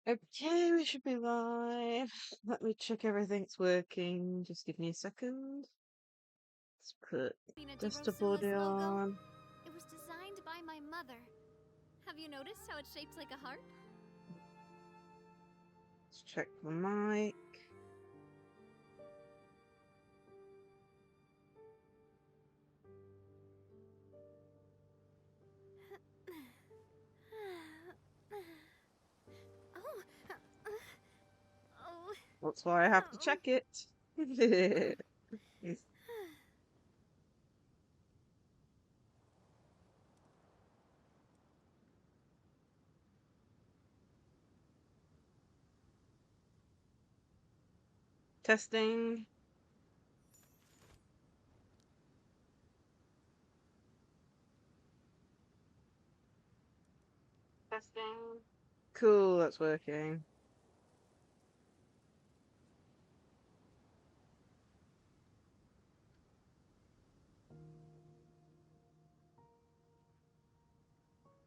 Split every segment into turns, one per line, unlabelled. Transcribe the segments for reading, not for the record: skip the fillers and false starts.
Okay, we should be live. Let me check everything's working. Just give me a second. Let's put desktop audio on.
It was designed by my mother. Have you noticed how it's shaped like a heart?
Let's check the mic. That's why I have to check it. Testing. Testing. Cool, that's working.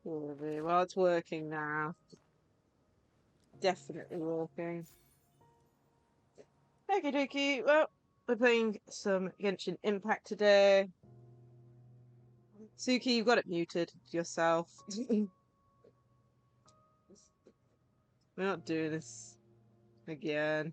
Well, it's working now. Definitely working. Okie dokie. Well, we're playing some Genshin Impact today. Suki, you've got it muted yourself. We're not doing this again.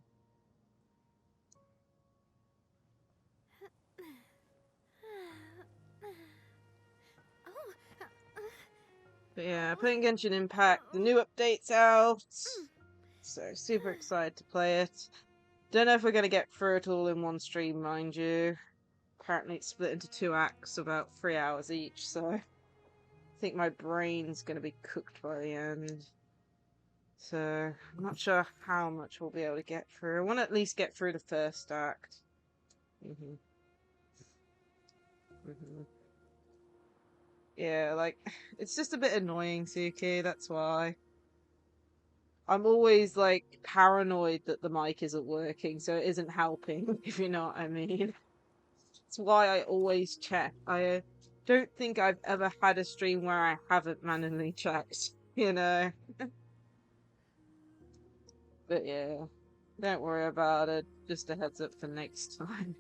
But yeah, playing Genshin Impact. The new update's out. So super excited to play it. Don't know if we're going to get through it all in one stream, mind you. Apparently it's split into 2 acts, about 3 hours each, so I think my brain's going to be cooked by the end. So I'm not sure how much we'll be able to get through. I want to at least get through the first act. Yeah, like, it's just a bit annoying, Suki, that's why. I'm always, like, paranoid that the mic isn't working, so it isn't helping, if you know what I mean. That's why I always check. I don't think I've ever had a stream where I haven't manually checked, you know? But yeah, don't worry about it. Just a heads up for next time.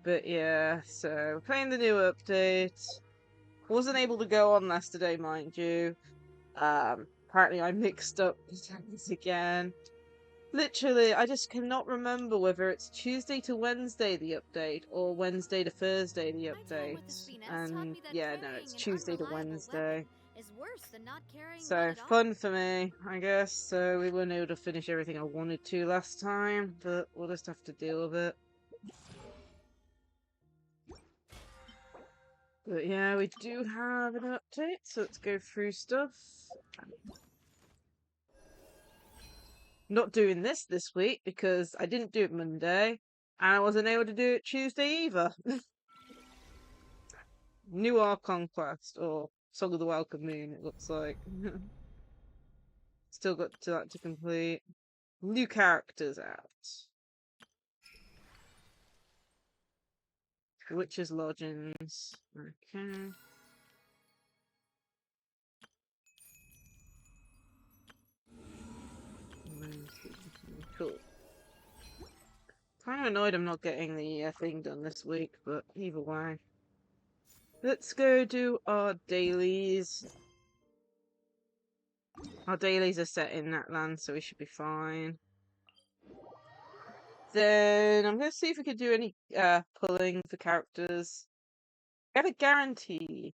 But yeah, so playing the new update. Wasn't able to go on yesterday, mind you. Apparently I mixed up the times again. Literally, I just cannot remember whether it's Tuesday to Wednesday the update or Wednesday to Thursday the update. And yeah, no, it's Tuesday to Wednesday. So fun for me, I guess. So we weren't able to finish everything I wanted to last time, but we'll just have to deal with it. But yeah, we do have an update, so let's go through stuff. Not doing this week because I didn't do it Monday, and I wasn't able to do it Tuesday either. New Archon Quest, or Song of the Welcome Moon, it looks like. Still got that to complete. New characters out. Witches' Lodgings. Okay. Cool. Kind of annoyed I'm not getting the thing done this week, but either way. Let's go do our dailies. Our dailies are set in that land, so we should be fine. Then I'm gonna see if we could do any pulling for characters. We have a guarantee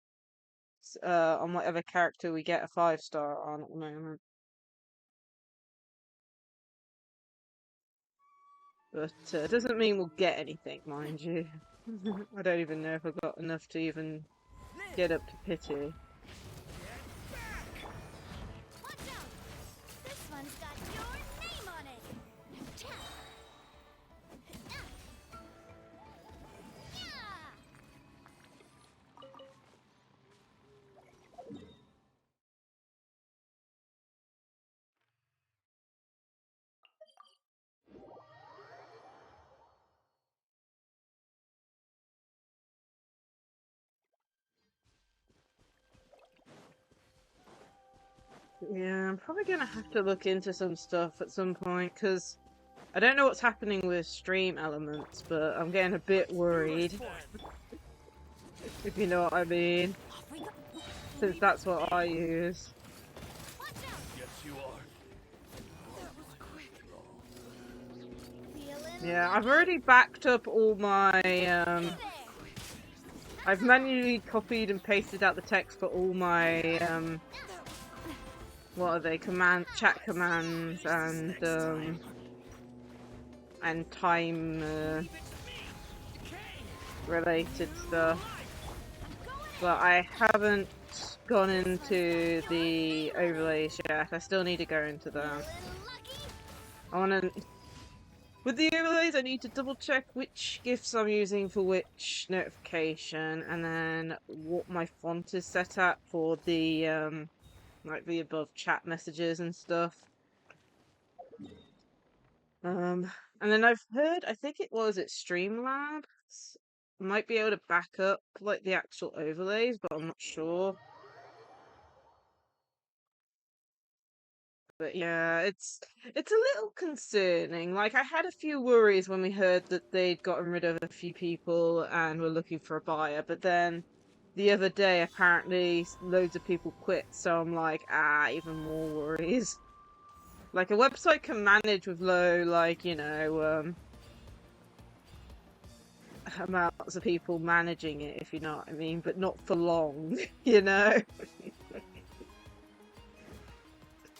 on whatever character we get a 5-star on at the moment. But it doesn't mean we'll get anything, mind you. I don't even know if I've got enough to even get up to pity.
Watch out! This one's got your name on it.
Yeah, I'm probably gonna have to look into some stuff at some point, because I don't know what's happening with stream elements, but I'm getting a bit worried, if you know what I mean, since that's what I use.
Yes, you are.
Yeah, I've already backed up all my, I've manually copied and pasted out the text for all my, what are they, chat commands and time, related stuff. But I haven't gone into the overlays yet. I still need to go into them. I wanna... With the overlays, I need to double check which gifts I'm using for which notification, and then what my font is set at for the, like the above chat messages and stuff. And then I've heard, I think it was at Streamlabs, might be able to back up like the actual overlays, but I'm not sure. But yeah, it's a little concerning. Like I had a few worries when we heard that they'd gotten rid of a few people and were looking for a buyer, but then the other day apparently loads of people quit, so I'm like, even more worries. Like a website can manage with low, like, you know, amounts of people managing it, if you know what I mean, but not for long, you know?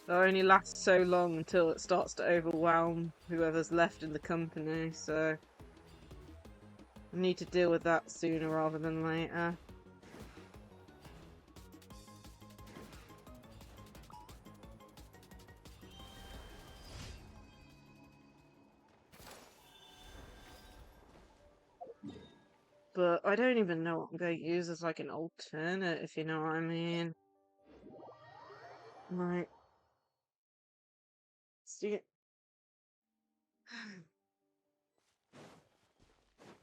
They'll only last so long until it starts to overwhelm whoever's left in the company, so I need to deal with that sooner rather than later. But I don't even know what I'm going to use as like an alternate, if you know what I mean. Like, see,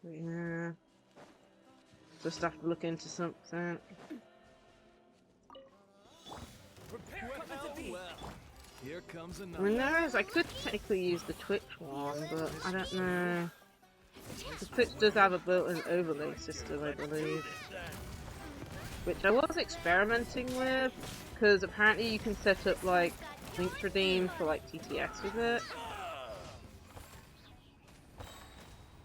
yeah, just have to look into something.
Here comes
I
another.
mean, I could technically use the Twitch one, but I don't know. The Twitch does have a built-in overlay system, I believe. Which I was experimenting with, because apparently you can set up, like, links redeem for, like, TTS with it.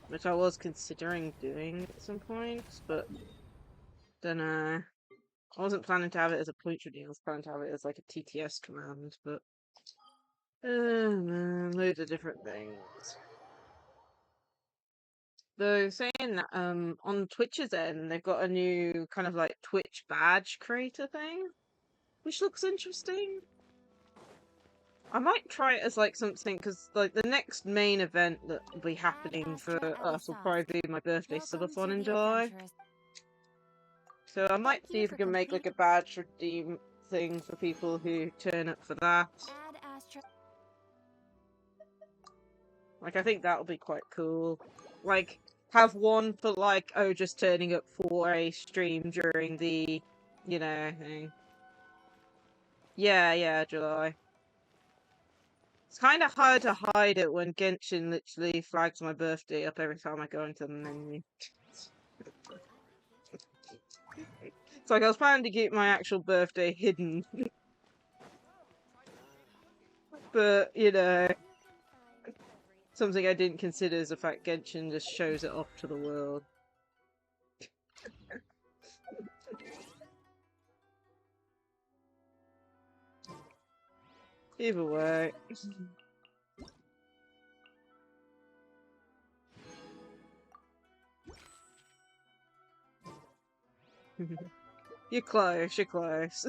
Which I was considering doing at some point, but dunno. I wasn't planning to have it as a point redeem, I was planning to have it as, like, a TTS command, but... man, loads of different things. Though saying that, on Twitch's end, they've got a new kind of like Twitch badge creator thing, which looks interesting. I might try it as like something, because like the next main event that will be happening for us will probably be my birthday subathon in July. So I might see if we can make like a badge redeem thing for people who turn up for that. Like I think that'll be quite cool. Like have one for like, oh, just turning up for a stream during the, you know, thing. Yeah, July. It's kind of hard to hide it when Genshin literally flags my birthday up every time I go into the menu. It's like I was planning to keep my actual birthday hidden. But, you know, something I didn't consider is the fact Genshin just shows it off to the world. Either way. You're close, you're close.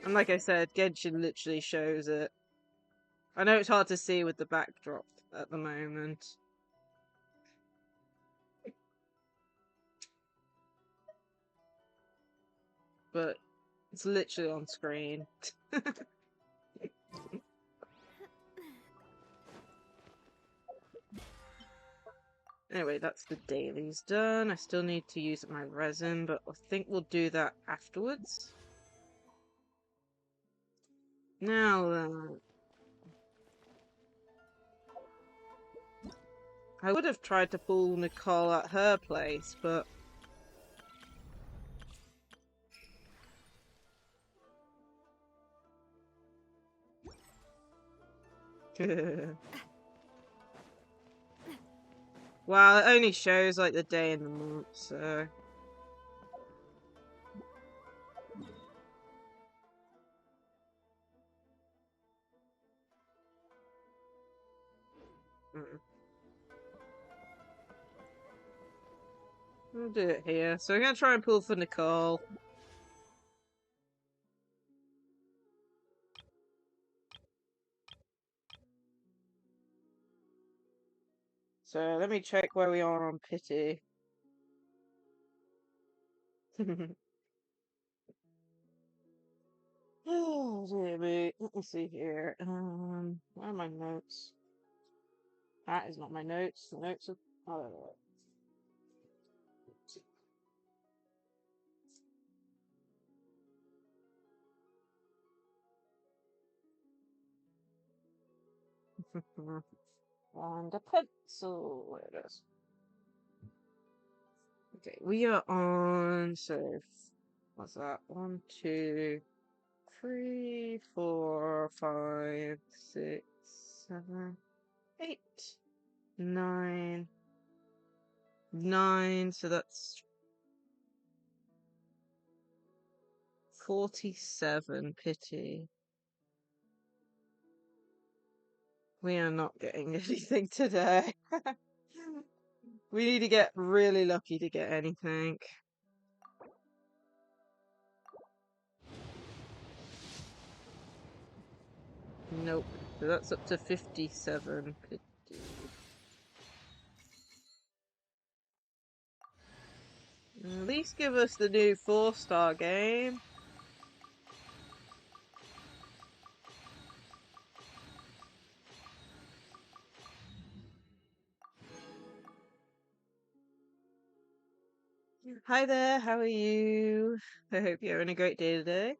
And like I said, Genshin literally shows it. I know it's hard to see with the backdrop at the moment. But it's literally on screen. Anyway, that's the dailies done. I still need to use my resin, but I think we'll do that afterwards. Now then. I would have tried to pull Nicole at her place, but... Well, it only shows like the day and the month, so... We'll do it here. So we're gonna try and pull for Nicole. So let me check where we are on pity. Oh dear me. Let me see here. Where are my notes? That is not my notes. The notes are... Oh, and a pencil. Where it is. Okay, we are on. So, what's that? 1, 2, 3, 4, 5, 6, 7, 8, 9. 9. So that's 47 pity. We are not getting anything today. We need to get really lucky to get anything. Nope. So that's up to 57 pity. At least give us the new 4-star game. Hi there, how are you? I hope you're having a great day today.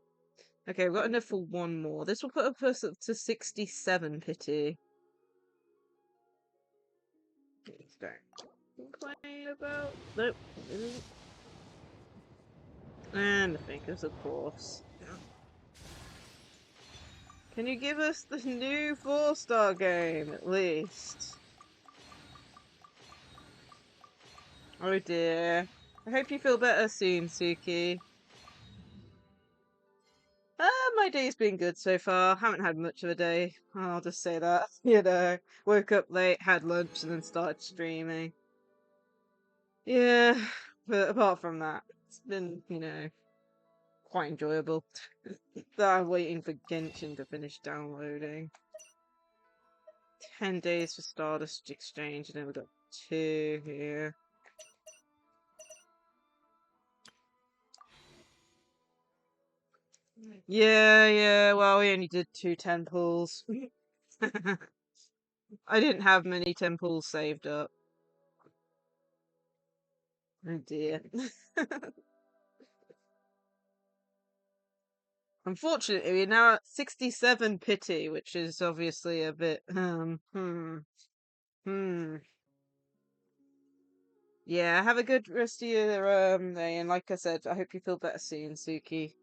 Okay, we've got enough for one more. This will put us up to 67 pity. Please don't complain about... Nope. And the fingers, of course. Can you give us the new 4-star game, at least? Oh dear. I hope you feel better soon, Suki. My day's been good so far. Haven't had much of a day. I'll just say that. You know, woke up late, had lunch, and then started streaming. Yeah, but apart from that, it's been, you know, quite enjoyable. I'm waiting for Genshin to finish downloading. 10 days for Stardust Exchange, and then we've got 2 here. Yeah, well, we only did 2 temples. I didn't have many temples saved up. Oh dear. Unfortunately, we're now at 67 pity, which is obviously a bit, Yeah, have a good rest of your, day, and like I said, I hope you feel better soon, Suki.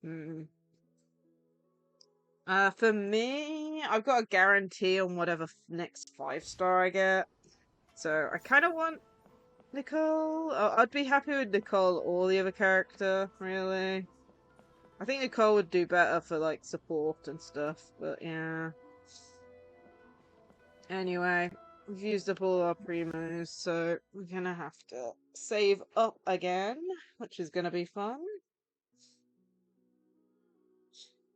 Hmm. For me, I've got a guarantee on whatever next 5-star I get. So I kind of want Nicole. I'd be happy with Nicole or the other character, really. I think Nicole would do better for like support and stuff, but yeah. Anyway, we've used up all our primos, so we're gonna have to save up again, which is gonna be fun.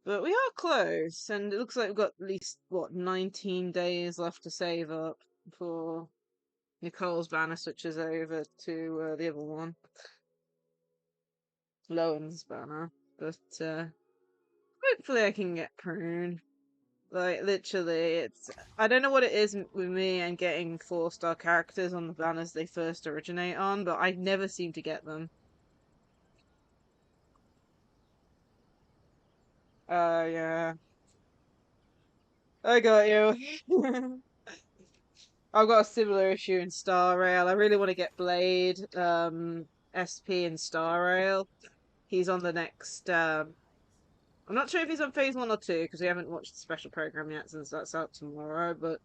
But we are close, and it looks like we've got at least, what, 19 days left to save up before Nicole's banner switches over to the other one. Lowen's banner. But hopefully I can get Prune. Like, literally, I don't know what it is with me and getting 4-star characters on the banners they first originate on, but I never seem to get them. Yeah. I got you. I've got a similar issue in Star Rail. I really want to get Blade, SP in Star Rail. He's on the next, I'm not sure if he's on phase 1 or 2, because we haven't watched the special program yet since that's out tomorrow, but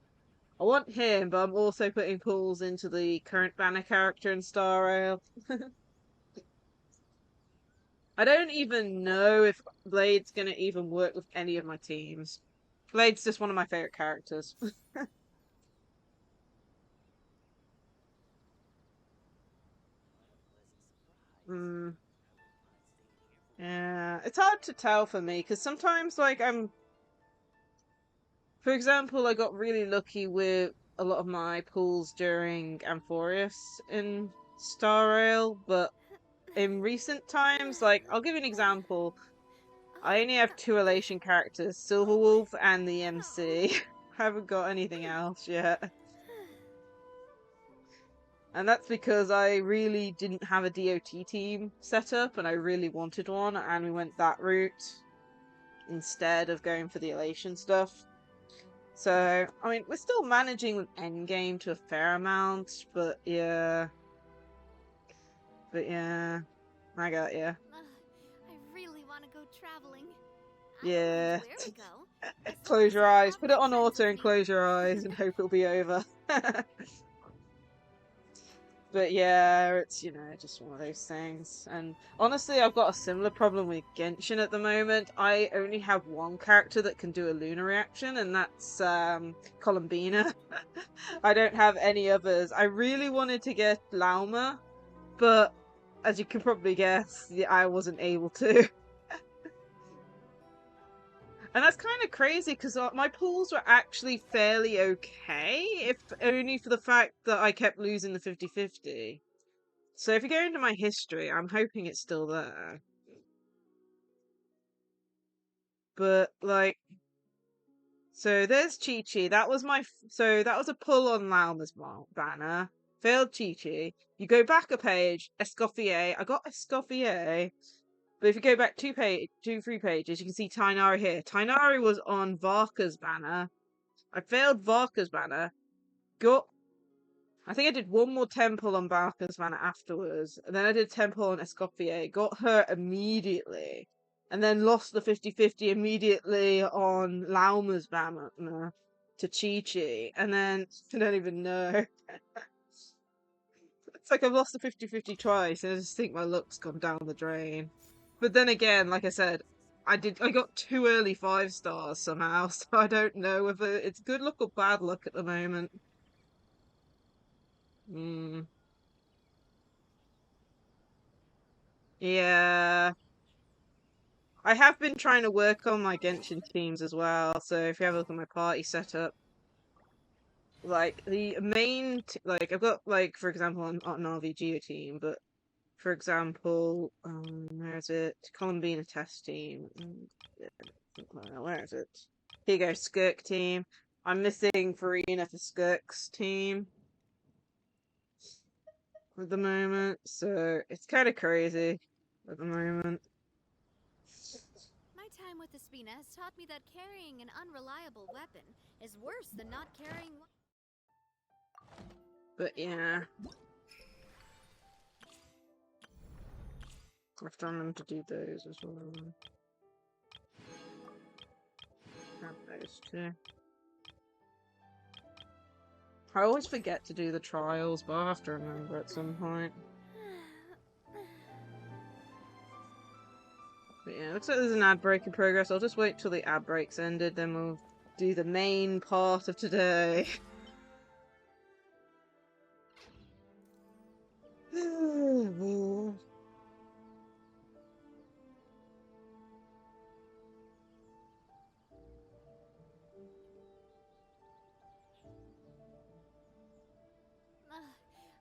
I want him, but I'm also putting pulls into the current banner character in Star Rail. I don't even know if Blade's gonna even work with any of my teams. Blade's just one of my favorite characters. Hmm. Yeah, it's hard to tell for me because sometimes, like, for example, I got really lucky with a lot of my pulls during Amphorius in Star Rail, but in recent times, like, I'll give you an example. I only have 2 Elation characters, Silverwolf and the MC. I haven't got anything else yet. And that's because I really didn't have a DOT team set up, and I really wanted one, and we went that route instead of going for the Elation stuff. So, I mean, we're still managing with endgame to a fair amount, but yeah. But yeah, I got you.
I really want to go traveling.
Yeah.
I don't mind where we go, as long
Close
as
your
I
eyes,
have
put
my
it on
friends
auto
with
and
me.
close your eyes and hope it'll be over. But yeah, it's, just one of those things. And honestly, I've got a similar problem with Genshin at the moment. I only have one character that can do a lunar reaction, and that's Columbina. I don't have any others. I really wanted to get Lauma, but as you can probably guess, I wasn't able to. And that's kind of crazy because my pulls were actually fairly okay, if only for the fact that I kept losing the 50-50. So if you go into my history, I'm hoping it's still there. But, like, so there's Chi-Chi. That was so that was a pull on Lauma's banner. Failed Chi-Chi. You go back a page, Escoffier. I got Escoffier. But if you go back 3 pages, you can see Tainari here. Tainari was on Varka's banner. I failed Varka's banner. I think I did one more temple on Varka's banner afterwards. And then I did temple on Escoffier. Got her immediately. And then lost the 50-50 immediately on Lauma's banner to Chi-Chi. And then I don't even know. It's like I've lost the 50-50 twice, and I just think my luck's gone down the drain. But then again, like I said, I got 2 early 5 stars somehow, so I don't know whether it's good luck or bad luck at the moment. Hmm. Yeah. I have been trying to work on my Genshin teams as well, so if you have a look at my party setup, like, the main, like, I've got, like, for example, an RVGeo team, but for example, where is it? Columbina test team. Where is it? Here you go, Skirk team. I'm missing Farina for Skirk's team at the moment, so it's kind of crazy at the moment.
My time with Espina has taught me that carrying an unreliable weapon is worse than not carrying one.
But yeah. I have to remember to do those as well. Have those too. I always forget to do the trials, but I'll have to remember at some point. But yeah, looks like there's an ad break in progress. I'll just wait till the ad break's ended, then we'll do the main part of today.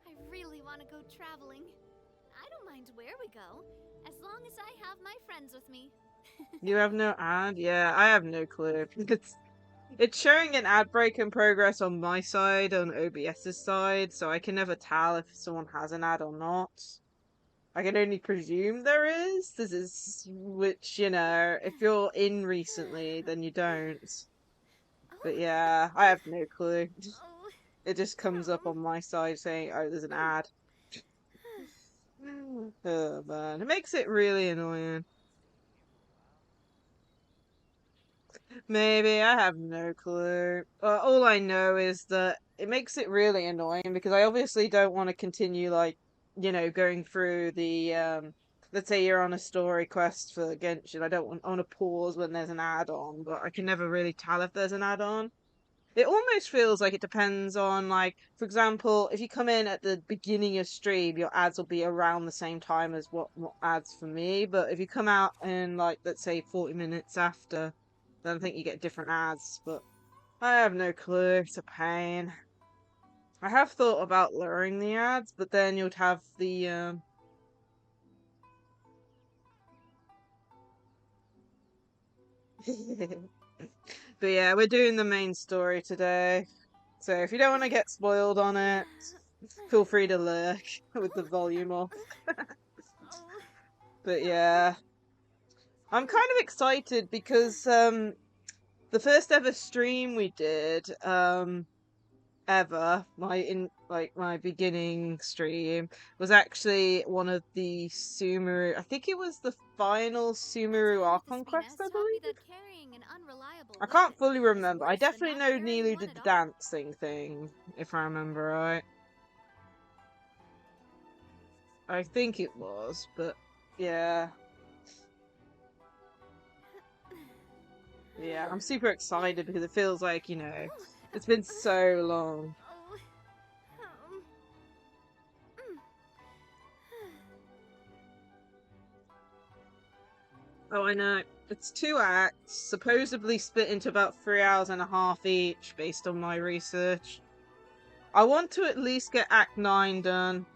I really want to go traveling. I don't mind where we go, as long as I have my friends with me.
You have no ad? Yeah, I have no clue. It's showing an ad break in progress on my side, on OBS's side, so I can never tell if someone has an ad or not. I can only presume there is. This is, which, you know, if you're in recently, then you don't. But yeah, I have no clue.
Oh.
It just comes up on my side saying, oh, there's an ad. Oh man, it makes it really annoying. Maybe, I have no clue. All I know is that it makes it really annoying because I obviously don't want to continue, like, you know, going through the, let's say you're on a story quest for Genshin. I want to pause when there's an add-on, but I can never really tell if there's an add-on. It almost feels like it depends on, like, for example, if you come in at the beginning of stream, your ads will be around the same time as what ads for me. But if you come out in, like, let's say 40 minutes after, then I think you get different ads. But I have no clue. It's a pain. I have thought about lowering the ads, but then you'd have the But yeah, we're doing the main story today. So if you don't want to get spoiled on it, feel free to lurk with the volume off. But yeah, I'm kind of excited because the first ever stream we did ever, my beginning stream, was actually one of the Sumaru. I think it was the final Sumaru Archon quest, I believe. I can't fully remember. I definitely know Neelu did the dancing thing, if I remember right. I think it was, but yeah. Yeah, I'm super excited because it feels like, you know, it's been so long. Oh, I know. It's 2 acts, supposedly split into about 3 hours and a half each, based on my research. I want to at least get Act 9 done.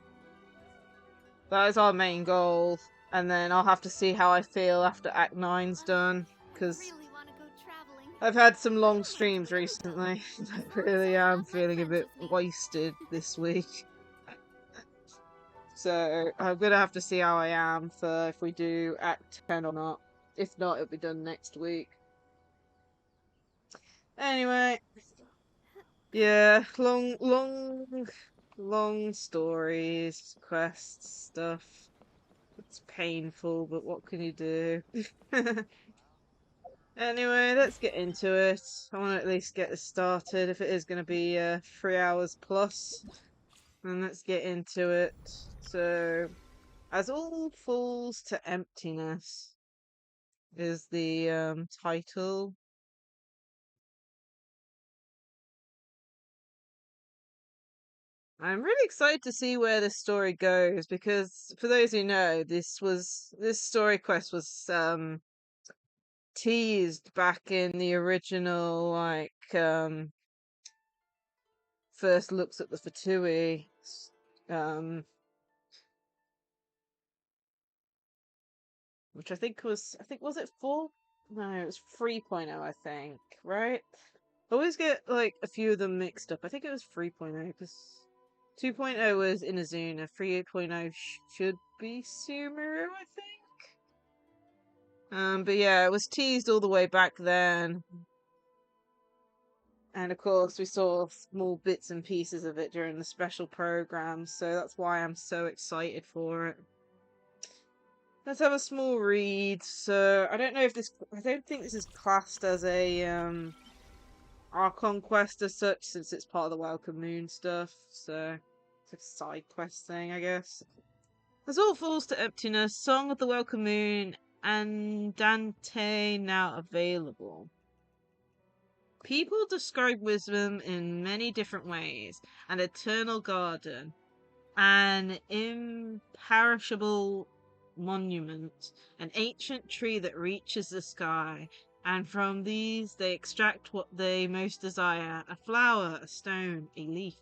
That is our main goal. And then I'll have to see how I feel after Act 9's done, because I've had some long streams recently. I really am feeling a bit wasted this week. So I'm gonna have to see how I am for if we do Act 10 or not. If not, it'll be done next week. Anyway, yeah, long stories, quests, stuff. It's painful, but what can you do? Anyway, let's get into it. I want to at least get this started. If it is going to be 3 hours plus, then let's get into it. So, as all falls to emptiness is the title. I'm really excited to see where this story goes because, for those who know, this story quest was teased back in the original, like, first looks at the Fatui, which I think was it 4? No, it was 3.0, I think, right? I always get like a few of them mixed up. I think it was 3.0 because 2.0 was Inazuna, 3.0 should be Sumaru, I think. But yeah, it was teased all the way back then. And of course, we saw small bits and pieces of it during the special programs, so that's why I'm so excited for it. Let's have a small read. So, I don't think this is classed as a, Archon quest as such, since it's part of the Welcome Moon stuff, so it's a side quest thing, I guess. As all falls to emptiness, Song of the Welcome Moon and Dante now available. People describe wisdom in many different ways. An eternal garden, an imperishable monument, an ancient tree that reaches the sky, and from these they extract what they most desire: a flower, a stone, a leaf.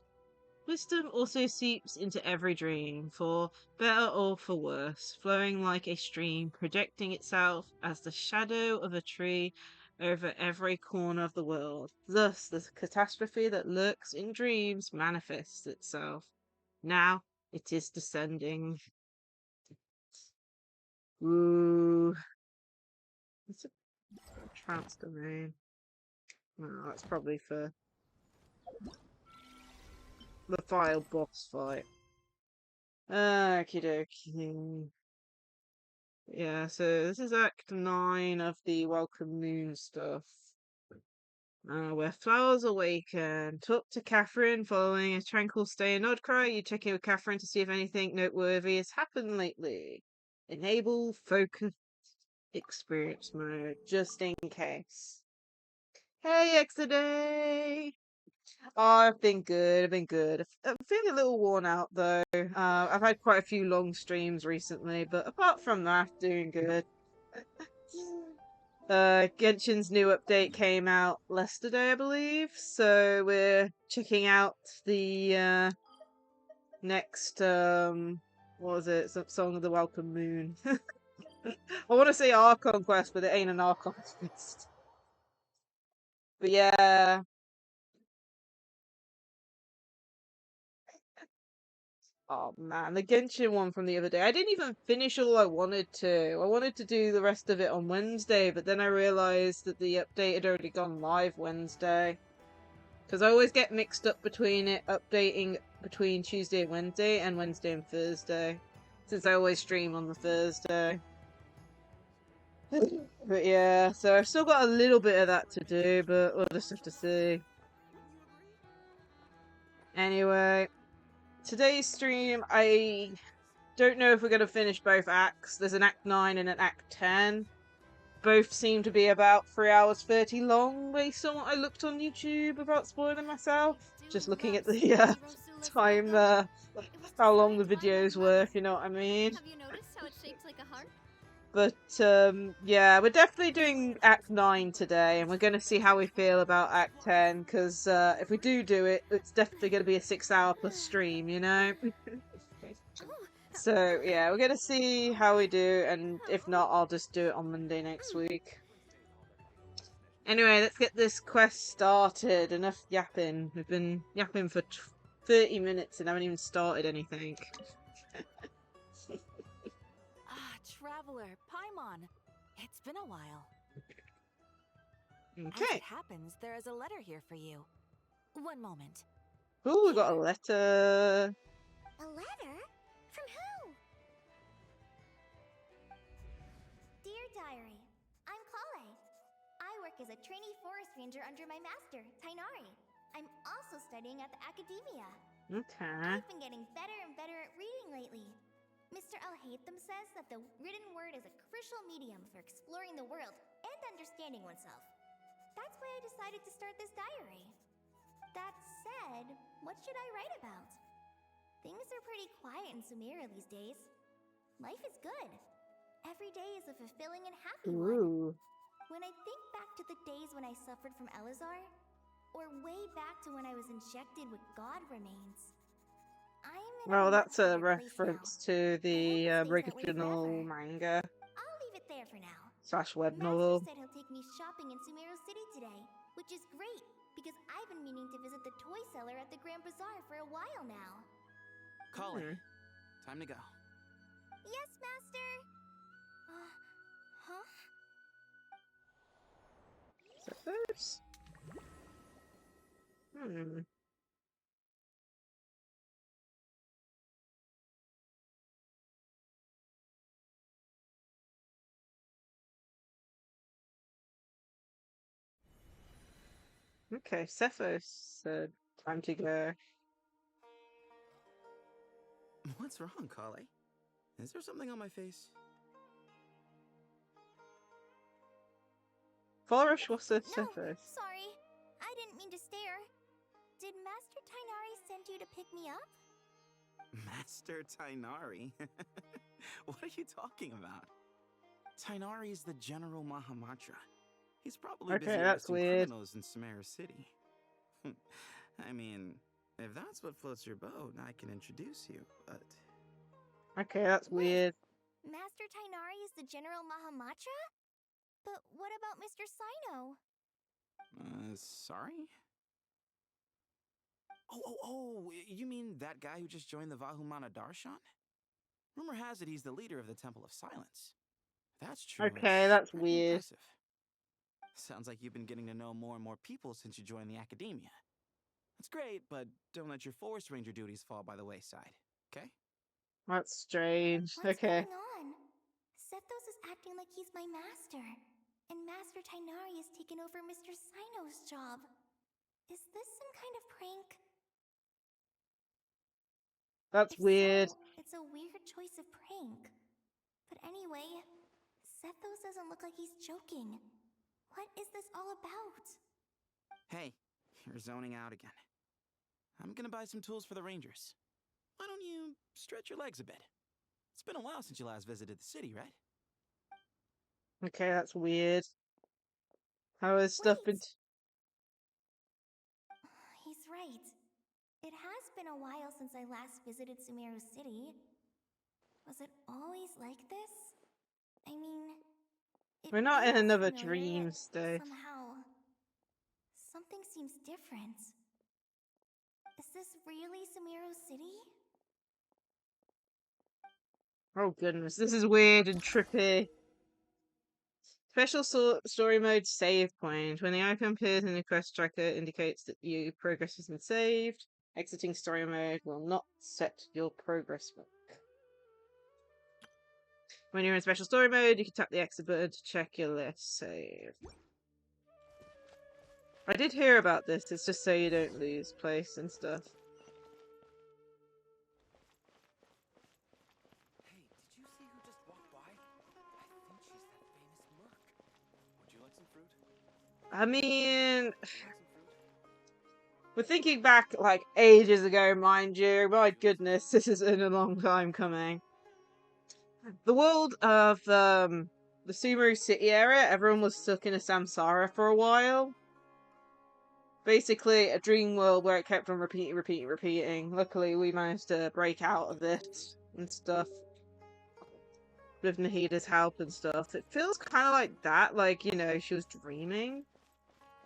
Wisdom also seeps into every dream, for better or for worse, flowing like a stream, projecting itself as the shadow of a tree over every corner of the world. Thus, the catastrophe that lurks in dreams manifests itself. Now it is descending. Ooh. It's a trance domain. Oh, that's probably for the final boss fight. Okie dokie. Yeah, so this is Act 9 of the Welcome Moon stuff. Where flowers awaken. Talk to Catherine following a tranquil stay in Nod-Krai. You check in with Catherine to see if anything noteworthy has happened lately. Enable focus experience mode, just in case. Hey, Exoday! Oh, I've been good. I've been good. I'm feeling a little worn out though. I've had quite a few long streams recently, but apart from that, doing good. Genshin's new update came out yesterday, I believe. So we're checking out the next what was it? Some Song of the Welcome Moon. I want to say Archon Quest, but it ain't an Archon Quest. But yeah. Oh man, the Genshin one from the other day. I didn't even finish all I wanted to. I wanted to do the rest of it on Wednesday, but then I realized that the update had already gone live Wednesday. Because I always get mixed up between it updating between Tuesday and Wednesday and Thursday. Since I always stream on the Thursday. But yeah, so I've still got a little bit of that to do, but we'll just have to see. Anyway, today's stream, I don't know if we're going to finish both acts. There's an Act 9 and an Act 10. Both seem to be about 3 hours 30 long, based on what I looked on YouTube about spoiling myself. Just looking at the time, how long the videos were, if you know what I mean.
Have you noticed how it's shaped like a heart?
But, yeah, we're definitely doing Act 9 today, and we're going to see how we feel about Act 10, because if we do it, it's definitely going to be a 6-hour plus stream, you know? So, yeah, we're going to see how we do, and if not, I'll just do it on Monday next week. Anyway, let's get this quest started. Enough yapping. We've been yapping for 30 minutes and haven't even started anything.
Traveler, Paimon. It's been a while.
Okay.
As it happens, there is a letter here for you. One moment.
Ooh, we got a letter.
A letter? From who? Dear Diary, I'm Kale. I work as a trainee forest ranger under my master, Tainari. I'm also studying at the academia.
Okay.
I've been getting better and better at reading lately. Mr. Alhaitham says that the written word is a crucial medium for exploring the world and understanding oneself. That's why I decided to start this diary. That said, what should I write about? Things are pretty quiet in Sumeru these days. Life is good. Every day is a fulfilling and happy one. When I think back to the days when I suffered from Elazar, or way back to when I was injected with God remains,
well, that's a reference to the original manga.
I'll leave it there for now.
/ web
Master
novel.
said he'll take me shopping in Sumeru City today, which is great because I've been meaning to visit the toy seller at the Grand Bazaar for a while now.
Kale, time to go.
Yes, Master. Huh?
Suppose. Okay, Cephos said time to go.
What's wrong, Kale? Is there something on my face?
Flourish, what's the
No,
Cephos?
sorry. I didn't mean to stare. Did Master Tainari send you to pick me up?
Master Tainari? What are you talking about? Tainari is the General Mahamatra. He's probably busy
that's
arresting
weird.
criminals in Sumeru City. I mean, if that's what floats your boat, I can introduce you, but...
Okay, that's weird.
Master Tainari is the General Mahamatra? But what about Mr. Sino?
Sorry? Oh, you mean that guy who just joined the Vahumana Darshan? Rumor has it he's the leader of the Temple of Silence. If that's true,
Okay,
it's
that's
pretty
weird.
impressive. Sounds like you've been getting to know more and more people since you joined the academia. That's great, but don't let your Forest Ranger duties fall by the wayside, okay?
That's strange.
What's
Okay.
going on? Sethos is acting like he's my master, and Master Tainari has taken over Mr. Sino's job. Is this some kind of prank?
That's
If
weird.
so, it's a weird choice of prank. But anyway, Sethos doesn't look like he's joking. What is this all about?
Hey, you're zoning out again. I'm gonna buy some tools for the Rangers. Why don't you stretch your legs a bit? It's been a while since you last visited the city, right?
Okay, that's weird. How is stuff been...
Wait! He's right. It has been a while since I last visited Sumaru City. Was it always like this? I mean, it
We're not in
feels
another
familiar,
dream
yet
state.
somehow, something seems different. Is this really Sumaru City?
Oh goodness, this is weird and trippy. Special story mode save point. When the icon appears in the quest tracker, indicates that your progress has been saved. Exiting story mode will not set your progress mark. When you're in special story mode, you can tap the exit button to check your list save. I did hear about this. It's just so you don't lose place and stuff.
Hey, did you see who just walked by? I think she's that famous merc. Would you like some fruit?
I mean,
Would you like some fruit?
we're thinking back like ages ago, mind you. My goodness, this has been a long time coming. The world of the Sumaru City area, everyone was stuck in a samsara for a while. Basically, a dream world where it kept on repeating. Luckily, we managed to break out of this and stuff. With Nahida's help and stuff. It feels kind of like that, like, you know, she was dreaming.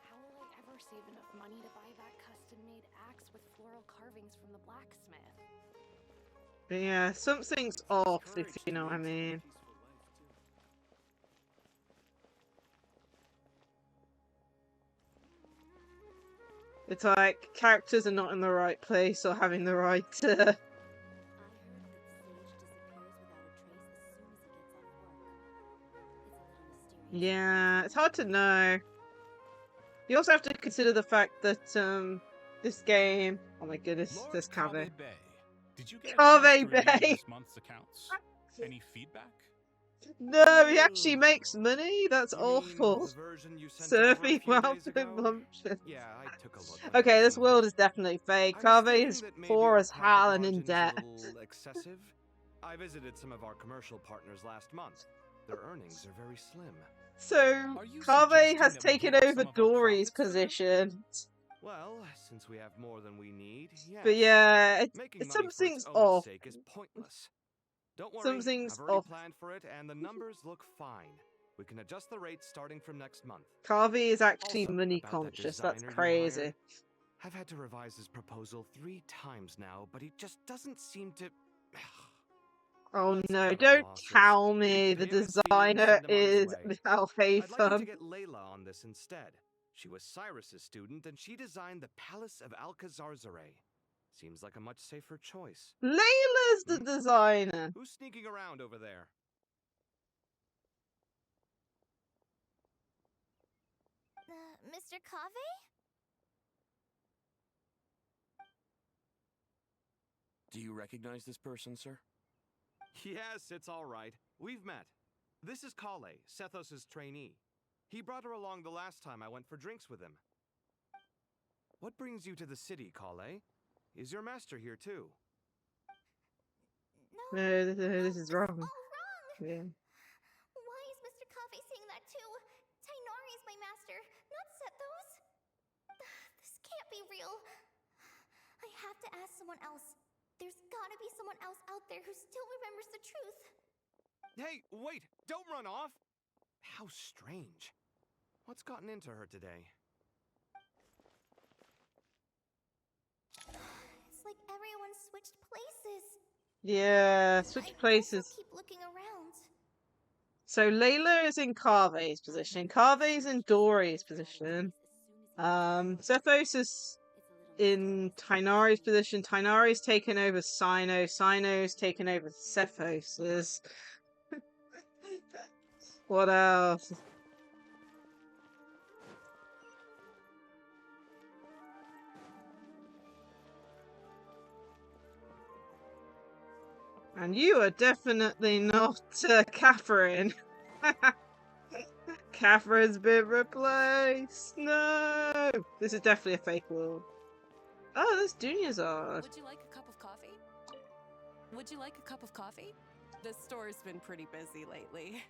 How will I ever save enough money to buy that custom-made axe with floral carvings from the blacksmith?
But yeah, something's off, if you know what I mean. It's like characters are not in the right place or having the right.
I heard that the sage disappears without a trace as soon as he gets off work. It's a little mysterious.
Yeah, it's hard to know. You also have to consider the fact that this game. Oh my goodness,
Lord
this Cave.
Bay. Did you get a
Cave
chance to review
Bay.
this month's accounts? Any feedback?
No, he actually makes money. That's
You mean
awful.
the version you sent over a
Surfing
few
while
days ago?
consumption.
Yeah, I took a look. when I
Okay,
was
this
in
world
the-
is definitely fake.
I was
Cave
thinking
is
that maybe
poor
our
as
profit
hell and in
margin is
debt.
a little excessive. I visited some of our commercial partners last month. Their earnings are very slim.
So,
Are you
Cave
suggesting
has
that we
taken
give up
over
some of our
Dory's
profits to them?
position.
Well, since we have more than we need, yes.
But yeah,
Making money for
something's
its own
off.
sake is pointless. Don't worry,
Something's
I've already
off.
planned for it, and the numbers look fine. We can adjust the rates starting from next month.
Cave is actually
Also,
money
about that
conscious. That's
designer you
crazy.
hired, I've had to revise his proposal 3 times now, but he just doesn't seem to.
Oh
Let's
no,
cut our
don't
losses.
tell me the
Pay him his fee and
designer
send him on his
is
way.
Al
I'd like you to
Haytham.
get Layla on this instead. She was Cyrus's student, and she designed the Palace of Alcazarzare. Seems like a much safer choice.
Layla's the designer.
Who's sneaking around over there?
Mr. Cave?
Do you recognize this person, sir?
Yes, it's all right. We've met. This is Kale, Sethos' trainee. He brought her along the last time I went for drinks with him. What brings you to the city, Kale? Is your master here too?
No.
No, this is
This
wrong.
all wrong.
Yeah.
Why is Mr. Cave saying that too? Tainari is my master, not Sethos. This can't be real. I have to ask someone else. There's gotta be someone else out there who still remembers the truth.
Hey, wait! Don't run off! How strange. What's gotten into her today?
It's like everyone switched places.
Yeah, switch
I guess
places.
I'll keep looking around.
So Layla is in Carve's position. Carve's in Dory's position. Zethos is in Tainari's position. Tainari's taken over Sino. Sino's taken over Zephos's. What else? And you are definitely not Catherine. Catherine's been replaced. No, this is definitely a fake world. Oh, this Dunya's art.
Would you like a cup of coffee? Would you like a cup of coffee? The store's been pretty busy lately.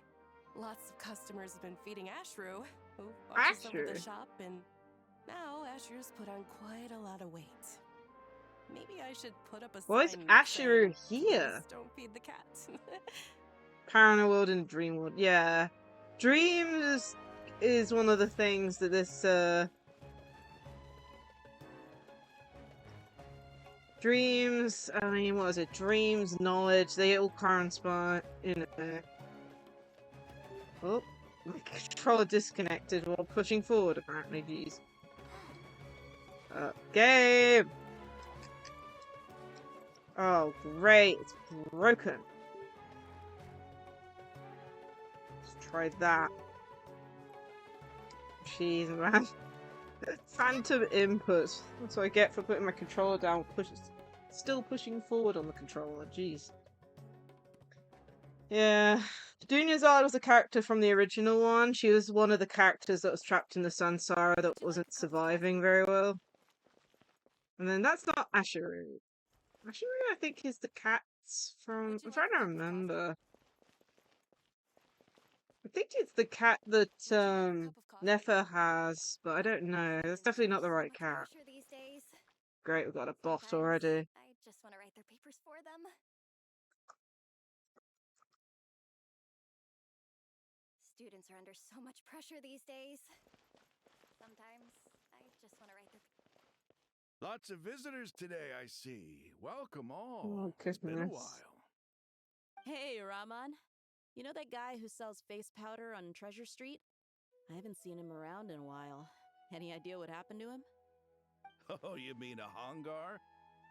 Lots of customers have been feeding Ashru, who watches over the
Ashru?
shop, and now Ashru's put on quite a lot of weight. Maybe I should put up a
Why is
sign
Ashru
saying,
here?
"Please don't feed the cat."
Parallel world and dream world. Yeah, dreams is one of the things that this dreams. I mean, what is it? Dreams, knowledge. They all correspond. Oh, my controller disconnected while pushing forward. Apparently, jeez. Game. Oh, great! It's broken. Let's try that. Jeez, man. Phantom inputs. That's what I get for putting my controller down. Still pushing forward on the controller. Jeez. Yeah. Dunya's art was a character from the original one. She was one of the characters that was trapped in the Sansara that wasn't surviving very well. And then that's not Ashuru. Ashuru, I think, is the cats from... I'm trying to remember. I think it's the cat that Nefer has, but I don't know. That's definitely not the right cat. Great, we've got a bot already.
I just want to write their papers for them. Students are under so much pressure these days. Sometimes I just want to write their...
Lots of visitors today, I see. Welcome all.
Oh,
It's been a
goodness.
while.
Hey, Rahman. You know that guy who sells face powder on Treasure Street? I haven't seen him around in a while. Any idea what happened to him?
Oh, you mean a Hongar?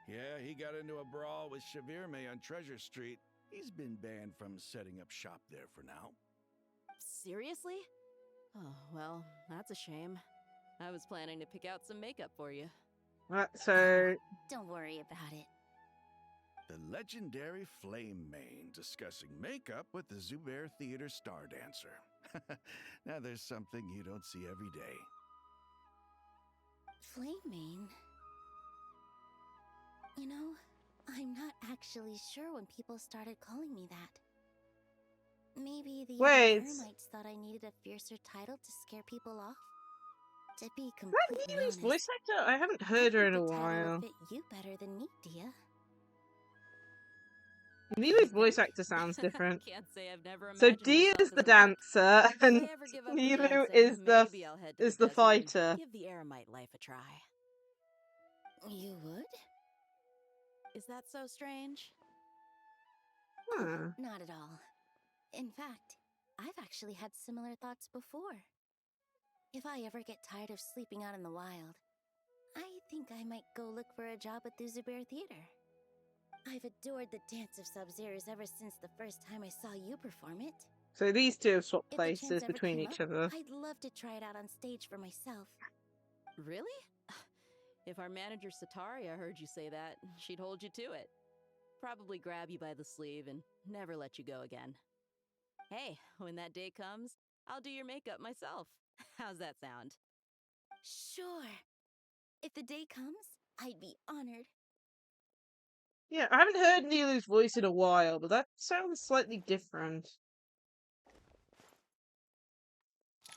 Yeah, he got into a brawl with Shavirme on Treasure Street. He's been banned from setting up shop there for now.
Seriously? Oh, well, that's a shame. I was planning to pick out some makeup for you.
So,
Don't worry about it.
The legendary Flame Mane discussing makeup with the Zubair Theater star dancer. Now there's something you don't see every day.
Flame-mane? You know, I'm not actually sure when people started calling me that. Maybe the
Wait.
other Eremites thought I needed a fiercer title to scare people off? To be
is that
completely
Neely's
honest,
voice actor? I haven't
I
heard her
think
in a
the title
while.
would fit you better than me, Dia.
Neely's voice actor sounds different.
Can't say I've never
So
imagined
Dia
myself
is
as
the
a witch.
dancer,
If I
and
ever give up
Neelu
dancing,
is the
maybe I'll head to
is the
desert and
fighter.
Give the Eremite life a try.
You would?
Is that so strange?
Huh.
Not at all. In fact, I've actually had similar thoughts before. If I ever get tired of sleeping out in the wild, I think I might go look for a job at the Zubair Theater. I've adored the dance of Sub-Zeros ever since the first time I saw you perform it.
So these two have swapped
If the chance
places
ever
between
came
each
up,
other.
I'd love to try it out on stage for myself.
Really? If our manager Sataria heard you say that, she'd hold you to it. Probably grab you by the sleeve and never let you go again. Hey, when that day comes, I'll do your makeup myself. How's that sound?
Sure. If the day comes, I'd be honored.
Yeah, I haven't heard Neelu's voice in a while, but that sounds slightly different.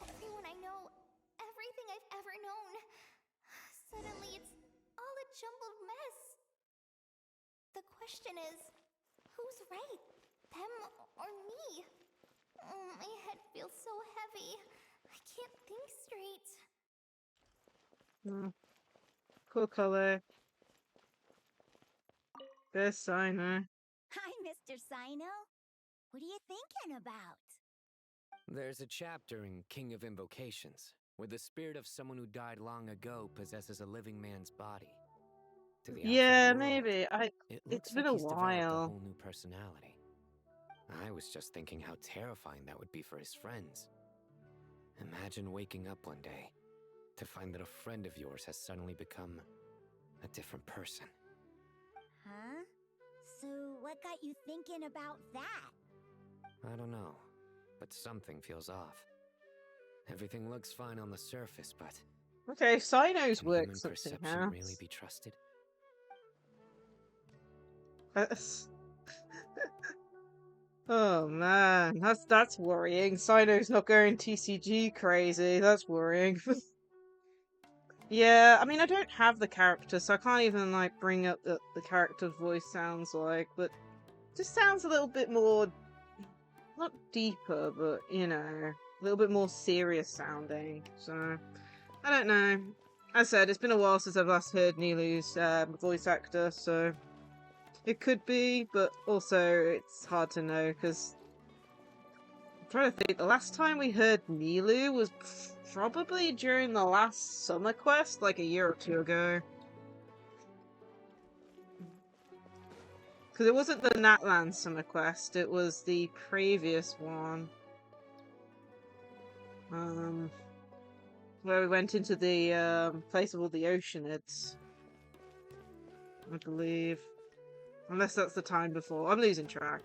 Everyone I know, everything I've ever known. Suddenly it's all a jumbled mess. The question is, who's right? Them or me? My head feels so heavy. coffee. I can't think straight.
Cool color. There's Sino.
Hi, Mr. Sino. What are you thinking about?
There's a chapter in King of Invocations where the spirit of someone who died long ago possesses a living man's body. To the
Yeah,
outside world,
maybe.
it
It's
looks
been
like
a
he's developed a
while.
whole new personality. I was just thinking how terrifying that would be for his friends. Imagine waking up one day to find that a friend of yours has suddenly become a different person.
Huh? So, what got you thinking about that?
I don't know, but something feels off. Everything looks fine on the surface, but
Okay, Sino's
can
work
human
something
perception
out.
really be trusted?
Oh man, that's worrying. Sino's not going TCG crazy. That's worrying. Yeah, I mean, I don't have the character, so I can't even like bring up the character's voice sounds like, but just sounds a little bit more, not deeper, but you know, a little bit more serious sounding. So I don't know. As I said, it's been a while since I've last heard Nilu's voice actor, so it could be, but also it's hard to know because I'm trying to think. The last time we heard Nilu was probably during the last summer quest, like a year or two ago. Because it wasn't the Natlan summer quest, it was the previous one. Where we went into the place of all the Oceanids, I believe. Unless that's the time before. I'm losing track.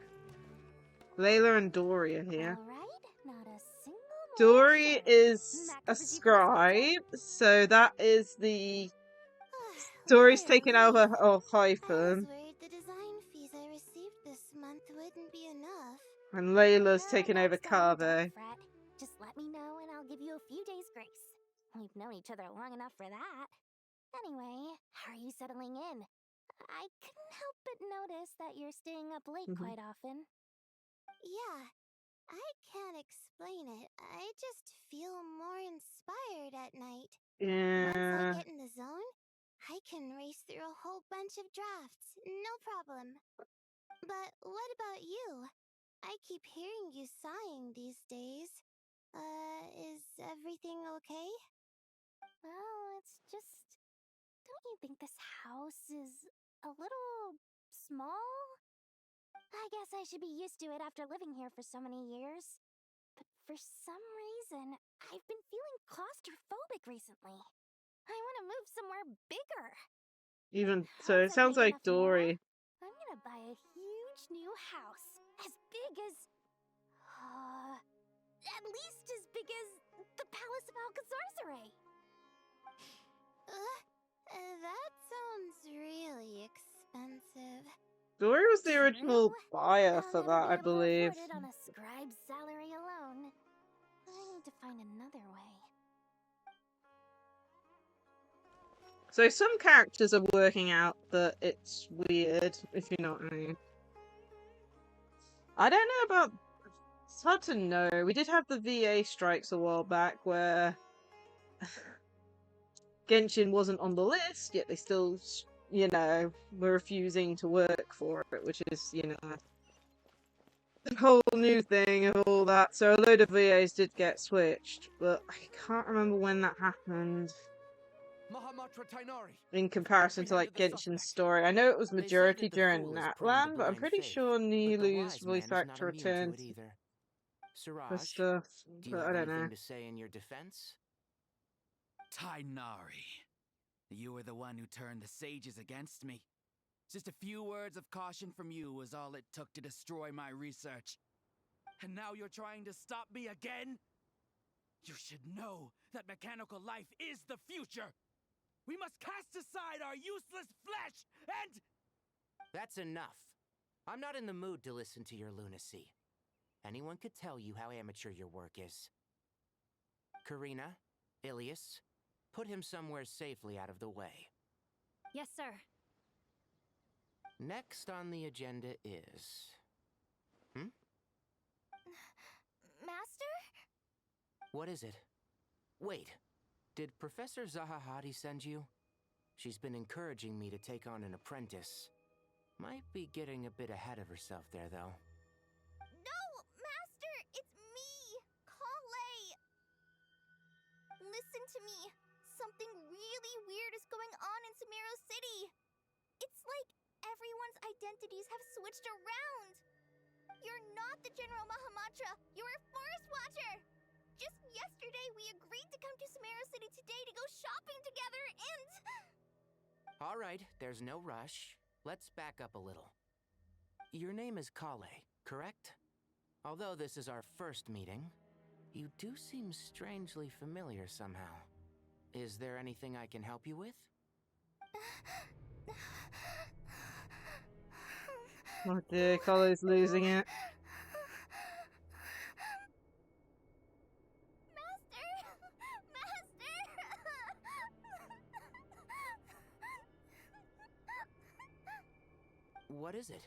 Layla and Dory are here.
Alright, not a single more
Dory
share.
is a
Max, did you put a
scribe, so that is the... Dory's taken over of
I was
Hyphen,
worried the design fees I received this month wouldn't be enough.
and Layla's taken over
That's fine,
Kave.
don't fret. Just let me know and I'll give you a few days' grace. We've known each other long enough for that. Anyway, how are you settling in? I couldn't help but notice that you're staying up late quite often. Yeah, I can't explain it. I just feel more inspired at night. Once I
Yeah.
get in the zone, I can race through a whole bunch of drafts, no problem. But what about you? I keep hearing you sighing these days. Is everything okay? Well, it's just... Don't you think this house is a little small? I guess I should be used to it after living here for so many years. But for some reason, I've been feeling claustrophobic recently. I want to move somewhere bigger.
Even so,
Once
it
I've
sounds
made
like
enough more,
Dory.
I'm gonna buy a huge new house. As big as... at least as big as the Palace of Alcazarzaray. That sounds really expensive.
Dory was the original buyer
I'll
for
never
that,
be
I
able to
believe.
afford it on a scribe's salary alone. I need to find another way.
So some characters are working out that it's weird, if you know what I mean. I don't know about... It's hard to know. We did have the VA strikes a while back where Genshin wasn't on the list, yet they still, you know, were refusing to work for it, which is, you know, a whole new thing of all that. So a load of VAs did get switched, but I can't remember when that happened. In comparison to like Genshin's story, I know it was
They say
majority
that the
during
fool is prone to
Natlan, but I'm
blind
pretty
faith,
sure
but the
Nilu's
wise
voice
man is not
actor
immune to
returned
it either.
for
Siraj,
stuff,
do you
but
have
I don't know.
anything to say in your defense? Tainari, you were the one who turned the sages against me. Just a few words of caution from you was all it took to destroy my research. And now you're trying to stop me again? You should know that mechanical life is the future! We must cast aside our useless flesh and... That's enough. I'm not in the mood to listen to your lunacy. Anyone could tell you how amateur your work is. Karina, Ilias, put him somewhere safely out of the way.
Yes, sir.
Next on the agenda is...
Master?
What is it? Wait, did Professor Zahahati send you? She's been encouraging me to take on an apprentice. Might be getting a bit ahead of herself there, though.
No, Master! It's me! Kale! Listen to me. Something really weird is going on in Sumaru City. It's like everyone's identities have switched around. You're not the General Mahamatra. You're a Forest Watcher. Just yesterday, we agreed to come to Sumaru City today to go shopping together, and...
All right, there's no rush. Let's back up a little. Your name is Kale, correct? Although this is our first meeting, you do seem strangely familiar somehow. Is there anything I can help you with?
Oh dear, Kale's losing it.
What is it?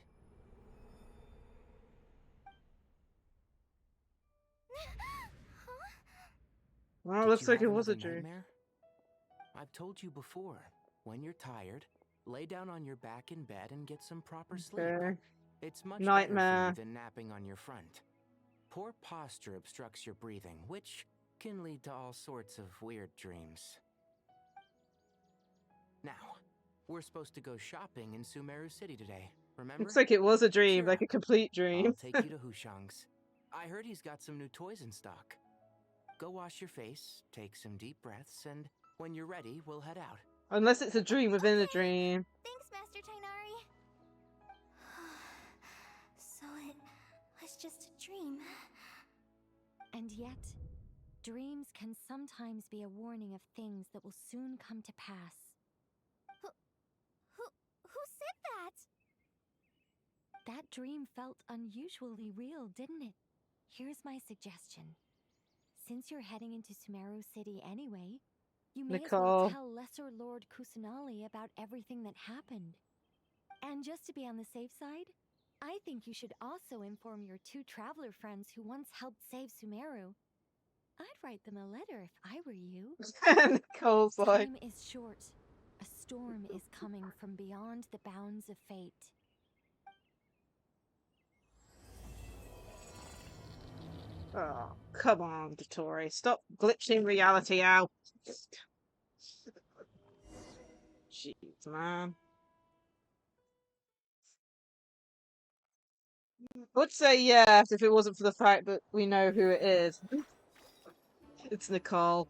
Well, it
Did
looks
you
like
have
it was a
another
dream.
nightmare? I've told you before, when you're tired, lay down on your back in bed and get some proper sleep.
Okay.
It's much
Nightmare.
better for you than napping on your front. Poor posture obstructs your breathing, which can lead to all sorts of weird dreams. Now, we're supposed to go shopping in Sumaru City today, remember?
Looks like it was a dream,
Cheer
like
up.
a complete dream.
I'll take you to Hushang's. I heard he's got some new toys in stock. Go wash your face, take some deep breaths, and when you're ready, we'll head out.
Unless it's a dream within a dream.
Thanks, Master Tainari. So it was just a dream.
And yet, dreams can sometimes be a warning of things that will soon come to pass.
Who said that?
That dream felt unusually real, didn't it? Here's my suggestion. Since you're heading into Sumaru City anyway, you may as well tell Lesser Lord Kusanali about everything that happened. And just to be on the safe side, I think you should also inform your 2 traveler friends who once helped save Sumaru. I'd write them a letter if I were you.
Nicole's like...
Time is short. A storm is coming from beyond the bounds of fate.
Oh, come on, Dottore. Stop glitching reality out. Jeez, man. I would say yes if it wasn't for the fact that we know who it is. It's Nicole.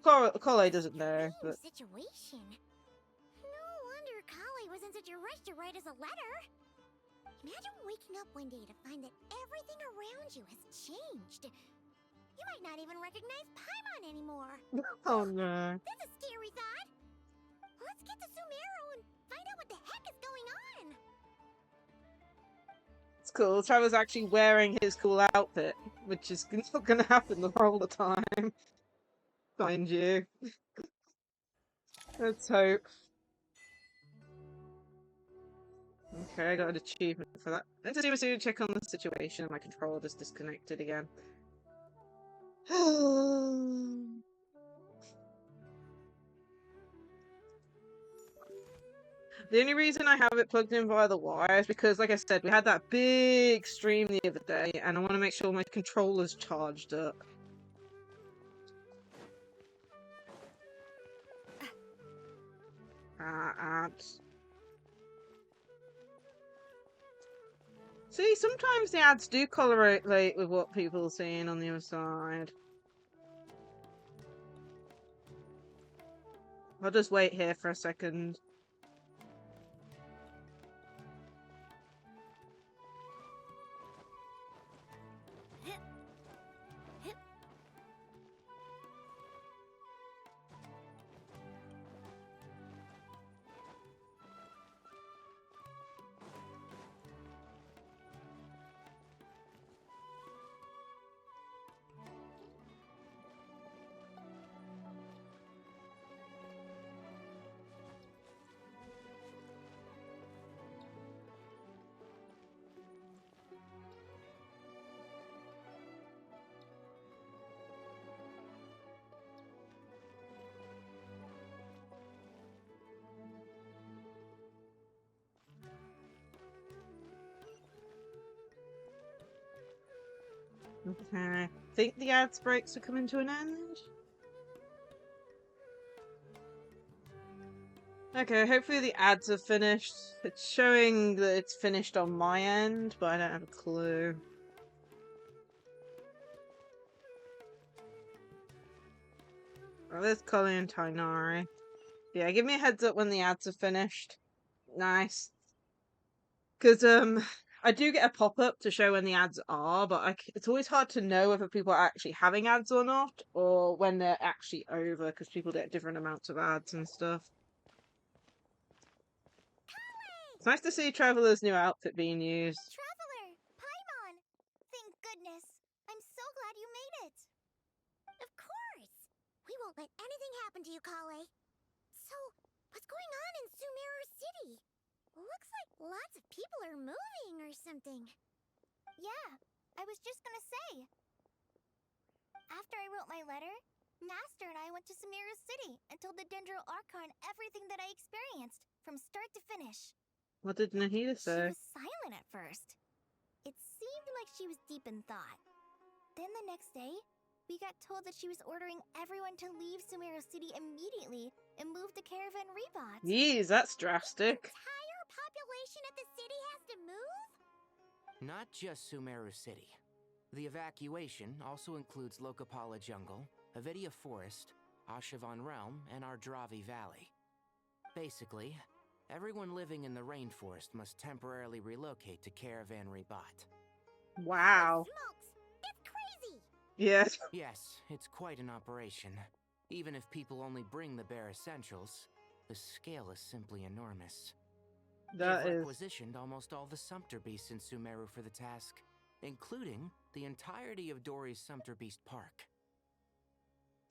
Kale doesn't know, but...
Situation. No wonder Kale was in such a rush to write us a letter. Imagine waking up one day to find that everything around you has changed. You might not even recognize Paimon anymore.
Oh no.
That's a scary thought. Let's get to Sumaru and find out what the heck is going on.
It's cool. Trevor's actually wearing his cool outfit, which is not going to happen all the time. Mind you. Let's hope. Okay, I got an achievement for that. Let's do a check on the situation. My controller just disconnected again. The only reason I have it plugged in via the wire is because, like I said, we had that big stream the other day, and I want to make sure my controller's charged up. Ads. See, sometimes the ads do correlate with what people are seeing on the other side. I'll just wait here for a second. Okay. I think the ads breaks are coming to an end. Okay, hopefully the ads are finished. It's showing that it's finished on my end, but I don't have a clue. Oh, there's Colin and Tainari. Yeah, give me a heads up when the ads are finished. Nice. Because, I do get a pop-up to show when the ads are, but it's always hard to know whether people are actually having ads or not, or when they're actually over, because people get different amounts of ads and stuff. It's nice to see Traveler's new outfit being used.
Traveler! Paimon! Thank goodness. I'm so glad you made it. Of course. We won't let anything happen to you, Kale. So, what's going on in Sumaru City? Looks like lots of people are moving or something. Yeah, I was just gonna say. After I wrote my letter, Master and I went to Sumaru City and told the Dendro Archon everything that I experienced, from start to finish.
What did Nahida say?
She was silent at first. It seemed like she was deep in thought. Then the next day, we got told that she was ordering everyone to leave Sumaru City immediately and move to Caravan Rebot.
Jeez, that's drastic.
The entire population of the city has to move?
Not just Sumaru City. The evacuation also includes Lokapala Jungle, Avidia Forest, Ashavan Realm, and Ardravi Valley. Basically, everyone living in the rainforest must temporarily relocate to Caravan Rebot.
Wow.
Smokes! That's crazy!
Yes.
Yes, it's quite an operation. Even if people only bring the bare essentials, the scale is simply enormous.
That
They've
is.
requisitioned almost all the Sumpter Beasts in Sumeru for the task, including the entirety of Dori's Sumpter Beast Park.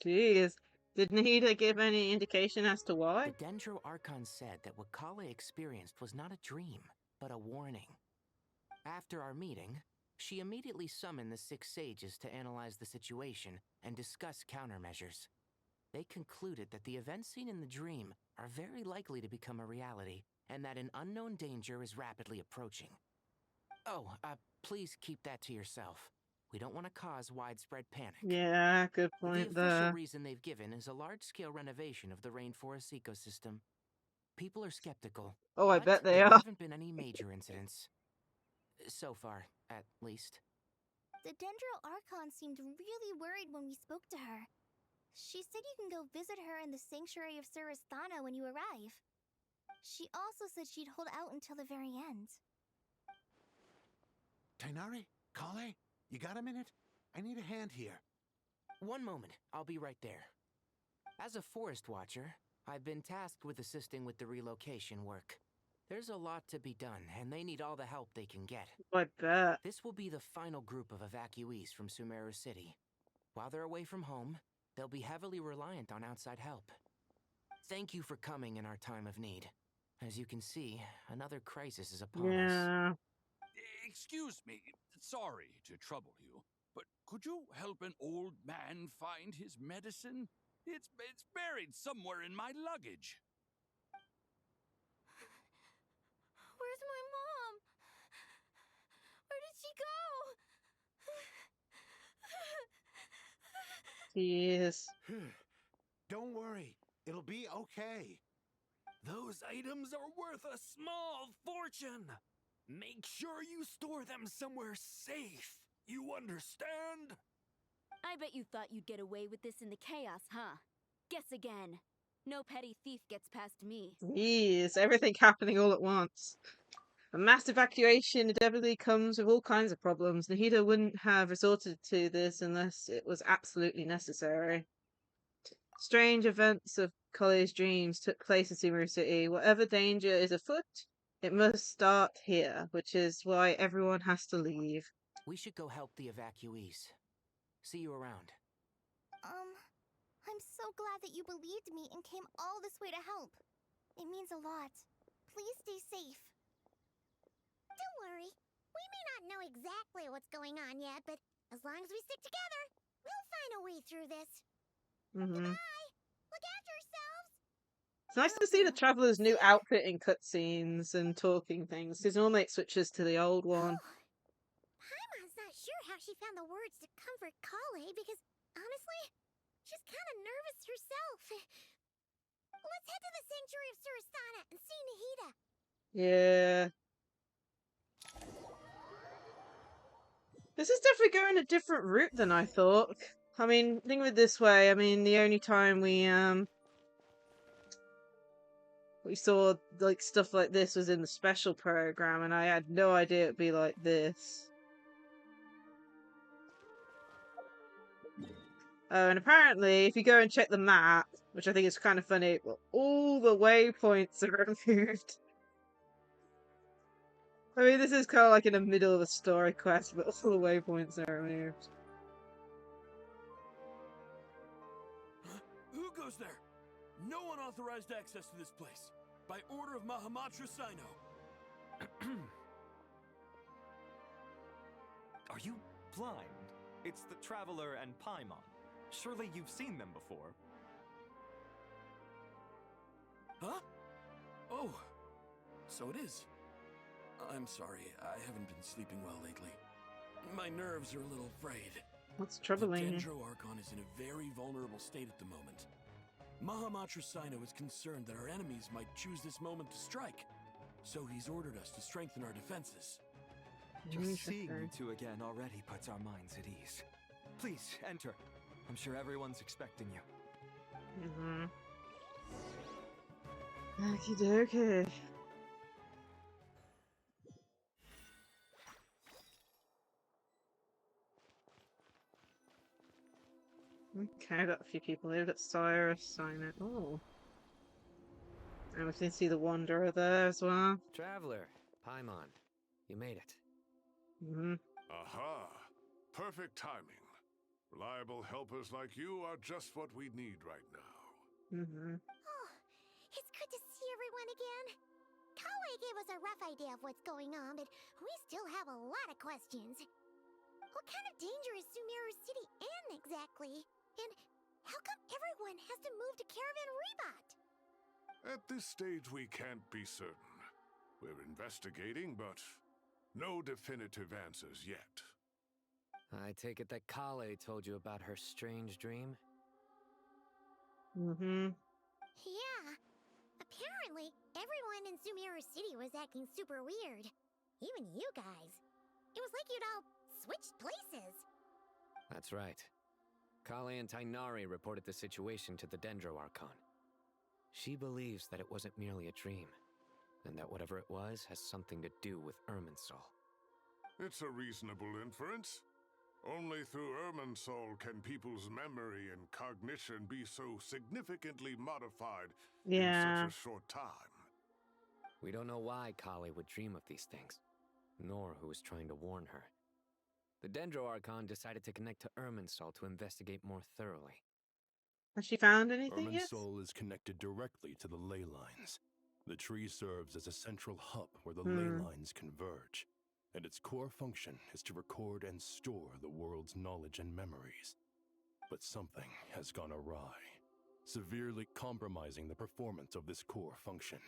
Jeez. Did Nahida give any indication as to why?
The Dendro Archon said that what Kale experienced was not a dream, but a warning. After our meeting, she immediately summoned the 6 sages to analyze the situation and discuss countermeasures. They concluded that the events seen in the dream are very likely to become a reality, and that an unknown danger is rapidly approaching. Oh, please keep that to yourself. We don't want to cause widespread panic.
Yeah, good point
The official
there.
reason they've given is a large-scale renovation of the rainforest ecosystem. People are skeptical.
Oh, I
but
bet they
there
are.
haven't been any major incidents. So far, at least.
The Dendro Archon seemed really worried when we spoke to her. She said you can go visit her in the Sanctuary of Surasthana when you arrive. She also said she'd hold out until the very end.
Tainari? Kale? You got a minute? I need a hand here.
One moment, I'll be right there. As a forest watcher, I've been tasked with assisting with the relocation work. There's a lot to be done, and they need all the help they can get.
I bet.
This will be the final group of evacuees from Sumeru City. While they're away from home, they'll be heavily reliant on outside help. Thank you for coming in our time of need. As you can see, another crisis is upon us.
Yeah.
Excuse me, sorry to trouble you, but could you help an old man find his medicine? It's buried somewhere in my luggage.
Where's my mom? Where did she go?
Jeez.
Don't worry, it'll be okay.
Those items are worth a small fortune. Make sure you store them somewhere safe. You understand?
I bet you thought you'd get away with this in the chaos, huh? Guess again. No petty thief gets past me.
Jeez, everything happening all at once. A mass evacuation inevitably comes with all kinds of problems. Nahida wouldn't have resorted to this unless it was absolutely necessary. Strange events of Kale's dreams took place in Sumeru City. Whatever danger is afoot, it must start here, which is why everyone has to leave.
We should go help the evacuees. See you around.
I'm so glad that you believed me and came all this way to help. It means a lot. Please stay safe. Don't worry. We may not know exactly what's going on yet, but as long as we stick together, we'll find a way through this.
Mm-hmm.
Bye! Look after yourselves!
It's nice to see the Traveler's new outfit in cutscenes and talking things, because normally it switches to the old one.
Paimon's not sure how she found the words to comfort Kale because, honestly, she's kind of nervous herself. Let's head to the Sanctuary of Surasana and see Nahida.
Yeah. This is definitely going a different route than I thought. I mean, think of it this way. I mean, the only time we saw like stuff like this was in the special program, and I had no idea it'd be like this. Oh, and apparently, if you go and check the map, which I think is kind of funny, well, all the waypoints are removed. I mean, this is kind of like in the middle of a story quest, but all the waypoints are removed.
Who goes there? No unauthorized access to this place. By order of Mahamatra Sino.
Are you blind? It's the Traveler and Paimon. Surely you've seen them before.
Huh? Oh, so it is. I'm sorry, I haven't been sleeping well lately. My nerves are a little frayed.
What's troubling you?
The Dendro Archon is in a very vulnerable state at the moment. Mahamatra Sino is concerned that our enemies might choose this moment to strike, so he's ordered us to strengthen our defenses.
Just seeing you two again already puts our minds at ease. Please, enter. I'm sure everyone's expecting you.
Okie dokie. Okay, I got a few people here. We've got Cyrus, Signet. Oh. And we can see the Wanderer there as well.
Traveler, Paimon, you made it.
Aha! Perfect timing. Reliable helpers like you are just what we need right now.
Oh, it's good to see everyone again. Kale gave us a rough idea of what's going on, but we still have a lot of questions. What kind of danger is Sumaru City in exactly? And how come everyone has to move to Caravan Rebot?
At this stage, we can't be certain. We're investigating, but no definitive answers yet.
I take it that Kale told you about her strange dream?
Yeah. Apparently, everyone in Sumaru City was acting super weird. Even you guys. It was like you'd all switched places.
That's right. Kale and Tainari reported the situation to the Dendro Archon. She believes that it wasn't merely a dream, and that whatever it was has something to do with Irminsul.
It's a reasonable inference. Only through Irminsul can people's memory and cognition be so significantly modified in such a short time.
We don't know why Kale would dream of these things, nor who was trying to warn her. The Dendro Archon decided to connect to Irminsul to investigate more thoroughly.
Has she found anything yet?
Irminsul is connected directly to the ley lines. The tree serves as a central hub where the ley lines converge, and its core function is to record and store the world's knowledge and memories. But something has gone awry, severely compromising the performance of this core function.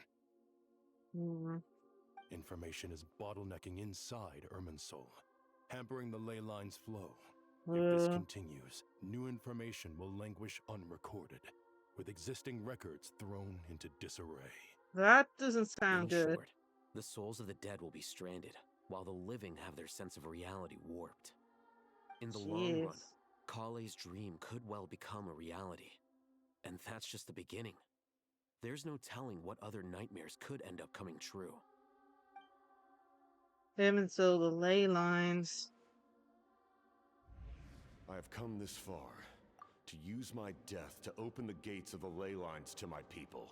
Information is bottlenecking inside Irminsul, hampering the ley line's flow. If this continues, new information will languish unrecorded, with existing records thrown into disarray.
That doesn't sound good.
In short, the souls of the dead will be stranded, while the living have their sense of reality warped. In the long run, Kale's dream could well become a reality. And that's just the beginning. There's no telling what other nightmares could end up coming true.
Irminsul, the ley lines.
I have come this far to use my death to open the gates of the ley lines to my people.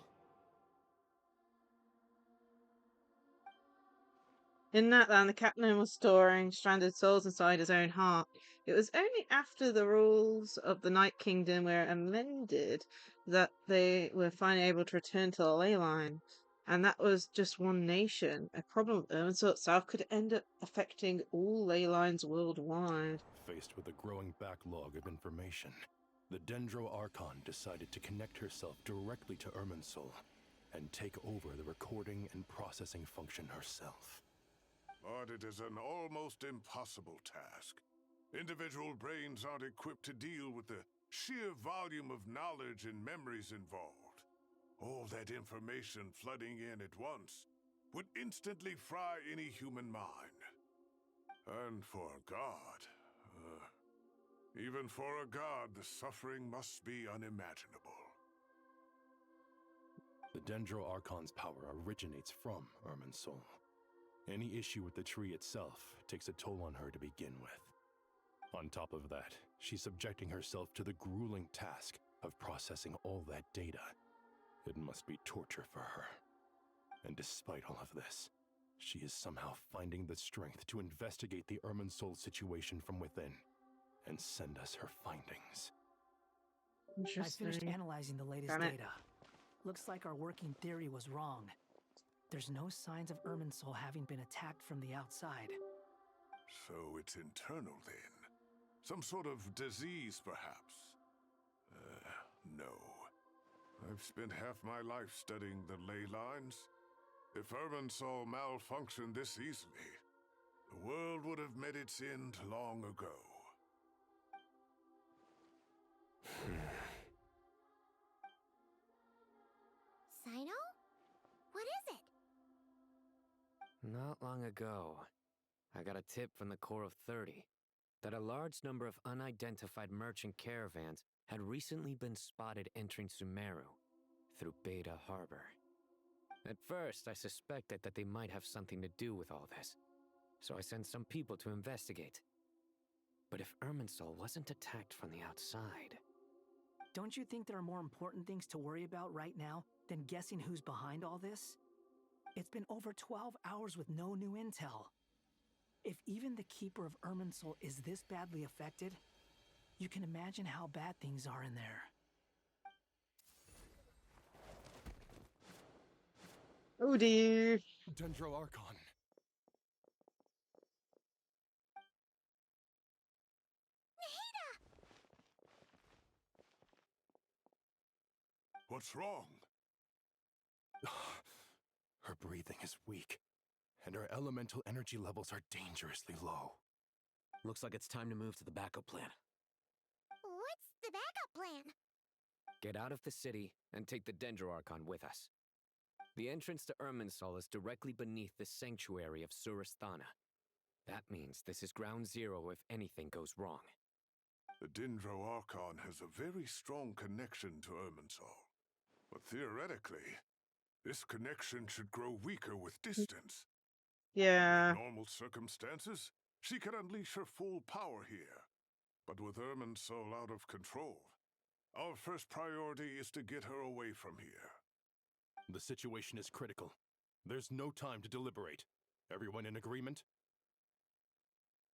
In that land, the captain was storing stranded souls inside his own heart. It was only after the rules of the Night Kingdom were amended that they were finally able to return to the ley line. And that was just one nation. A problem with Irminsul itself could end up affecting all ley lines worldwide.
Faced with a growing backlog of information, the Dendro Archon decided to connect herself directly to Irminsul and take over the recording and processing function herself.
But it is an almost impossible task. Individual brains aren't equipped to deal with the sheer volume of knowledge and memories involved. All that information flooding in at once would instantly fry any human mind. And for a god, even for a god, the suffering must be unimaginable.
The Dendro Archon's power originates from Irminsul. Any issue with the tree itself takes a toll on her to begin with. On top of that, she's subjecting herself to the grueling task of processing all that data. It must be torture for her. And despite all of this, she is somehow finding the strength to investigate the Irminsul situation from within and send us her findings.
I finished analyzing the latest data. Looks like our working theory was wrong. There's no signs of Irminsul having been attacked from the outside.
So it's internal then? Some sort of disease, perhaps? No. I've spent half my life studying the ley lines. If Irminsul malfunctioned this easily, the world would have met its end long ago.
Sino? What is it?
Not long ago, I got a tip from the Core of 30 that a large number of unidentified merchant caravans had recently been spotted entering Sumaru through Beta Harbor. At first, I suspected that they might have something to do with all this, so I sent some people to investigate. But if Irminsul wasn't attacked from the outside...
Don't you think there are more important things to worry about right now than guessing who's behind all this? It's been over 12 hours with no new intel. If even the Keeper of Irminsul is this badly affected, you can imagine how bad things are in there.
Oh dear.
Dendro Archon.
What's wrong?
Her breathing is weak, and her elemental energy levels are dangerously low.
Looks like it's time to move to the backup plan.
What's the backup plan?
Get out of the city and take the Dendro Archon with us. The entrance to Irminsul is directly beneath the sanctuary of Surasthana. That means this is ground zero if anything goes wrong.
The Dendro Archon has a very strong connection to Irminsul. But theoretically, this connection should grow weaker with distance.
Yeah.
In normal circumstances, she can unleash her full power here. But with Irminsul out of control, our first priority is to get her away from here.
The situation is critical. There's no time to deliberate. Everyone in agreement?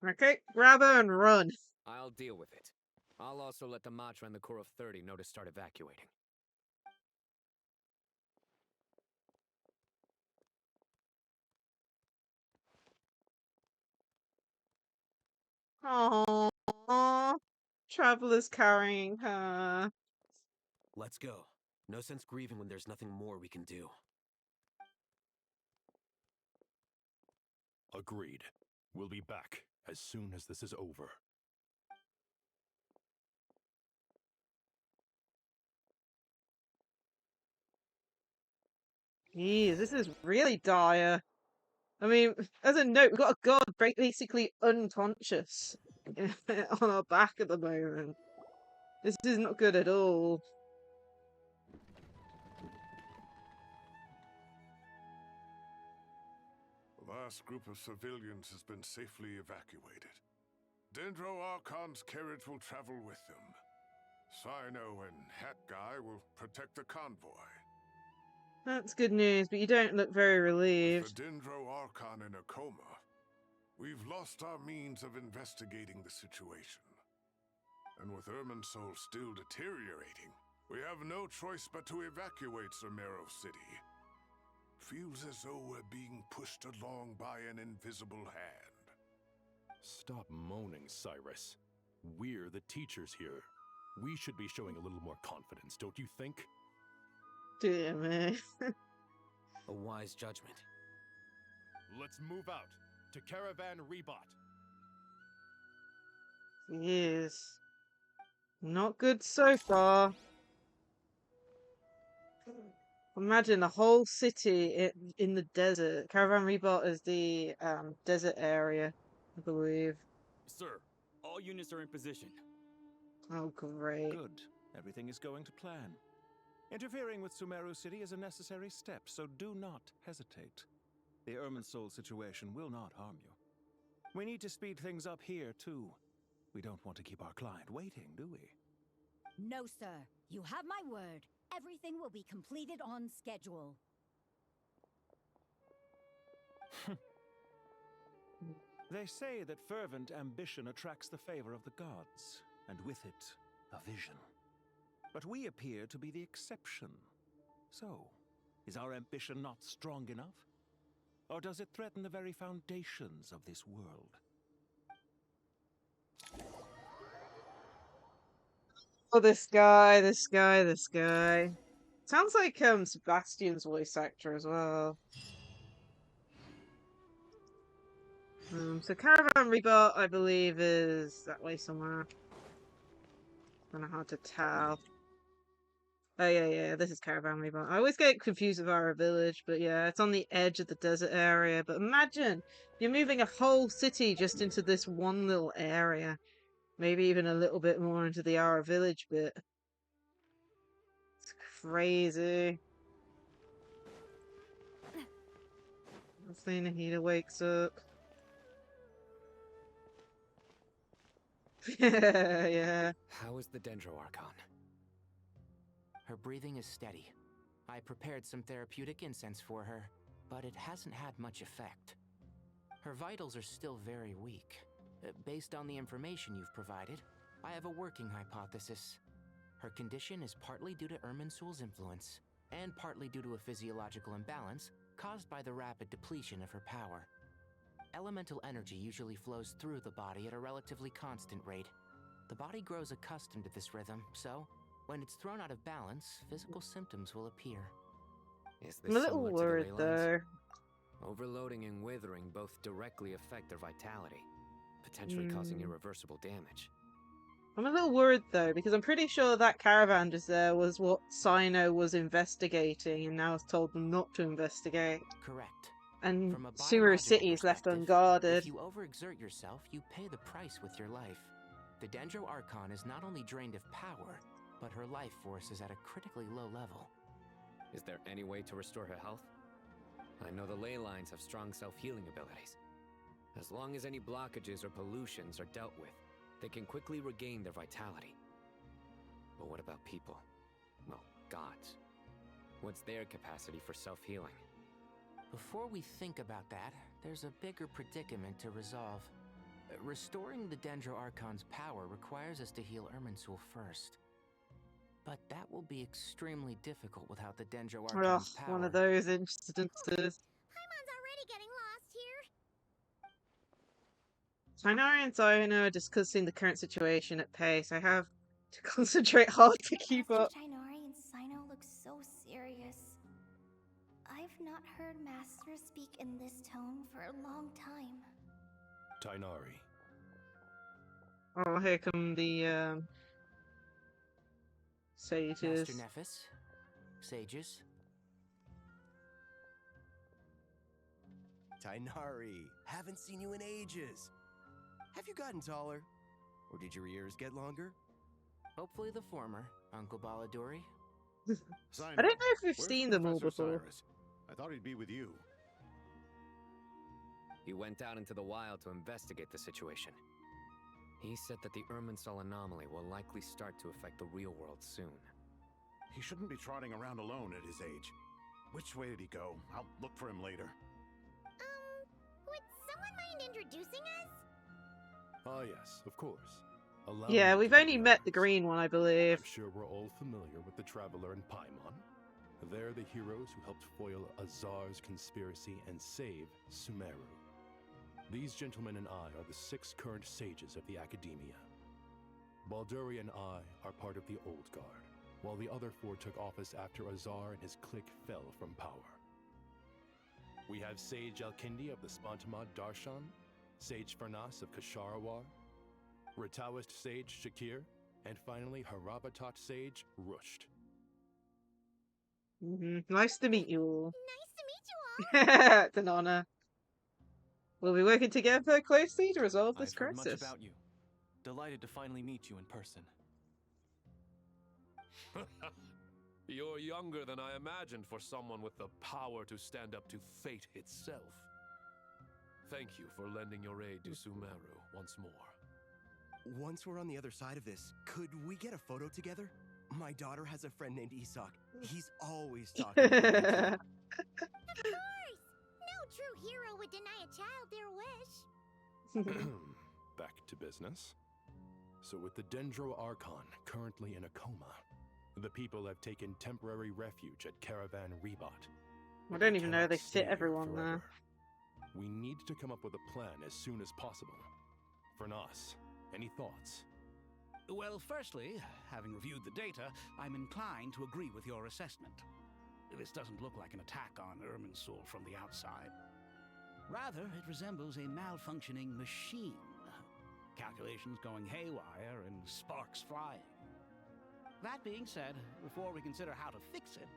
Okay, grab her and run.
I'll deal with it. I'll also let the Matra and the Core of 30 know to start evacuating.
Aww. Traveler's carrying her.
Let's go. No sense grieving when there's nothing more we can do.
Agreed. We'll be back as soon as this is over.
Jeez, this is really dire. I mean, as a note, we've got a god basically unconscious on our back at the moment. This is not good at all.
The last group of civilians has been safely evacuated. Dendro Archon's carriage will travel with them. Sino and Hat Guy will protect the convoy.
That's good news, but you don't look very relieved.
With the Dendro Archon in a coma, we've lost our means of investigating the situation. And with Irminsul still deteriorating, we have no choice but to evacuate Sumaru City. Feels as though we're being pushed along by an invisible hand.
Stop moaning, Cyrus. We're the teachers here. We should be showing a little more confidence, don't you think?
Dear me.
A wise judgment.
Let's move out to Caravan Rebot.
Yes. Not good so far. Imagine a whole city in the desert. Caravan Rebot is the desert area, I believe.
Sir, all units are in position.
Oh, great.
Good. Everything is going to plan. Interfering with Sumaru City is a necessary step, so do not hesitate. The Irminsul situation will not harm you. We need to speed things up here, too. We don't want to keep our client waiting, do we?
No, sir. You have my word. Everything will be completed on schedule.
They say that fervent ambition attracts the favor of the gods, and with it, a vision. But we appear to be the exception. So, is our ambition not strong enough? Or does it threaten the very foundations of this world?
Oh, this guy. Sounds like Sebastian's voice actor as well. So Caravan Rebot, I believe, is that way somewhere. Kind of hard to tell. Oh yeah, this is Caravan Rebot. I always get confused with our village, but yeah, it's on the edge of the desert area. But imagine you're moving a whole city just into this one little area. Maybe even a little bit more into the Our Village bit. It's crazy. Nahida wakes up. Yeah.
How is the Dendro Archon?
Her breathing is steady. I prepared some therapeutic incense for her, but it hasn't had much effect. Her vitals are still very weak. Based on the information you've provided, I have a working hypothesis. Her condition is partly due to Irminsul's influence, and partly due to a physiological imbalance caused by the rapid depletion of her power. Elemental energy usually flows through the body at a relatively constant rate. The body grows accustomed to this rhythm, so when it's thrown out of balance, physical symptoms will appear.
Is
I'm
this
a little
similar
worried
to the ley lines?
though.
Overloading and withering both directly affect their vitality, potentially causing irreversible damage.
I'm a little worried though, because I'm pretty sure that caravan just there was what Sino was investigating, and now has told them not to investigate.
Correct.
And
From a
Sumaru
biological
City is left
perspective,
unguarded.
If you overexert yourself, you pay the price with your life. The Dendro Archon is not only drained of power, but her life force is at a critically low level.
Is there any way to restore her health? I know the ley lines have strong self-healing abilities. As long as any blockages or pollutions are dealt with, they can quickly regain their vitality. But what about people? Well, gods. What's their capacity for self-healing?
Before we think about that, there's a bigger predicament to resolve. Restoring the Dendro Archon's power requires us to heal Irminsul first. But that will be extremely difficult without the Dendro Archon's power.
One of those instances.
Paimon's already getting lost here.
Tainari and Ziono are discussing the current situation at pace. I have to concentrate hard to keep up.
Tainari and Sino look so serious. I've not heard Master speak in this tone for a long time.
Tainari.
Oh, here come the sages.
Master Nephis, sages.
Tainari, haven't seen you in ages. Have you gotten taller? Or did your ears get longer?
Hopefully the former, Uncle Baladori.
I don't know if we've seen them all before.
I thought he'd be with you.
He went out into the wild to investigate the situation. He said that the Irminsul anomaly will likely start to affect the real world soon.
He shouldn't be trotting around alone at his age. Which way did he go? I'll look for him later.
Would someone mind introducing us?
Ah, yes, of course. Allow
Yeah,
me
we've
to
only met the green one, I believe.
I'm sure we're all familiar with the Traveler and Paimon. They're the heroes who helped foil Azar's conspiracy and save Sumaru. These gentlemen and I are the 6 current sages of the Academia. Balduri and I are part of the Old Guard, while the other 4 took office after Azar and his clique fell from power. We have Sage Alkindi of the Spontamad Darshan, Sage Farnas of Kasharawar, Ritaoist Sage Shakir, and finally Harabatot Sage Rusht.
Nice to meet you all.
Nice to meet you all.
It's an honor. We'll be working together closely to resolve this
I've heard
crisis.
much about you. Delighted to finally meet you in person.
You're younger than I imagined for someone with the power to stand up to fate itself. Thank you for lending your aid to Sumaru once more.
Once we're on the other side of this, could we get a photo together? My daughter has a friend named Isak. He's always talking about you.
Of course! No true hero would deny a child their wish.
Back to business. So with the Dendro Archon currently in a coma, the people have taken temporary refuge at Caravan Rebot.
I don't even know they fit everyone there.
We need to come up with a plan as soon as possible. For Nos, any thoughts?
Well, firstly, having reviewed the data, I'm inclined to agree with your assessment. This doesn't look like an attack on Irminsul from the outside. Rather, it resembles a malfunctioning machine. Calculations going haywire and sparks flying. That being said, before we consider how to fix it,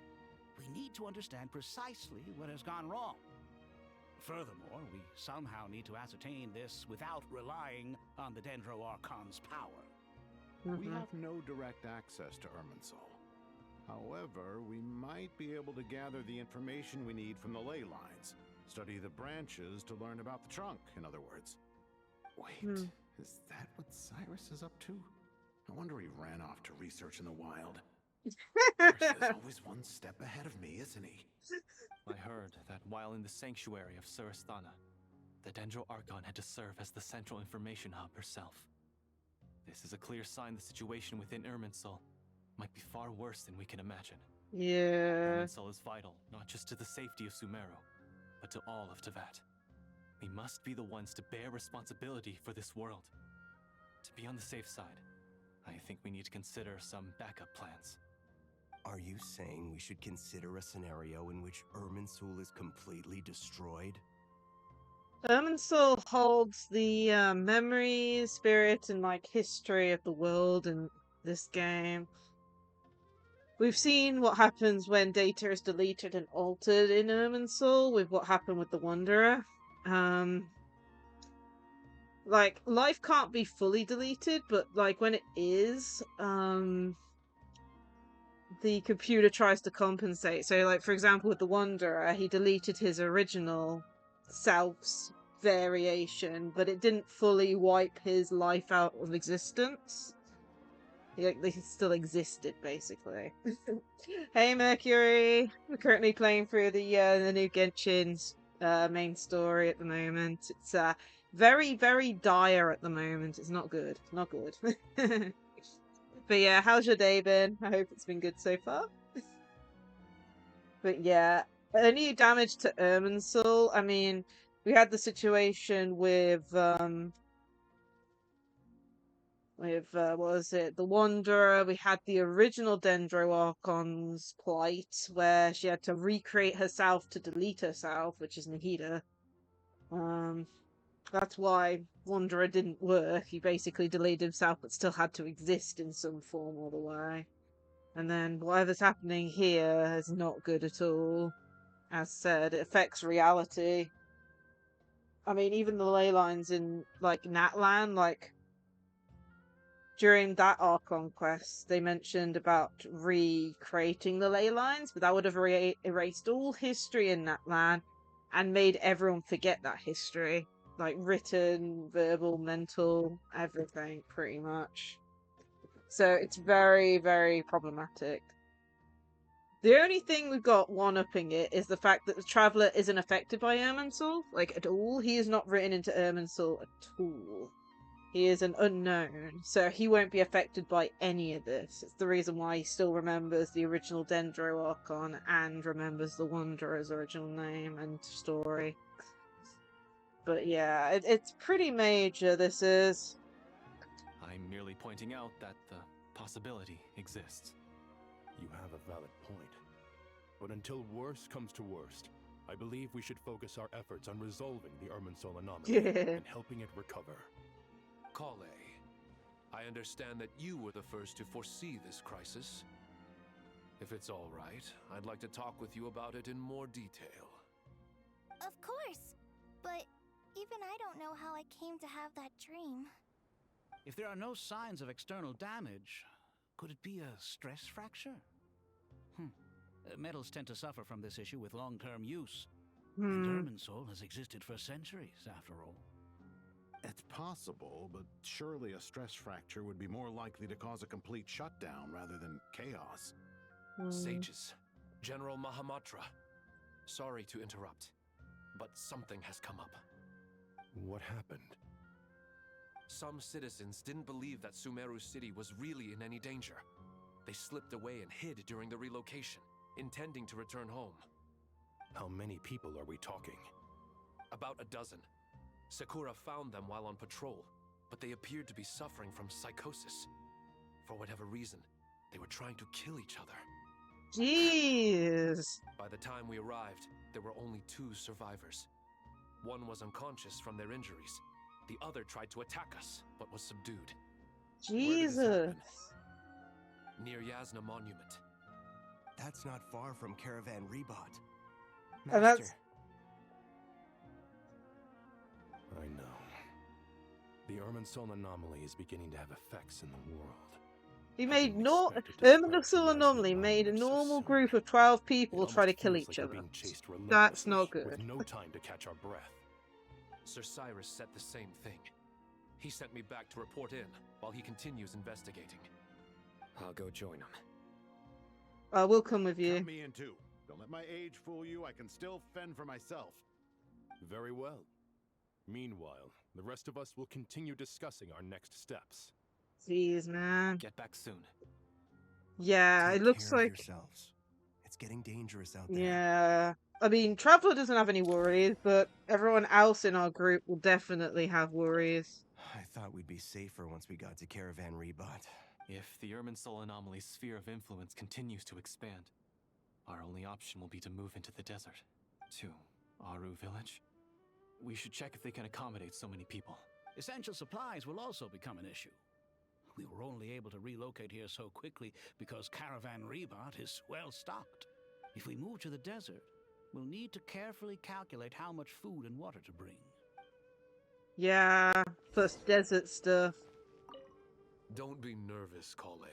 we need to understand precisely what has gone wrong. Furthermore, we somehow need to ascertain this without relying on the Dendro Archon's power.
We have no direct access to Irminsul. However, we might be able to gather the information we need from the ley lines. Study the branches to learn about the trunk, in other words. Wait, is that what Cyrus is up to? I wonder he ran off to research in the wild. Cyrus is always one step ahead of me, isn't he?
I heard that while in the sanctuary of Surasthana, the Dendro Archon had to serve as the central information hub herself. This is a clear sign the situation within Irminsul might be far worse than we can imagine.
Yeah.
Irminsul is vital, not just to the safety of Sumaru, but to all of Teyvat. We must be the ones to bear responsibility for this world. To be on the safe side, I think we need to consider some backup plans.
Are you saying we should consider a scenario in which Irminsul is completely destroyed?
Irminsul holds the memory, spirit, and like history of the world in this game. We've seen what happens when data is deleted and altered in Irminsul with what happened with the Wanderer. Like, life can't be fully deleted, but like when it is, the computer tries to compensate. So like, for example, with the Wanderer, he deleted his original self's variation, but it didn't fully wipe his life out of existence. He still existed, basically. Hey, Mercury! We're currently playing through the new Genshin main story at the moment. It's very, very dire at the moment. It's not good. Not good. But yeah, how's your day been? I hope it's been good so far. But yeah, any damage to Irminsul? I mean, we had the situation with what was it? The Wanderer. We had the original Dendro Archon's plight, where she had to recreate herself to delete herself, which is Nahida. That's why Wanderer didn't work. He basically deleted himself, but still had to exist in some form all the way. And then whatever's happening here is not good at all. As said, it affects reality. I mean, even the ley lines in, like, Natlan, like, during that Archon quest, they mentioned about recreating the ley lines, but that would have erased all history in Natlan and made everyone forget that history. Like, written, verbal, mental, everything, pretty much. So it's very, very problematic. The only thing we've got one-upping it is the fact that the Traveller isn't affected by Irminsul, like, at all. He is not written into Irminsul at all. He is an unknown, so he won't be affected by any of this. It's the reason why he still remembers the original Dendro Archon and remembers the Wanderer's original name and story. But yeah, it's pretty major, this is.
I'm merely pointing out that the possibility exists.
You have a valid point. But until worst comes to worst, I believe we should focus our efforts on resolving the Irminsul anomaly and helping it recover.
Kale, I understand that you were the first to foresee this crisis. If it's all right, I'd like to talk with you about it in more detail.
Of course, but even I don't know how I came to have that dream.
If there are no signs of external damage, could it be a stress fracture? Metals tend to suffer from this issue with long-term use. And Irminsul has existed for centuries, after all.
It's possible, but surely a stress fracture would be more likely to cause a complete shutdown rather than chaos.
Sages, General Mahamatra, sorry to interrupt, but something has come up.
What happened?
Some citizens didn't believe that Sumaru City was really in any danger. They slipped away and hid during the relocation, intending to return home.
How many people are we talking?
About a dozen. Sakura found them while on patrol, but they appeared to be suffering from psychosis. For whatever reason, they were trying to kill each other.
Jeez.
By the time we arrived, there were only 2 survivors. One was unconscious from their injuries. The other tried to attack us, but was subdued.
Jesus.
Near Yasna Monument.
That's not far from Caravan Rebot.
And that's...
I know. The Irminsul anomaly is beginning to have effects in the world.
He made Irminsul anomaly made a normal group of 12 people try to kill each other. That's not good.
With no time to catch our breath. Sir Cyrus said the same thing. He sent me back to report in while he continues investigating.
I'll go join him.
I will come with you.
Count me in too. Don't let my age fool you. I can still fend for myself.
Very well. Meanwhile, the rest of us will continue discussing our next steps.
Jeez, man.
Get back soon.
Yeah,
Take
it looks
care of
like...
yourselves. It's getting dangerous out there.
Yeah. I mean, Traveler doesn't have any worries, but everyone else in our group will definitely have worries.
I thought we'd be safer once we got to Caravan Rebot.
If the Irminsul anomaly's sphere of influence continues to expand, our only option will be to move into the desert. To Aru village? We should check if they can accommodate so many people.
Essential supplies will also become an issue. We were only able to relocate here so quickly because Caravan Rebot is well stocked. If we move to the desert, we'll need to carefully calculate how much food and water to bring.
Yeah, plus desert stuff.
Don't be nervous, Kale.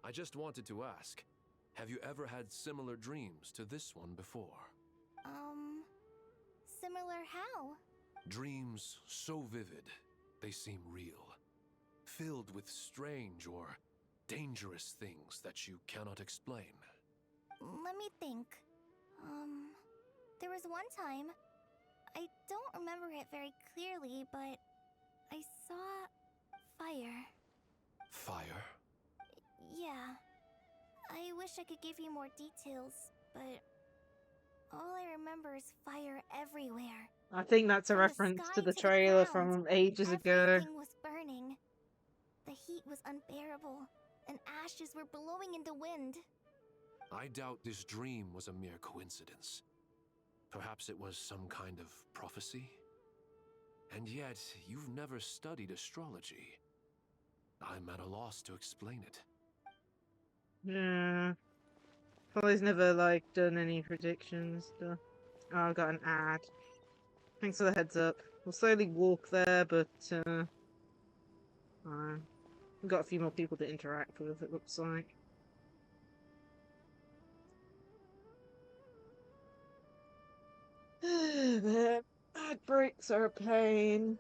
I just wanted to ask, have you ever had similar dreams to this one before?
Similar how?
Dreams so vivid, they seem real. Filled with strange or dangerous things that you cannot explain.
Let me think. There was one time, I don't remember it very clearly, but I saw fire.
Fire?
Yeah. I wish I could give you more details, but all I remember is fire everywhere.
I think that's a reference to the trailer from ages ago.
Everything was burning. The heat was unbearable, and ashes were blowing in the wind.
I doubt this dream was a mere coincidence. Perhaps it was some kind of prophecy? And yet, you've never studied astrology. I'm at a loss to explain it.
Yeah. Probably's never, like, done any predictions. Oh, I got an ad. Thanks for the heads up. We'll slowly walk there, but, we've got a few more people to interact with, it looks like. Man, ad breaks are a pain.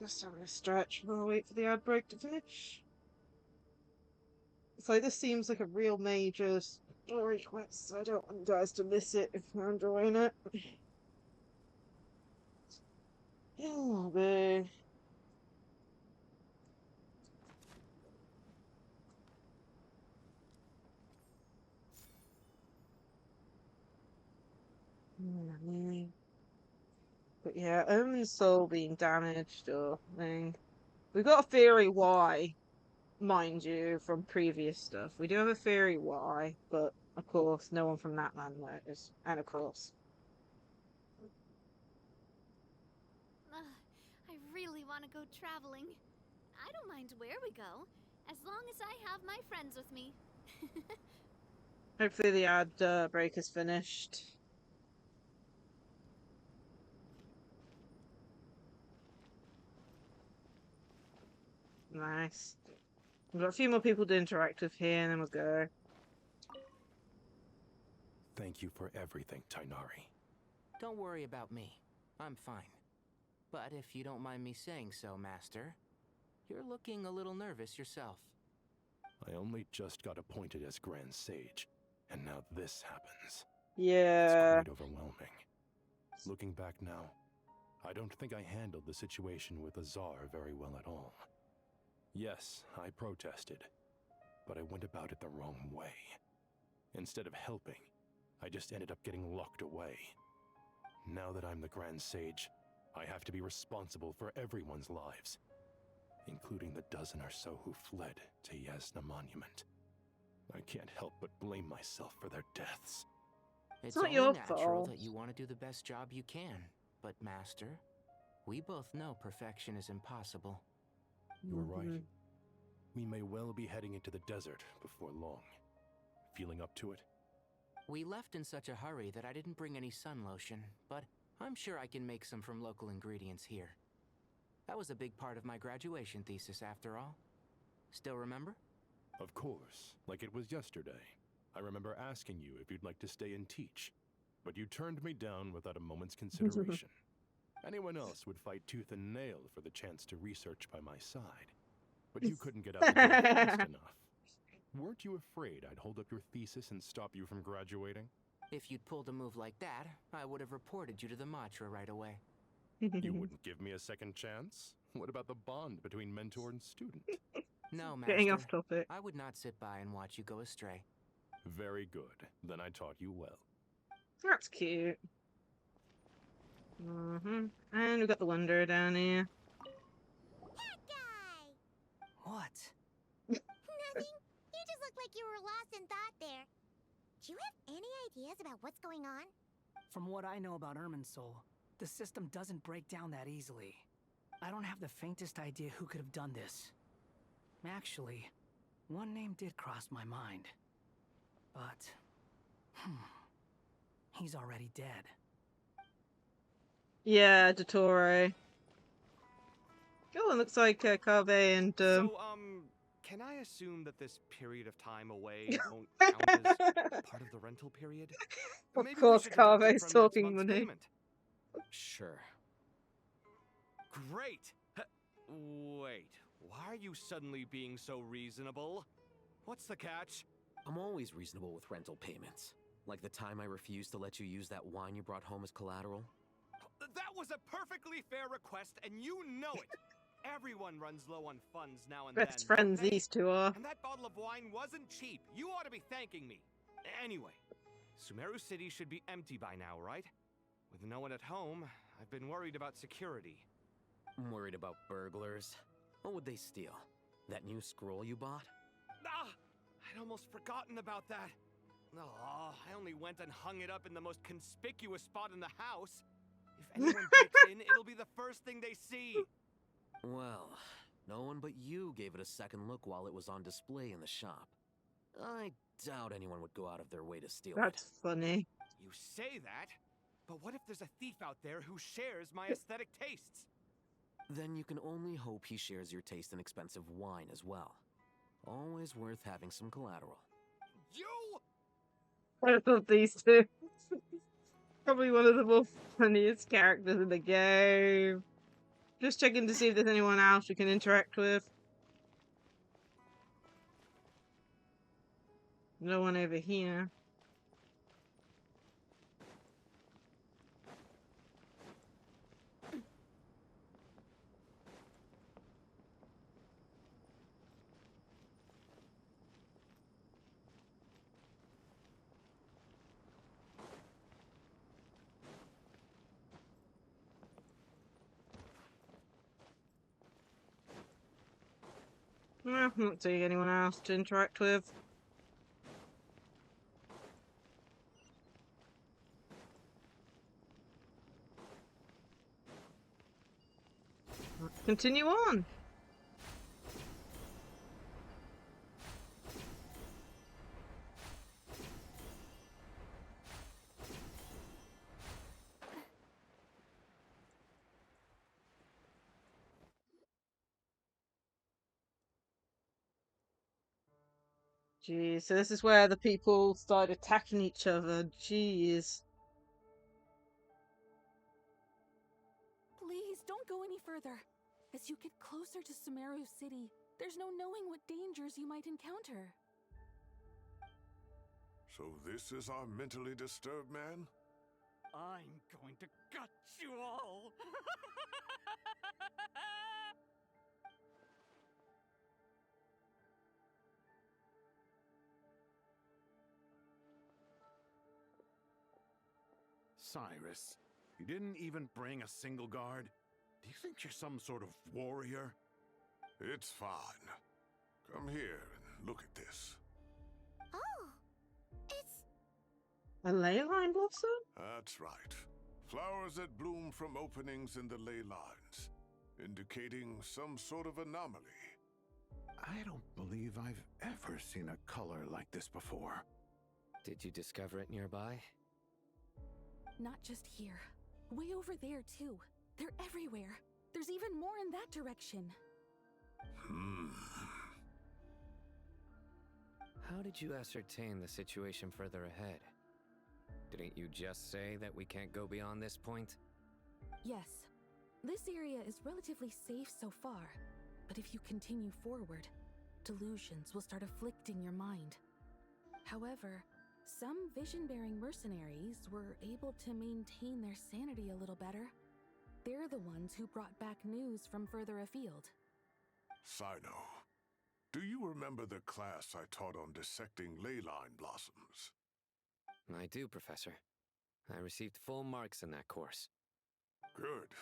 Just having a stretch while I wait for the ad break to finish. It's like this seems like a real major story quest, so I don't want you guys to miss it if you're enjoying it. Oh, babe. But yeah, Omen's soul being damaged or thing. We've got a theory why. mind you, from previous stuff. We do have a theory why, but of course, no one from that land knows. And of course.
I really want to go traveling. I don't mind where we go, as long as I have my friends with me.
Hopefully the ad break is finished. Nice. We've got a few more people to interact with here, and then we'll go.
Thank you for everything, Tainari.
Don't worry about me. I'm fine. But if you don't mind me saying so, Master, you're looking a little nervous yourself.
I only just got appointed as Grand Sage, and now this happens.
Yeah.
It's quite overwhelming. Looking back now, I don't think I handled the situation with Azar very well at all. Yes, I protested, but I went about it the wrong way. Instead of helping, I just ended up getting locked away. Now that I'm the Grand Sage, I have to be responsible for everyone's lives, including the dozen or so who fled to Yasna Monument. I can't help but blame myself for their deaths.
It's
not
only
your
natural
fault.
that you want to do the best job you can. But Master, we both know perfection is impossible.
You're right. We may well be heading into the desert before long. Feeling up to it?
We left in such a hurry that I didn't bring any sun lotion, but I'm sure I can make some from local ingredients here. That was a big part of my graduation thesis after all. Still remember?
Of course, like it was yesterday. I remember asking you if you'd like to stay and teach, but you turned me down without a moment's consideration. Anyone else would fight tooth and nail for the chance to research by my side, but you couldn't get out the door fast enough. Weren't you afraid I'd hold up your thesis and stop you from graduating?
If you'd pulled a move like that, I would have reported you to the Matra right away.
You wouldn't give me a second chance? What about the bond between mentor and student?
No, Master.
Getting off topic.
I would not sit by and watch you go astray.
Very good. Then I taught you well.
That's cute. And we've got the Wanderer down here.
What? Nothing. You just look like you were lost in thought there. Do you have any ideas about what's going on?
From what I know about Irminsul, the system doesn't break down that easily. I don't have the faintest idea who could have done this. Actually, one name did cross my mind. But, he's already dead.
Yeah, Dottore. Oh, it looks like Kave and
can I assume that this period of time away won't count as part of the rental period?
Of
Maybe we
course,
should deduct it
Kave's
from next
talking
month's
money.
payment.
Sure.
Great! Wait, why are you suddenly being so reasonable? What's the catch?
I'm always reasonable with rental payments. Like the time I refused to let you use that wine you brought home as collateral.
That was a perfectly fair request, and you know it! Everyone runs low on funds now and
Best
then.
friends these two are.
And that bottle of wine wasn't cheap. You ought to be thanking me. Anyway, Sumaru City should be empty by now, right? With no one at home, I've been worried about security.
I'm worried about burglars. What would they steal? That new scroll you bought?
Ah! I'd almost forgotten about that. Oh, I only went and hung it up in the most conspicuous spot in the house. If anyone breaks in, it'll be the first thing they see.
Well, no one but you gave it a second look while it was on display in the shop. I doubt anyone would go out of their way to steal
That's funny.
You say that, but what if there's a thief out there who shares my aesthetic tastes?
Then you can only hope he shares your taste in expensive wine as well. Always worth having some collateral.
You?
I love these two. Probably one of the more funniest characters in the game. Just checking to see if there's anyone else we can interact with. No one over here. I'm not seeing anyone else to interact with. Continue on. Jeez, so this is where the people start attacking each other. Jeez.
Please, don't go any further. As you get closer to Sumaru City, there's no knowing what dangers you might encounter.
So this is our mentally disturbed man?
I'm going to gut you all!
Cyrus, you didn't even bring a single guard? Do you think you're some sort of warrior?
It's fine. Come here and look at this.
Oh, it's...
A ley line blossom?
That's right. Flowers that bloom from openings in the ley lines, indicating some sort of anomaly.
I don't believe I've ever seen a color like this before.
Did you discover it nearby?
Not just here. Way over there, too. They're everywhere. There's even more in that direction.
How did you ascertain the situation further ahead? Didn't you just say that we can't go beyond this point?
Yes. This area is relatively safe so far, but if you continue forward, delusions will start afflicting your mind. However, some vision-bearing mercenaries were able to maintain their sanity a little better. They're the ones who brought back news from further afield.
Sino, do you remember the class I taught on dissecting ley line blossoms?
I do, Professor. I received full marks in that course.
Good.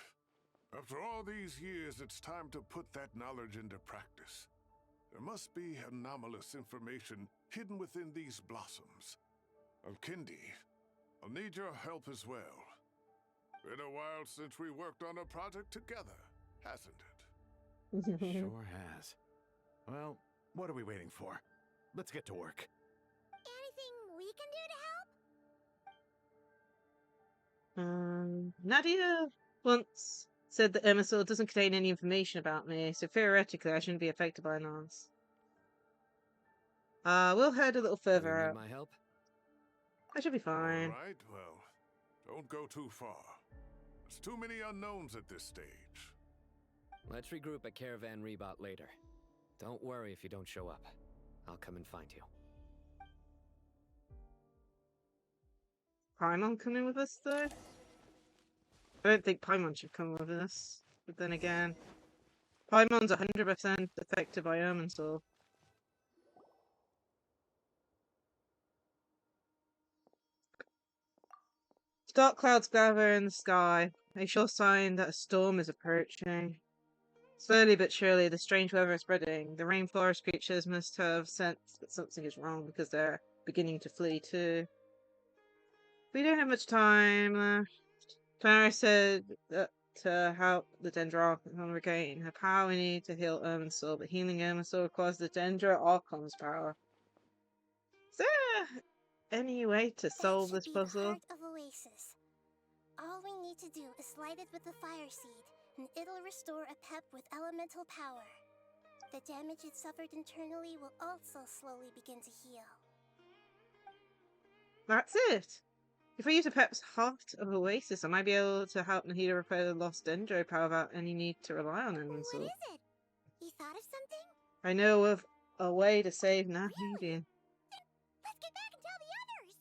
After all these years, it's time to put that knowledge into practice. There must be anomalous information hidden within these blossoms. Alkindi, I'll need your help as well. Been a while since we worked on a project together, hasn't it?
Sure has. Well, what are we waiting for? Let's get to work.
Anything we can do to help?
Nadia once said that Irminsul doesn't contain any information about me, so theoretically I shouldn't be affected by Nas. We'll head a little further out.
My help?
I should be fine.
All right, well, don't go too far. There's too many unknowns at this stage.
Let's regroup at Caravan Rebot later. Don't worry if you don't show up. I'll come and find you.
Paimon coming with us, though? I don't think Paimon should come with us. But then again, Paimon's 100% affected by Irminsul. Dark clouds gather in the sky, a sure sign that a storm is approaching. Slowly but surely, the strange weather is spreading. The rainforest creatures must have sensed that something is wrong because they're beginning to flee too. We don't have much time left. Clara said that to help the Dendro Archon regain her power, we need to heal Irminsul, but healing Irminsul requires the Dendro Archon's power. Is there any way to solve this puzzle?
Heart of Oasis. All we need to do is light it with the fire seed, and it'll restore a pep with elemental power. The damage it suffered internally will also slowly begin to heal.
That's it! If I use a Pep's Heart of Oasis, I might be able to help Nahida repair the lost Dendro power without any need to rely on Irminsul.
What is it? You thought of something?
I know of a way to save Nahida.
Really? Let's get back and tell the others!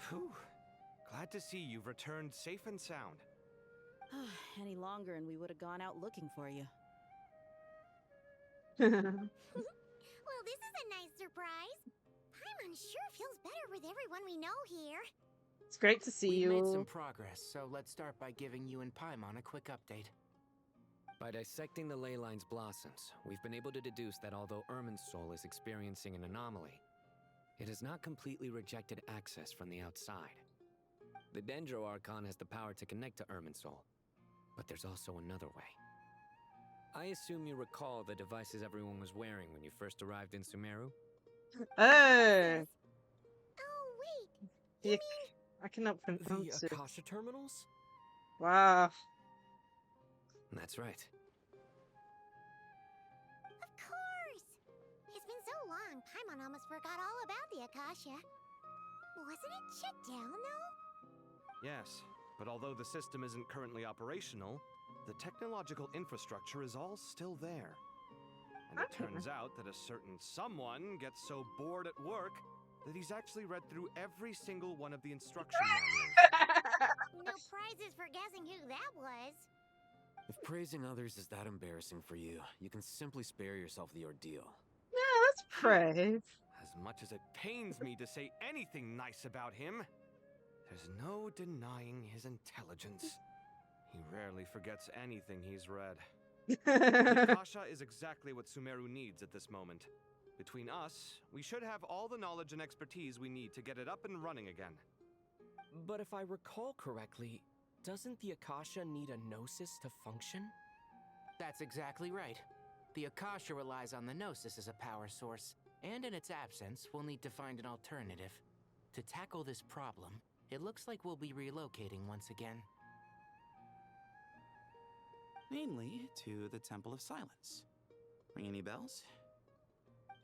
Whew. Glad to see you've returned safe and sound.
Any longer and we would have gone out looking for you.
Well, this is a nice surprise. on, sure feels better with everyone we know here.
It's great to see you.
We've made some progress, so let's start by giving you and Paimon a quick update.
By dissecting the ley line's blossoms, we've been able to deduce that although Irminsul is experiencing an anomaly, it has not completely rejected access from the outside. The Dendro Archon has the power to connect to Irminsul, but there's also another way. I assume you recall the devices everyone was wearing when you first arrived in Sumaru?
Oh!
Oh, wait. You mean...
I cannot pronounce it.
The Akasha terminals?
Wow.
That's right.
Of course! It's been so long, Paimon almost forgot all about the Akasha. Wasn't it shut down, though?
Yes, but although the system isn't currently operational, the technological infrastructure is all still there. And it turns out that a certain someone gets so bored at work that he's actually read through every single one of the instruction manuals.
No prizes for guessing who that was.
If praising others is that embarrassing for you, you can simply spare yourself the ordeal.
Yeah, let's praise.
As much as it pains me to say anything nice about him, there's no denying his intelligence. He rarely forgets anything he's read. The Akasha is exactly what Sumaru needs at this moment. Between us, we should have all the knowledge and expertise we need to get it up and running again.
But if I recall correctly, doesn't the Akasha need a Gnosis to function?
That's exactly right. The Akasha relies on the Gnosis as a power source, and in its absence, we'll need to find an alternative. To tackle this problem, it looks like we'll be relocating once again.
Mainly to the Temple of Silence. Ring any bells?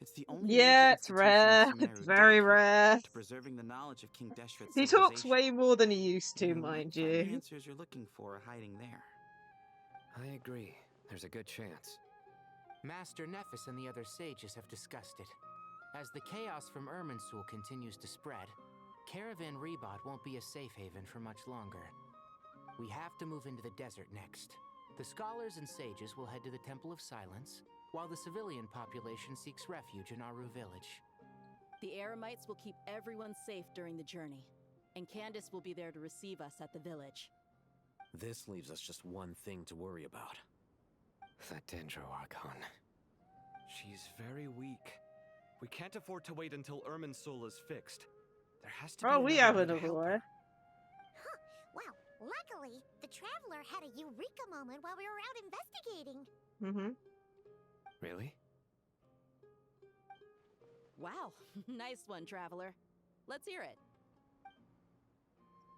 It's the only
yeah, it's rare. It's very rare.
To preserving the knowledge of King Deshret's
He talks way more than he used to, mind you.
The answers you're looking for are hiding there.
I agree. There's a good chance.
Master Nephis and the other sages have discussed it. As the chaos from Irminsul continues to spread, Caravan Rebot won't be a safe haven for much longer. We have to move into the desert next. The scholars and sages will head to the Temple of Silence, while the civilian population seeks refuge in Aru village.
The Eremites will keep everyone safe during the journey, and Candace will be there to receive us at the village.
This leaves us just one thing to worry about.
That Dendro Archon.
She's very weak. We can't afford to wait until Irminsul is fixed. There has to be
we have another way.
Huh. Wow. Luckily, the Traveler had a eureka moment while we were out investigating.
Mm-hmm.
Really?
Wow. Nice one, Traveler. Let's hear it.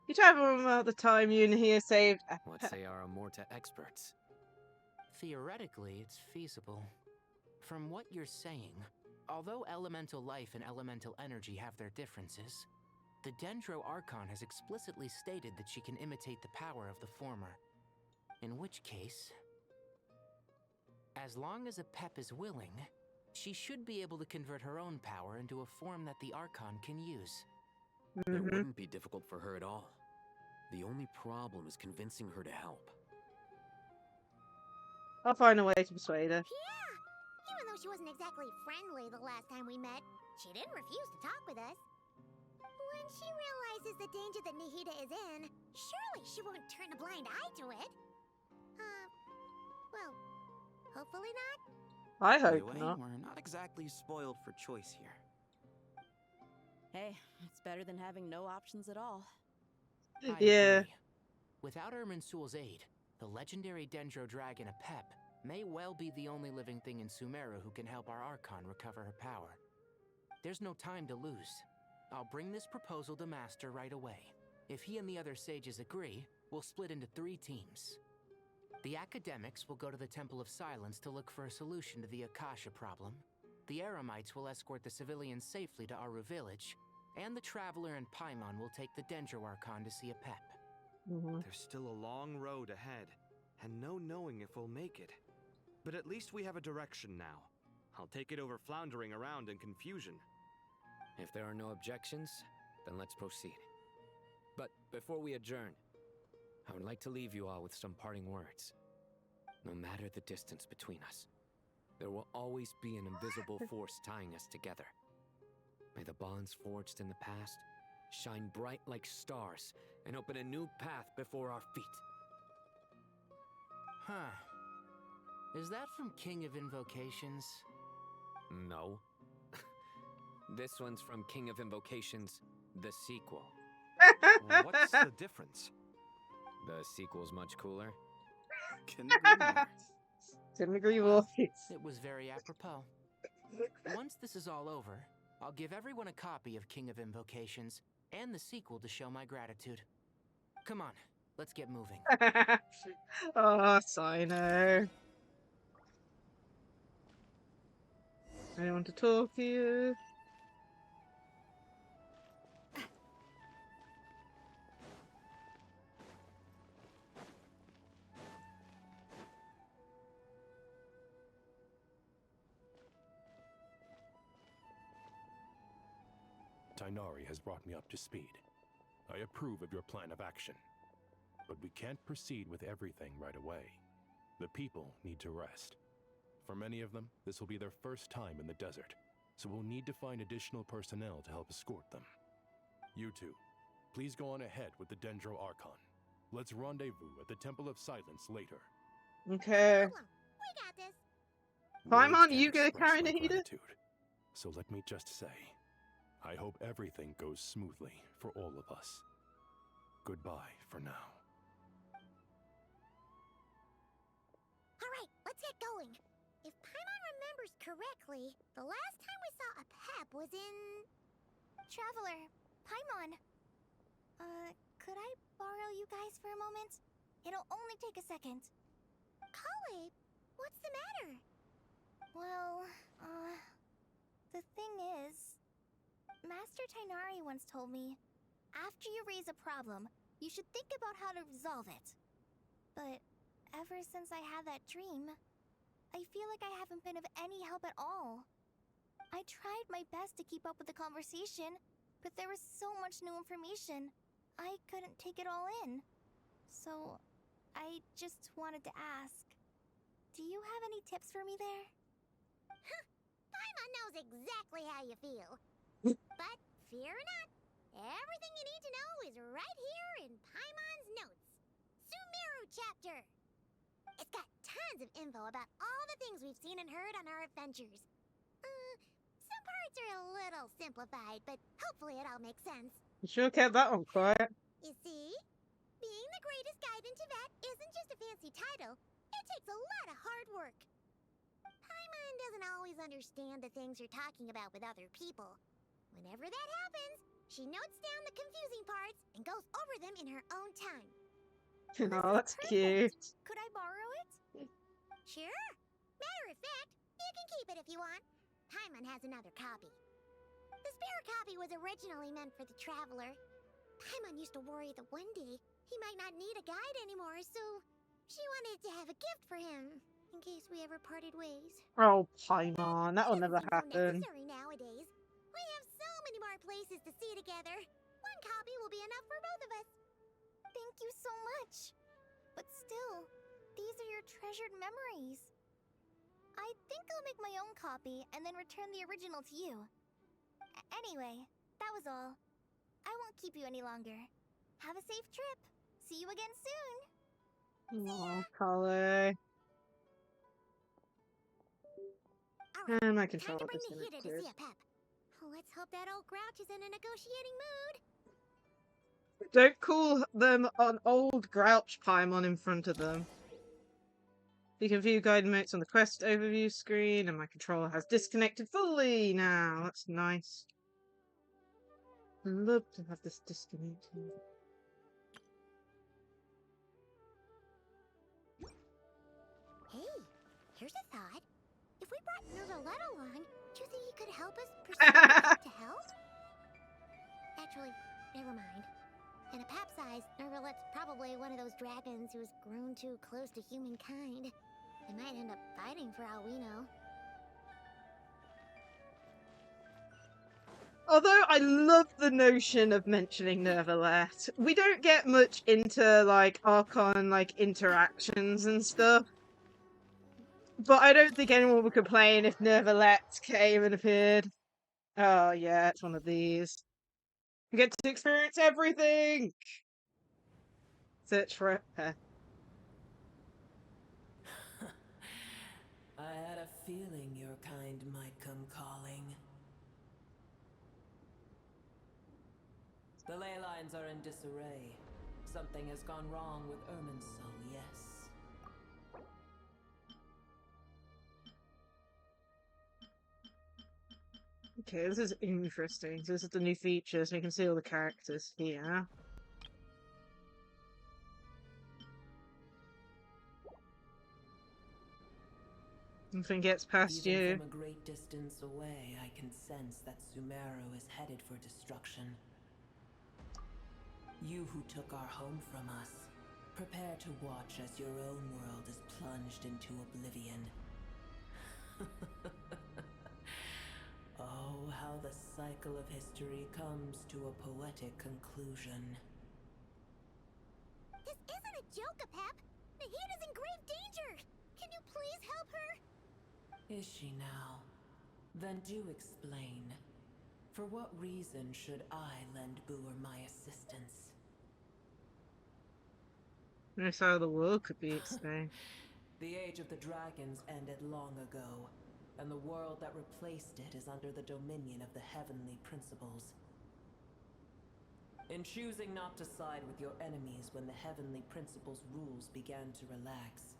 You talking about the time you and he saved a
Let's say our Amorta experts.
Theoretically, it's feasible. From what you're saying, although elemental life and elemental energy have their differences, the Dendro Archon has explicitly stated that she can imitate the power of the former. In which case, as long as a Pep is willing, she should be able to convert her own power into a form that the Archon can use.
It wouldn't be difficult for her at all. The only problem is convincing her to help.
I'll find a way to persuade her.
Yeah! Even though she wasn't exactly friendly the last time we met, she didn't refuse to talk with us. When she realizes the danger that Nahida is in, surely she won't turn a blind eye to it. Well, hopefully not.
I hope
Anyway,
not.
We're not exactly spoiled for choice here.
Hey, it's better than having no options at all.
I
Yeah.
agree. Without Irminsul's aid, the legendary Dendro Dragon Apep may well be the only living thing in Sumeru who can help our Archon recover her power. There's no time to lose. I'll bring this proposal to Master right away. If he and the other sages agree, we'll split into 3 teams. The academics will go to the Temple of Silence to look for a solution to the Akasha problem. The Eremites will escort the civilians safely to Aru village, and the Traveler and Paimon will take the Dendro Archon to see Apep.
There's still a long road ahead, and no knowing if we'll make it. But at least we have a direction now. I'll take it over floundering around in confusion.
If there are no objections, then let's proceed. But before we adjourn, I would like to leave you all with some parting words. No matter the distance between us, there will always be an invisible force tying us together. May the bonds forged in the past shine bright like stars and open a new path before our feet.
Huh. Is that from King of Invocations?
No. This one's from King of Invocations, the sequel.
What's the difference?
The sequel's much cooler.
Couldn't agree more.
It was very apropos. Once this is all over, I'll give everyone a copy of King of Invocations and the sequel to show my gratitude. Come on, let's get moving.
Oh, Sino. I want to talk to you.
Tighnari has brought me up to speed. I approve of your plan of action. But we can't proceed with everything right away. The people need to rest. For many of them, this will be their first time in the desert, so we'll need to find additional personnel to help escort them. You two, please go on ahead with the Dendro Archon. Let's rendezvous at the Temple of Silence later.
Okay.
We got this.
Paimon, you gonna carry Nahida?
So let me just say, I hope everything goes smoothly for all of us. Goodbye for now.
Alright, let's get going. If Paimon remembers correctly, the last time we saw a Pep was in...
Traveler, Paimon. Could I borrow you guys for a moment? It'll only take a second.
Kale, what's the matter?
Well, the thing is... Master Tighnari once told me, after you raise a problem, you should think about how to resolve it. But ever since I had that dream, I feel like I haven't been of any help at all. I tried my best to keep up with the conversation, but there was so much new information, I couldn't take it all in. So, I just wanted to ask, do you have any tips for me there?
Paimon knows exactly how you feel. But fear not, everything you need to know is right here in Paimon's notes. Sumaru chapter. It's got tons of info about all the things we've seen and heard on our adventures. Some parts are a little simplified, but hopefully it all makes sense.
You sure kept that one quiet.
You see? Being the greatest guide in Tibet isn't just a fancy title. It takes a lot of hard work. Paimon doesn't always understand the things you're talking about with other people. Whenever that happens, she notes down the confusing parts and goes over them in her own time.
Oh, that's cute.
Could I borrow it? Sure. Matter of fact, you can keep it if you want. Paimon has another copy. The spare copy was originally meant for the traveler. Paimon used to worry that one day he might not need a guide anymore, so she wanted to have a gift for him in case we ever parted ways.
Oh, Paimon, that will never happen.
Necessary nowadays. We have so many more places to see together. One copy will be enough for both of us.
Thank you so much. But still, these are your treasured memories. I think I'll make my own copy and then return the original to you. Anyway, that was all. I won't keep you any longer. Have a safe trip. See you again soon.
Oh, Kale. And my controller
Time to bring
just
Nahida to
cleared.
see a Pep. Let's hope that old grouch is in a negotiating mood.
Don't call them an old grouch, Paimon, in front of them. You can view guide notes on the quest overview screen, and my controller has disconnected fully now. That's nice. Love to have this disconnected.
Hey, here's a thought. If we brought Nervalet along, do you think he could help us persuade Pep to help? Actually, never mind. In a Pep size, Nervalet's probably one of those dragons who's grown too close to humankind. They might end up fighting for all we know.
Although I love the notion of mentioning Nervalet, we don't get much into, like, Archon, like, interactions and stuff. But I don't think anyone would complain if Nervalet came and appeared. Oh yeah, it's one of these. You get to experience everything! Search for it.
I had a feeling your kind might come calling. The ley lines are in disarray. Something has gone wrong with Irminsul, yes.
Okay, this is interesting. This is the new features. You can see all the characters here. Nothing gets past
Even
you.
from a great distance away, I can sense that Sumaru is headed for destruction. You who took our home from us, prepare to watch as your own world is plunged into oblivion. Oh, how the cycle of history comes to a poetic conclusion.
This isn't a joke, Apep! Nahida's in grave danger! Can you please help her?
Is she now? Then do explain. For what reason should I lend Booer my assistance?
That's how the world could be explained.
The age of the dragons ended long ago, and the world that replaced it is under the dominion of the heavenly principles. In choosing not to side with your enemies when the heavenly principles' rules began to relax,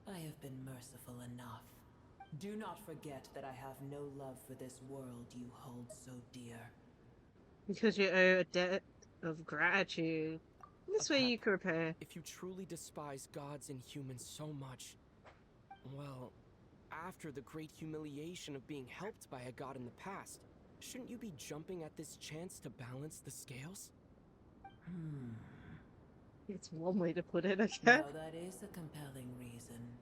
I have been merciful enough. Do not forget that I have no love for this world you hold so dear.
Because you owe a debt of gratitude. This way you can repair.
If you truly despise gods and humans so much, well, after the great humiliation of being helped by a god in the past, shouldn't you be jumping at this chance to balance the scales?
It's one way to put it, I guess.
Now that is a compelling reason.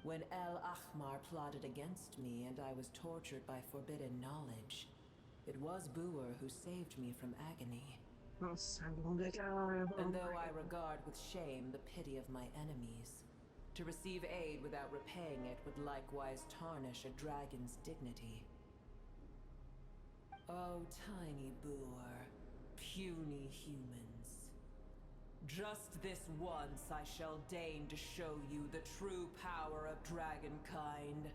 When El Ahmar plotted against me and I was tortured by forbidden knowledge, it was Booer who saved me from agony.
Oh, so long ago.
And though I regard with shame the pity of my enemies, to receive aid without repaying it would likewise tarnish a dragon's dignity. Oh, tiny Booer, puny humans. Just this once I shall deign to show you the true power of dragonkind.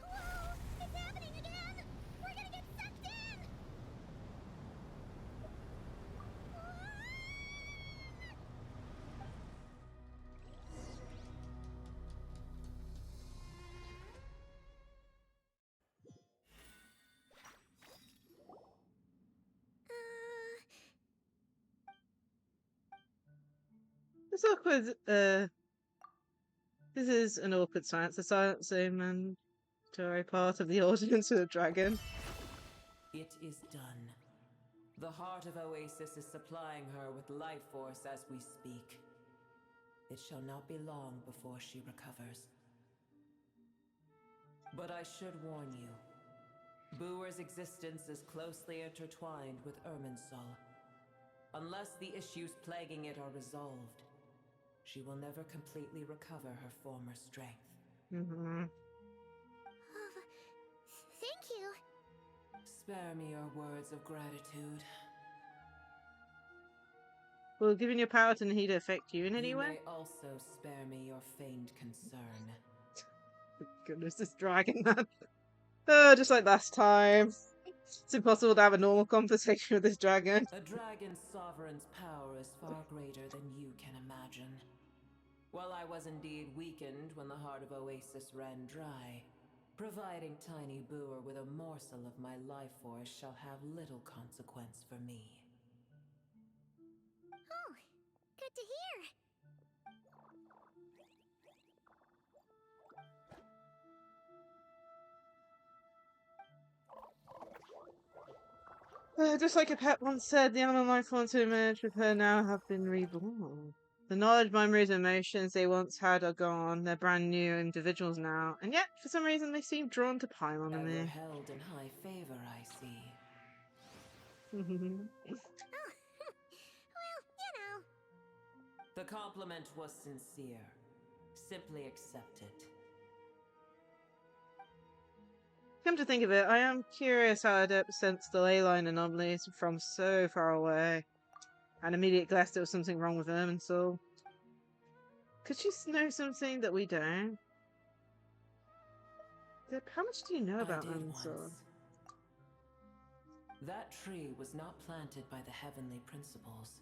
Whoa! It's happening again! We're gonna get sucked in!
This awkward, this is an awkward silence. The silencing and to part of the audience with a dragon.
It is done. The heart of Oasis is supplying her with life force as we speak. It shall not be long before she recovers. But I should warn you. Booer's existence is closely intertwined with Irminsul. Unless the issues plaguing it are resolved, she will never completely recover her former strength.
Mm-hmm.
Thank you.
Spare me your words of gratitude.
Will giving your power to Nahida affect you in any way?
You may also spare me your feigned concern.
Goodness, this dragon man. Oh, just like last time. It's impossible to have a normal conversation with this dragon.
A dragon's sovereign's power is far greater than you can imagine. While I was indeed weakened when the heart of Oasis ran dry, providing Tiny Booer with a morsel of my life force shall have little consequence for me.
Oh, good to hear.
Just like a pet once said, the animal life forms to emerge with her now have been reborn. The knowledge, memories, and emotions they once had are gone. They're brand new individuals now, and yet, for some reason, they seem drawn to pile on
Ever
me.
held in high favor, I see.
Well, you know.
The compliment was sincere. Simply accept it.
Come to think of it, I am curious how Adept sensed the ley line anomalies from so far away. And immediately guessed there was something wrong with Irminsul. Could she know something that we don't? How much do you know about Irminsul?
That tree was not planted by the heavenly principles.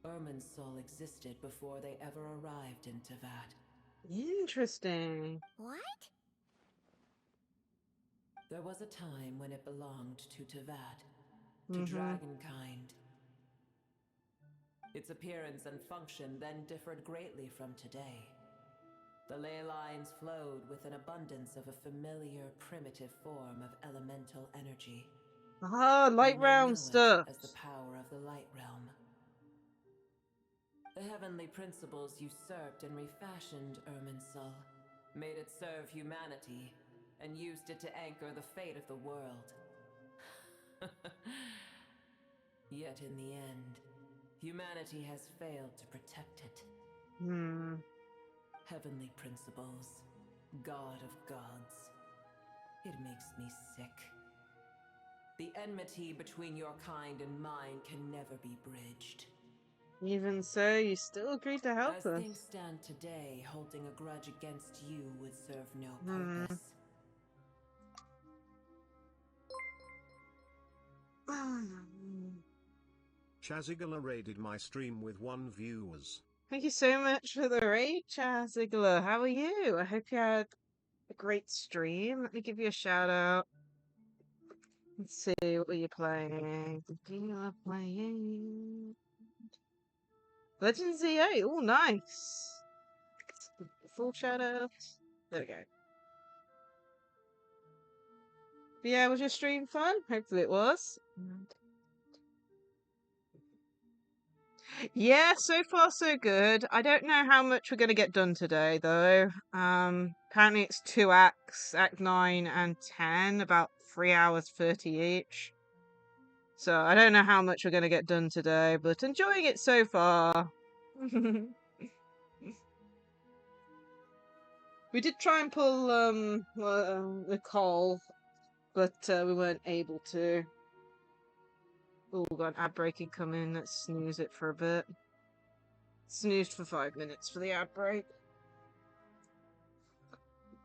Irminsul existed before they ever arrived in Teyvat.
Interesting.
What?
There was a time when it belonged to Teyvat, to dragonkind. Its appearance and function then differed greatly from today. The ley lines flowed with an abundance of a familiar, primitive form of elemental energy.
Ah, light realm stuff.
As the power of the light realm. The heavenly principles usurped and refashioned Irminsul, made it serve humanity, and used it to anchor the fate of the world. Yet in the end, humanity has failed to protect it. Heavenly principles, God of gods. It makes me sick. The enmity between your kind and mine can never be bridged.
Even so, you still agreed to help
As
us.
things stand today, holding a grudge against you would serve no purpose.
Chazigala raided my stream with 1 viewers.
Thank you so much for the raid, Chazigala. How are you? I hope you had a great stream. Let me give you a shout out. Let's see, what were you playing? You are playing Legends Z8. Oh, nice. Full shout out. There we go. But yeah, was your stream fun? Hopefully it was. Yeah, so far so good. I don't know how much we're going to get done today, though. Apparently it's 2 acts, Act 9 and 10, about 3 hours 30 each. So I don't know how much we're going to get done today, but enjoying it so far. We did try and pull the call, but we weren't able to. Oh, we've got an ad break incoming. Let's snooze it for a bit. Snoozed for 5 minutes for the ad break.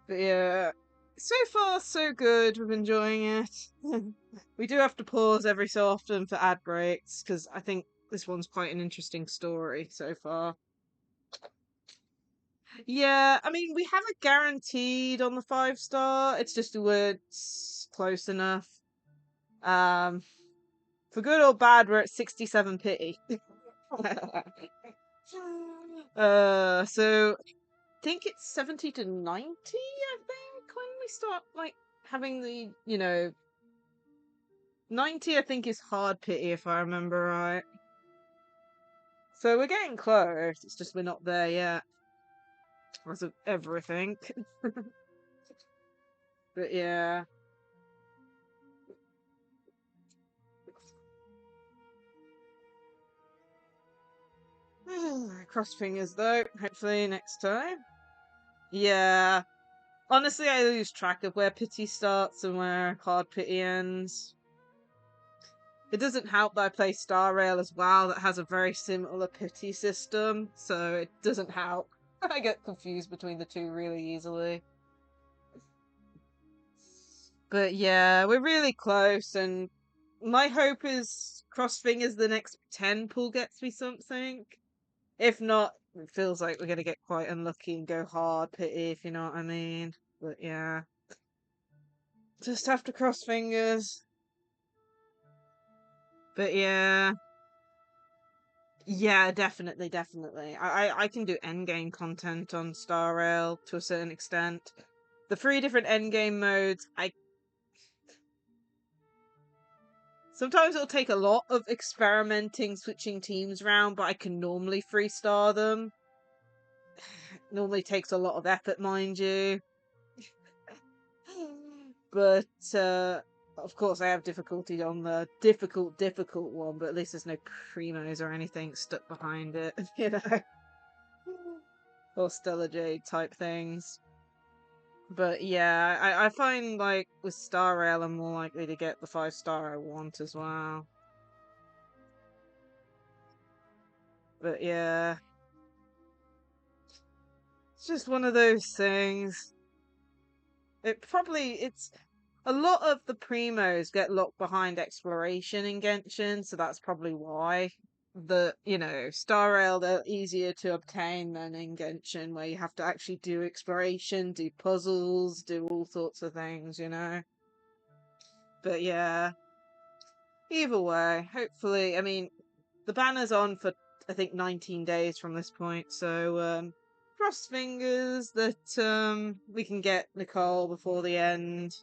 But yeah, so far so good. We're enjoying it. We do have to pause every so often for ad breaks, because I think this one's quite an interesting story so far. Yeah, I mean, we have it guaranteed on the 5-star. It's just the words close enough. For good or bad, we're at 67 pity. So I think it's 70 to 90, I think, when we start, like, having the, 90, I think, is hard pity, if I remember right. So we're getting close, it's just we're not there yet. As of everything. But yeah. Cross fingers, though. Hopefully next time. Yeah. Honestly, I lose track of where pity starts and where hard pity ends. It doesn't help that I play Star Rail as well, that has a very similar pity system, so it doesn't help. I get confused between the two really easily. But yeah, we're really close, and my hope is, cross fingers, the next 10 pull gets me something. If not, it feels like we're going to get quite unlucky and go hard pity, if you know what I mean. But yeah. Just have to cross fingers. But yeah. Yeah, definitely. I can do endgame content on Star Rail to a certain extent. The 3 different endgame modes, sometimes it'll take a lot of experimenting, switching teams around, but I can normally 3-star them. Normally takes a lot of effort, mind you. But, of course, I have difficulty on the difficult one, but at least there's no primos or anything stuck behind it, you know? Or Stellar Jade type things. But yeah, I find like with Star Rail, I'm more likely to get the 5-star I want as well. But yeah, it's just one of those things. It's a lot of the primos get locked behind exploration in Genshin, so that's probably why. Star Rail, they're easier to obtain than in Genshin, where you have to actually do exploration, do puzzles, do all sorts of things, But yeah, either way, hopefully, I mean, the banner's on for, I think, 19 days from this point, so, cross fingers that, we can get Nicole before the end.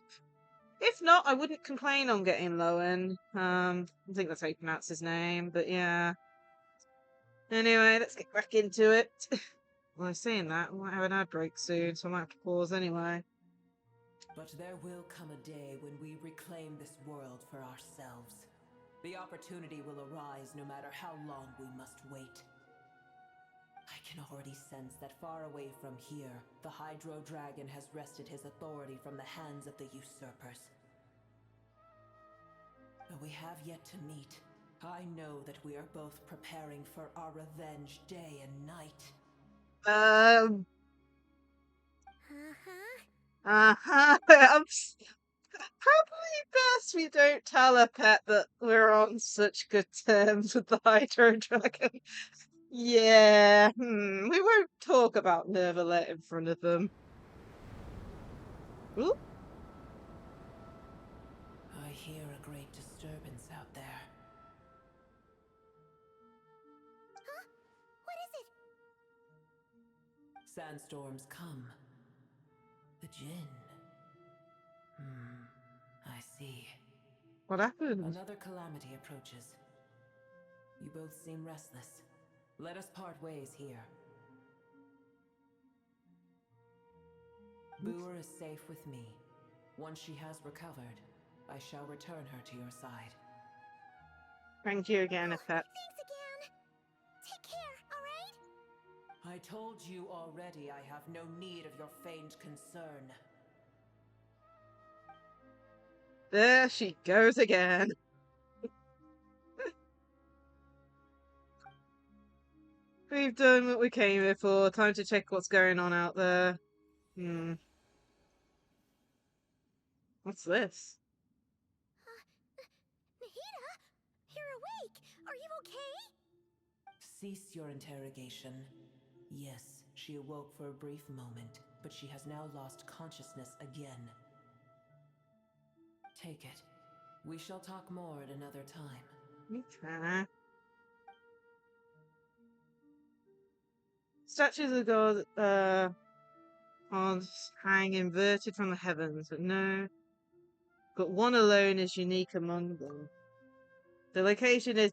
If not, I wouldn't complain on getting Lowen. I think that's how you pronounce his name, but yeah. Anyway, let's get back into it. Well, I'm saying that, we might have an ad break soon, so I might have to pause anyway.
But there will come a day when we reclaim this world for ourselves. The opportunity will arise no matter how long we must wait. I can already sense that far away from here, the Hydro Dragon has wrested his authority from the hands of the usurpers. Though we have yet to meet, I know that we are both preparing for our revenge day and night.
Probably best we don't tell a pet that we're on such good terms with the Hydro Dragon. Yeah, we won't talk about Nervalet in front of them. Ooh.
I hear a great disturbance out there.
Huh? What is it?
Sandstorms come. The Djinn. I see.
What happened?
Another calamity approaches. You both seem restless. Let us part ways here. Boer is safe with me. Once she has recovered, I shall return her to your side.
Thank you again, Pet.
Thanks again. Take care, alright?
I told you already I have no need of your feigned concern.
There she goes again. We've done what we came here for. Time to check what's going on out there. What's this?
Nahida, you're awake. Are you okay?
Cease your interrogation. Yes, she awoke for a brief moment, but she has now lost consciousness again. Take it. We shall talk more at another time.
Okay. Statues of God, hang inverted from the heavens, but one alone is unique among them. The location is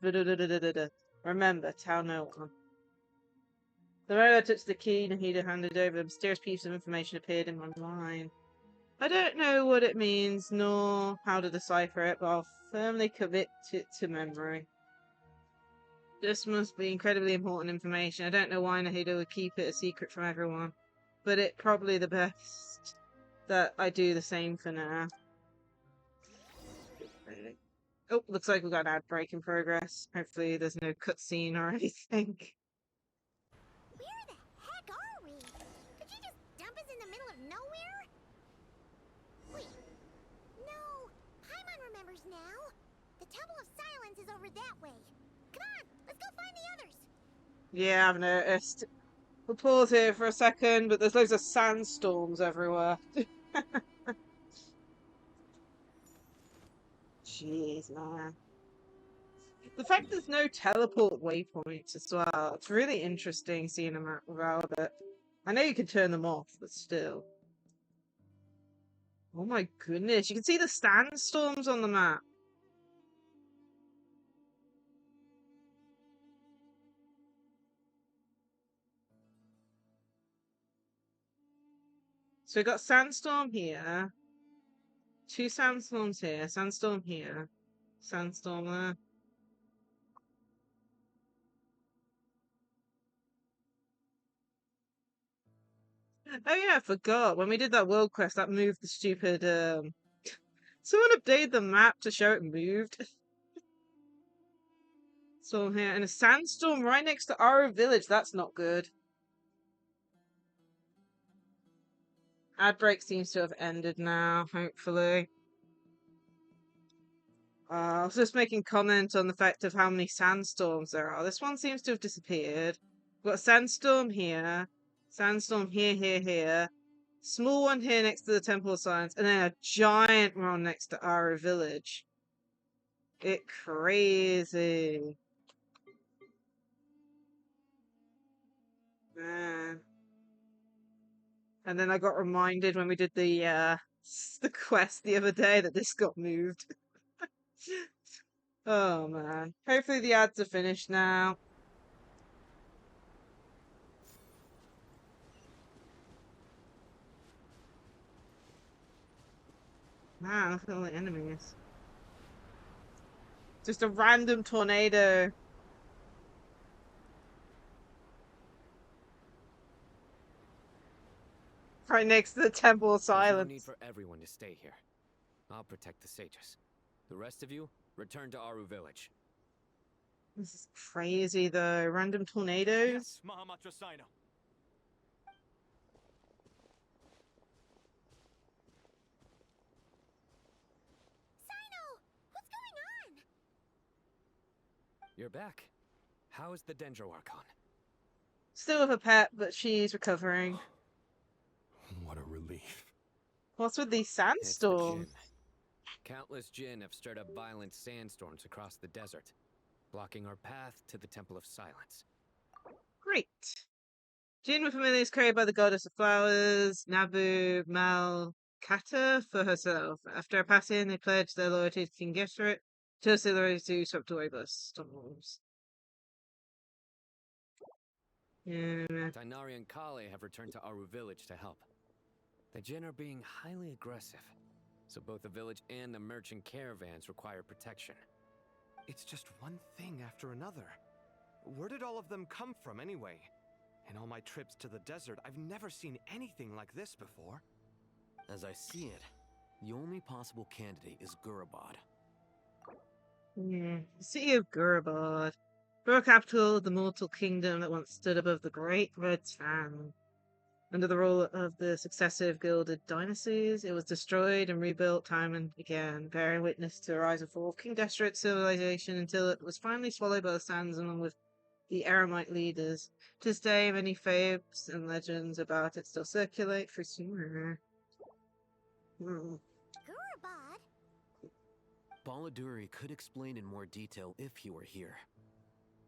remember, tell no one. The moment I touched the key Nahida handed over, a mysterious piece of information appeared in my mind. I don't know what it means, nor how to decipher it, but I'll firmly commit it to memory. This must be incredibly important information. I don't know why Nahida would keep it a secret from everyone, but it's probably the best that I do the same for now. Oh, looks like we've got an ad break in progress. Hopefully there's no cutscene or anything.
Where the heck are we? Could you just dump us in the middle of nowhere? Wait. No. Paimon remembers now. The Temple of Silence is over that way. Come on, let's go find the others.
Yeah, I've noticed. We'll pause here for a second, but there's loads of sandstorms everywhere. Jeez, man. The fact there's no teleport waypoints as well. It's really interesting seeing a map without it. I know you can turn them off, but still. Oh my goodness, you can see the sandstorms on the map. So we got sandstorm here. 2 sandstorms here, sandstorm here, sandstorm there. Oh yeah, I forgot. When we did that world quest, that moved the stupid, Someone updated the map to show it moved. Storm here, and a sandstorm right next to our village. That's not good. Ad break seems to have ended now, hopefully. I was just making comment on the fact of how many sandstorms there are. This one seems to have disappeared. We've got a sandstorm here, here. Small one here next to the Temple of Science, and then a giant one next to our village. It crazy. Man. And then I got reminded when we did the quest the other day that this got moved. Oh man. Hopefully the ads are finished now. Man, look at all the enemies. Just a random tornado. Right next to the Temple of Silence.
There's no need for everyone to stay here. I'll protect the sages. The rest of you, return to Aru village.
This is crazy though. Random tornadoes.
Yes, Mahamatra Sino.
You're back. How is the Dendro Archon?
Still with a pet, but she's recovering.
What a relief.
What's with these sandstorms?
Countless Jinn have stirred up violent sandstorms across the desert, blocking our path to the Temple of Silence.
Great. Jinn were familiars created by the goddess of flowers, Nabu Malkata, for herself. After her passing, they pledged their loyalty to King Geshret, just their loyalty to swept away by the storms. Yeah.
Tainari and Kale have returned to Aru village to help. The Jinn are being highly aggressive, so both the village and the merchant caravans require protection.
It's just one thing after another. Where did all of them come from anyway? In all my trips to the desert, I've never seen anything like this before.
As I see it, the only possible candidate is Gurabad.
The city of Gurabad. Borough capital of the mortal kingdom that once stood above the Great Red Sand. Under the rule of the successive gilded dynasties, it was destroyed and rebuilt time and again, bearing witness to the rise and fall of King Geshret's civilization until it was finally swallowed by the sands along with the Eremite leaders. To this day, many fables and legends about it still circulate through Sumaru.
Gurabad?
Baladuri could explain in more detail if he were here.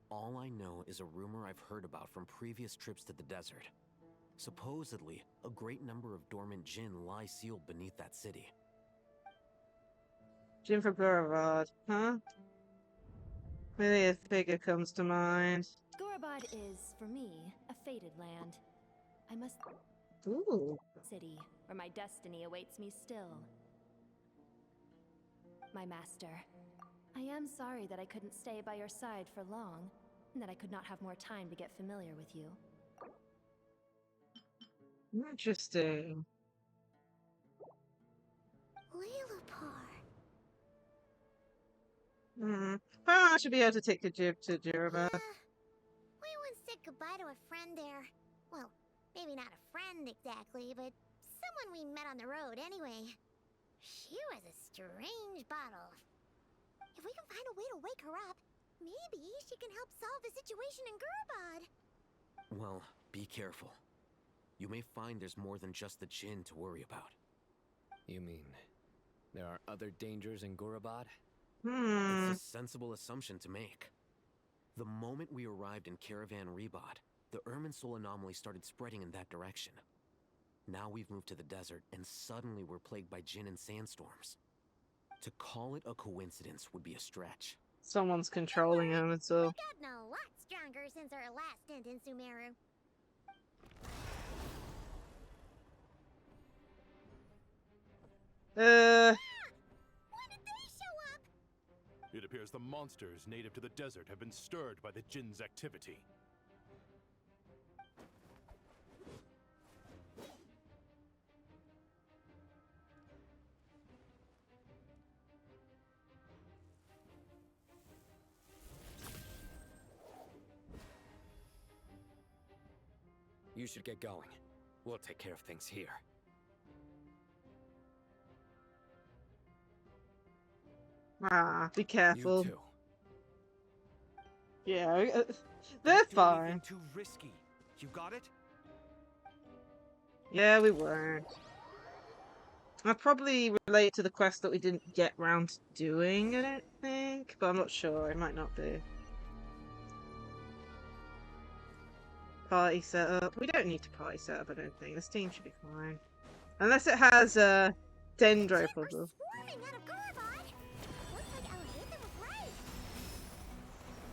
All I know is a rumor I've heard about from previous trips to the desert. Supposedly, a great number of dormant Jinn lie sealed beneath that city.
Jinn from Gurabad, huh? Maybe a figure comes to mind.
Gurabad is, for me, a fated land. I must...
Ooh.
City, where my destiny awaits me still. My master, I am sorry that I couldn't stay by your side for long, and that I could not have more time to get familiar with you.
Interesting. Well, I should be able to take a jib to Gurabad.
We once said goodbye to a friend there. Well, maybe not a friend exactly, but someone we met on the road anyway. She was a strange bottle. If we can find a way to wake her up, maybe she can help solve the situation in Gurabad.
Well, be careful. You may find there's more than just the Jinn to worry about.
You mean there are other dangers in Gurabad?
It's a sensible assumption to make. The moment we arrived in Caravan Rebod, the Irminsul anomaly started spreading in that direction. Now we've moved to the desert, and suddenly we're plagued by Jinn and sandstorms. To call it a coincidence would be a stretch.
Someone's controlling him, and so...
We've gotten a lot stronger since our last stint in Sumaru. When did they show up?
It appears the monsters native to the desert have been stirred by the Jinn's activity.
You should get going. We'll take care of things here.
Ah, be careful.
You too.
Yeah, they're fine.
Too risky. You got it?
Yeah, we weren't. I'll probably relate to the quest that we didn't get round to doing, I don't think. But I'm not sure, it might not be. Party setup. We don't need to party setup, I don't think. This team should be fine. Unless it has a Dendro puzzle.
Swarming out of Gorobod! Looks like Alhaitham was right.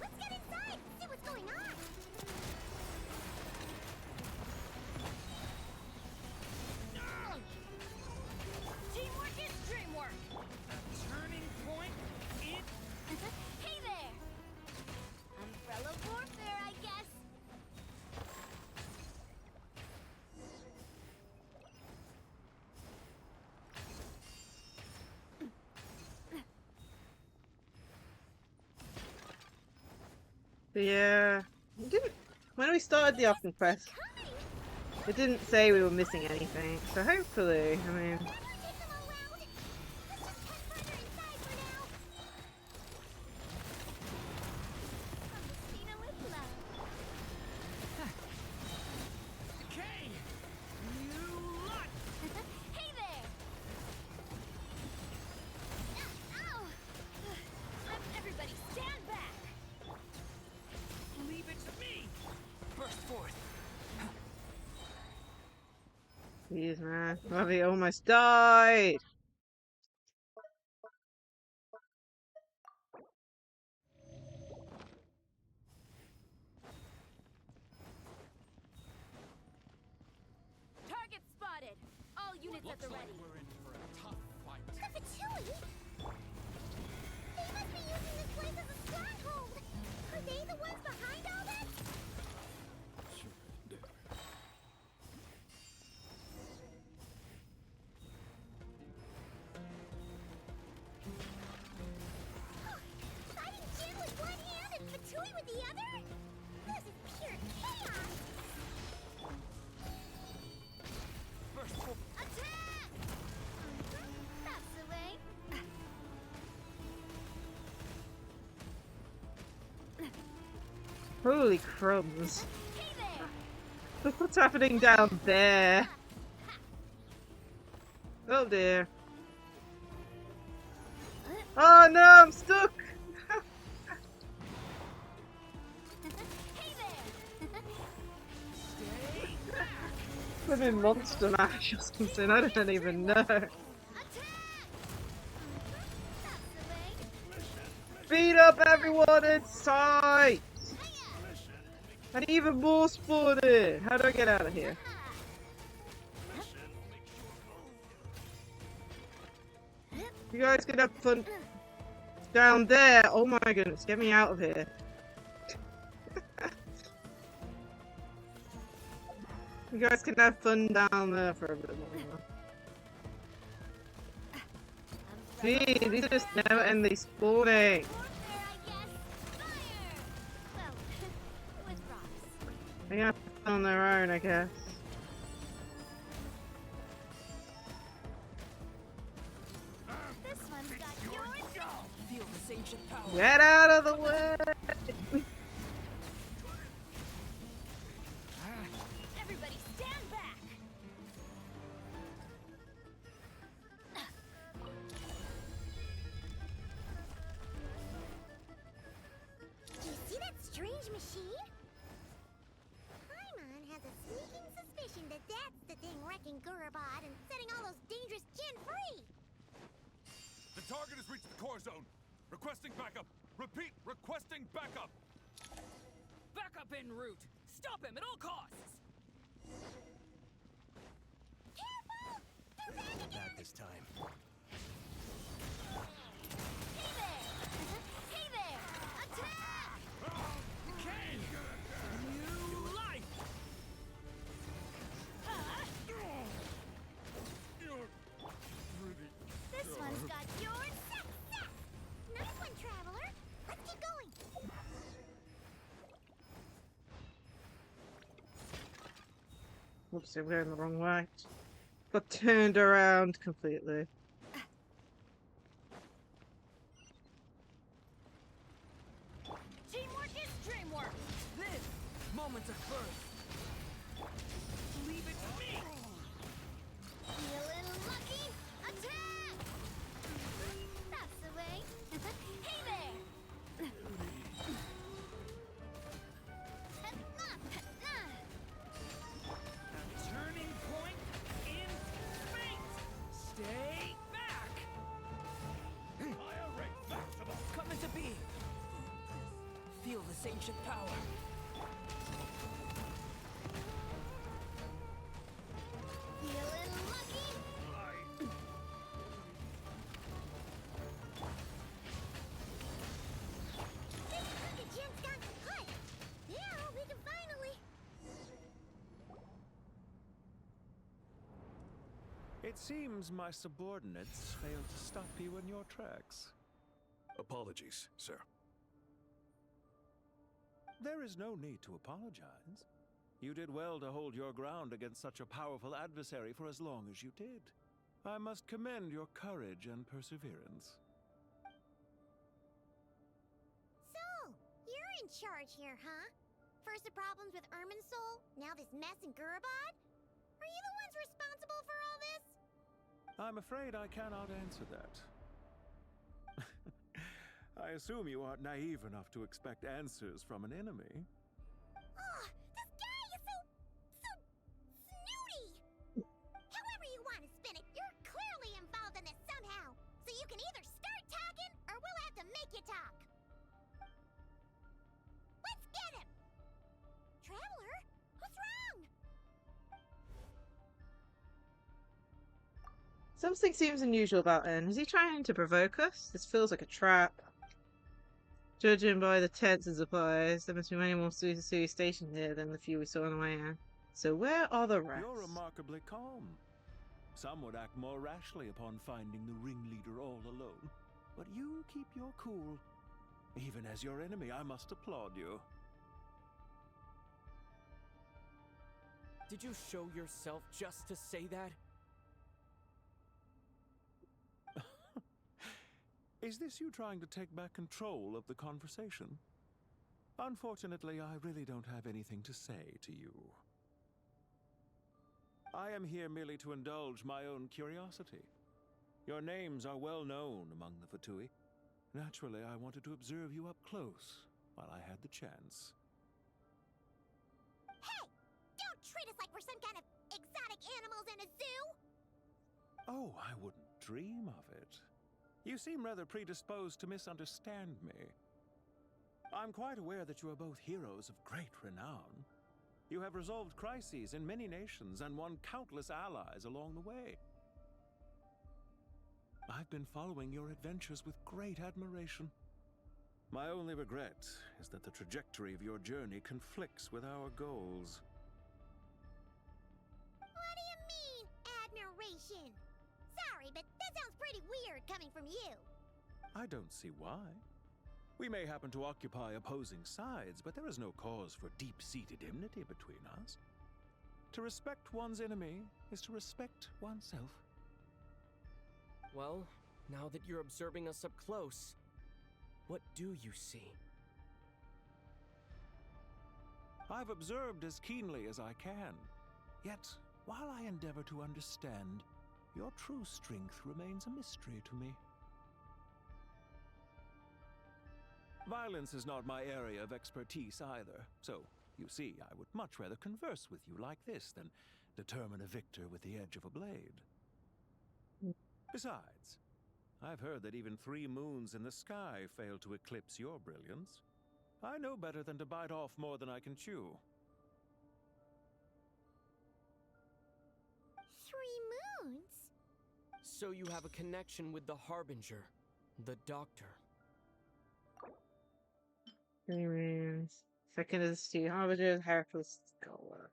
Let's get inside, see what's going on.
Teamwork is dreamwork. A turning point in.
Hey there! Umbrella warfare, I guess.
Yeah. We didn't. When we started the Often Quest, it didn't say we were missing anything. So hopefully, I mean.
Hey there! Everybody stand back!
Leave it to me! Burst forth!
Jeez, man. Ravi almost died!
Target spotted! All units at the ready.
We're in for a tough fight.
The Fatui! They must be using this place as a stronghold! Are they the ones behind all this? Fighting Jin with one hand and Fatui with the other? This is pure chaos! Attack! That's the way.
Holy crumbs. Look what's happening down there. Oh dear. Oh no, I'm stuck! I'm in Monster Mash or something, I don't even know. Beat up everyone inside! And even more spawning! How do I get out of here? You guys can have fun down there! Oh my goodness, get me out of here. You guys can have fun down there for a bit more. Gee, these are just never ending spawning. They have fun on their own, I guess.
This one's got yours.
Feel this ancient power.
Get out of the way!
Everybody stand back!
Do you see that strange machine? Paimon has a sneaking suspicion that that's the thing wrecking Gorobod and setting all those dangerous Jin free!
The target has reached the core zone. Requesting backup. Repeat, requesting backup.
Backup en route! Stop him at all costs!
Careful! They're back again!
That this time.
Hey there! Attack!
Ken! New life!
This one's got yours! Nice one, Traveler! Let's keep going!
Oops, I'm going the wrong way. Got turned around completely.
Teamwork is dreamwork. This moment of birth. Leave it to me.
Feeling lucky? Attack! That's the way. Hey there!
A turning point in fate. Stay back.
Fire rate maximum.
Come into being. Feel this ancient power.
Feeling lucky? This cookie gen's got hot. Now we can finally...
It seems my subordinates failed to stop you in your tracks.
Apologies, sir.
There is no need to apologize. You did well to hold your ground against such a powerful adversary for as long as you did. I must commend your courage and perseverance.
So, you're in charge here, huh? First the problems with Irminsul, now this mess in Gurabad? Are you the ones responsible for all this?
I'm afraid I cannot answer that. I assume you aren't naive enough to expect answers from an enemy.
Oh, this guy is so snooty! However you want to spin it, you're clearly involved in this somehow. So you can either start talking, or we'll have to make you talk. Let's get him! Traveler, what's wrong?
Something seems unusual about N. Is he trying to provoke us? This feels like a trap. Judging by the tents and supplies, there must be many more Sumaru stationed here than the few we saw on the way in. So where are the rest?
You're remarkably calm. Some would act more rashly upon finding the ringleader all alone. But you keep your cool. Even as your enemy, I must applaud you.
Did you show yourself just to say that?
Is this you trying to take back control of the conversation? Unfortunately, I really don't have anything to say to you. I am here merely to indulge my own curiosity. Your names are well known among the Fatui. Naturally, I wanted to observe you up close while I had the chance.
Hey! Don't treat us like we're some kind of exotic animals in a zoo!
Oh, I wouldn't dream of it. You seem rather predisposed to misunderstand me. I'm quite aware that you are both heroes of great renown. You have resolved crises in many nations and won countless allies along the way. I've been following your adventures with great admiration. My only regret is that the trajectory of your journey conflicts with our goals.
What do you mean, admiration? Sorry, but that sounds pretty weird coming from you.
I don't see why. We may happen to occupy opposing sides, but there is no cause for deep-seated enmity between us. To respect one's enemy is to respect oneself.
Well, now that you're observing us up close, what do you see?
I've observed as keenly as I can. Yet, while I endeavor to understand, your true strength remains a mystery to me. Violence is not my area of expertise either, so, you see, I would much rather converse with you like this than determine a victor with the edge of a blade. Besides, I've heard that even 3 moons in the sky fail to eclipse your brilliance. I know better than to bite off more than I can chew.
3 moons?
So you have a connection with the Harbinger, the Doctor.
3 moons. Second is Steve Harbinger, Heracles Scholar.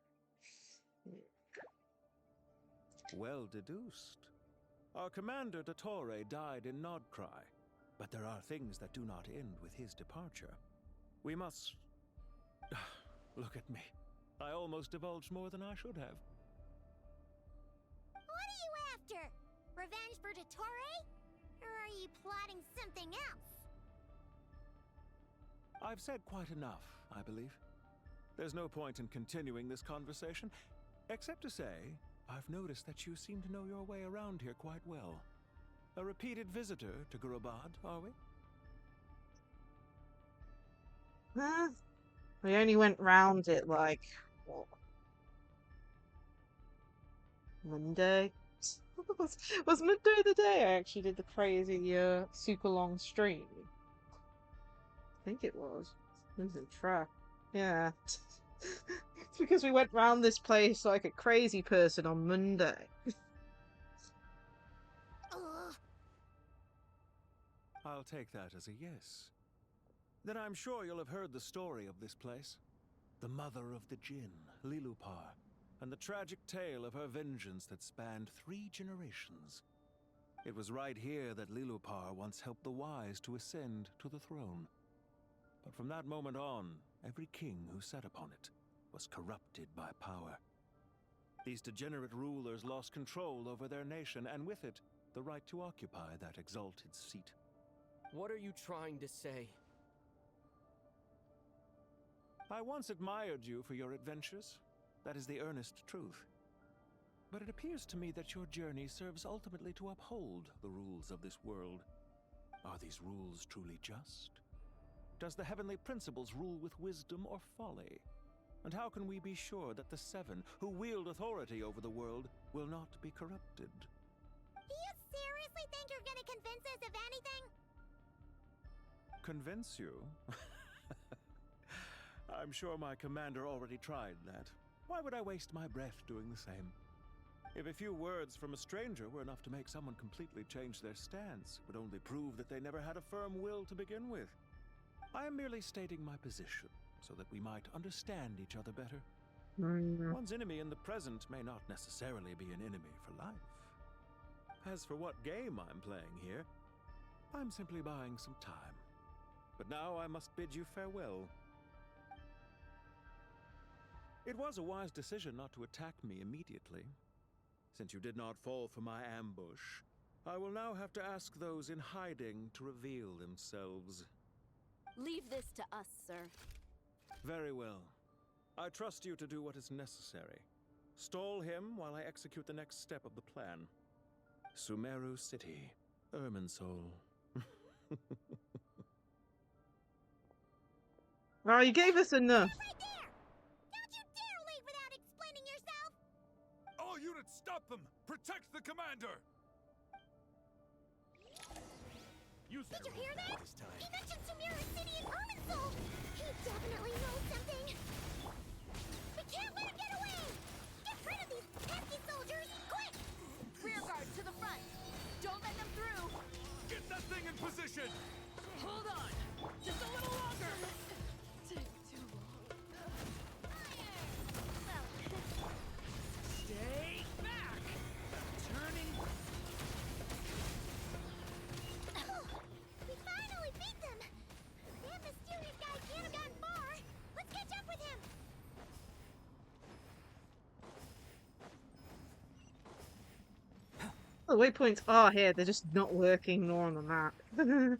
Well deduced. Our commander, Dottore, died in Nod-Krai, but there are things that do not end with his departure. We must... Look at me. I almost divulged more than I should have.
What are you after? Revenge for Dottore? Or are you plotting something else?
I've said quite enough, I believe. There's no point in continuing this conversation, except to say, I've noticed that you seem to know your way around here quite well. A repeated visitor to Gurabad, are we?
We only went round it like, what? Monday? was Monday the day I actually did the crazy, super long stream? I think it was. Losing track. Yeah. It's because we went round this place like a crazy person on Monday.
I'll take that as a yes. Then I'm sure you'll have heard the story of this place. The mother of the Jinn, Lilupar, and the tragic tale of her vengeance that spanned 3 generations. It was right here that Lilupar once helped the wise to ascend to the throne. But from that moment on, every king who sat upon it was corrupted by power. These degenerate rulers lost control over their nation, and with it, the right to occupy that exalted seat.
What are you trying to say?
I once admired you for your adventures. That is the earnest truth. But it appears to me that your journey serves ultimately to uphold the rules of this world. Are these rules truly just? Does the heavenly principles rule with wisdom or folly? And how can we be sure that the 7 who wield authority over the world will not be corrupted?
Do you seriously think you're gonna convince us of anything?
Convince you? I'm sure my commander already tried that. Why would I waste my breath doing the same? If a few words from a stranger were enough to make someone completely change their stance, it would only prove that they never had a firm will to begin with. I am merely stating my position, so that we might understand each other better. One's enemy in the present may not necessarily be an enemy for life. As for what game I'm playing here, I'm simply buying some time. But now I must bid you farewell. It was a wise decision not to attack me immediately. Since you did not fall for my ambush, I will now have to ask those in hiding to reveal themselves.
Leave this to us, sir.
Very well. I trust you to do what is necessary. Stall him while I execute the next step of the plan. Sumaru City, Irminsul.
Oh, you gave us enough.
Right there! Don't you dare leave without explaining yourself!
All units, stop them! Protect the commander!
Did you hear that? He mentioned Sumaru City and Irminsul! He definitely knows something! We can't let him get away! Get rid of these pesky soldiers, quick!
Rear guard to the front! Don't let them through!
Get that thing in position!
Hold on! Just a little longer! Take too long. Stay back! Turning.
We finally beat them! That mysterious guy can't have gotten far! Let's catch up with him!
The waypoints are here, they're just not working nor on the map.
Found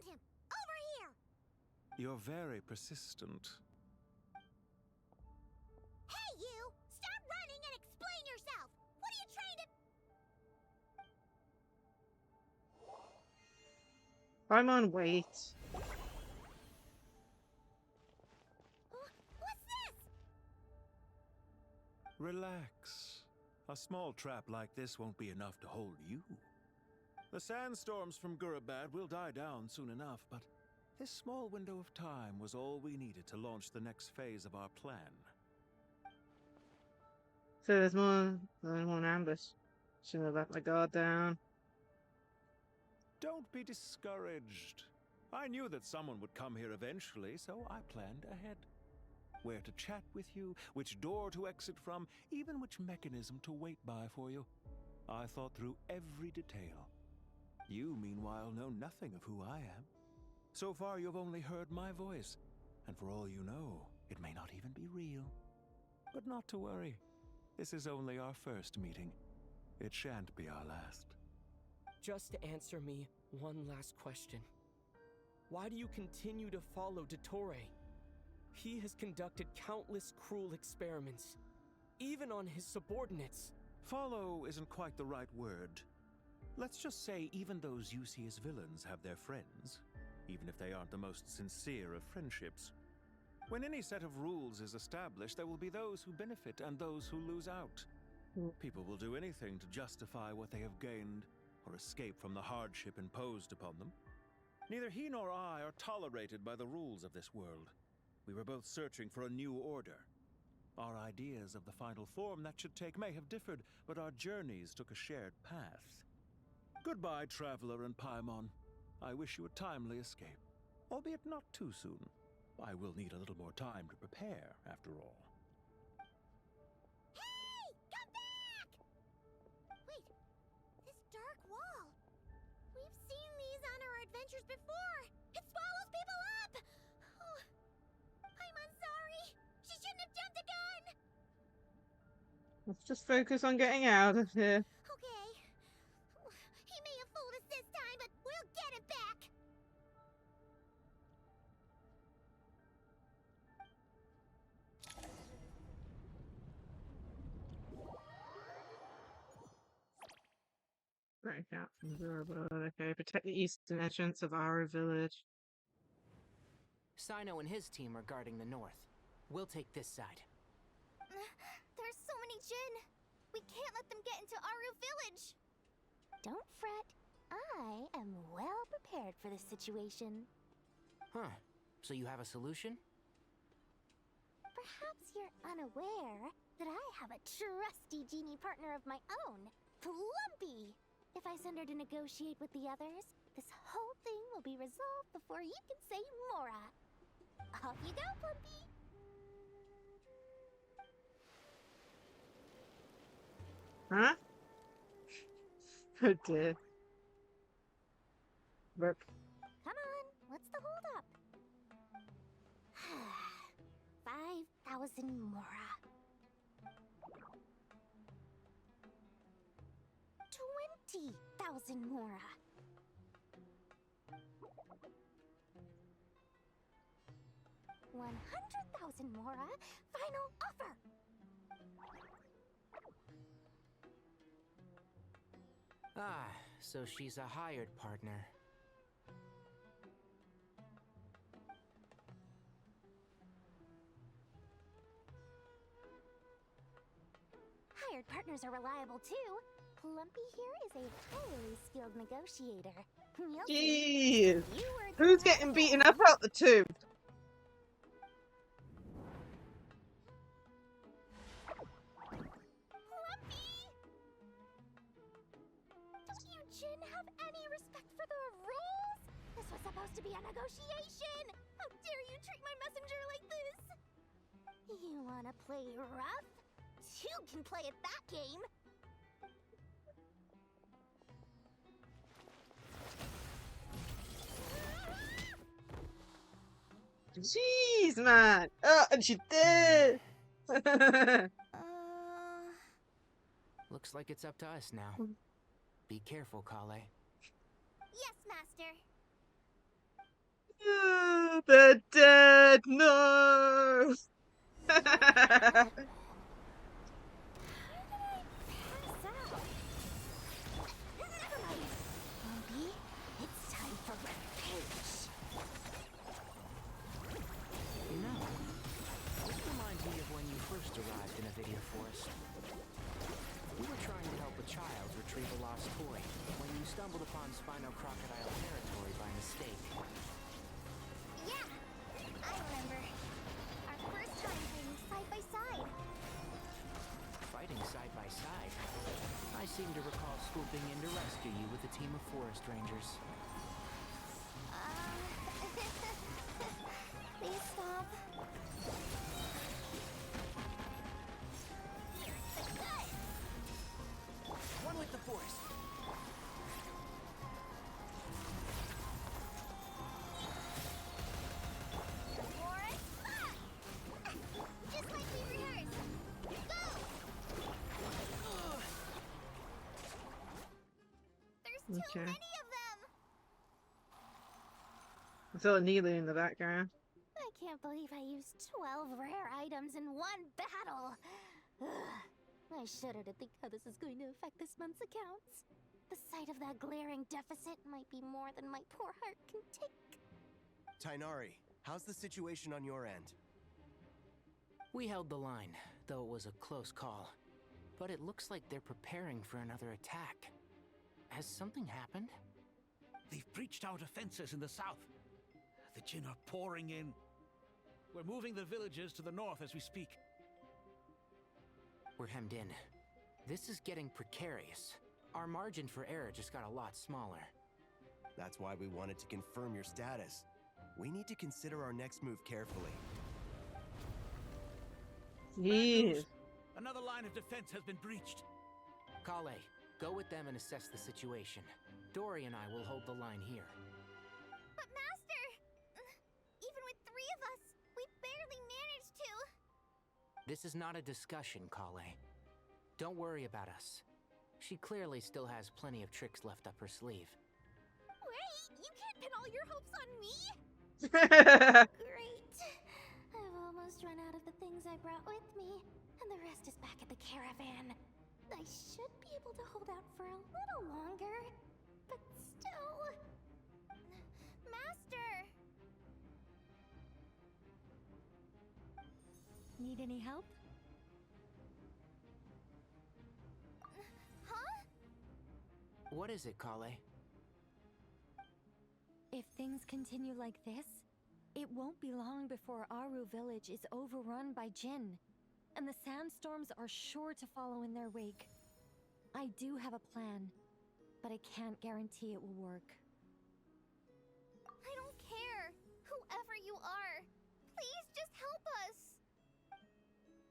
him! Over here!
You're very persistent.
Hey, you! Stop running and explain yourself! What are you trying to...
I'm on wait.
What's this?
Relax. A small trap like this won't be enough to hold you. The sandstorms from Gurabad will die down soon enough, but this small window of time was all we needed to launch the next phase of our plan.
So there's more than one ambush. Shouldn't have let my guard down.
Don't be discouraged. I knew that someone would come here eventually, so I planned ahead. Where to chat with you, which door to exit from, even which mechanism to wait by for you. I thought through every detail. You, meanwhile, know nothing of who I am. So far, you've only heard my voice, and for all you know, it may not even be real. But not to worry. This is only our first meeting. It shan't be our last.
Just answer me one last question. Why do you continue to follow Dottore? He has conducted countless cruel experiments, even on his subordinates.
Follow isn't quite the right word. Let's just say even those you see as villains have their friends, even if they aren't the most sincere of friendships. When any set of rules is established, there will be those who benefit and those who lose out. People will do anything to justify what they have gained or escape from the hardship imposed upon them. Neither he nor I are tolerated by the rules of this world. We were both searching for a new order. Our ideas of the final form that should take may have differed, but our journeys took a shared path. Goodbye, Traveler and Paimon. I wish you a timely escape, albeit not too soon. I will need a little more time to prepare, after all.
Hey! Come back! Wait, this dark wall. We've seen these on our adventures before. It swallows people up! Oh, I'm sorry. She shouldn't have jumped the gun!
Let's just focus on getting out of here.
Okay. He may have fooled us this time, but we'll get it back!
Break out from the robot. Okay, protect the eastern entrance of our village.
Sino and his team are guarding the north. We'll take this side.
There's so many Jin. We can't let them get into Aru village. Don't fret. I am well prepared for this situation.
Huh. So you have a solution?
Perhaps you're unaware that I have a trusty genie partner of my own, Plumpy. If I send her to negotiate with the others, this whole thing will be resolved before you can say Mora. Off you go, Plumpy.
Huh? Oh dear. Rip.
Come on, what's the holdup? 5,000 Mora. 20,000 Mora. 100,000 Mora. Final offer.
Ah, so she's a hired partner.
Hired partners are reliable too. Plumpy here is a highly skilled negotiator. You'll see.
Jeez. Who's getting beaten up out the two?
Don't you Jin have any respect for the rules? This was supposed to be a negotiation! How dare you treat my messenger like this? You wanna play rough? You can play at that game!
Jeez, man! Oh, and she did!
Looks like it's up to us now. Be careful, Kale.
Yes, Master.
They're dead! No!
Plumpy, it's time for revenge.
You know, this reminds me of when you first arrived in Avidia Forest. You were trying to help a child retrieve a lost toy when you stumbled upon Spino Crocodile territory by mistake.
Yeah, I remember. Our first time fighting side by side.
Fighting side by side? I seem to recall swooping in to rescue you with a team of forest rangers.
Please stop.
One with the
Okay.
Many of them!
I saw Nilu in the background.
I can't believe I used 12 rare items in one battle. Ugh. I shudder to think how this is going to affect this month's accounts. The sight of that glaring deficit might be more than my poor heart can take.
Tighnari, how's the situation on your end?
We held the line, though it was a close call. But it looks like they're preparing for another attack. Has something happened?
They've breached our defenses in the south. The Jinn are pouring in. We're moving the villagers to the north as we speak.
We're hemmed in. This is getting precarious. Our margin for error just got a lot smaller.
That's why we wanted to confirm your status. We need to consider our next move carefully.
Jeez.
Another line of defense has been breached.
Kale, go with them and assess the situation. Dory and I will hold the line here.
But Master! Even with 3 of us, we barely managed to.
This is not a discussion, Kale. Don't worry about us. She clearly still has plenty of tricks left up her sleeve.
Wait, you can't pin all your hopes on me? Great. I've almost run out of the things I brought with me, and the rest is back at the caravan. I should be able to hold out for a little longer, but still... Master!
Need any help?
Huh?
What is it, Kale?
If things continue like this, it won't be long before Aru village is overrun by Jinn, and the sandstorms are sure to follow in their wake. I do have a plan, but I can't guarantee it will work.
I don't care, whoever you are. Please just help us.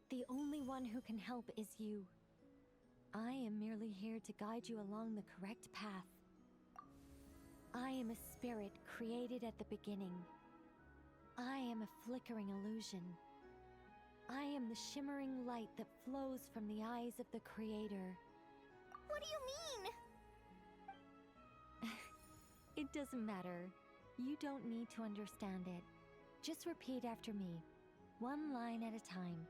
The only one who can help is you. I am merely here to guide you along the correct path. I am a spirit created at the beginning. I am a flickering illusion. I am the shimmering light that flows from the eyes of the Creator.
What do you mean?
It doesn't matter. You don't need to understand it. Just repeat after me, one line at a time.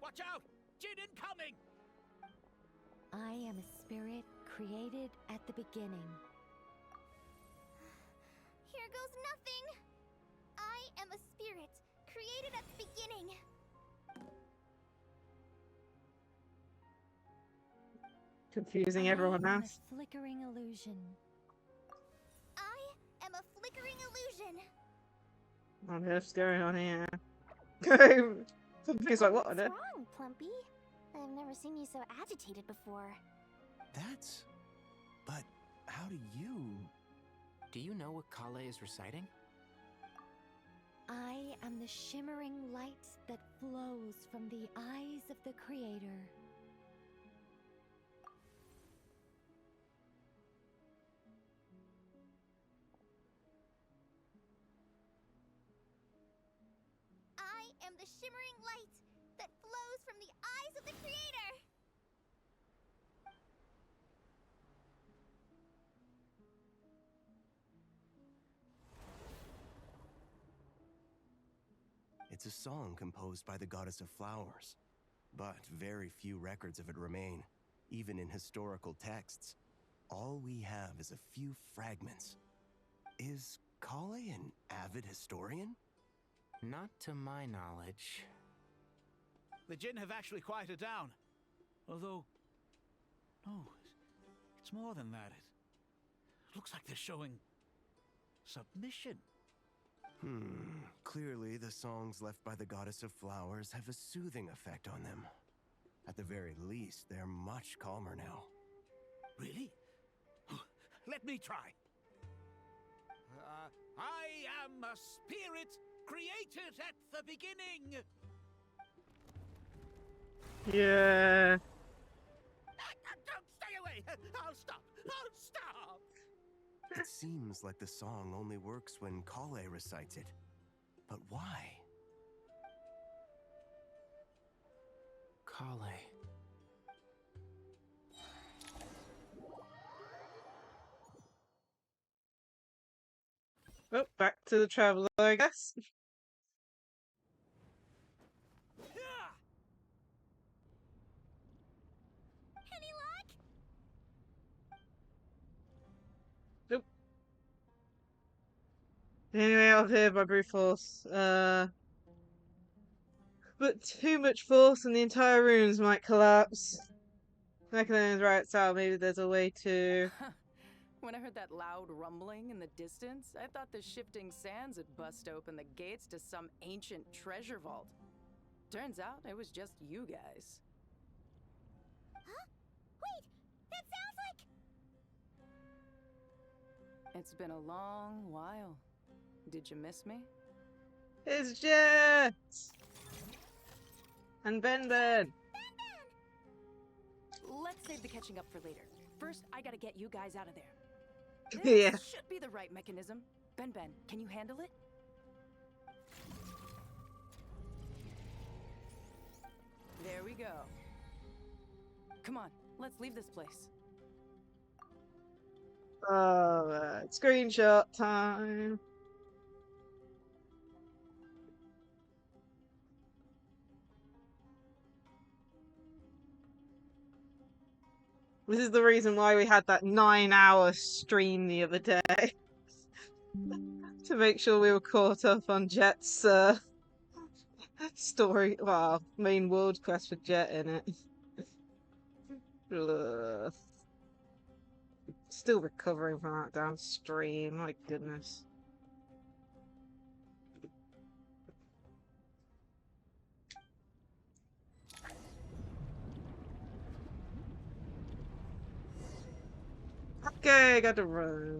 Watch out! Jinn incoming!
I am a spirit created at the beginning.
Here goes nothing. I am a spirit created at the beginning.
Confusing everyone
I am
else.
a flickering illusion.
I am a flickering illusion.
What on earth's going on here? Something's like, what on
What's
earth?
wrong, Plumpy? I've never seen you so agitated before.
That's... But how do you...
Do you know what Kale is reciting?
I am the shimmering light that flows from the eyes of the Creator.
I am the shimmering light that flows from the eyes of the Creator.
It's a song composed by the goddess of flowers, but very few records of it remain, even in historical texts. All we have is a few fragments. Is Kale an avid historian?
Not to my knowledge.
The Jinn have actually quieted down. Although... No, it's more than that. It looks like they're showing... submission.
Clearly the songs left by the goddess of flowers have a soothing effect on them. At the very least, they're much calmer now.
Really? Let me try. I am a spirit created at the beginning.
Yeah.
Don't stay away. I'll stop. I'll stop.
It seems like the song only works when Kale recites it. But why?
Kale.
Oh, back to the traveler, I guess.
Any luck?
Nope. Anyway, out of here by brute force. But too much force and the entire rooms might collapse. Mechanisms right, so maybe there's a way to...
When I heard that loud rumbling in the distance, I thought the shifting sands had bust open the gates to some ancient treasure vault. Turns out it was just you guys.
Huh? Wait, that sounds like...
It's been a long while. Did you miss me?
It's Jet! And Ben!
Let's save the catching up for later. First, I gotta get you guys out of there. This
Yeah.
should be the right mechanism. Ben, can you handle it? There we go. Come on, let's leave this place.
Alright, screenshot time. This is the reason why we had that 9-hour stream the other day. To make sure we were caught up on Jet's story, well, main world quest with Jet in it. Ugh. Still recovering from that damn stream, my goodness. Okay, gotta run.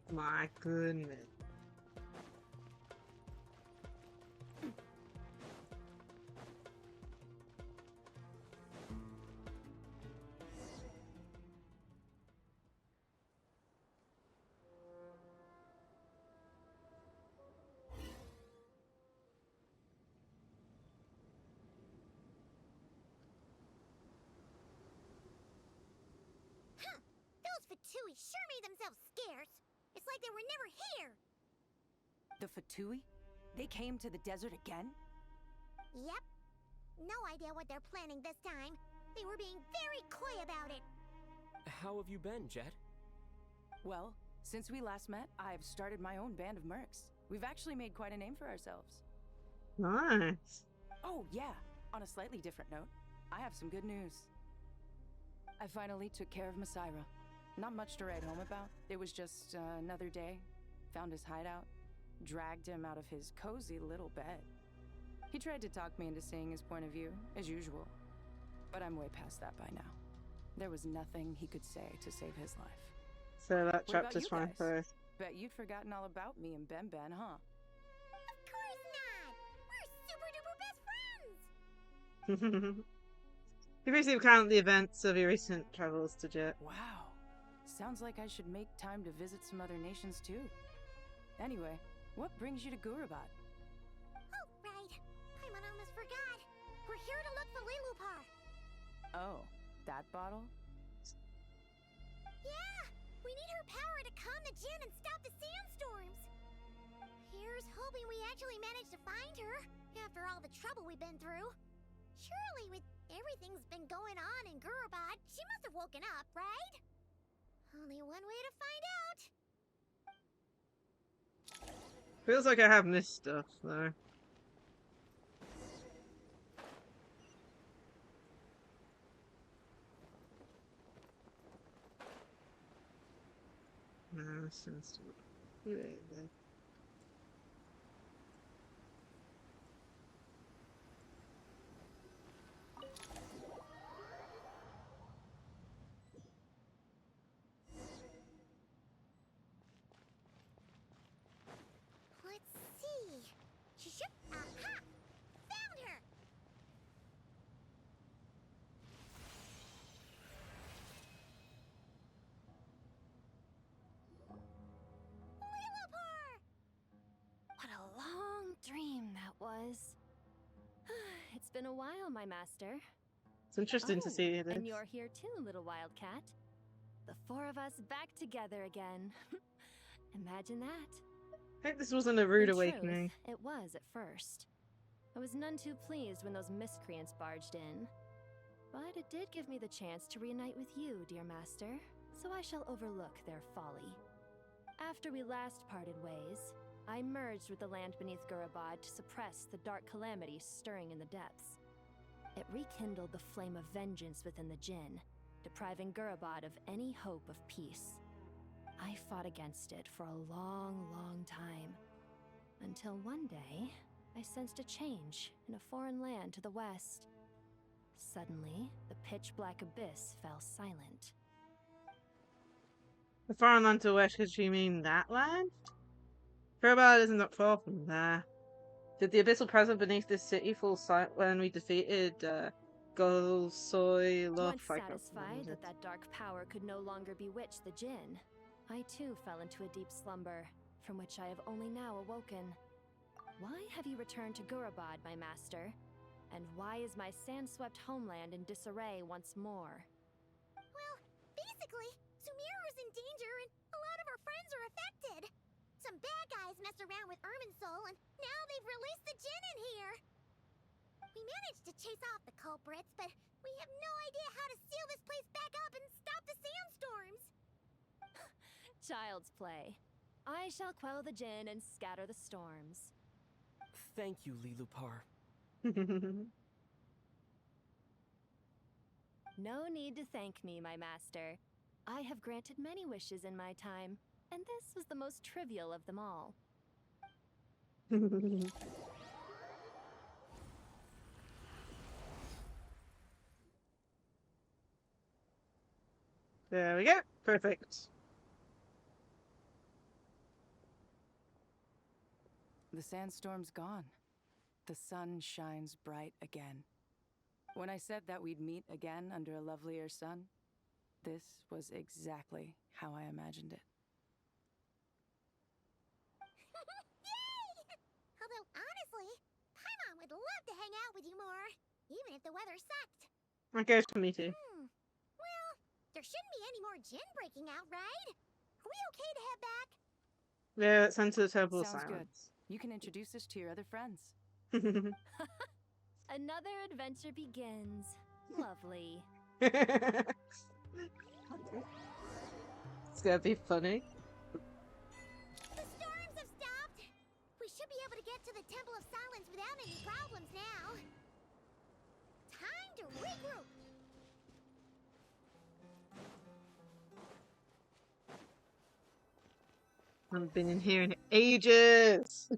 My goodness.
Huh! Those Fatui sure made themselves scarce. It's like they were never here.
The Fatui? They came to the desert again?
Yep. No idea what they're planning this time. They were being very coy about it.
How have you been, Jet?
Well, since we last met, I've started my own band of mercs. We've actually made quite a name for ourselves.
Nice.
Oh, yeah. On a slightly different note, I have some good news. I finally took care of Myra. Not much to write home about. It was just another day. Found his hideout. Dragged him out of his cozy little bed. He tried to talk me into seeing his point of view, as usual. But I'm way past that by now. There was nothing he could say to save his life.
So that
What about
chapter's
you
fine
guys?
first.
Bet you'd forgotten all about me and Ben, huh?
Of course not! We're super duper best friends!
You briefly recount the events of your recent travels to Jet.
Wow. Sounds like I should make time to visit some other nations too. Anyway, what brings you to Gurabat?
Oh, right. I almost forgot. We're here to look for Lilupar.
Oh, that bottle?
Yeah! We need her power to calm the Djinn and stop the sandstorms. Here's hoping we actually manage to find her, after all the trouble we've been through. Surely with everything's been going on in Gurabat, she must have woken up, right? Only one way to find out.
Feels like I have missed stuff, though. No, this seems to be...
Let's see. She should... Aha! Found her!
been a while, my master.
It's interesting to see this.
And you're here too, little wildcat. The four of us back together again. Imagine that.
I hope this wasn't a rude
In
awakening.
Truth, it was at first. I was none too pleased when those miscreants barged in. But it did give me the chance to reunite with you, dear master, so I shall overlook their folly. After we last parted ways, I merged with the land beneath Gurabad to suppress the dark calamities stirring in the depths. It rekindled the flame of vengeance within the Jinn, depriving Gurabad of any hope of peace. I fought against it for a long, long time, until one day, I sensed a change in a foreign land to the west. Suddenly, the pitch-black abyss fell silent.
The foreign land to west, does she mean that land? Gurabad isn't that far from there. Did the abyssal presence beneath this city fall silent when we defeated Golsoy
Once satisfied that that dark power could no longer bewitch the Jinn, I too fell into a deep slumber, from which I have only now awoken. Why have you returned to Gurabad, my master? And why is my sand-swept homeland in disarray once more?
Well, basically, Sumaru's in danger and a lot of our friends are affected. Some bad guys messed around with Irminsul and now they've released the Jinn in here. We managed to chase off the culprits, but we have no idea how to seal this place back up and stop the sandstorms.
Child's play. I shall quell the Jinn and scatter the storms.
Thank you, Lilupar.
No need to thank me, my master. I have granted many wishes in my time, and this was the most trivial of them all.
There we go. Perfect.
The sandstorm's gone. The sun shines bright again. When I said that we'd meet again under a lovelier sun, this was exactly how I imagined it.
Yay! Although, honestly, Paimon would love to hang out with you more, even if the weather sucked.
I guess for me too.
Well, there shouldn't be any more Jinn breaking out, right? Are we okay to head back?
Yeah, let's enter the Temple of
Sounds good.
Silence.
You can introduce us to your other friends.
Another adventure begins. Lovely.
It's gonna be funny.
The storms have stopped. We should be able to get to the Temple of Silence without any problems now. Time to regroup.
I haven't been in here in ages.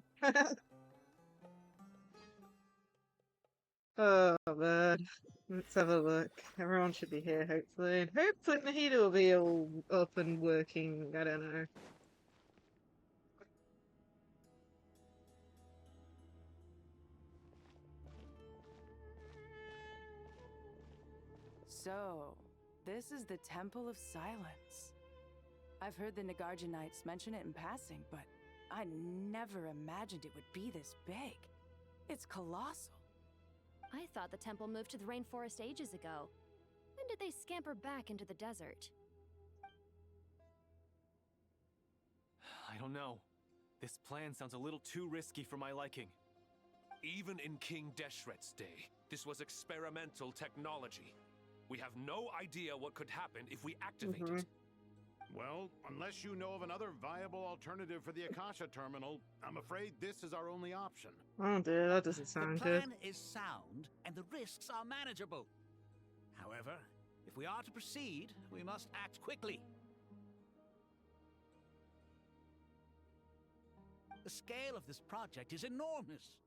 Oh man, let's have a look. Everyone should be here, hopefully. And hopefully Nahida will be all up and working. I don't know.
So, this is the Temple of Silence. I've heard the Nagarjanites mention it in passing, but I never imagined it would be this big. It's colossal.
I thought the temple moved to the rainforest ages ago. When did they scamper back into the desert?
I don't know. This plan sounds a little too risky for my liking.
Even in King Deshret's day, this was experimental technology. We have no idea what could happen if we activate it.
Well, unless you know of another viable alternative for the Akasha terminal, I'm afraid this is our only option.
Oh dear, that doesn't sound
The
good.
plan is sound, and the risks are manageable. However, if we are to proceed, we must act quickly. The scale of this project is enormous.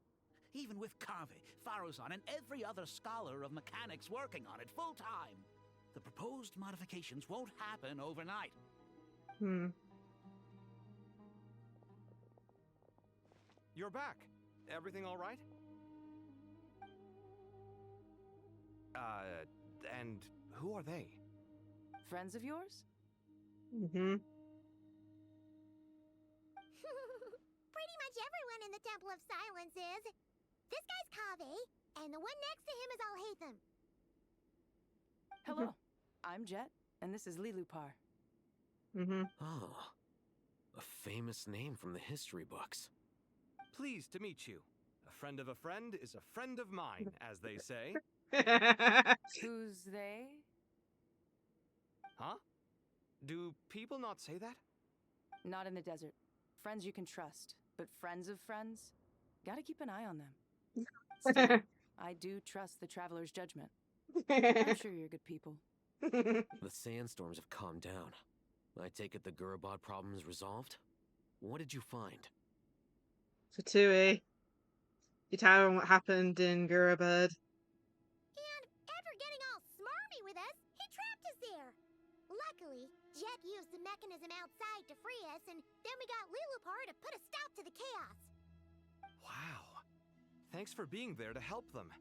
Even with Kave, Faruzan, and every other scholar of mechanics working on it full-time, the proposed modifications won't happen overnight.
You're back. Everything all right? And who are they?
Friends of yours?
Mm-hmm.
Pretty much everyone in the Temple of Silence is. This guy's Kave. And the one next to him is Alhaitham.
Hello, I'm Jet, and this is Lilupar.
Oh, a famous name from the history books.
Pleased to meet you. A friend of a friend is a friend of mine, as they say.
Who's they?
Huh? Do people not say that?
Not in the desert. Friends you can trust, but friends of friends? Gotta keep an eye on them. Still, I do trust the Traveler's judgment. I'm sure you're good people.
The sandstorms have calmed down. I take it the Gurabod problem is resolved? What did you find?
So Tui, you tell him what happened in Gurabird.
And after getting all smarmy with us, he trapped us there. Luckily, Jet used the mechanism outside to free us, and then we got Lilupar to put a stop to the chaos.
Wow. Thanks for being there to help them.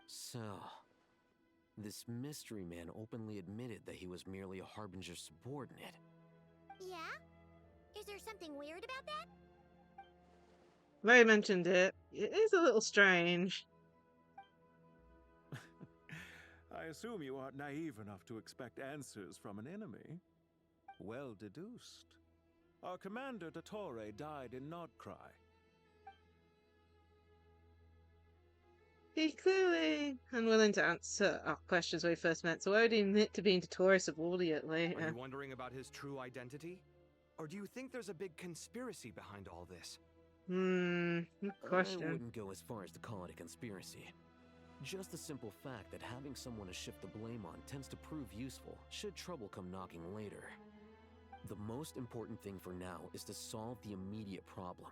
So, this mystery man openly admitted that he was merely a Harbinger subordinate.
Yeah? Is there something weird about that?
Ray mentioned it. It is a little strange.
I assume you aren't naive enough to expect answers from an enemy. Well deduced. Our commander, Dottore, died in Nod-Krai.
He's clearly unwilling to answer our questions when we first met, so why would he admit to being Dottore subordinate later?
Are you wondering about his true identity? Or do you think there's a big conspiracy behind all this?
Good question.
I wouldn't go as far as to call it a conspiracy. Just the simple fact that having someone to shift the blame on tends to prove useful should trouble come knocking later. The most important thing for now is to solve the immediate problem.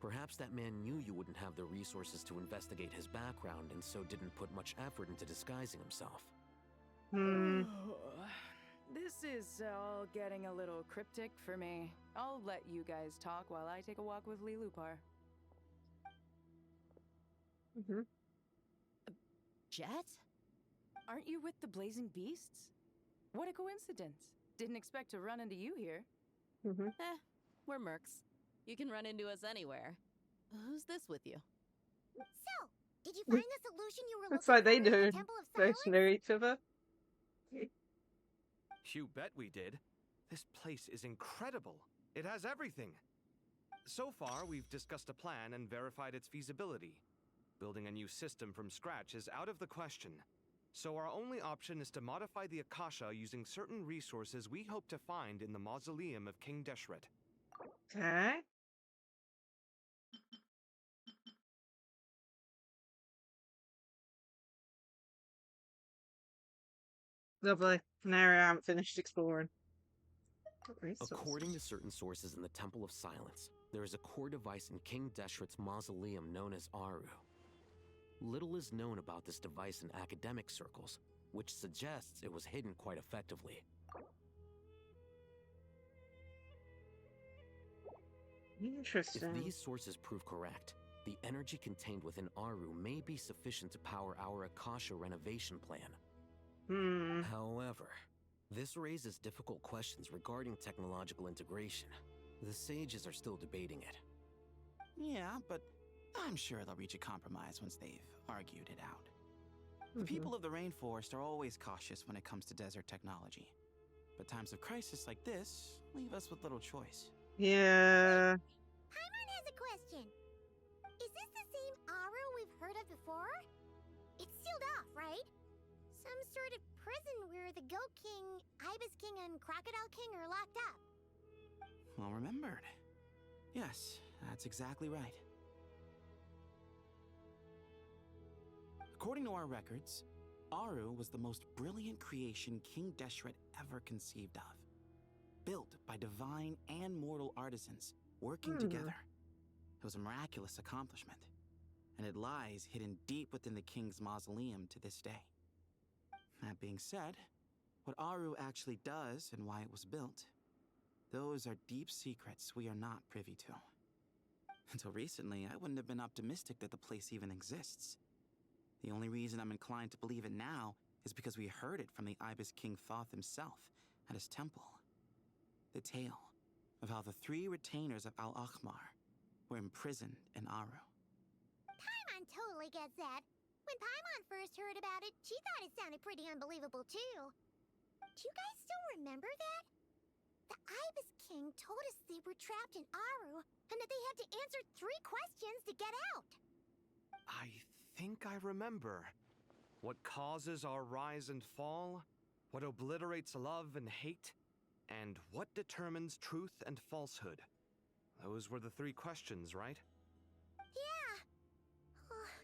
Perhaps that man knew you wouldn't have the resources to investigate his background and so didn't put much effort into disguising himself.
This is all getting a little cryptic for me. I'll let you guys talk while I take a walk with Lilupar.
Jet?
Aren't you with the Blazing Beasts? What a coincidence. Didn't expect to run into you here.
We're mercs. You can run into us anywhere. Who's this with you?
So, did you find the solution you were
That's
looking
like they
for in the
do.
Temple of
They
Silence?
know each other.
You bet we did. This place is incredible. It has everything. So far, we've discussed a plan and verified its feasibility. Building a new system from scratch is out of the question. So our only option is to modify the Akasha using certain resources we hope to find in the mausoleum of King Deshret.
Okay. Lovely. An area I haven't finished exploring.
According to certain sources in the Temple of Silence, there is a core device in King Deshret's mausoleum known as Aru. Little is known about this device in academic circles, which suggests it was hidden quite effectively.
Interesting.
If these sources prove correct, the energy contained within Aru may be sufficient to power our Akasha renovation plan. However, this raises difficult questions regarding technological integration. The sages are still debating it.
Yeah, but I'm sure they'll reach a compromise once they've argued it out. The people of the rainforest are always cautious when it comes to desert technology. But times of crisis like this leave us with little choice.
Yeah.
Paimon has a question. Is this the same Aru we've heard of before? It's sealed off, right? Some sort of prison where the Goat King, Ibis King, and Crocodile King are locked up.
Well remembered. Yes, that's exactly right. According to our records, Aru was the most brilliant creation King Deshret ever conceived of. Built by divine and mortal artisans working together. It was a miraculous accomplishment, and it lies hidden deep within the king's mausoleum to this day. That being said, what Aru actually does and why it was built, those are deep secrets we are not privy to. Until recently, I wouldn't have been optimistic that the place even exists. The only reason I'm inclined to believe it now is because we heard it from the Ibis King Thoth himself at his temple. The tale of how the 3 retainers of Al-Akhmar were imprisoned in Aru.
Paimon totally gets that. When Paimon first heard about it, she thought it sounded pretty unbelievable too. Do you guys still remember that? The Ibis King told us they were trapped in Aru and that they had to answer 3 questions to get out.
I think I remember. What causes our rise and fall? What obliterates love and hate? And what determines truth and falsehood? Those were the 3 questions, right?
Yeah.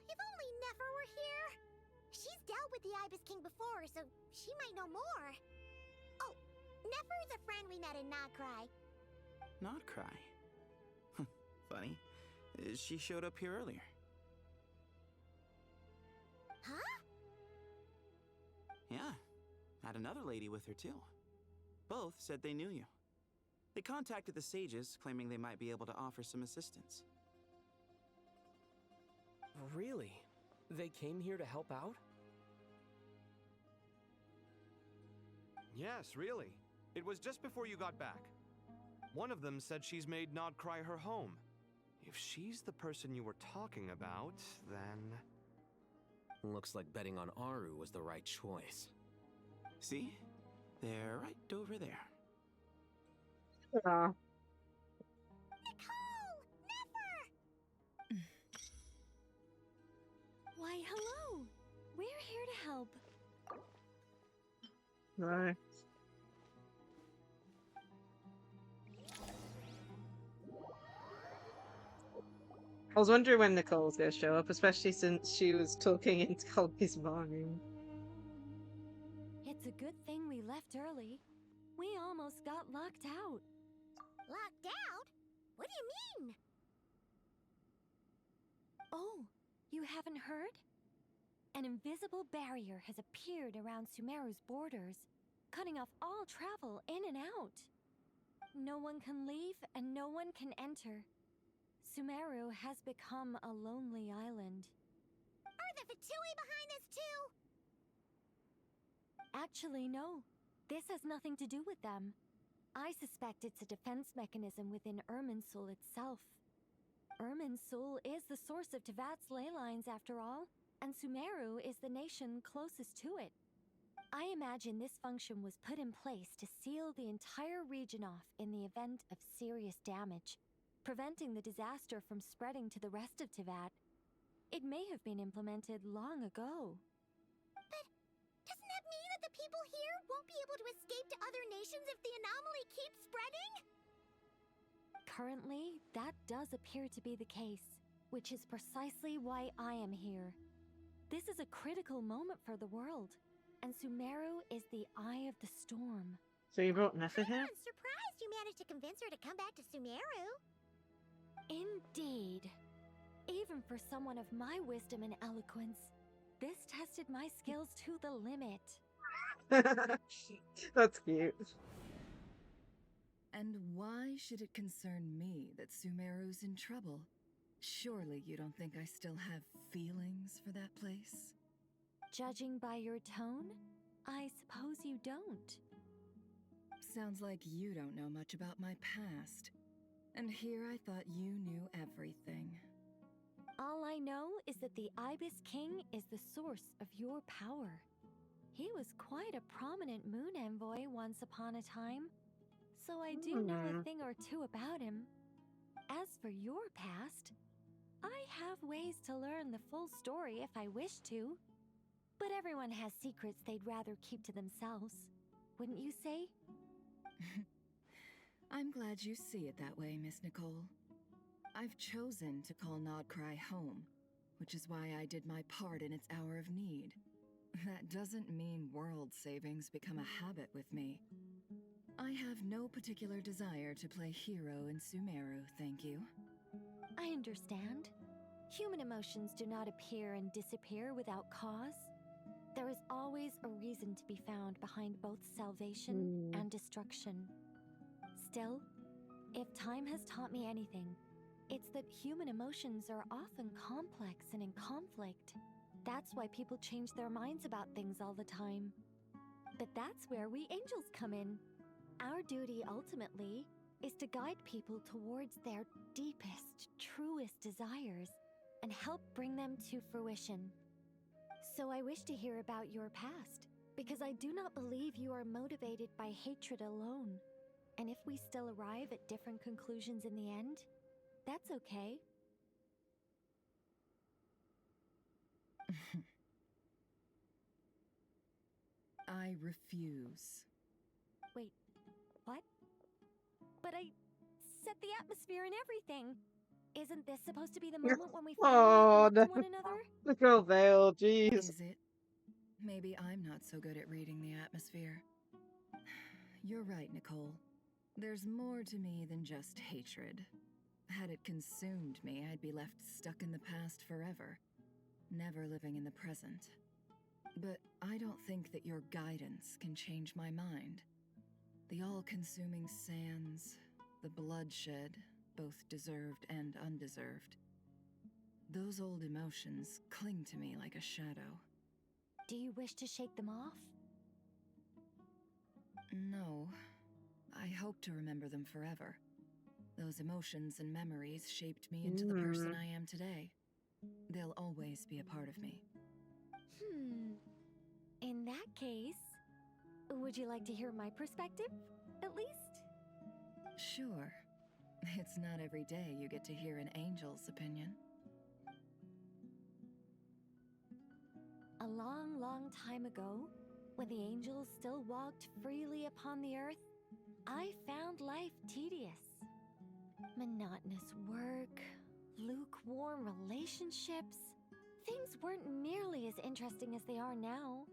If only Nefer were here. She's dealt with the Ibis King before, so she might know more. Oh, Nefer is a friend we met in Nod-Krai.
Nod-Krai? Funny. She showed up here earlier.
Huh?
Yeah. Had another lady with her too. Both said they knew you. They contacted the sages, claiming they might be able to offer some assistance.
Really? They came here to help out?
Yes, really. It was just before you got back. One of them said she's made Nod-Krai her home. If she's the person you were talking about, then...
Looks like betting on Aru was the right choice.
See? They're right over there.
Aw.
Nicole! Nefer!
Why, hello! We're here to help.
No. I was wondering when Nicole's gonna show up, especially since she was talking into Colby's mind.
It's a good thing we left early. We almost got locked out.
Locked out? What do you mean?
Oh, you haven't heard? An invisible barrier has appeared around Sumaru's borders, cutting off all travel in and out. No one can leave and no one can enter. Sumaru has become a lonely island.
Are the Fatui behind this too?
Actually, no. This has nothing to do with them. I suspect it's a defense mechanism within Irminsul itself. Irminsul is the source of Teyvat's ley lines after all, and Sumeru is the nation closest to it. I imagine this function was put in place to seal the entire region off in the event of serious damage, preventing the disaster from spreading to the rest of Teyvat. It may have been implemented long ago.
But doesn't that mean that the people here won't be able to escape to other nations if the anomaly keeps spreading?
Currently, that does appear to be the case, which is precisely why I am here. This is a critical moment for the world, and Sumaru is the eye of the storm.
So you brought Nefer here?
I'm surprised you managed to convince her to come back to Sumeru.
Indeed. Even for someone of my wisdom and eloquence, this tested my skills to the limit.
That's cute.
And why should it concern me that Sumeru's in trouble? Surely you don't think I still have feelings for that place?
Judging by your tone, I suppose you don't.
Sounds like you don't know much about my past. And here I thought you knew everything.
All I know is that the Ibis King is the source of your power. He was quite a prominent moon envoy once upon a time, so I do know a thing or two about him. As for your past, I have ways to learn the full story if I wish to. But everyone has secrets they'd rather keep to themselves, wouldn't you say?
I'm glad you see it that way, Miss Nicole. I've chosen to call Nod-Krai home, which is why I did my part in its hour of need. That doesn't mean world savings become a habit with me. I have no particular desire to play hero in Sumeru, thank you.
I understand. Human emotions do not appear and disappear without cause. There is always a reason to be found behind both salvation and destruction. Still, if time has taught me anything, it's that human emotions are often complex and in conflict. That's why people change their minds about things all the time. But that's where we angels come in. Our duty, ultimately, is to guide people towards their deepest, truest desires and help bring them to fruition. So I wish to hear about your past, because I do not believe you are motivated by hatred alone. And if we still arrive at different conclusions in the end, that's okay.
I refuse.
Wait, what? But I set the atmosphere and everything. Isn't this supposed to be the moment when we finally open up to one another?
The girl Veil, jeez.
Is it? Maybe I'm not so good at reading the atmosphere. You're right, Nicole. There's more to me than just hatred. Had it consumed me, I'd be left stuck in the past forever, never living in the present. But I don't think that your guidance can change my mind. The all-consuming sands, the bloodshed, both deserved and undeserved. Those old emotions cling to me like a shadow.
Do you wish to shake them off?
No. I hope to remember them forever. Those emotions and memories shaped me into the person I am today. They'll always be a part of me.
In that case, would you like to hear my perspective, at least?
Sure. It's not every day you get to hear an angel's opinion.
A long, long time ago, when the angels still walked freely upon the earth, I found life tedious. Monotonous work, lukewarm relationships. Things weren't nearly as interesting as they are now.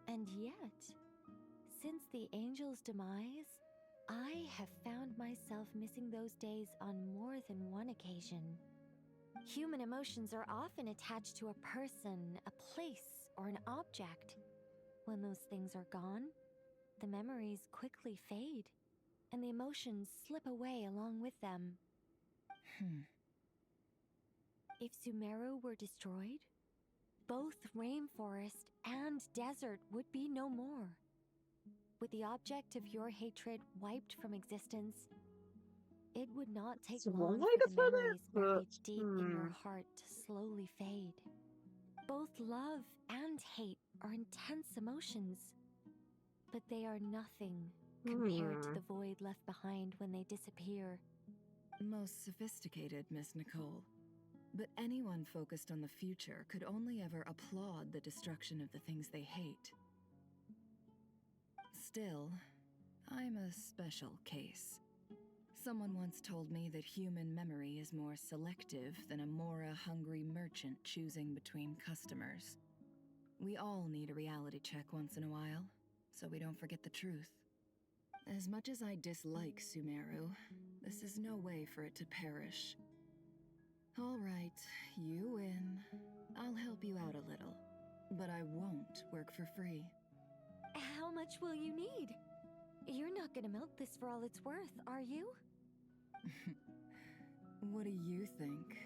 And yet, since the angel's demise, I have found myself missing those days on more than one occasion. Human emotions are often attached to a person, a place, or an object. When those things are gone, the memories quickly fade, and the emotions slip away along with them. If Sumaru were destroyed, both rainforest and desert would be no more. With the object of your hatred wiped from existence, it would not take long for the memories buried deep in your heart to slowly fade. Both love and hate are intense emotions, but they are nothing compared to the void left behind when they disappear.
Most sophisticated, Miss Nicole. But anyone focused on the future could only ever applaud the destruction of the things they hate. Still, I'm a special case. Someone once told me that human memory is more selective than a Mora-hungry merchant choosing between customers. We all need a reality check once in a while, so we don't forget the truth. As much as I dislike Sumaru, this is no way for it to perish. All right, you win. I'll help you out a little, but I won't work for free.
How much will you need? You're not gonna milk this for all it's worth, are you?
What do you think?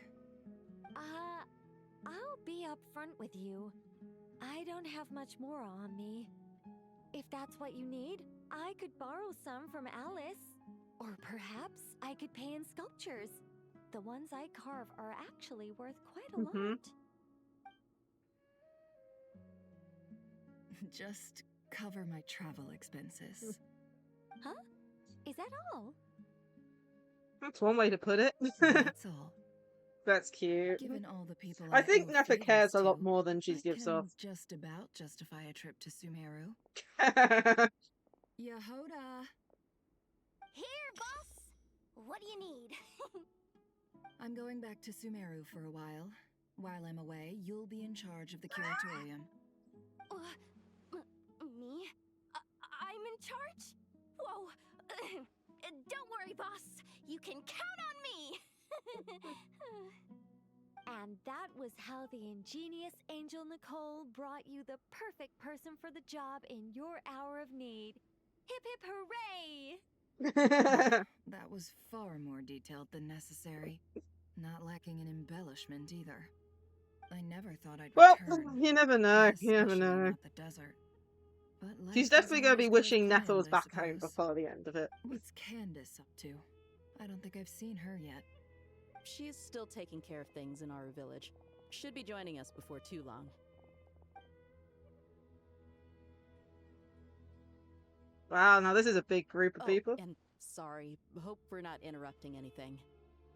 I'll be upfront with you. I don't have much more on me. If that's what you need, I could borrow some from Alice. Or perhaps I could pay in sculptures. The ones I carve are actually worth quite a lot.
Just cover my travel expenses.
Huh? Is that all?
That's one way to put it.
That's all.
That's cute.
Given all the people
I think
owe
Nefa
favors
cares a lot
to,
more than she
I
gives
can
off.
just about justify a trip to Sumaru. Yehoda!
Here, boss! What do you need?
I'm going back to Sumaru for a while. While I'm away, you'll be in charge of the curatorium.
Me? I'm in charge? Whoa! Don't worry, boss. You can count on me!
And that was how the ingenious Angel Nicole brought you the perfect person for the job in your hour of need. Hip hip hooray!
That was far more detailed than necessary. Not lacking in embellishment either. I never thought I'd return.
You never know. You never
Especially
know.
not the desert. But
She's
life
definitely
doesn't
going to be
always go as
wishing
planned,
Nethel was
I
back home
suppose.
before the end of it.
What's Candace up to? I don't think I've seen her yet.
She's still taking care of things in our village. Should be joining us before too long.
Wow, now this is a big group of people.
And sorry, hope we're not interrupting anything.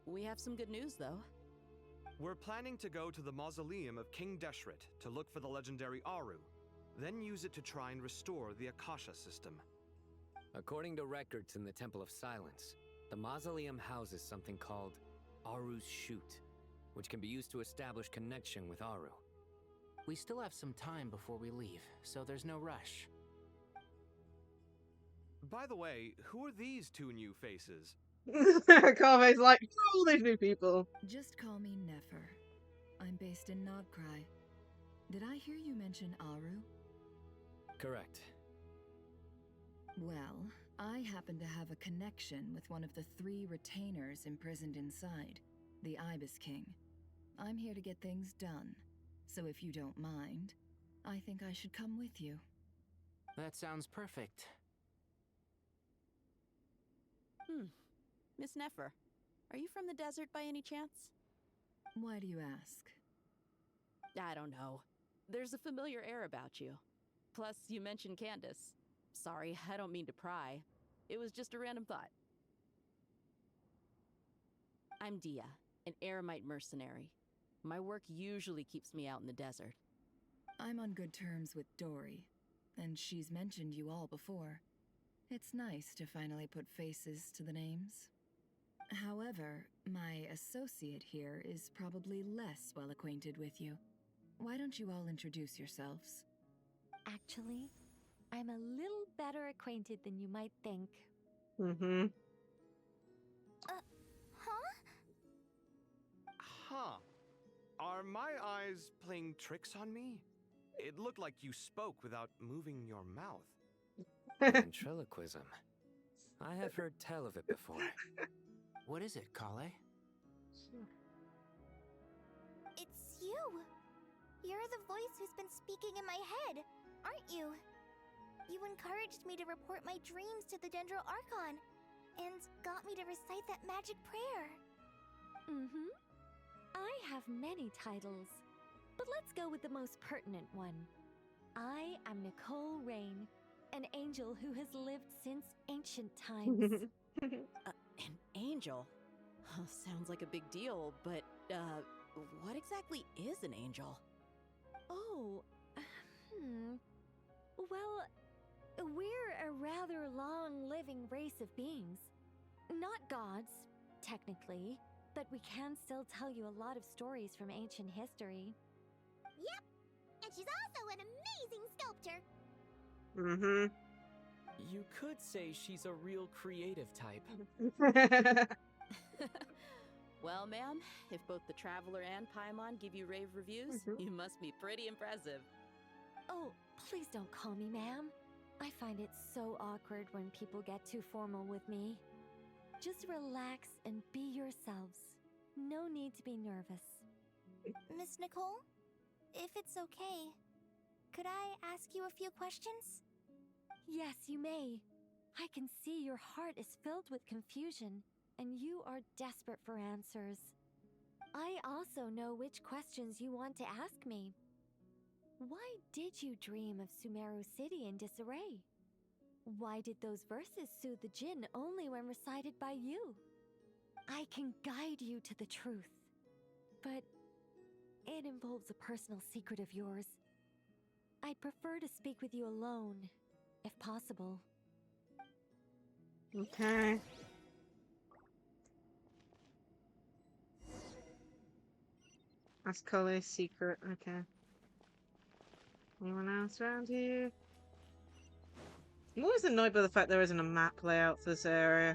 We have some good news, though.
We're planning to go to the mausoleum of King Deshret to look for the legendary Aru, then use it to try and restore the Akasha system.
According to records in the Temple of Silence, the mausoleum houses something called Aru's Chute, which can be used to establish connection with Aru.
We still have some time before we leave, so there's no rush.
By the way, who are these two new faces?
Kave's like, all these new people.
Just call me Nefer. I'm based in Nod-Krai. Did I hear you mention Aru?
Correct.
Well, I happen to have a connection with one of the 3 retainers imprisoned inside, the Ibis King. I'm here to get things done, so if you don't mind, I think I should come with you.
That sounds perfect.
Miss Nefer, are you from the desert by any chance?
Why do you ask?
I don't know. There's a familiar air about you. Plus, you mentioned Candace. Sorry, I don't mean to pry. It was just a random thought. I'm Dia, an eremite mercenary. My work usually keeps me out in the desert.
I'm on good terms with Dory, and she's mentioned you all before. It's nice to finally put faces to the names. However, my associate here is probably less well acquainted with you. Why don't you all introduce yourselves?
Actually, I'm a little better acquainted than you might think.
Mm-hmm.
Huh. Are my eyes playing tricks on me? It looked like you spoke without moving your mouth.
Ventriloquism. I have heard tell of it before.
What is it, Kale?
It's you! You're the voice who's been speaking in my head, aren't you? You encouraged me to report my dreams to the Dendro Archon, and got me to recite that magic prayer.
Mm-hmm. I have many titles, but let's go with the most pertinent one. I am Nicole Rain, an angel who has lived since ancient times.
An angel? Sounds like a big deal, but, what exactly is an angel?
Oh, Well, we're a rather long-living race of beings. Not gods, technically, but we can still tell you a lot of stories from ancient history.
Yep, and she's also an amazing sculptor.
Mm-hmm.
You could say she's a real creative type.
Well, ma'am, if both the Traveler and Paimon give you rave reviews, you must be pretty impressive.
Oh, please don't call me ma'am. I find it so awkward when people get too formal with me. Just relax and be yourselves. No need to be nervous.
Miss Nicole, if it's okay, could I ask you a few questions?
Yes, you may. I can see your heart is filled with confusion, and you are desperate for answers. I also know which questions you want to ask me. Why did you dream of Sumaru City in disarray? Why did those verses soothe the djinn only when recited by you? I can guide you to the truth, but it involves a personal secret of yours. I'd prefer to speak with you alone, if possible.
Okay. That's Kale's secret, okay. Anyone else around here? I'm always annoyed by the fact there isn't a map layout for this area.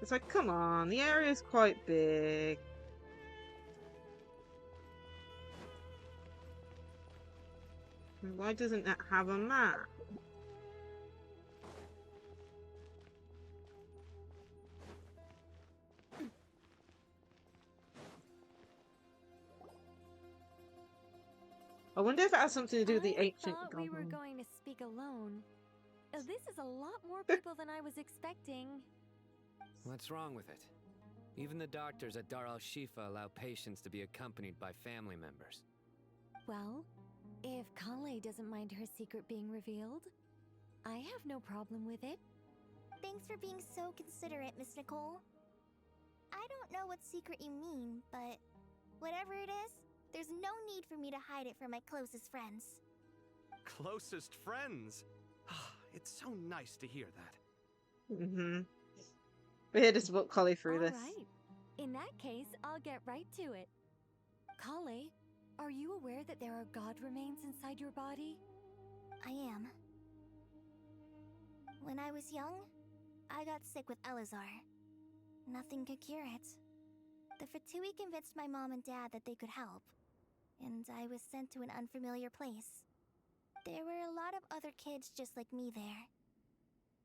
It's like, come on, the area's quite big. Why doesn't it have a map? I wonder if it has something to do with the ancient
I thought we were
goblin.
going to speak alone. This is a lot more people than I was expecting.
What's wrong with it? Even the doctors at Dar al-Shifa allow patients to be accompanied by family members.
Well, if Kale doesn't mind her secret being revealed, I have no problem with it.
Thanks for being so considerate, Miss Nicole. I don't know what secret you mean, but whatever it is, there's no need for me to hide it from my closest friends.
Closest friends? It's so nice to hear that.
Mm-hmm. We're here to support Collie through this.
Alright. In that case, I'll get right to it. Kale, are you aware that there are god remains inside your body?
I am. When I was young, I got sick with Elazar. Nothing could cure it. The Fatui convinced my mom and dad that they could help, and I was sent to an unfamiliar place. There were a lot of other kids just like me there.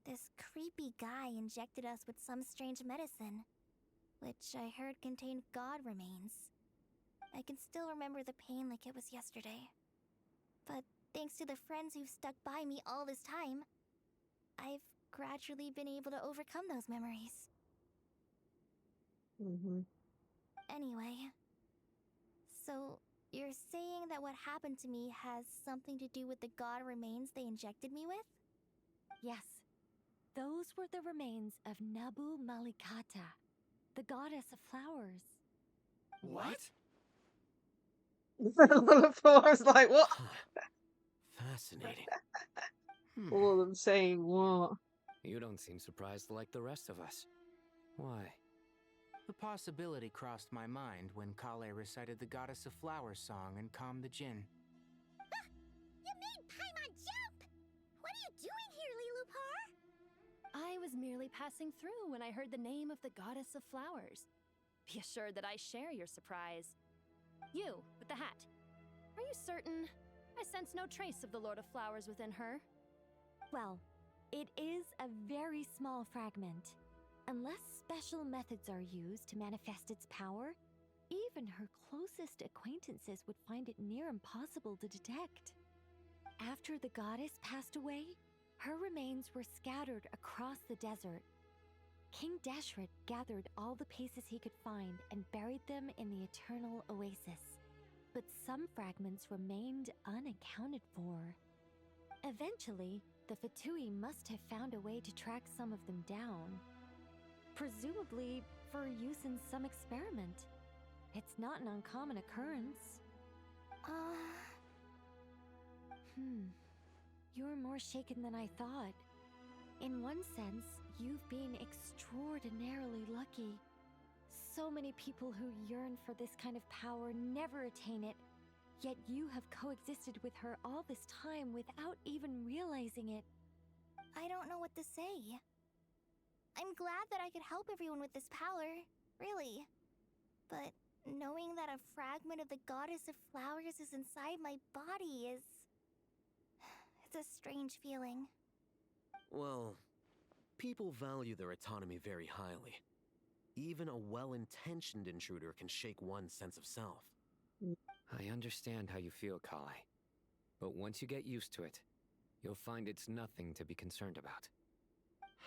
This creepy guy injected us with some strange medicine, which I heard contained god remains. I can still remember the pain like it was yesterday. But thanks to the friends who've stuck by me all this time, I've gradually been able to overcome those memories.
Mm-hmm.
Anyway, so you're saying that what happened to me has something to do with the god remains they injected me with?
Yes. Those were the remains of Nabu Malikata, the goddess of flowers.
What?
All of them was like, what?
Fascinating.
All of them saying what?
You don't seem surprised like the rest of us. Why?
The possibility crossed my mind when Kale recited the Goddess of Flowers song and calmed the Jinn.
You made Paimon jump! What are you doing here, Lilupar?
I was merely passing through when I heard the name of the Goddess of Flowers. Be assured that I share your surprise. You, with the hat. Are you certain? I sense no trace of the Lord of Flowers within her.
Well, it is a very small fragment. Unless special methods are used to manifest its power, even her closest acquaintances would find it near impossible to detect. After the goddess passed away, her remains were scattered across the desert. King Deshret gathered all the pieces he could find and buried them in the Eternal Oasis. But some fragments remained unaccounted for. Eventually, the Fatui must have found a way to track some of them down. Presumably for use in some experiment. It's not an uncommon occurrence. You're more shaken than I thought. In one sense, you've been extraordinarily lucky. So many people who yearn for this kind of power never attain it, yet you have coexisted with her all this time without even realizing it.
I don't know what to say. I'm glad that I could help everyone with this power, really. But knowing that a fragment of the Goddess of Flowers is inside my body is... it's a strange feeling.
Well, people value their autonomy very highly. Even a well-intentioned intruder can shake one's sense of self.
I understand how you feel, Kale. But once you get used to it, you'll find it's nothing to be concerned about.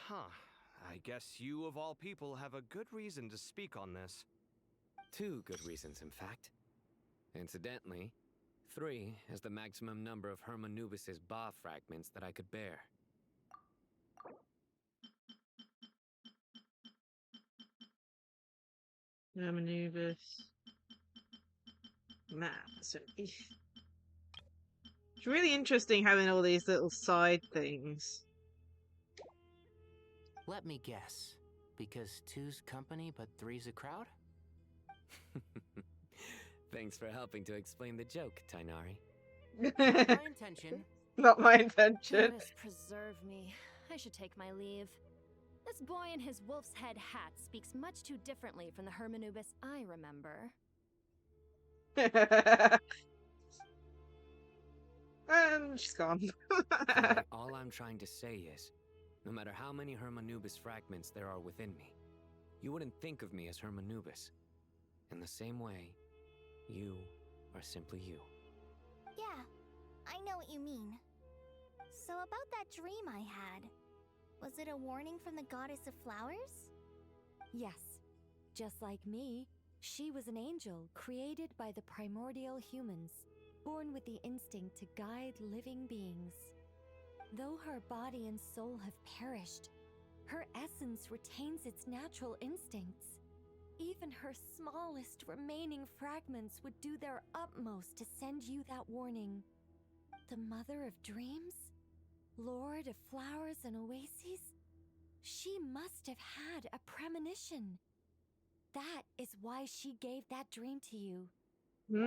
Huh. I guess you, of all people, have a good reason to speak on this.
2 good reasons, in fact. Incidentally, 3 is the maximum number of Hermanubis' Ba fragments that I could bear.
Hermanubis. Map. So it's really interesting having all these little side things.
Let me guess. Because 2's company but 3's a crowd?
Thanks for helping to explain the joke, Tainari.
My intention.
Not my intention.
Goddess preserve me. I should take my leave. This boy in his wolf's head hat speaks much too differently from the Hermanubis I remember.
And she's gone.
All I'm trying to say is, no matter how many Hermanubis fragments there are within me, you wouldn't think of me as Hermanubis. In the same way, you are simply you.
Yeah, I know what you mean.
So about that dream I had, was it a warning from the goddess of flowers?
Yes. Just like me, she was an angel created by the primordial humans, born with the instinct to guide living beings. Though her body and soul have perished, her essence retains its natural instincts. Even her smallest remaining fragments would do their utmost to send you that warning. The Mother of Dreams? Lord of Flowers and Oases? She must have had a premonition. That is why she gave that dream to you.
We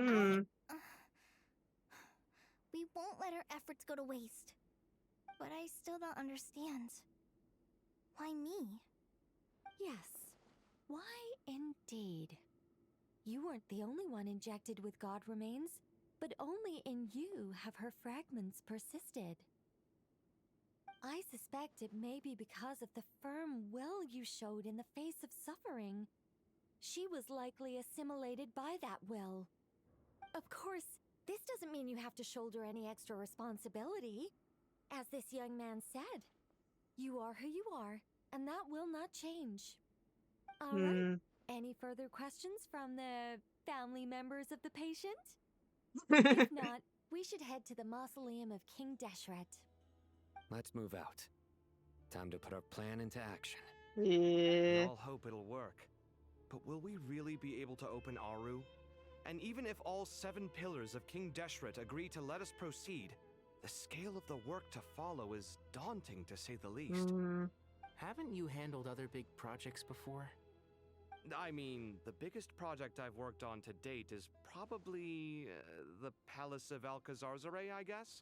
won't let our efforts go to waste. But I still don't understand. Why me?
Yes. Why indeed? You weren't the only one injected with god remains, but only in you have her fragments persisted. I suspect it may be because of the firm will you showed in the face of suffering. She was likely assimilated by that will. Of course, this doesn't mean you have to shoulder any extra responsibility. As this young man said, you are who you are, and that will not change. All right. Any further questions from the family members of the patient? If not, we should head to the mausoleum of King Deshret.
Let's move out. Time to put our plan into action.
We all hope it'll work. But will we really be able to open Aru? And even if all 7 pillars of King Deshret agree to let us proceed, the scale of the work to follow is daunting, to say the least.
Haven't you handled other big projects before?
I mean, the biggest project I've worked on to date is probably the Palace of Alcazarzaray, I guess?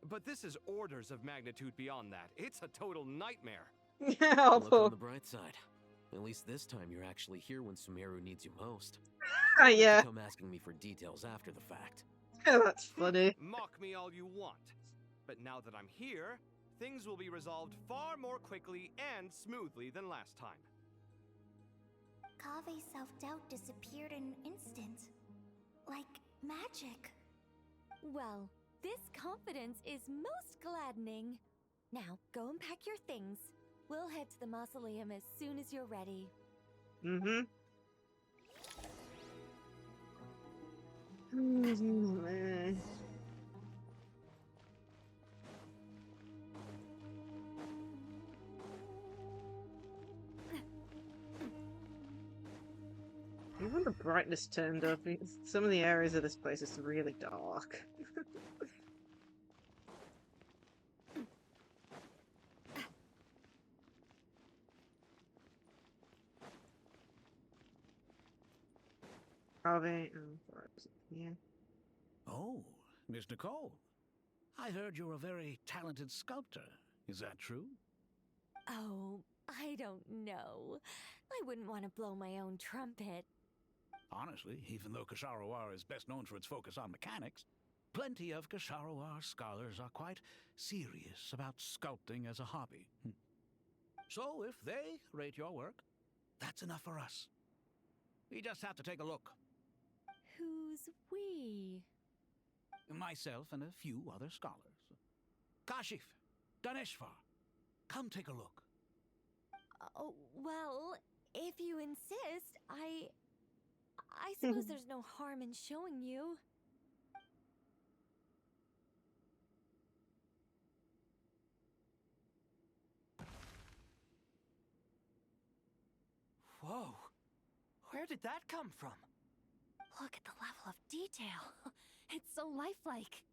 But this is orders of magnitude beyond that. It's a total nightmare.
Look on the bright side. At least this time you're actually here when Sumaru needs you most.
Yeah.
Don't come asking me for details after the fact.
Yeah, that's funny.
Mock me all you want. But now that I'm here, things will be resolved far more quickly and smoothly than last time.
Kave's self-doubt disappeared in an instant. Like magic.
Well, this confidence is most gladdening. Now, go and pack your things. We'll head to the mausoleum as soon as you're ready.
Even the brightness turned up. Some of the areas of this place is really dark. Yeah.
Oh, Miss Nicole. I heard you're a very talented sculptor. Is that true?
Oh, I don't know. I wouldn't want to blow my own trumpet.
Honestly, even though Ksharoar is best known for its focus on mechanics, plenty of Ksharoar scholars are quite serious about sculpting as a hobby. So if they rate your work, that's enough for us. We just have to take a look.
Who's we?
Myself and a few other scholars. Kashif, Daneshvar, come take a look.
Oh, well, if you insist, I suppose there's no harm in showing you.
Whoa! Where did that come from?
Look at the level of detail. It's so lifelike.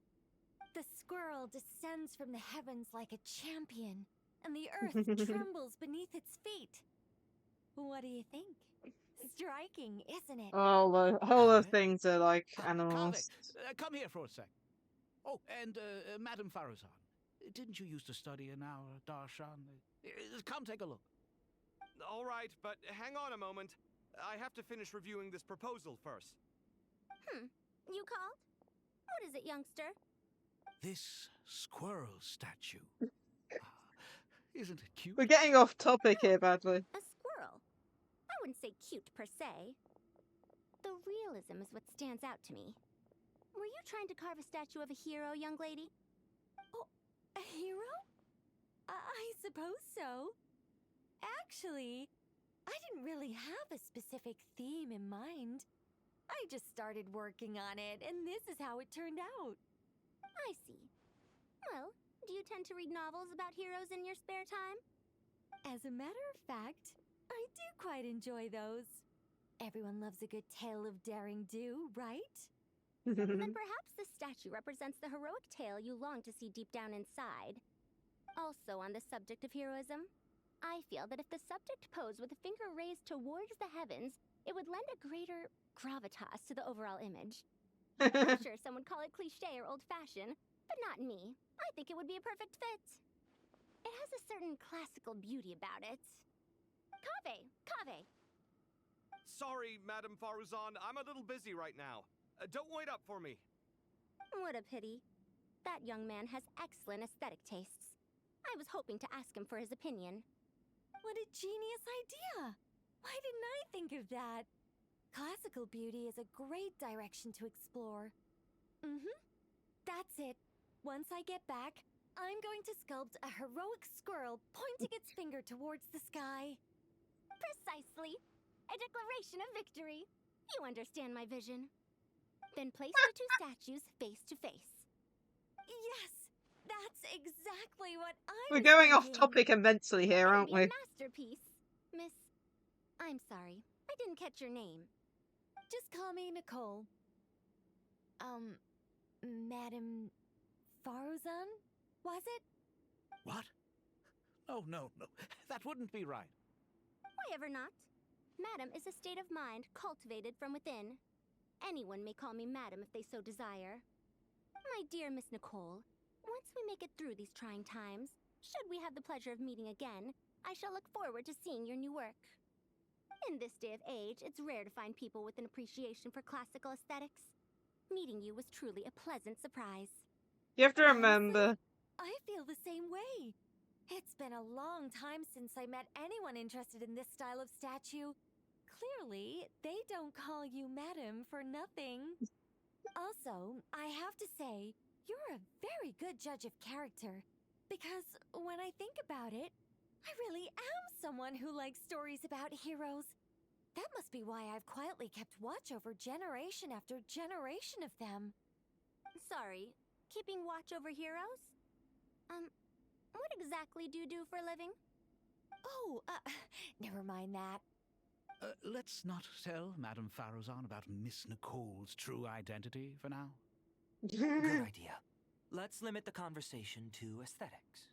The squirrel descends from the heavens like a champion, and the earth trembles beneath its feet. What do you think? Striking, isn't it?
All those things are like animals.
Come here for a sec. Oh, and Madame Faruzan, didn't you used to study in our darshan? Come take a look.
All right, but hang on a moment. I have to finish reviewing this proposal first.
You called? What is it, youngster?
This squirrel statue. Isn't it cute?
We're getting off topic here badly.
A squirrel? I wouldn't say cute per se. The realism is what stands out to me. Were you trying to carve a statue of a hero, young lady?
A hero? I suppose so. Actually, I didn't really have a specific theme in mind. I just started working on it, and this is how it turned out.
I see. Well, do you tend to read novels about heroes in your spare time?
As a matter of fact, I do quite enjoy those. Everyone loves a good tale of daring do, right?
Then perhaps this statue represents the heroic tale you long to see deep down inside. Also, on the subject of heroism, I feel that if the subject posed with a finger raised towards the heavens, it would lend a greater gravitas to the overall image. I'm sure some would call it cliché or old-fashioned, but not me. I think it would be a perfect fit. It has a certain classical beauty about it. Kaveh! Kaveh!
Sorry, Madame Faruzan, I'm a little busy right now. Don't wait up for me.
What a pity. That young man has excellent aesthetic tastes. I was hoping to ask him for his opinion.
What a genius idea! Why didn't I think of that? Classical beauty is a great direction to explore. That's it. Once I get back, I'm going to sculpt a heroic squirrel pointing its finger towards the sky.
Precisely. A declaration of victory. You understand my vision. Then place the two statues face to face.
Yes! That's exactly what
We're going off topic immensely here, aren't we?
Masterpiece. Miss... I'm sorry. I didn't catch your name.
Just call me Nicole. Madame Faruzan? Was it?
What? Oh, no. That wouldn't be right.
Why ever not? Madam is a state of mind cultivated from within. Anyone may call me Madam if they so desire. My dear Miss Nicole, once we make it through these trying times, should we have the pleasure of meeting again, I shall look forward to seeing your new work. In this day of age, it's rare to find people with an appreciation for classical aesthetics. Meeting you was truly a pleasant surprise.
You have to remember.
I feel the same way. It's been a long time since I met anyone interested in this style of statue. Clearly, they don't call you Madam for nothing. Also, I have to say, you're a very good judge of character. Because when I think about it, I really am someone who likes stories about heroes. That must be why I've quietly kept watch over generation after generation of them.
Sorry, keeping watch over heroes? What exactly do you do for a living?
Oh, never mind that.
Let's not tell Madame Faruzan about Miss Nicole's true identity for now.
Good idea. Let's limit the conversation to aesthetics.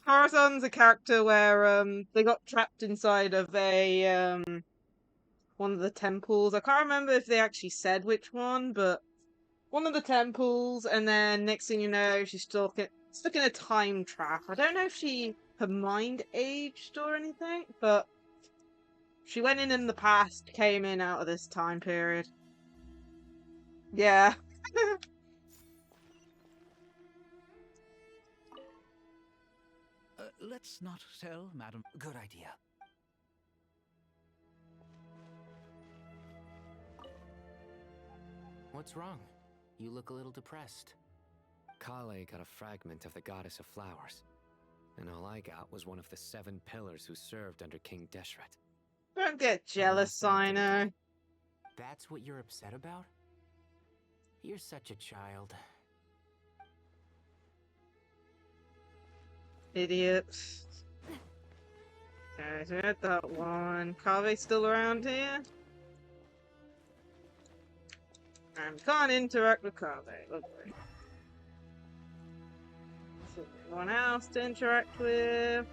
Faruzan's a character where they got trapped inside of a one of the temples. I can't remember if they actually said which one, but one of the temples, and then next thing you know, she's stuck in a time trap. I don't know if her mind aged or anything, but she went in the past, came in out of this time period. Yeah.
Let's not tell Madame...
Good idea.
What's wrong? You look a little depressed.
Kale got a fragment of the Goddess of Flowers, and all I got was one of the 7 pillars who served under King Deshret.
Don't get jealous, Sino.
That's what you're upset about? You're such a child.
Idiot. Okay, so we had that one. Kaveh still around here? And can't interact with Kaveh. Lovely. So anyone else to interact with?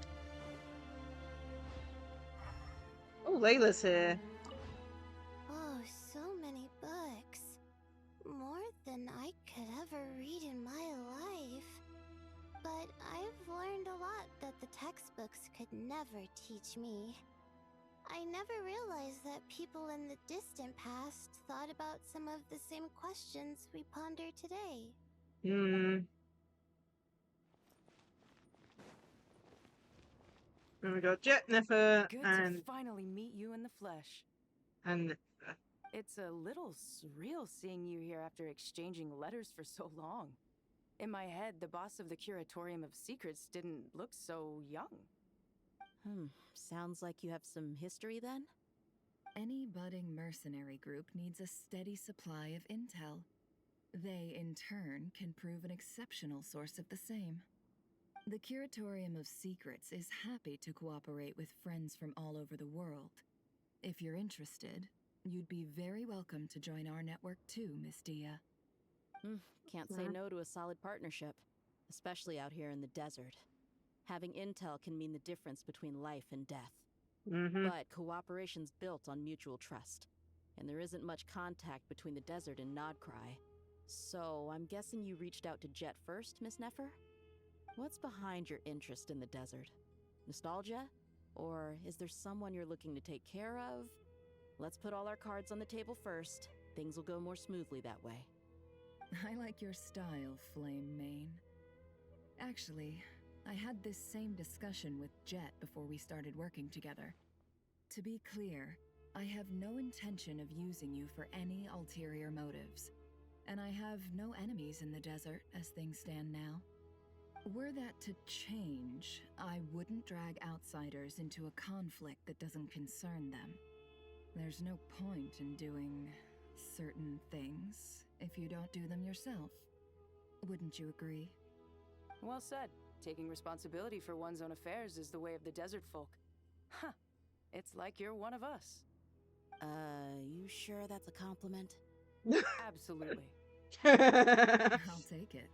Oh, Layla's here.
Oh, so many books. More than I could ever read in my life. But I've learned a lot that the textbooks could never teach me. I never realized that people in the distant past thought about some of the same questions we ponder today.
And we got Jetnifer
Good
and...
to finally meet you in the flesh.
And...
It's a little surreal seeing you here after exchanging letters for so long. In my head, the boss of the Curatorium of Secrets didn't look so young.
Sounds like you have some history then?
Any budding mercenary group needs a steady supply of intel. They, in turn, can prove an exceptional source of the same. The Curatorium of Secrets is happy to cooperate with friends from all over the world. If you're interested, you'd be very welcome to join our network too, Miss Dia.
Can't say no to a solid partnership, especially out here in the desert. Having intel can mean the difference between life and death. But cooperation's built on mutual trust, and there isn't much contact between the desert and Nod-Krai. So I'm guessing you reached out to Jet first, Miss Nefer? What's behind your interest in the desert? Nostalgia? Or is there someone you're looking to take care of? Let's put all our cards on the table first. Things will go more smoothly that way.
I like your style, Flame Mane. Actually, I had this same discussion with Jet before we started working together. To be clear, I have no intention of using you for any ulterior motives, and I have no enemies in the desert as things stand now. Were that to change, I wouldn't drag outsiders into a conflict that doesn't concern them. There's no point in doing certain things if you don't do them yourself. Wouldn't you agree?
Well said. Taking responsibility for one's own affairs is the way of the desert folk. Huh. It's like you're one of us.
You sure that's a compliment?
Absolutely.
I'll take it.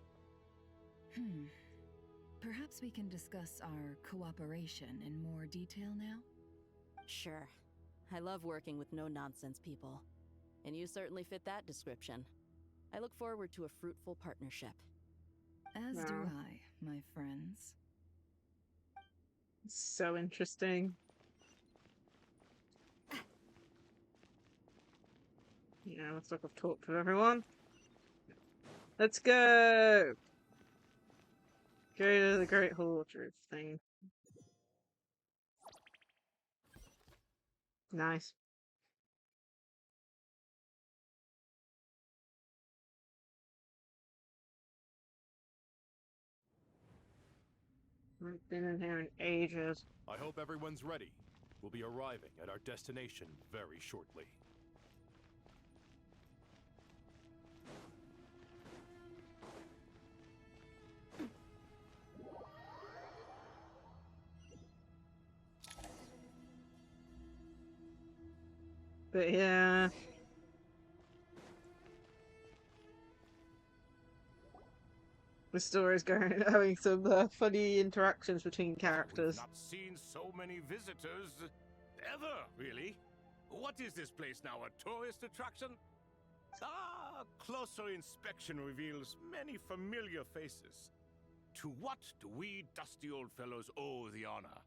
Perhaps we can discuss our cooperation in more detail now?
Sure. I love working with no-nonsense people. And you certainly fit that description. I look forward to a fruitful partnership.
As do I, my friends.
So interesting. Yeah, looks like I've talked to everyone. Let's go! Go to the Great Hall Roof thing. Nice. I've been in here in ages.
I hope everyone's ready. We'll be arriving at our destination very shortly.
But yeah. The story's having some funny interactions between characters.
We've not seen so many visitors ever, really. What is this place now, a tourist attraction? Closer inspection reveals many familiar faces. To what do we dusty old fellows owe the honor?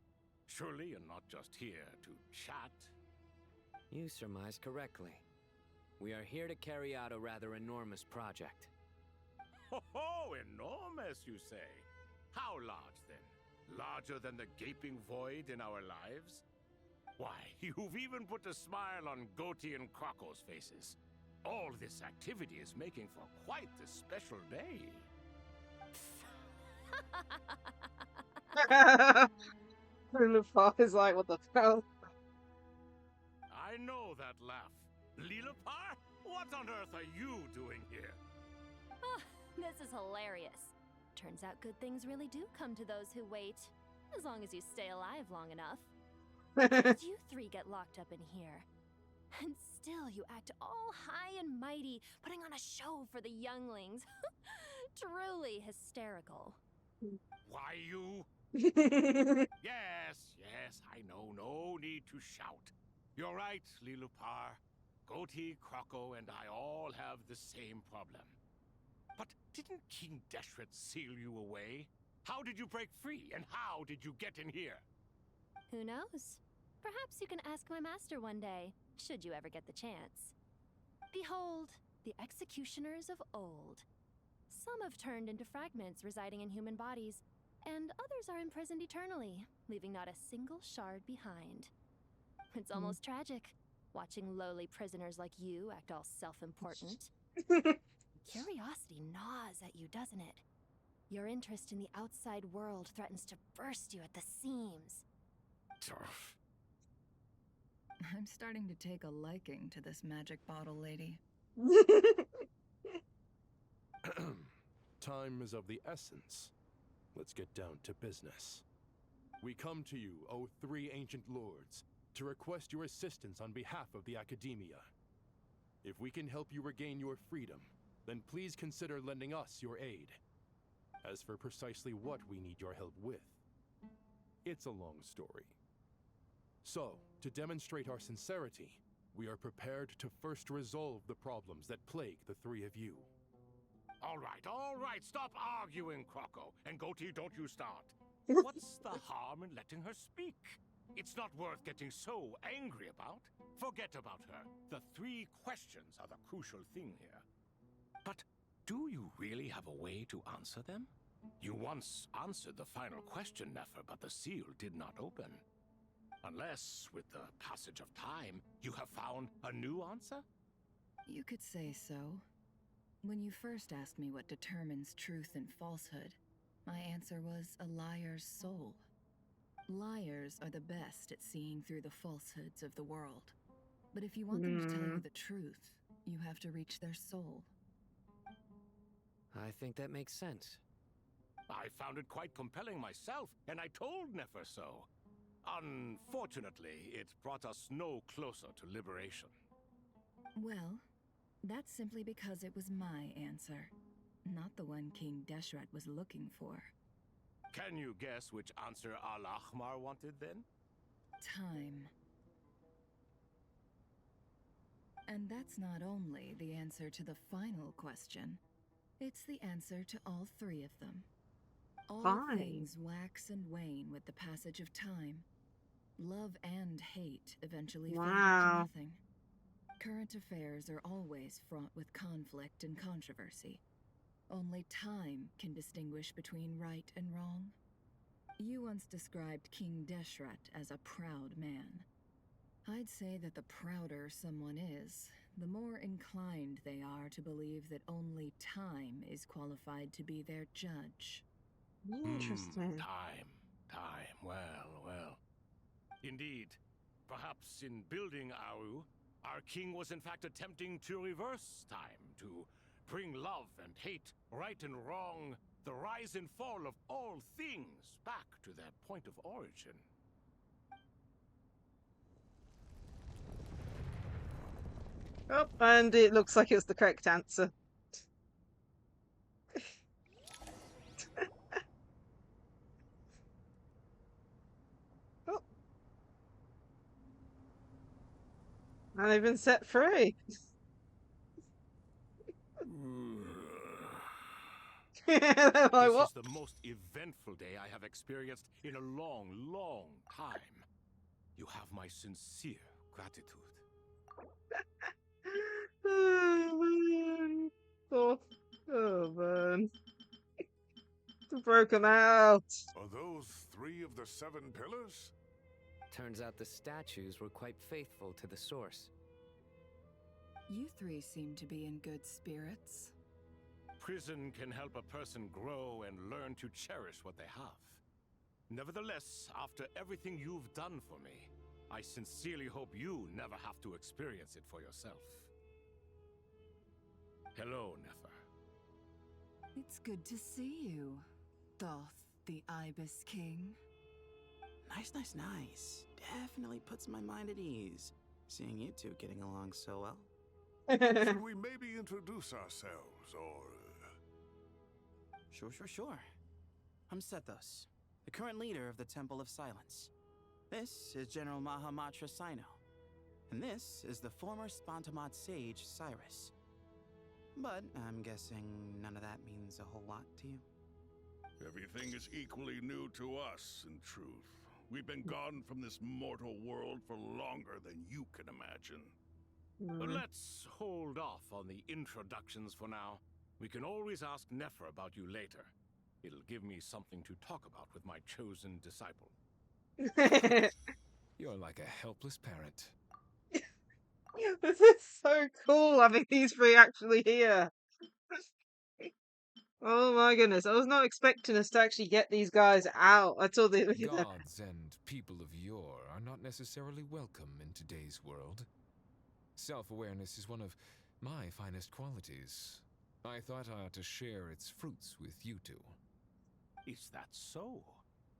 Surely you're not just here to chat.
You surmise correctly. We are here to carry out a rather enormous project.
Ho, enormous, you say? How large, then? Larger than the gaping void in our lives? Why, you've even put a smile on Goatee and Crocco's faces. All this activity is making for quite a special day.
Lilipar is like, what the hell?
I know that laugh. Lilipar? What on earth are you doing here?
This is hilarious. Turns out good things really do come to those who wait. As long as you stay alive long enough. You three get locked up in here. And still you act all high and mighty, putting on a show for the younglings. Truly hysterical.
Why, you... Yes, I know. No need to shout. You're right, Lilipar. Goatee, Crocco, and I all have the same problem. But didn't King Deshret seal you away? How did you break free, and how did you get in here?
Who knows? Perhaps you can ask my master one day, should you ever get the chance. Behold, the executioners of old. Some have turned into fragments residing in human bodies, and others are imprisoned eternally, leaving not a single shard behind. It's almost tragic, watching lowly prisoners like you act all self-important. Curiosity gnaws at you, doesn't it? Your interest in the outside world threatens to burst you at the seams.
I'm starting to take a liking to this magic bottle lady.
Time is of the essence. Let's get down to business. We come to you, O three ancient lords, to request your assistance on behalf of the Academia. If we can help you regain your freedom, then please consider lending us your aid. As for precisely what we need your help with, it's a long story. So, to demonstrate our sincerity, we are prepared to first resolve the problems that plague the three of you.
All right, stop arguing, Croco. And Goatee, don't you start. What's the harm in letting her speak? It's not worth getting so angry about. Forget about her. The 3 questions are the crucial thing here. But do you really have a way to answer them? You once answered the final question, Nefer, but the seal did not open. Unless, with the passage of time, you have found a new answer?
You could say so. When you first asked me what determines truth and falsehood, my answer was a liar's soul. Liars are the best at seeing through the falsehoods of the world. But if you want them to tell you the truth, you have to reach their soul.
I think that makes sense.
I found it quite compelling myself, and I told Nefer so. Unfortunately, it brought us no closer to liberation.
Well, that's simply because it was my answer, not the one King Deshret was looking for.
Can you guess which answer Al-Ahmar wanted then?
Time. And that's not only the answer to the final question, it's the answer to all 3 of them. All things wax and wane with the passage of time. Love and hate eventually fade into nothing. Current affairs are always fraught with conflict and controversy. Only time can distinguish between right and wrong. You once described King Deshret as a proud man. I'd say that the prouder someone is, the more inclined they are to believe that only time is qualified to be their judge.
Interesting.
Time. Well. Indeed. Perhaps in building Aru, our king was in fact attempting to reverse time, to bring love and hate, right and wrong, the rise and fall of all things back to their point of origin.
Oh, and it looks like it's the correct answer. Oh. And they've been set free.
This
what?
is the most eventful day I have experienced in a long, long time. You have my sincere gratitude.
Oh man. Broken out.
Are those 3 of the 7 pillars?
Turns out the statues were quite faithful to the source.
You 3 seem to be in good spirits.
Prison can help a person grow and learn to cherish what they have. Nevertheless, after everything you've done for me, I sincerely hope you never have to experience it for yourself. Hello, Nefer.
It's good to see you, Thoth, the Ibis King.
Nice. Definitely puts my mind at ease, seeing you 2 getting along so well.
Should we maybe introduce ourselves, or...
Sure. I'm Sethos, the current leader of the Temple of Silence. This is General Mahamatra Sino, and this is the former Spantamot sage, Cyrus. But I'm guessing none of that means a whole lot to you.
Everything is equally new to us, in truth. We've been gone from this mortal world for longer than you can imagine.
But let's hold off on the introductions for now. We can always ask Nefer about you later. It'll give me something to talk about with my chosen disciple.
You're like a helpless parent.
This is so cool having these 3 actually here. Oh my goodness, I was not expecting us to actually get these guys out. I thought they were
Gods and people of yore are not necessarily welcome in today's world. Self-awareness is one of my finest qualities. I thought I ought to share its fruits with you two.
Is that so?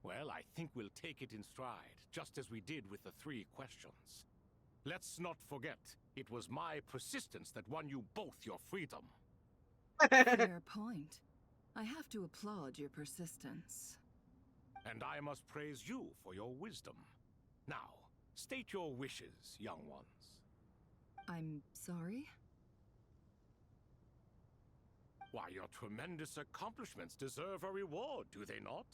Well, I think we'll take it in stride, just as we did with the 3 questions. Let's not forget, it was my persistence that won you both your freedom.
Fair point. I have to applaud your persistence.
And I must praise you for your wisdom. Now, state your wishes, young ones.
I'm sorry?
Why, your tremendous accomplishments deserve a reward, do they not?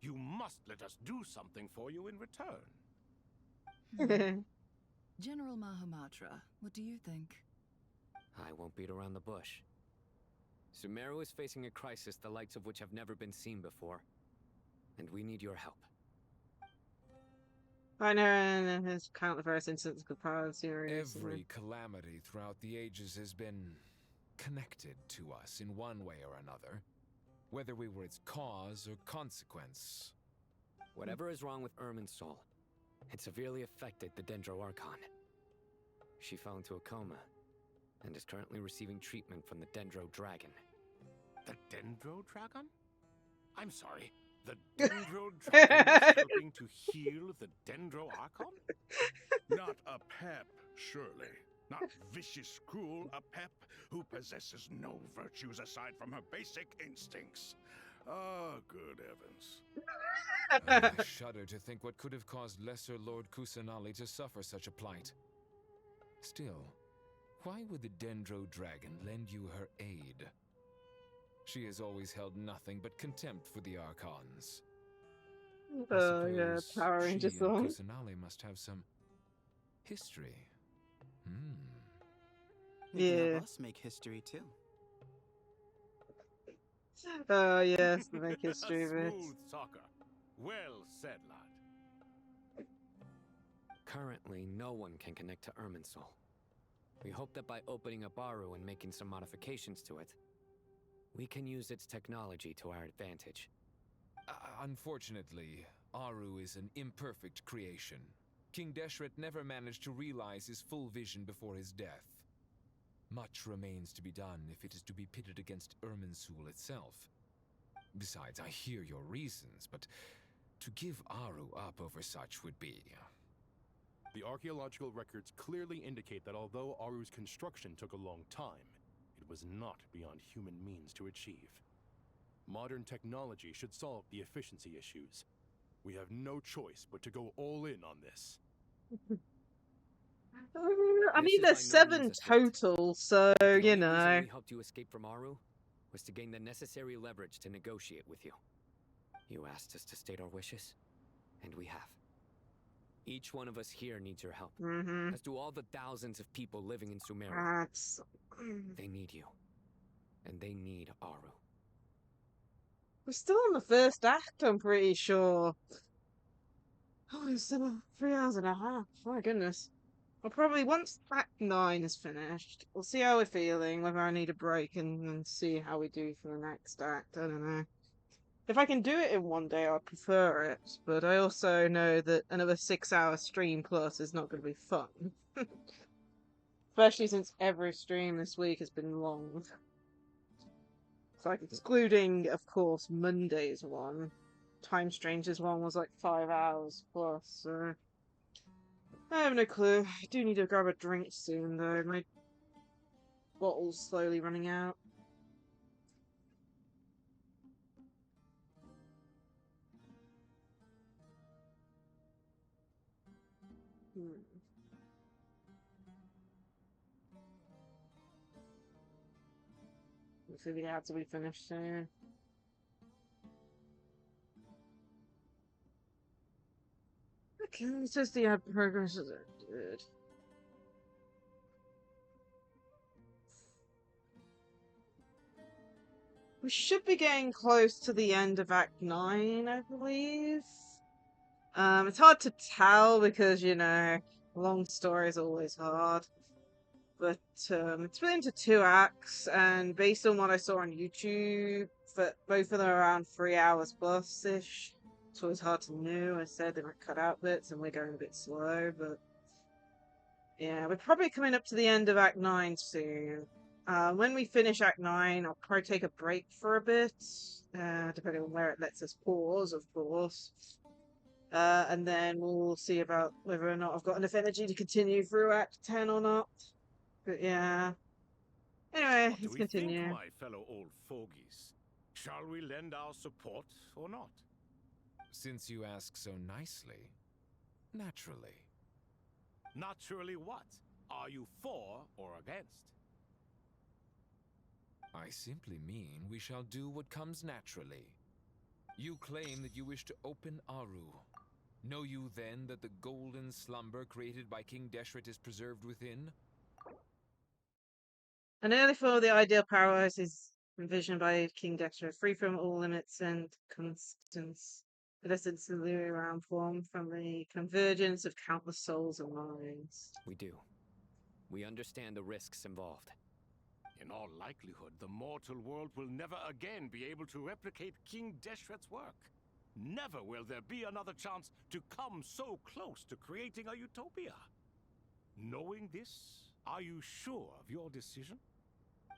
You must let us do something for you in return.
General Mahamatra, what do you think?
I won't beat around the bush. Sumaru is facing a crisis the likes of which have never been seen before. And we need your help.
I know, and his countless incidents of power series.
Every calamity throughout the ages has been connected to us in one way or another, whether we were its cause or consequence.
Whatever is wrong with Irminsul, it severely affected the Dendro Archon. She fell into a coma and is currently receiving treatment from the Dendro Dragon.
The Dendro Dragon? I'm sorry, the Dendro Dragon is helping to heal the Dendro Archon?
Not a pep, surely. Not vicious, cruel, a pep who possesses no virtues aside from her basic instincts. Oh, good heavens.
I shudder to think what could have caused Lesser Lord Kusanali to suffer such a plight. Still, why would the Dendro Dragon lend you her aid? She has always held nothing but contempt for the Archons.
Yeah, Power Ranger song.
Kusanali must have some history.
Maybe us make history too.
Oh yes, the make history of it.
Smooth soccer. Well said, lad.
Currently, no one can connect to Irminsul. We hope that by opening up Aru and making some modifications to it, we can use its technology to our advantage.
Unfortunately, Aru is an imperfect creation. King Deshret never managed to realize his full vision before his death. Much remains to be done if it is to be pitted against Irminsul itself. Besides, I hear your reasons, but to give Aru up over such would be...
The archaeological records clearly indicate that although Aru's construction took a long time, it was not beyond human means to achieve. Modern technology should solve the efficiency issues. We have no choice but to go all in on this.
I mean, there's 7 total, so, you know.
The reason we helped you escape from Aru was to gain the necessary leverage to negotiate with you. You asked us to state our wishes, and we have. Each one of us here needs your help, as do all the thousands of people living in Sumaru. They need you, and they need Aru.
We're still in the first act, I'm pretty sure. Oh, it's still 3 hours and a half. My goodness. Well, probably once Act 9 is finished, we'll see how we're feeling, whether I need a break, and see how we do for the next act. I don't know. If I can do it in one day, I'd prefer it, but I also know that another 6-hour stream plus is not going to be fun. Especially since every stream this week has been long. It's like, excluding, of course, Monday's one. Time Stranger's one was like 5 hours plus, so... I have no clue. I do need to grab a drink soon, though. My bottle's slowly running out. Looks like the ads will be finished soon. Okay, it says the ad progresses are good. We should be getting close to the end of Act 9, I believe. It's hard to tell because, you know, long story is always hard. but it's split into 2 acts, and based on what I saw on YouTube, both of them are around 3 hours plus ish. It's always hard to know. I said they might cut out bits, and we're going a bit slow, but yeah, we're probably coming up to the end of Act 9 soon. When we finish Act 9, I'll probably take a break for a bit, depending on where it lets us pause, of course. And then we'll see about whether or not I've got enough energy to continue through Act 10 or not. But yeah. Anyway, let's continue.
Think, my fellow old fogies? Shall we lend our support or not?
Since you ask so nicely, naturally.
Naturally what? Are you for or against?
I simply mean we shall do what comes naturally. You claim that you wish to open Aru. Know you then that the golden slumber created by King Deshret is preserved within?
An early form of the ideal paradise is envisioned by King Deshret, free from all limits and constants. It is instantly around form from the convergence of countless souls and minds.
We do. We understand the risks involved.
In all likelihood, the mortal world will never again be able to replicate King Deshret's work. Never will there be another chance to come so close to creating a utopia. Knowing this, are you sure of your decision?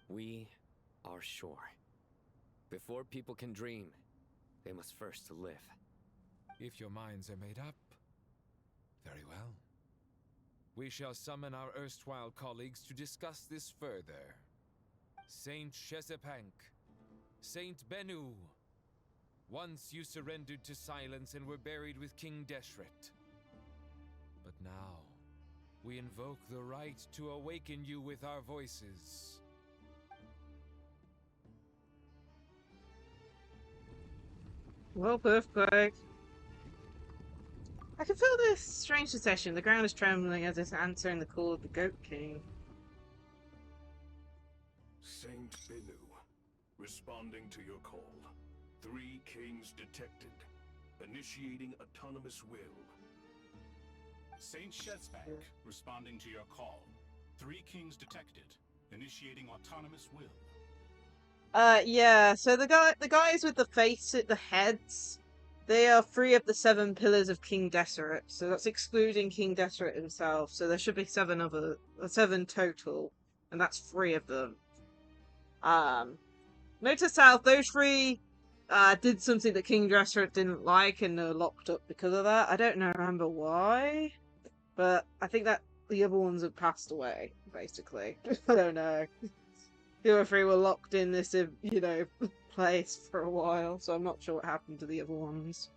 We are sure. Before people can dream, they must first live.
If your minds are made up, very well. We shall summon our erstwhile colleagues to discuss this further. Saint Chesapank, Saint Bennu. Once you surrendered to silence and were buried with King Deshret. But now, we invoke the right to awaken you with our voices.
Well, perfect. I can feel this strange secession. The ground is trembling as it's answering the call of the Goat King.
Saint Bennu, responding to your call. 3 kings detected. Initiating autonomous will.
Saint Shetsbank, responding to your call. 3 kings detected. Initiating autonomous will.
Yeah, so the guys with the the heads, they are 3 of the 7 pillars of King Deshret. So that's excluding King Deshret himself. So there should be 7 total, and that's 3 of them. Note to south, those 3 did something that King Deshret didn't like and are locked up because of that. I don't remember why, but I think that the other ones have passed away, basically. I don't know. The other 3 were locked in this, place for a while, so I'm not sure what happened to the other ones.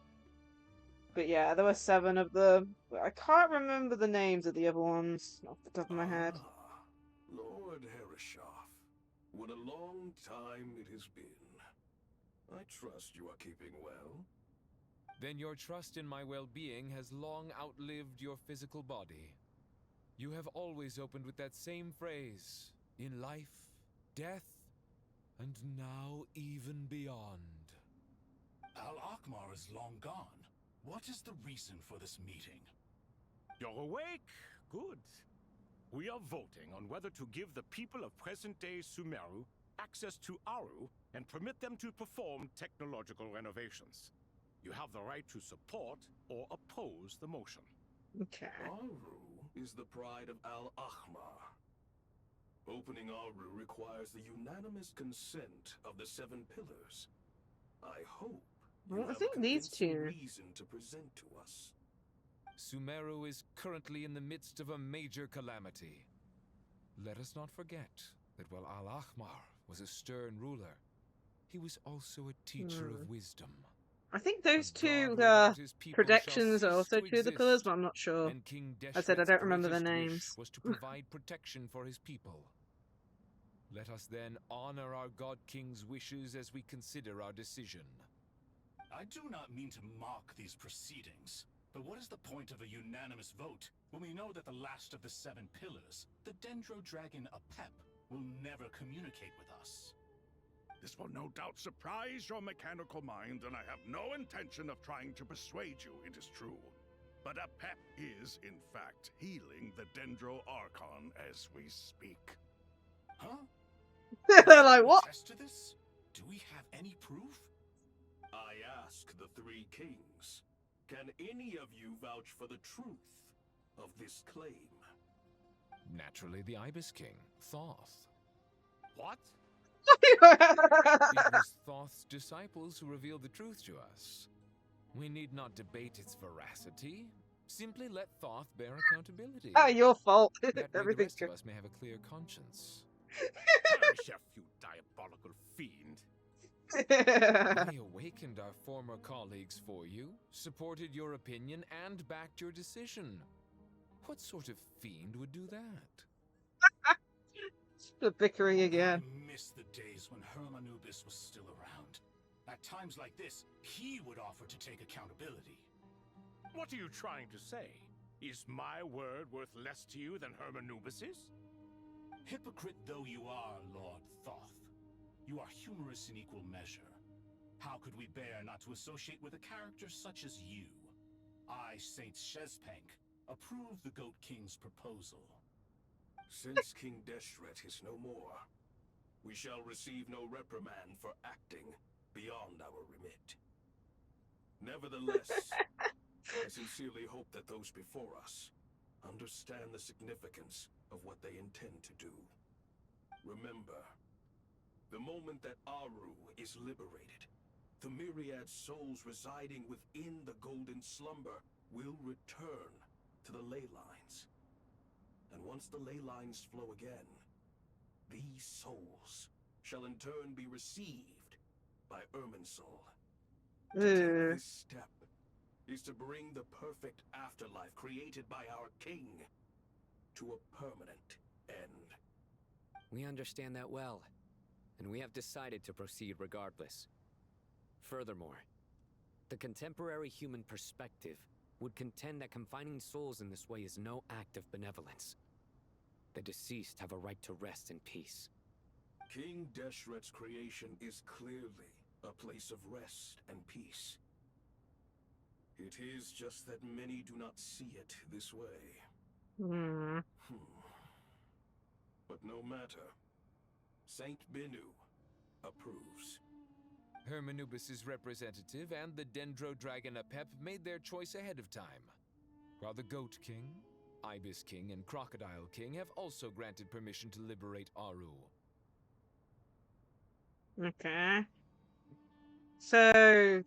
But yeah, there were 7 of them. But I can't remember the names of the other ones off the top of my head.
Lord Herreshoff, what a long time it has been. I trust you are keeping well.
Then your trust in my well-being has long outlived your physical body. You have always opened with that same phrase, in life, death, and now even beyond.
Al-Akmar is long gone. What is the reason for this meeting?
You're awake? Good. We are voting on whether to give the people of present-day Sumaru access to Aru and permit them to perform technological renovations. You have the right to support or oppose the motion.
Okay.
Aru is the pride of Al-Akmar. Opening Aru requires the unanimous consent of the 7 pillars. I hope you have a convincing reason to present to us.
Sumeru is currently in the midst of a major calamity. Let us not forget that while Al-Akmar was a stern ruler, he was also a teacher of wisdom.
I think those 2 projections are also 2 of the pillars, but I'm not sure. I said I don't remember their names.
Was to provide protection for his people. Let us then honor our God King's wishes as we consider our decision.
I do not mean to mock these proceedings, but what is the point of a unanimous vote when we know that the last of the 7 pillars, the Dendro Dragon Apep, will never communicate with us?
This will no doubt surprise your mechanical mind, and I have no intention of trying to persuade you, it is true. but a pep is, in fact, healing the Dendro Archon as we speak.
Huh?
They're like, what?
Attest to this? Do we have any proof? I ask the three kings. Can any of you vouch for the truth of this claim?
Naturally, the Ibis King, Thoth.
What?
It was Thoth's disciples who revealed the truth to us. We need not debate its veracity. Simply let Thoth bear accountability.
Ah, your fault.
That way the
Everything's
rest of us may have a clear conscience.
Perish, you diabolical fiend.
I awakened our former colleagues for you, supported your opinion, and backed your decision. What sort of fiend would do that?
The bickering again.
I miss the days when Hermanubis was still around. At times like this, he would offer to take accountability.
What are you trying to say? Is my word worth less to you than Hermanubis's?
Hypocrite though you are, Lord Thoth, you are humorous in equal measure. How could we bear not to associate with a character such as you? I, Saint Shezpank, approve the Goat King's proposal.
Since King Deshret is no more, we shall receive no reprimand for acting beyond our remit. Nevertheless, I sincerely hope that those before us understand the significance of what they intend to do. Remember, the moment that Aru is liberated, the myriad souls residing within the Golden Slumber will return to the ley lines. And once the ley lines flow again, these souls shall in turn be received by Irminsul. To take this step is to bring the perfect afterlife created by our king to a permanent end.
We understand that well, and we have decided to proceed regardless. Furthermore, the contemporary human perspective would contend that confining souls in this way is no act of benevolence. The deceased have a right to rest in peace.
King Deshret's creation is clearly a place of rest and peace. It is just that many do not see it this way. But no matter. Saint Binu approves.
Hermanubis' representative and the Dendro Dragon Apep made their choice ahead of time, while the Goat King, Ibis King, and Crocodile King have also granted permission to liberate Aru.
Okay. So,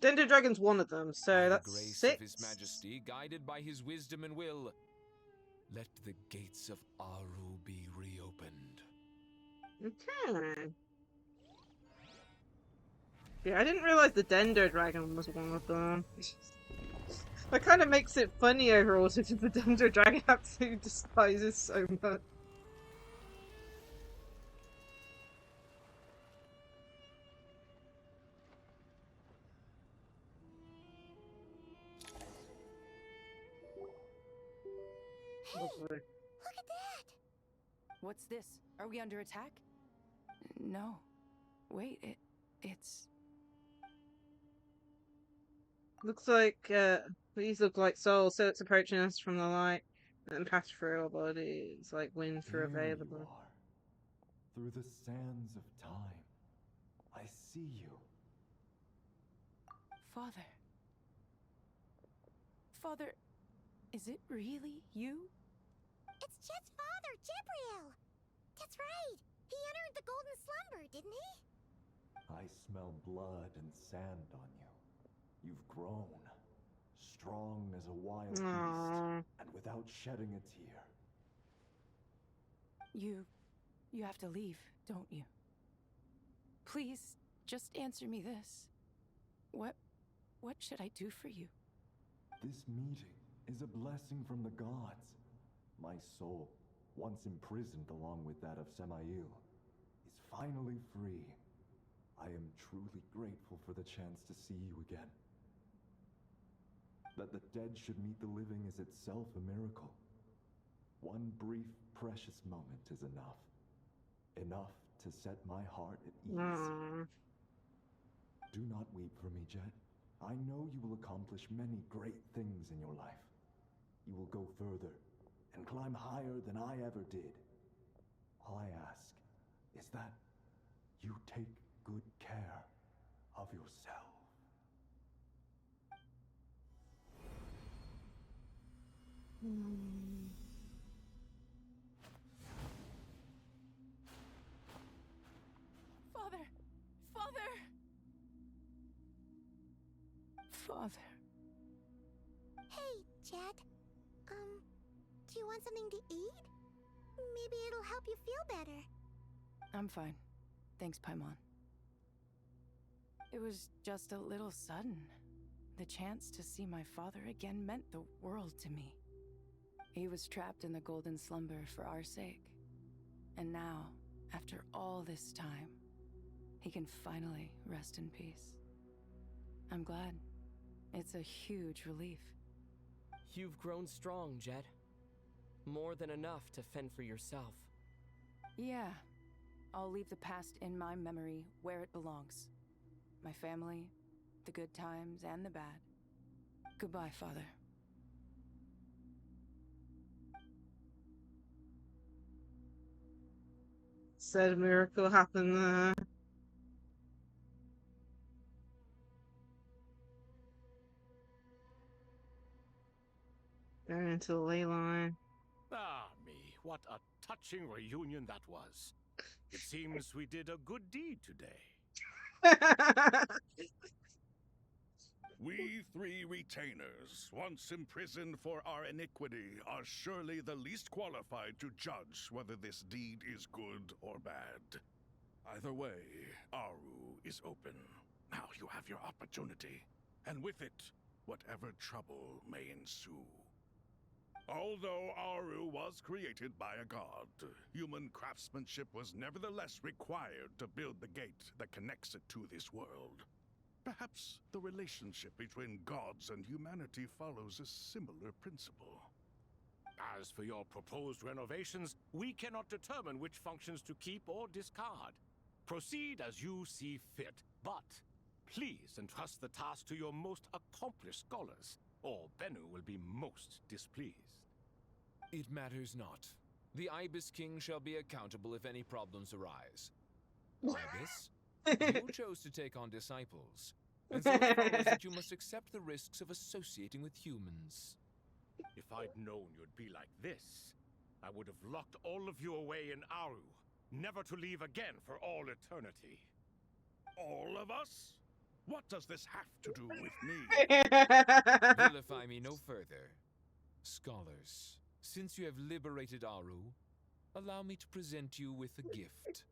Dendro Dragon's one of them, so that's
the grace
6.
of His Majesty, guided by his wisdom and will, let the gates of Aru be reopened.
Okay. Yeah, I didn't realize the Dendro Dragon was one of them. That kind of makes it funny overall, since the Dendro Dragon absolutely despises so much.
Hey, look at that!
What's this? Are we under attack? No. Wait, it's...
Looks like, these look like souls, so it's approaching us from the light and pass through our bodies like wind through a veil of blood.
Through the sands of time, I see you.
Father. Father, is it really you?
It's Jet's father, Jibriel! That's right! He entered the Golden Slumber, didn't he?
I smell blood and sand on you. You've grown, strong as a wild beast, and without shedding a tear.
You have to leave, don't you? Please, just answer me this. What should I do for you?
This meeting is a blessing from the gods. My soul, once imprisoned along with that of Samael, is finally free. I am truly grateful for the chance to see you again. That the dead should meet the living is itself a miracle. One brief, precious moment is enough. Enough to set my heart at ease. Do not weep for me, Jet. I know you will accomplish many great things in your life. you will go further and climb higher than I ever did. All I ask is that you take good care of yourself.
Father! Father! Father.
Hey, Jet. Do you want something to eat? Maybe it'll help you feel better.
I'm fine. Thanks, Paimon. It was just a little sudden. The chance to see my father again meant the world to me. He was trapped in the golden slumber for our sake. And now, after all this time, he can finally rest in peace. I'm glad. It's a huge relief.
You've grown strong, Jet. More than enough to fend for yourself.
Yeah. I'll leave the past in my memory where it belongs. My family, the good times and the bad. Goodbye, Father.
Said a miracle happened there. Going into the ley line.
Ah, me, what a touching reunion that was. It seems we did a good deed today.
We three retainers, once imprisoned for our iniquity, are surely the least qualified to judge whether this deed is good or bad. Either way, Aru is open. Now you have your opportunity, and with it, whatever trouble may ensue. Although Aru was created by a god, human craftsmanship was nevertheless required to build the gate that connects it to this world. Perhaps the relationship between gods and humanity follows a similar principle.
As for your proposed renovations, we cannot determine which functions to keep or discard. Proceed as you see fit, but please entrust the task to your most accomplished scholars, or Bennu will be most displeased.
It matters not. The Ibis King shall be accountable if any problems arise. Ibis, you chose to take on disciples, and so it follows that you must accept the risks of associating with humans.
If I'd known you'd be like this, I would have locked all of you away in Aru, never to leave again for all eternity.
All of us? What does this have to do with me?
Vilify me no further. Scholars, since you have liberated Aru, allow me to present you with a gift.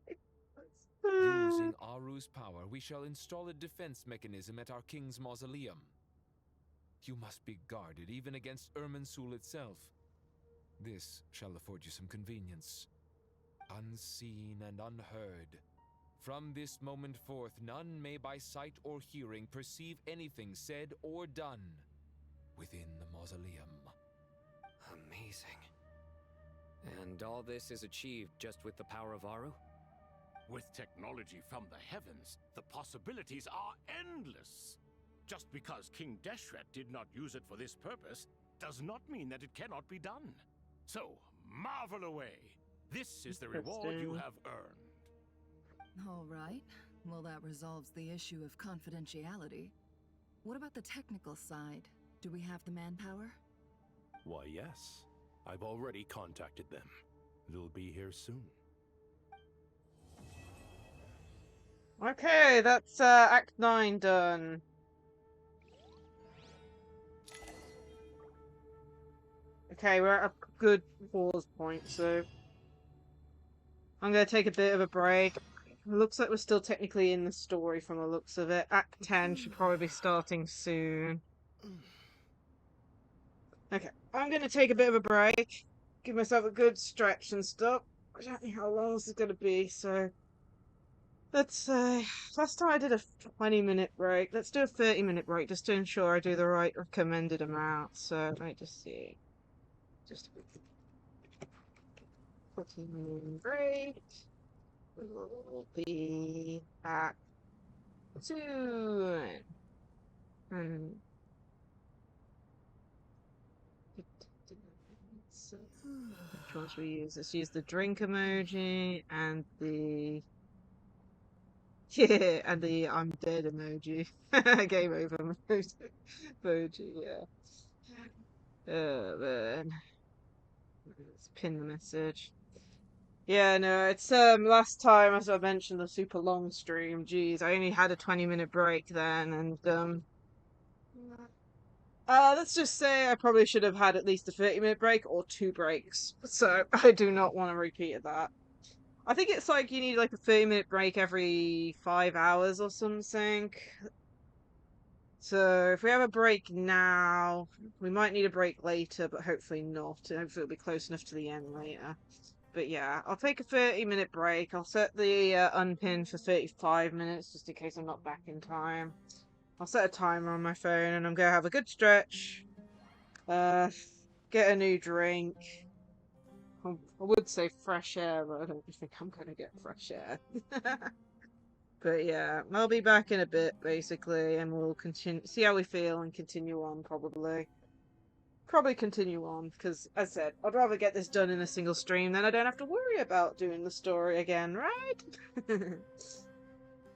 Using Aru's power, we shall install a defense mechanism at our king's mausoleum. You must be guarded even against Irminsul itself. This shall afford you some convenience. Unseen and unheard. From this moment forth, none may by sight or hearing perceive anything said or done within the mausoleum.
Amazing. And all this is achieved just with the power of Aru?
With technology from the heavens, the possibilities are endless. Just because King Deshret did not use it for this purpose does not mean that it cannot be done. So, marvel away. This is the reward you have earned.
All right. Well, that resolves the issue of confidentiality. What about the technical side? Do we have the manpower?
Why, yes. I've already contacted them. They'll be here soon.
Okay, that's Act 9 done. Okay, we're at a good pause point, so I'm going to take a bit of a break. Looks like we're still technically in the story from the looks of it. Act 10 should probably be starting soon. Okay, I'm going to take a bit of a break, give myself a good stretch and stuff. I don't know how long this is going to be, so let's say, last time I did a 20-minute break. Let's do a 30-minute break just to ensure I do the right recommended amount. So, let me just see. Just a 14-minute break. We'll be back soon. So, which one should we use? Let's use the drink emoji and the and the I'm dead emoji. Game over emoji. Yeah. Man. Let's pin the message. Yeah, no, it's last time, as I mentioned, the super long stream. Jeez, I only had a 20-minute break then, and let's just say I probably should have had at least a 30-minute break or 2 breaks. So I do not want to repeat that. I think it's like you need like a 30-minute break every 5 hours or something. So if we have a break now, we might need a break later, but hopefully not. Hopefully it'll be close enough to the end later. But yeah, I'll take a 30-minute break. I'll set the unpin for 35 minutes just in case I'm not back in time. I'll set a timer on my phone and I'm going to have a good stretch. Get a new drink. I would say fresh air, but I don't think I'm going to get fresh air. But yeah, I'll be back in a bit, basically, and we'll continue, see how we feel and continue on, probably. Probably continue on, because, as I said, I'd rather get this done in a single stream than I don't have to worry about doing the story again, right?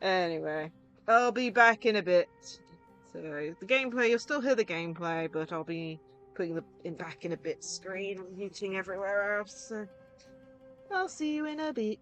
Anyway, I'll be back in a bit. So, the gameplay, you'll still hear the gameplay, but I'll be putting the back in a bit screen and muting everywhere else. So I'll see you in a bit.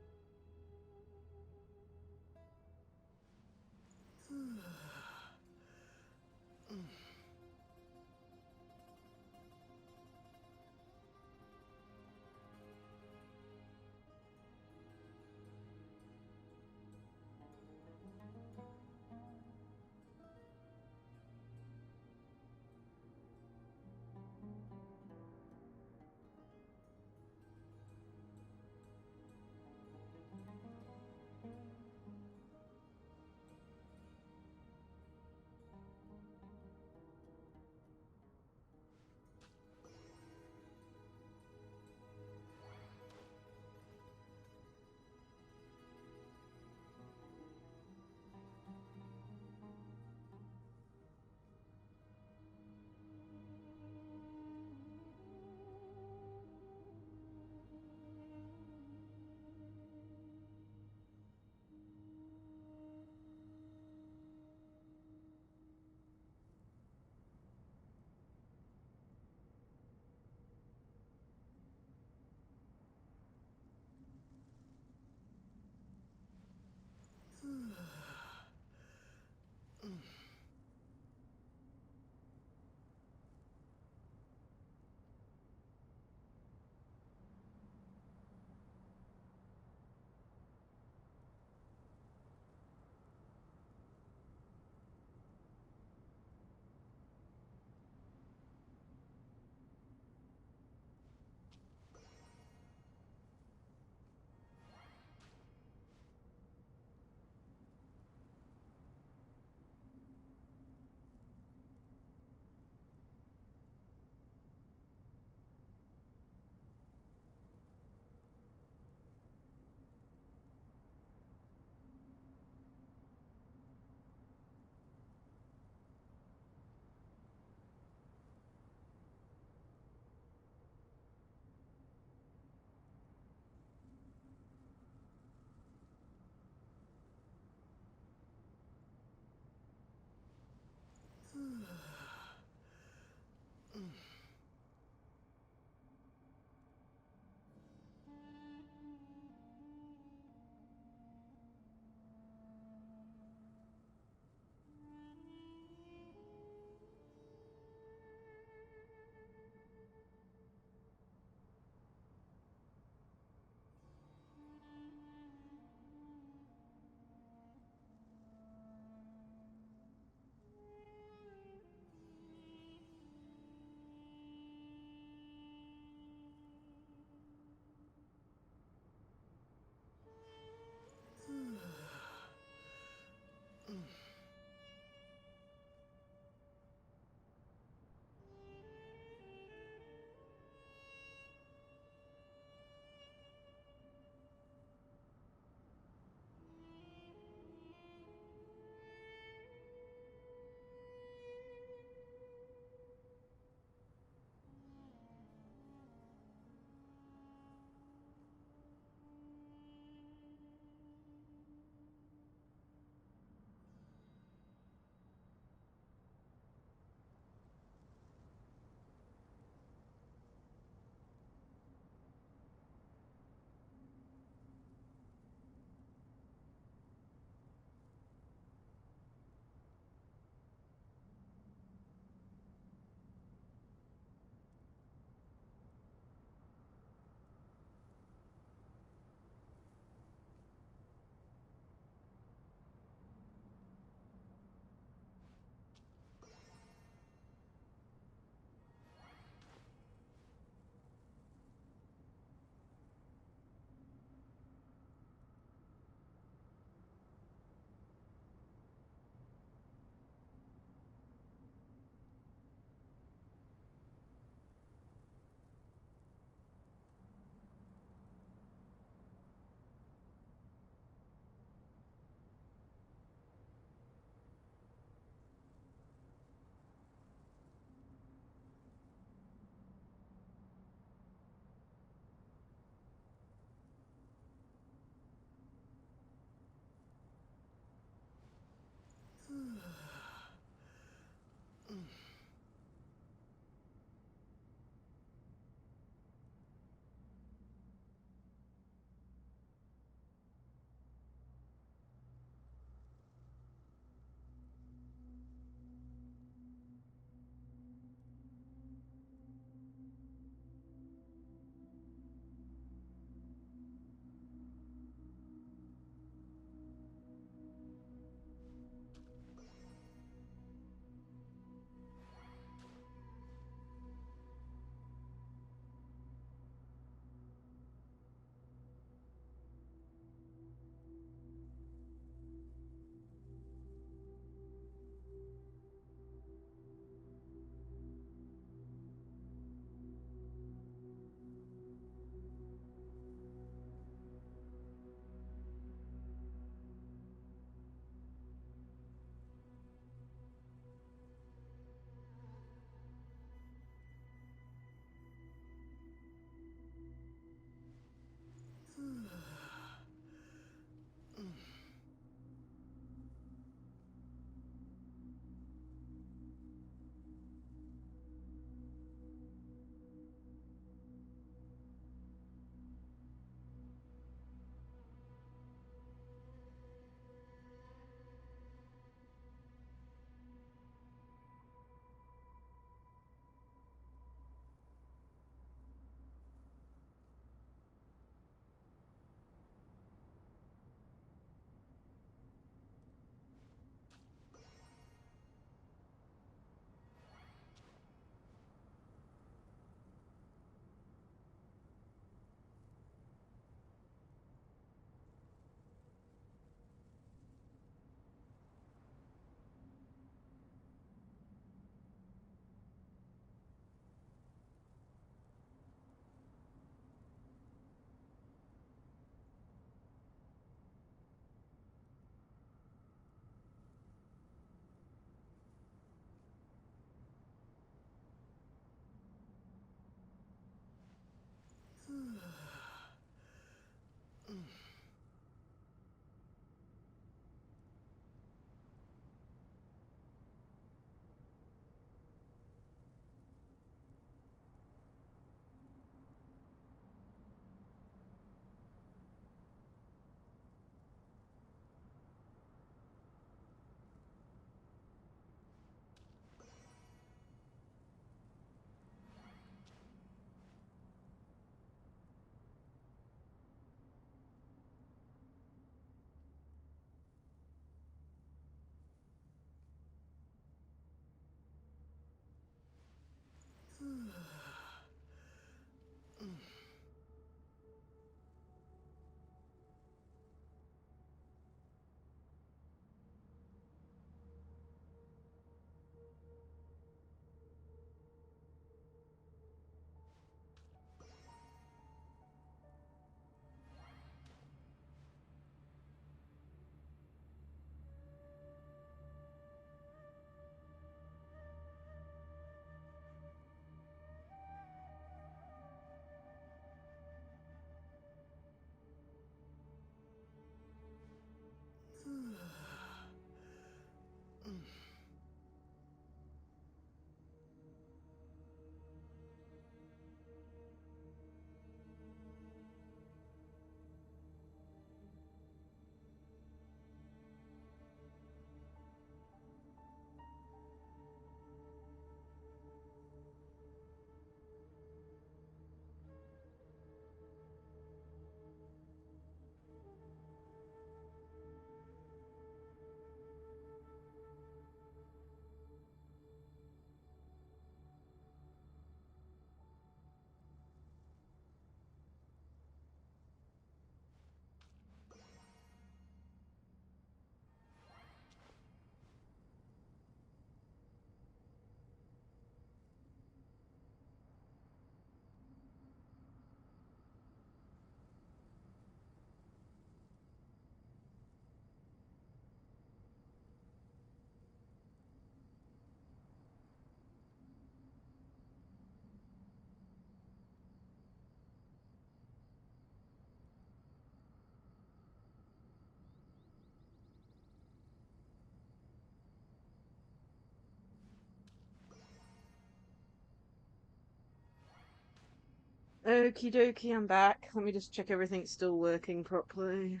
Okie dokie, I'm back. Let me just check everything's still working properly.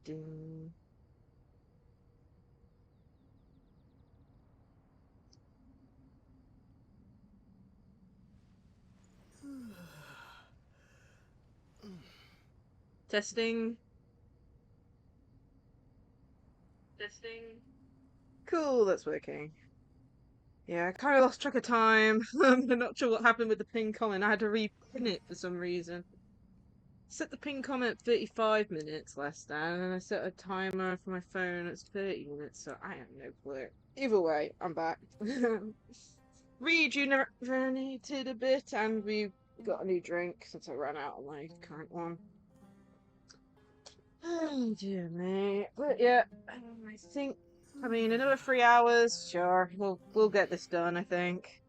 Ding. Testing. Testing. Cool, that's working. Yeah, I kind of lost track of time. I'm not sure what happened with the pin comment. I had to repin it for some reason. Set the pin comment at 35 minutes less than, and I set a timer for my phone at 30 minutes, so I have no clue. Either way, I'm back. Rejuvenated a bit, and we got a new drink since I ran out of my current one. Oh dear me. But yeah, I mean, another 3 hours, sure. We'll get this done, I think.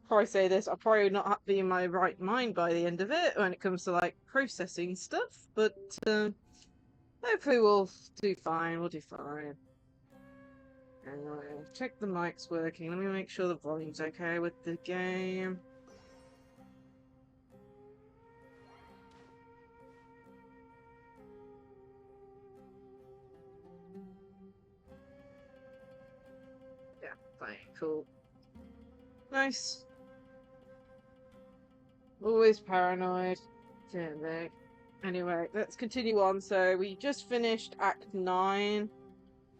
Before I say this, I'll probably not be in my right mind by the end of it when it comes to, like, processing stuff, but hopefully we'll do fine. We'll do fine. Anyway, check the mic's working. Let me make sure the volume's okay with the game. Yeah, fine, cool. Nice. Always paranoid. Damn it. Anyway, let's continue on. So we just finished Act 9.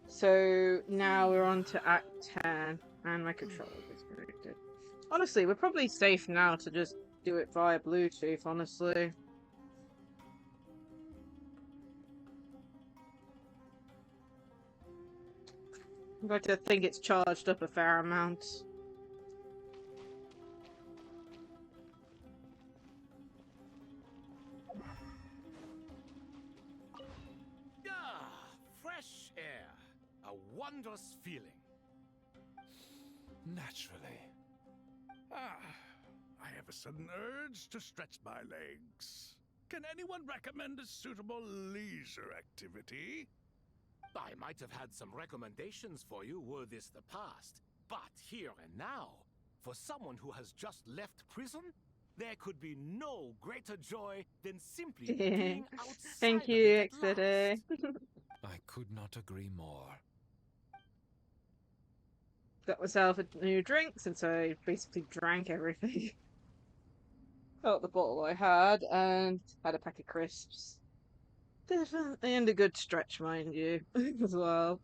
So now we're on to Act 10. And my controller disconnected. Honestly, we're probably safe now to just do it via Bluetooth, honestly. I'm going to think it's charged up a fair amount.
Fresh air. A wondrous feeling.
Naturally. I have a sudden urge to stretch my legs. Can anyone recommend a suitable leisure activity?
I might have had some recommendations for you were this the past, but here and now, for someone who has just left prison, there could be no greater joy than simply being outside.
Thank you, Exeter.
I could not agree more.
Got myself a new drink since I basically drank everything. Out the bottle I had, and had a pack of crisps. Definitely, and a good stretch, mind you, as well.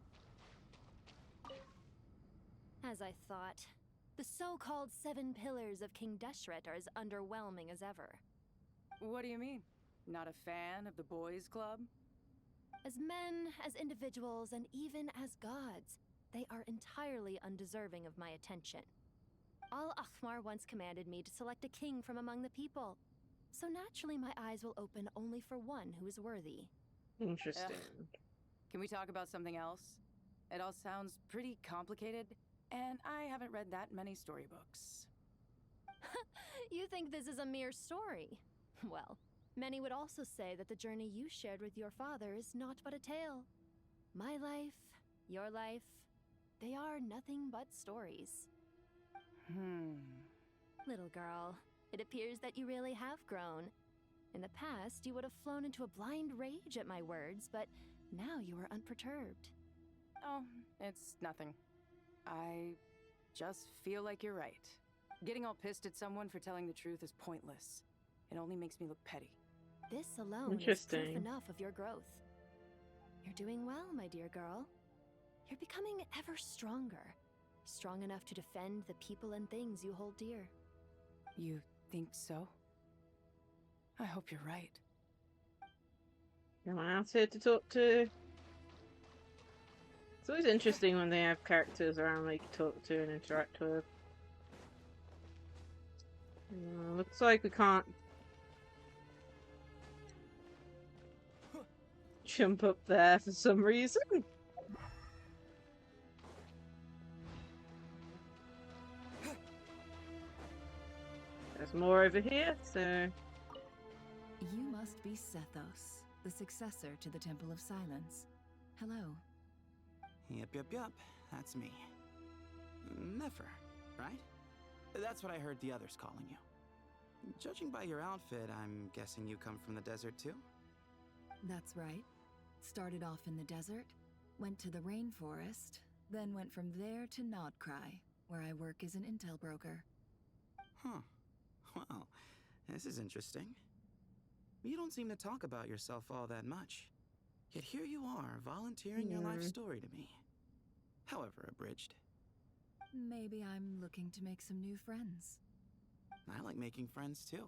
As I thought, the so-called 7 pillars of King Deshret are as underwhelming as ever.
What do you mean? Not a fan of the boys' club?
As men, as individuals, and even as gods, they are entirely undeserving of my attention. Al-Akhmar once commanded me to select a king from among the people, so naturally my eyes will open only for one who is worthy.
Interesting.
Can we talk about something else? It all sounds pretty complicated, and I haven't read that many storybooks.
You think this is a mere story? Well, many would also say that the journey you shared with your father is naught but a tale. My life, your life, they are nothing but stories. Little girl, it appears that you really have grown. In the past, you would have flown into a blind rage at my words, but now you are unperturbed.
Oh, it's nothing. I just feel like you're right. Getting all pissed at someone for telling the truth is pointless. It only makes me look petty.
This alone is proof enough of your growth. You're doing well, my dear girl. You're becoming ever stronger. Strong enough to defend the people and things you hold dear.
You think so? I hope you're right.
Anyone else here to talk to? It's always interesting when they have characters around they can talk to and interact with. Looks like we can't jump up there for some reason. There's more over here, so...
You must be Sethos, the successor to the Temple of Silence. Hello.
Yep. That's me. Nefer, right? That's what I heard the others calling you. Judging by your outfit, I'm guessing you come from the desert too?
That's right. Started off in the desert, went to the rainforest, then went from there to Nod-Krai, where I work as an intel broker.
Huh. Well, this is interesting. You don't seem to talk about yourself all that much. Yet here you are, volunteering your life story to me. However abridged.
Maybe I'm looking to make some new friends.
I like making friends too.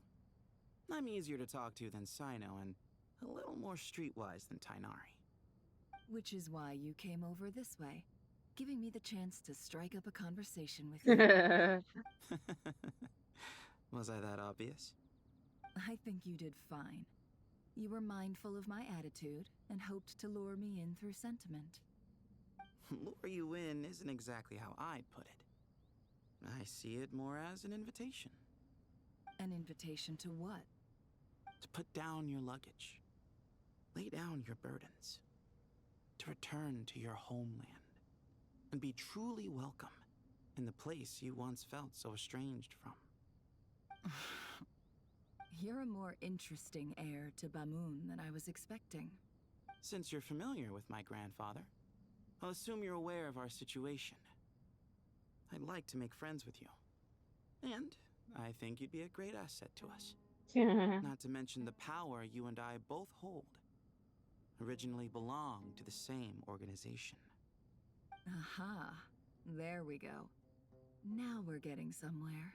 I'm easier to talk to than Sino and a little more streetwise than Tighnari.
Which is why you came over this way, giving me the chance to strike up a conversation with you.
Was I that obvious?
I think you did fine. You were mindful of my attitude and hoped to lure me in through sentiment.
Lure you in isn't exactly how I'd put it. I see it more as an invitation.
An invitation to what?
To put down your luggage. Lay down your burdens. To return to your homeland. And be truly welcome in the place you once felt so estranged from.
You're a more interesting heir to Bamun than I was expecting.
Since you're familiar with my grandfather, I'll assume you're aware of our situation. I'd like to make friends with you. And I think you'd be a great asset to us. Not to mention the power you and I both hold. Originally belonged to the same organization.
Aha. There we go. Now we're getting somewhere.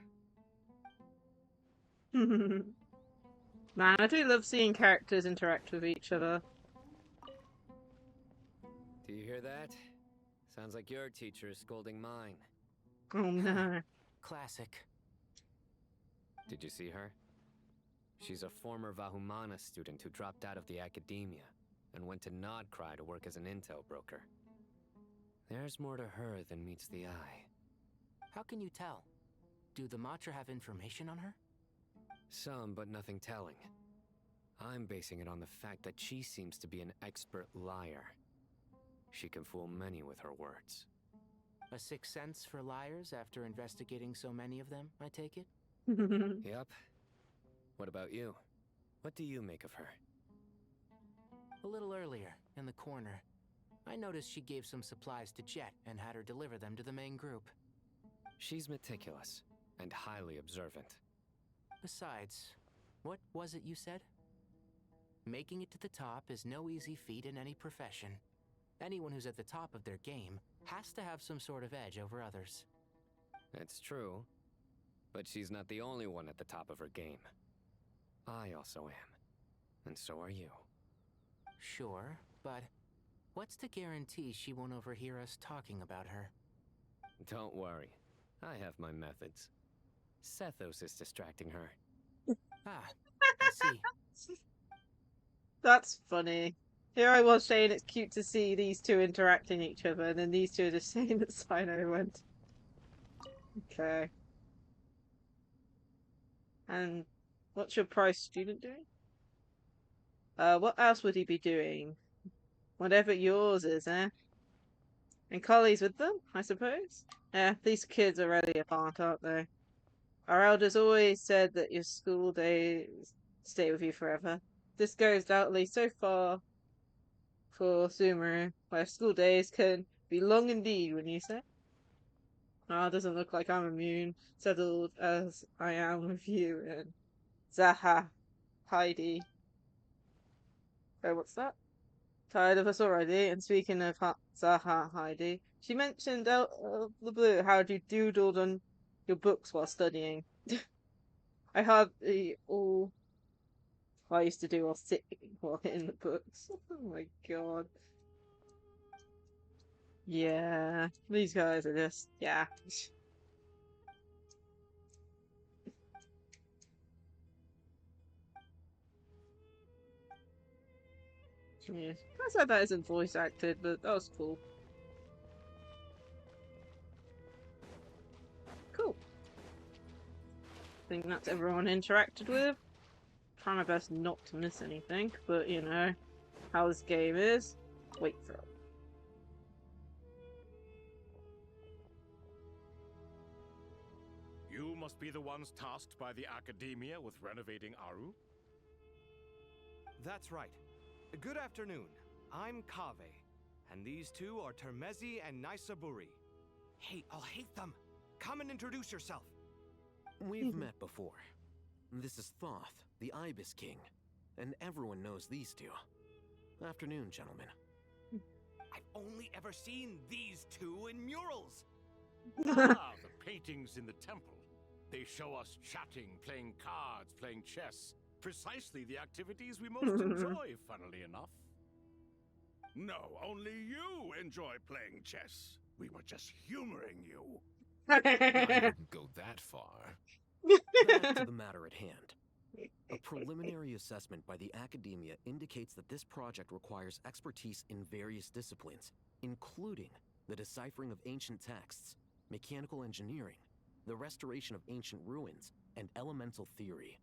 Man, I do love seeing characters interact with each other.
Do you hear that? Sounds like your teacher is scolding mine.
Oh no.
Classic.
Did you see her? She's a former Vahumana student who dropped out of the academia and went to Nod-Krai to work as an intel broker. There's more to her than meets the eye.
How can you tell? Do the Matra have information on her?
Some, but nothing telling. I'm basing it on the fact that she seems to be an expert liar. She can fool many with her words.
A sixth sense for liars after investigating so many of them, I take it?
Yep. What about you? What do you make of her?
A little earlier, in the corner, I noticed she gave some supplies to Jet and had her deliver them to the main group.
She's meticulous and highly observant.
Besides, what was it you said? Making it to the top is no easy feat in any profession. Anyone who's at the top of their game has to have some sort of edge over others.
That's true. But she's not the only one at the top of her game. I also am. And so are you.
Sure, but what's to guarantee she won't overhear us talking about her?
Don't worry. I have my methods. Sethos is distracting her.
Ah, I see.
That's funny. Here I was saying it's cute to see these two interacting each other, and then these two are just saying that Sino went. Okay. And what's your prize student doing? What else would he be doing? Whatever yours is, eh? And Collie's with them, I suppose? Yeah, these kids are really apart, aren't they? Our elders always said that your school days stay with you forever. This goes doubtly so far for Sumaru, where school days can be long indeed, wouldn't you say? Ah, it doesn't look like I'm immune, settled as I am with you and Zaha, Heidi. Oh, what's that? Tired of us already? And speaking of Zaha, Heidi, she mentioned out of the blue how you doodled on your books while studying. I hardly all I used to do while sitting while hitting the books. Oh my god. Yeah, these guys are just, yeah. Yeah. I said that isn't voice acted, but that was cool. Cool. I think that's everyone interacted with. Trying my best not to miss anything, but you know how this game is. Wait for it.
You
You must be the ones tasked by the Academia with renovating Aru?
That's right. Good afternoon. I'm Kaveh, and these two are Termezi and Naisaburi. Hey, I'll hate them. Come and introduce yourself.
We've met before. This is Thoth, the Ibis King, and everyone knows these two. Afternoon, gentlemen.
I've only ever seen these two in murals.
Ah, the paintings in the temple. They show us chatting, playing cards, playing chess. Precisely the activities we most enjoy, funnily enough.
No, only you enjoy playing chess. We were just humoring you.
I wouldn't go that far.
Back to the matter at hand. A preliminary assessment by the Academia indicates that this project requires expertise in various disciplines, including the deciphering of ancient texts, mechanical engineering, the restoration of ancient ruins, and elemental theory.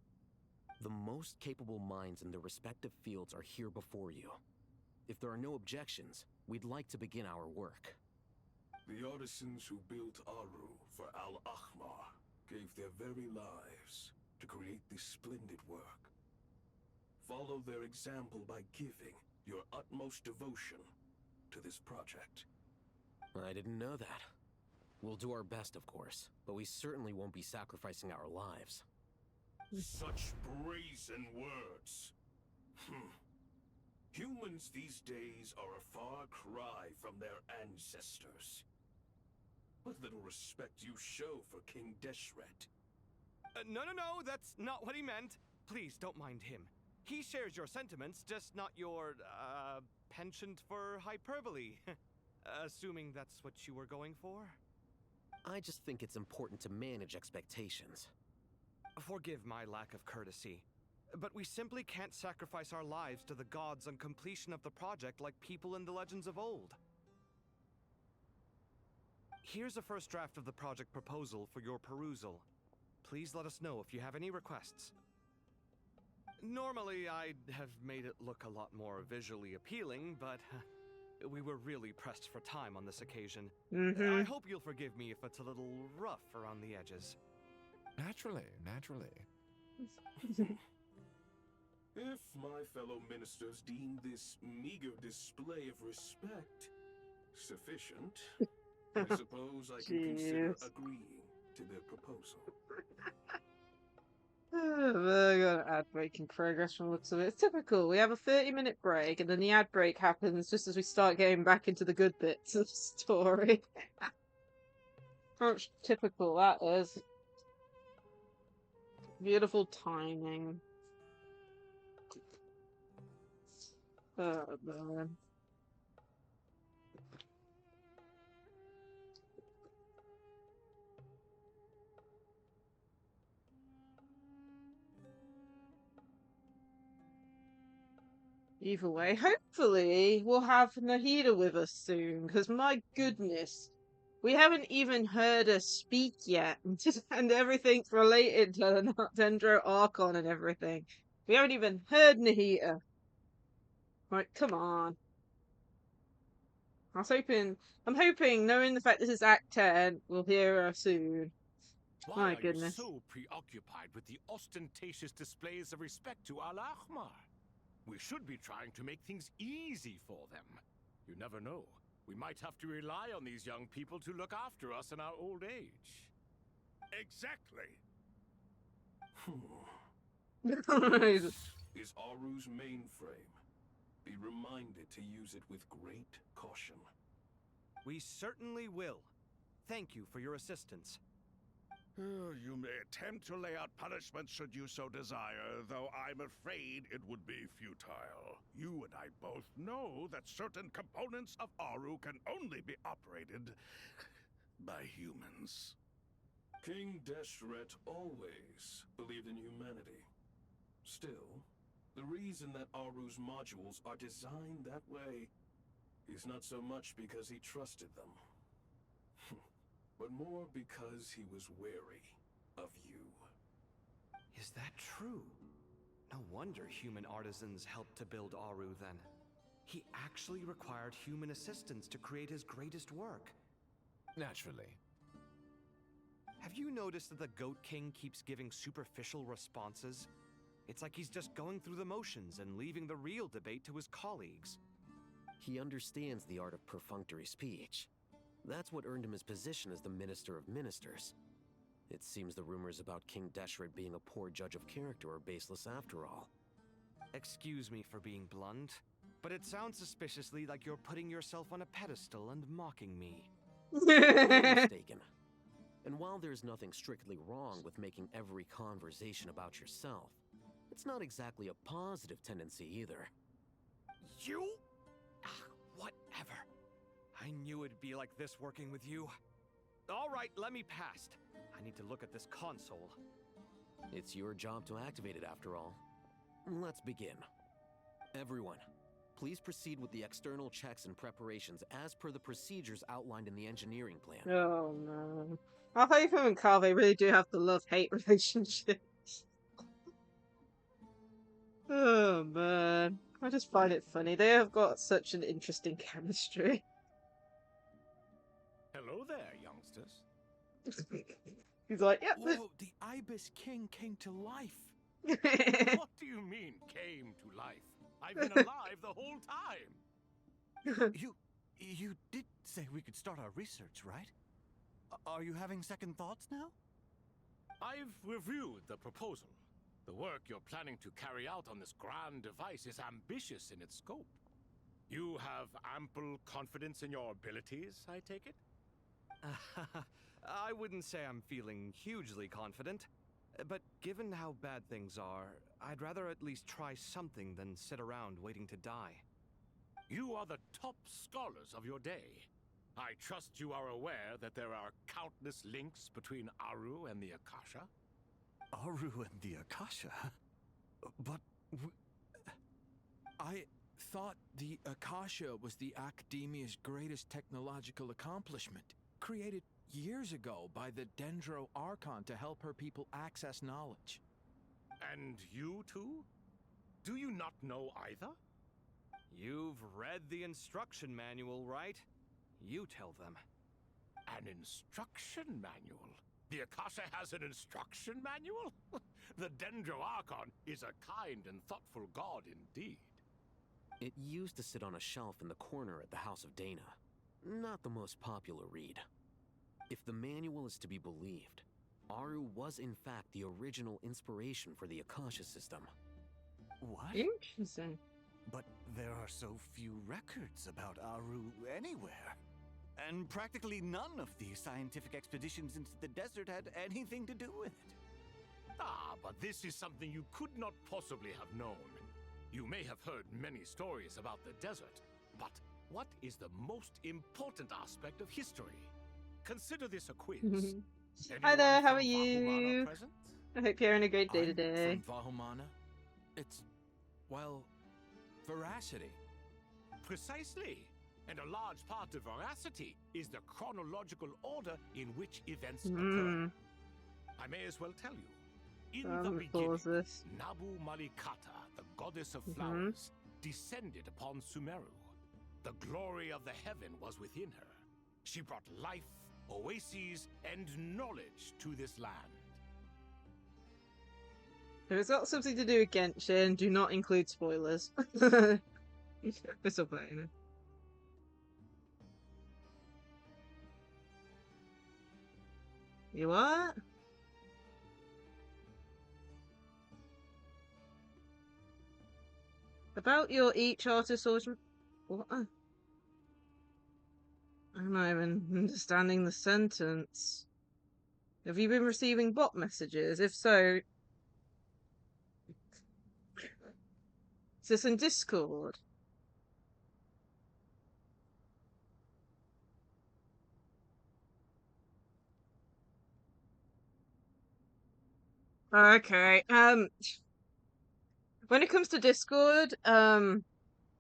The most capable minds in their respective fields are here before you. If there are no objections, we'd like to begin our work.
The artisans who built Aru for Al-Ahmar gave their very lives to create this splendid work. Follow their example by giving your utmost devotion to this project.
I didn't know that. We'll do our best, of course, but we certainly won't be sacrificing our lives.
Such brazen words. Humans these days are a far cry from their ancestors. What little respect you show for King Deshret.
No, that's not what he meant. Please don't mind him. He shares your sentiments, just not your, penchant for hyperbole. Assuming that's what you were going for?
I just think it's important to manage expectations.
Forgive my lack of courtesy, but we simply can't sacrifice our lives to the gods on completion of the project like people in the legends of old. Here's a first draft of the project proposal for your perusal. Please let us know if you have any requests. Normally, I'd have made it look a lot more visually appealing, but we were really pressed for time on this occasion. I hope you'll forgive me if it's a little rough around the edges.
Naturally.
If my fellow ministers deem this meager display of respect sufficient, I suppose I can consider agreeing to their proposal.
We're gonna ad break in progress from the looks of it. It's typical. We have a 30-minute break, and then the ad break happens just as we start getting back into the good bits of the story. How much typical that is. Beautiful timing. Oh, man. Either way, hopefully we'll have Nahida with us soon, because my goodness, we haven't even heard her speak yet, and everything's related to the Dendro Archon and everything. We haven't even heard Nahida. Right, come on. I'm hoping, knowing the fact this is Act 10, we'll hear her soon.
Why
My goodness.
are you so preoccupied with the ostentatious displays of respect to Al-Ahmar? We should be trying to make things easy for them. You never know. We might have to rely on these young people to look after us in our old age.
Exactly.
This is Aru's mainframe. Be reminded to use it with great caution.
We certainly will. Thank you for your assistance.
You may attempt to lay out punishment should you so desire, though I'm afraid it would be futile. You and I both know that certain components of Aru can only be operated by humans.
King Deshret always believed in humanity. Still, the reason that Aru's modules are designed that way is not so much because he trusted them, but more because he was wary of you.
Is that true? No wonder human artisans helped to build Aru then. He actually required human assistance to create his greatest work.
Naturally.
Have you noticed that the Goat King keeps giving superficial responses? It's like he's just going through the motions and leaving the real debate to his colleagues.
He understands the art of perfunctory speech. That's what earned him his position as the Minister of Ministers. It seems the rumors about King Deshret being a poor judge of character are baseless after all.
Excuse me for being blunt, but it sounds suspiciously like you're putting yourself on a pedestal and mocking me.
You're mistaken. And while there's nothing strictly wrong with making every conversation about yourself, it's not exactly a positive tendency either.
You? Whatever. I knew it'd be like this working with you. All right, let me past. I need to look at this console.
It's your job to activate it after all. Let's begin. Everyone, please proceed with the external checks and preparations as per the procedures outlined in the engineering plan.
Oh no. Alhaitham and Kaveh really do have the love-hate relationship. Oh man. I just find it funny. They have got such an interesting chemistry.
Hello there, youngsters.
He's like, yep.
Whoa, the Ibis King came to life. What do you mean, came to life? I've been alive the whole time.
You did say we could start our research, right? Are you having second thoughts now?
I've reviewed the proposal. The work you're planning to carry out on this grand device is ambitious in its scope. You have ample confidence in your abilities, I take it?
I wouldn't say I'm feeling hugely confident, but given how bad things are, I'd rather at least try something than sit around waiting to die.
You are the top scholars of your day. I trust you are aware that there are countless links between Aru and the Akasha?
Aru and the Akasha? But I thought the Akasha was the Academia's greatest technological accomplishment, created years ago by the Dendro Archon to help her people access knowledge.
And you too? Do you not know either?
You've read the instruction manual, right? You tell them.
An instruction manual? The Akasha has an instruction manual? The Dendro Archon is a kind and thoughtful god indeed.
It used to sit on a shelf in the corner at the House of Dana. Not the most popular read. If the manual is to be believed, Aru was in fact the original inspiration for the Akasha system.
What?
Interesting.
But there are so few records about Aru anywhere. And practically none of the scientific expeditions into the desert had anything to do with it.
Ah, but this is something you could not possibly have known. You may have heard many stories about the desert, but what is the most important aspect of history? Consider this a quiz.
Hi there, how are
from
you?
Vahumana present?
I hope you're having a great day today.
From Vahumana? It's, well, veracity.
Precisely. And a large part of veracity is the chronological order in which events occur. I may as well tell you. In the beginning, Nabu Malikata, the goddess of flowers, descended upon Sumaru. The glory of the heaven was within her. She brought life, oases, and knowledge to this land.
If it's got something to do with Genshin, do not include spoilers. We're still playing it. You what? About your each artist origin? What? I'm not even understanding the sentence. Have you been receiving bot messages? If so, is this in Discord? Okay. When it comes to Discord,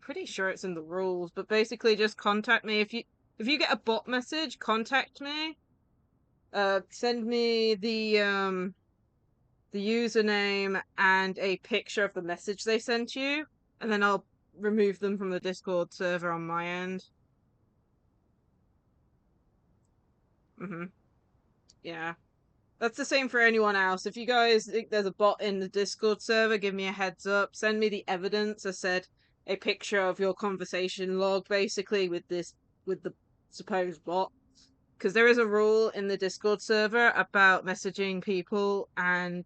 pretty sure it's in the rules, but basically just contact me if you get a bot message, contact me. Send me the username and a picture of the message they sent you, and then I'll remove them from the Discord server on my end. Yeah. That's the same for anyone else. If you guys think there's a bot in the Discord server, give me a heads up. Send me the evidence. I said a picture of your conversation log, basically, with the supposed bot. Because there is a rule in the Discord server about messaging people and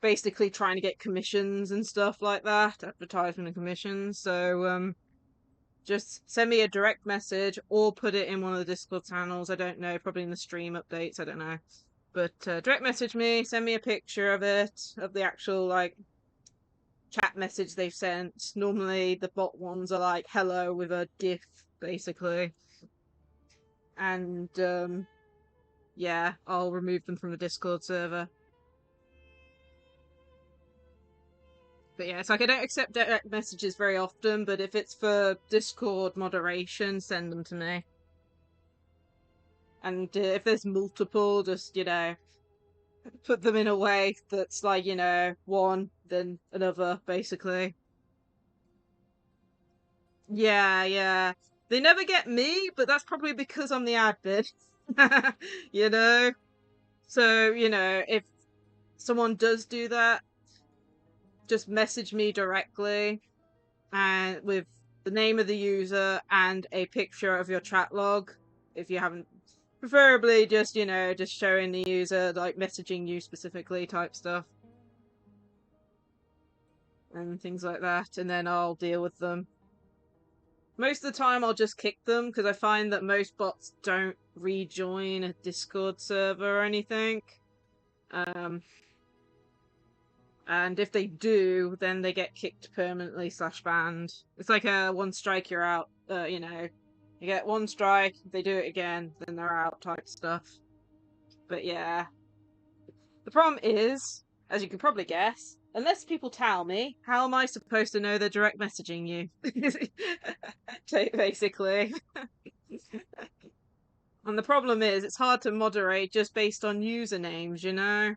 basically trying to get commissions and stuff like that, advertisement and commissions. So just send me a direct message or put it in one of the Discord channels. I don't know, probably in the stream updates, I don't know. But direct message me, send me a picture of it, of the actual, like, chat message they've sent. Normally the bot ones are like, hello, with a GIF, basically. And, yeah, I'll remove them from the Discord server. But yeah, it's like I don't accept direct messages very often, but if it's for Discord moderation, send them to me. And if there's multiple, just, you know, put them in a way that's like, you know, one, then another, basically. Yeah, yeah. They never get me, but that's probably because I'm the admin. You know? So, you know, if someone does do that, just message me directly and with the name of the user and a picture of your chat log if you haven't, preferably just, you know, just showing the user, like, messaging you specifically type stuff and things like that, and then I'll deal with them. Most of the time I'll just kick them because I find that most bots don't rejoin a Discord server or anything. And if they do, then they get kicked permanently / banned. It's like a one strike, you're out. You know, you get one strike, if they do it again, then they're out type stuff. But yeah. The problem is, as you can probably guess, unless people tell me, how am I supposed to know they're direct messaging you? Basically. And the problem is, it's hard to moderate just based on usernames, you know?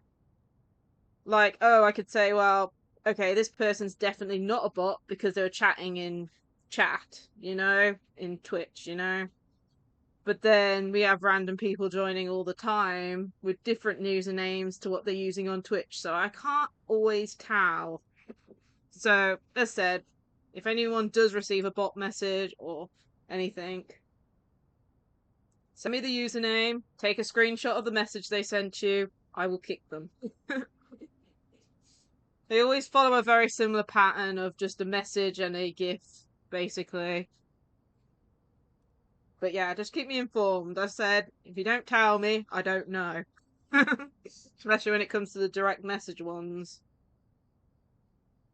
Like, oh, I could say, well, okay, this person's definitely not a bot because they're chatting in chat, you know, in Twitch, you know. But then we have random people joining all the time with different usernames to what they're using on Twitch, so I can't always tell. So, as said, if anyone does receive a bot message or anything, send me the username, take a screenshot of the message they sent you, I will kick them. They always follow a very similar pattern of just a message and a GIF, basically. But yeah, just keep me informed. I said, if you don't tell me, I don't know. Especially when it comes to the direct message ones.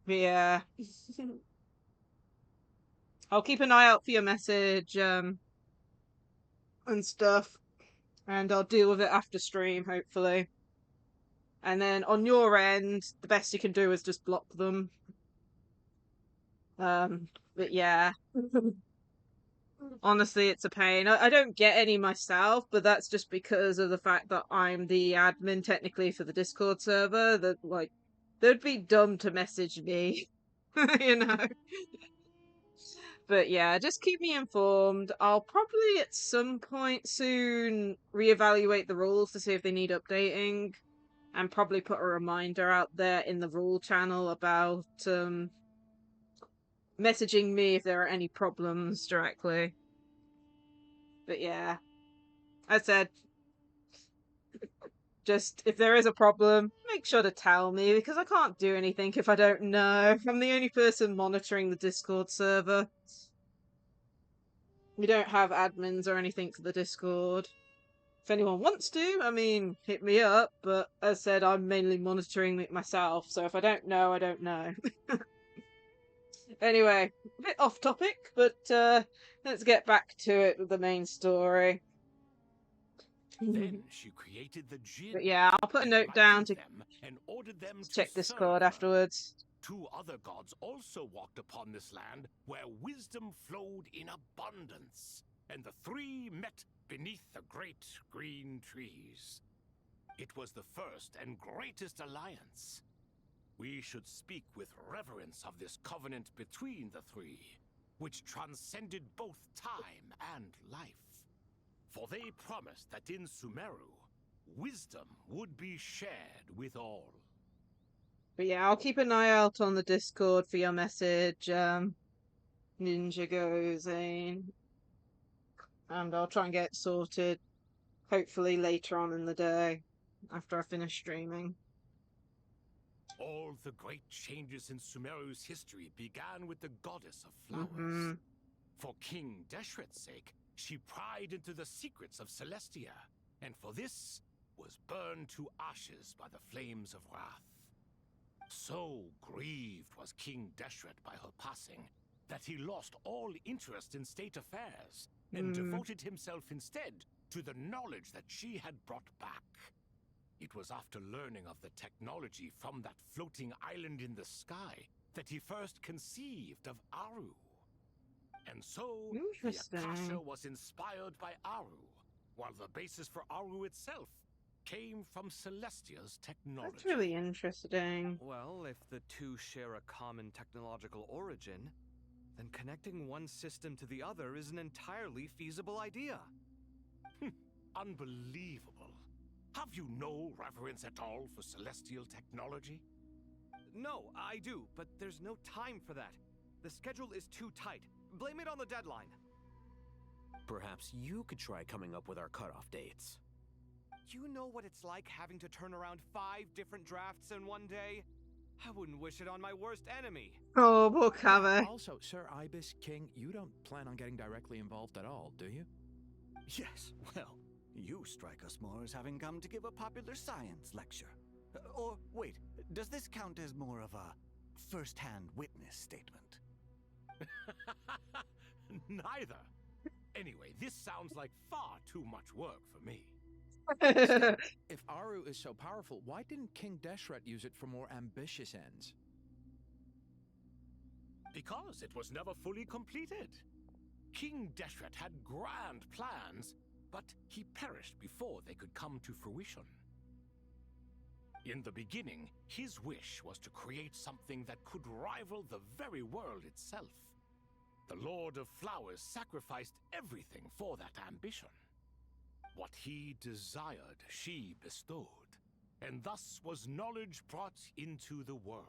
But yeah. I'll keep an eye out for your message, and stuff. And I'll deal with it after stream, hopefully. And then on your end, the best you can do is just block them. But yeah. Honestly, it's a pain. I don't get any myself, but that's just because of the fact that I'm the admin technically for the Discord server. That, like, they'd be dumb to message me, you know. But yeah, just keep me informed. I'll probably at some point soon reevaluate the rules to see if they need updating. And probably put a reminder out there in the rule channel about messaging me if there are any problems directly. But yeah, as I said, just if there is a problem, make sure to tell me because I can't do anything if I don't know. I'm the only person monitoring the Discord server. We don't have admins or anything for the Discord. If anyone wants to, I mean, hit me up, but as I said, I'm mainly monitoring it myself, so if I don't know, I don't know. Anyway, a bit off topic, but let's get back to it with the main story.
Then she created the Jinn.
But yeah, I'll put a note down to check Discord afterwards.
2 other gods also walked upon this land where wisdom flowed in abundance, and the 3 met beneath the great green trees. It was the first and greatest alliance. We should speak with reverence of this covenant between the 3, which transcended both time and life. For they promised that in Sumaru, wisdom would be shared with all.
But yeah, I'll keep an eye out on the Discord for your message, Ninja Go Zane. And I'll try and get it sorted, hopefully later on in the day, after I finish streaming.
All the great changes in Sumaru's history began with the goddess of flowers. For King Deshret's sake, she pried into the secrets of Celestia, and for this was burned to ashes by the flames of wrath. So grieved was King Deshret by her passing that he lost all interest in state affairs and devoted himself instead to the knowledge that she had brought back. It was after learning of the technology from that floating island in the sky that he first conceived of Aru. And so, the Akasha was inspired by Aru, while the basis for Aru itself came from Celestia's technology.
That's really interesting.
Well, if the two share a common technological origin, then connecting one system to the other is an entirely feasible idea.
Unbelievable. Have you no reverence at all for celestial technology?
No, I do, but there's no time for that. The schedule is too tight. Blame it on the deadline.
Perhaps you could try coming up with our cutoff dates.
You know what it's like having to turn around 5 different drafts in one day? I wouldn't wish it on my worst enemy.
Oh, poor cover.
Also, Sir Ibis King, you don't plan on getting directly involved at all, do you?
Yes, well, you strike us more as having come to give a popular science lecture. Or, wait, does this count as more of a first-hand witness statement?
Neither. Anyway, this sounds like far too much work for me.
Still, if Aru is so powerful, why didn't King Deshret use it for more ambitious ends?
Because it was never fully completed. King Deshret had grand plans, but he perished before they could come to fruition. In the beginning, his wish was to create something that could rival the very world itself. The Lord of Flowers sacrificed everything for that ambition. What he desired, she bestowed, and thus was knowledge brought into the world.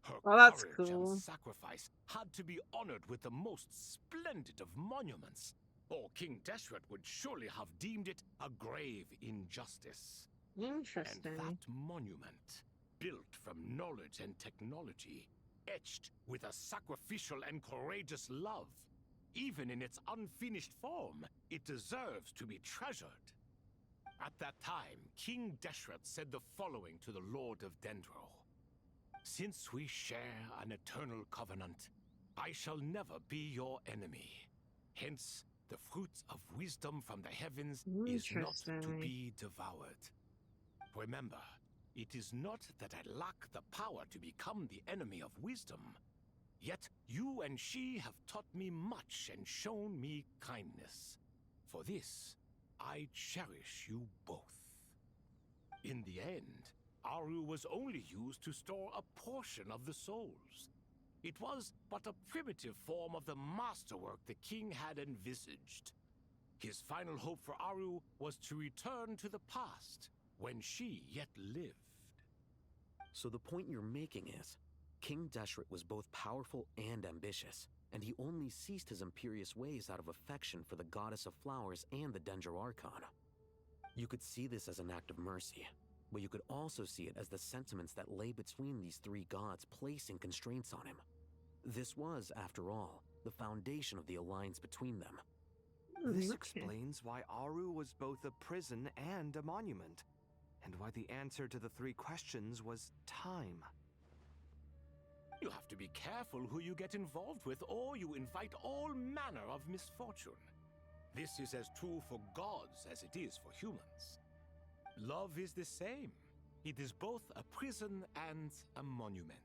Her courage and sacrifice had to be honored with the most splendid of monuments, or King Deshret would surely have deemed it a grave injustice.
Interesting.
And that monument, built from knowledge and technology, etched with a sacrificial and courageous love, even in its unfinished form, it deserves to be treasured. At that time, King Deshret said the following to the Lord of Dendro. Since we share an eternal covenant, I shall never be your enemy. Hence, the fruits of wisdom from the heavens is not to be devoured. Remember, it is not that I lack the power to become the enemy of wisdom. Yet you and she have taught me much and shown me kindness. For this, I cherish you both. In the end, Aru was only used to store a portion of the souls. It was but a primitive form of the masterwork the king had envisaged. His final hope for Aru was to return to the past, when she yet lived.
So the point you're making is, King Deshret was both powerful and ambitious, and he only ceased his imperious ways out of affection for the goddess of flowers and the Dendro Archon. You could see this as an act of mercy, but you could also see it as the sentiments that lay between these three gods placing constraints on him. This was, after all, the foundation of the alliance between them.
This explains why Aru was both a prison and a monument, and why the answer to the 3 questions was time.
You have to be careful who you get involved with, or you invite all manner of misfortune. This is as true for gods as it is for humans. Love is the same. It is both a prison and a monument.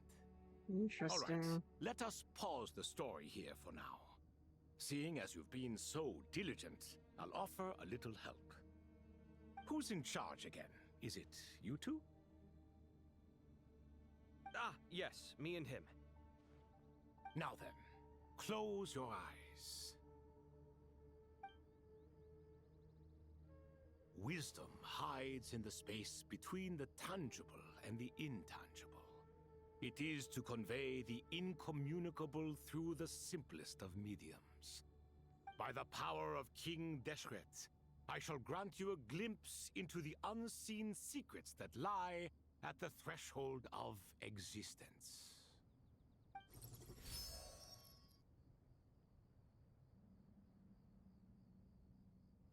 Interesting.
All right, let us pause the story here for now. Seeing as you've been so diligent, I'll offer a little help. Who's in charge again? Is it you two?
Ah, yes, me and him.
Now then, close your eyes. wisdom hides in the space between the tangible and the intangible. It is to convey the incommunicable through the simplest of mediums. By the power of King Deshret, I shall grant you a glimpse into the unseen secrets that lie at the threshold of existence.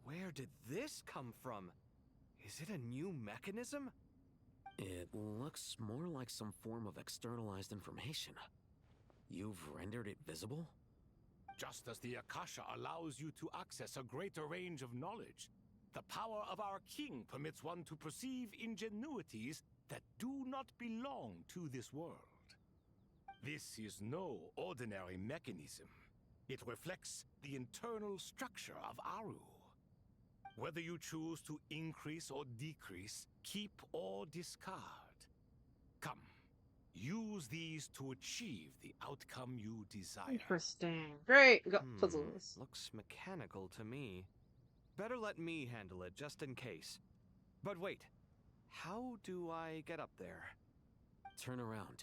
Where did this come from? Is it a new mechanism?
It looks more like some form of externalized information. You've rendered it visible?
Just as the Akasha allows you to access a greater range of knowledge, the power of our king permits one to perceive ingenuities that do not belong to this world. This is no ordinary mechanism. It reflects the internal structure of Aru. Whether you choose to increase or decrease, keep or discard. Come, use these to achieve the outcome you desire.
Interesting. Great, we got puzzles.
Looks mechanical to me. Better let me handle it, just in case. But wait, how do I get up there?
Turn around.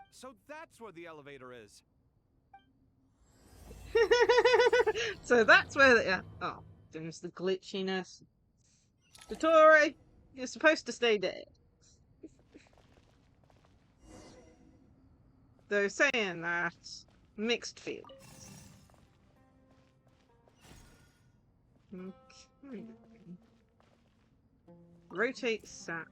So that's where the elevator is.
So that's where the... oh, there's the glitchiness. Dottore, you're supposed to stay dead. Though saying that, mixed feelings. Okay. Rotate sat.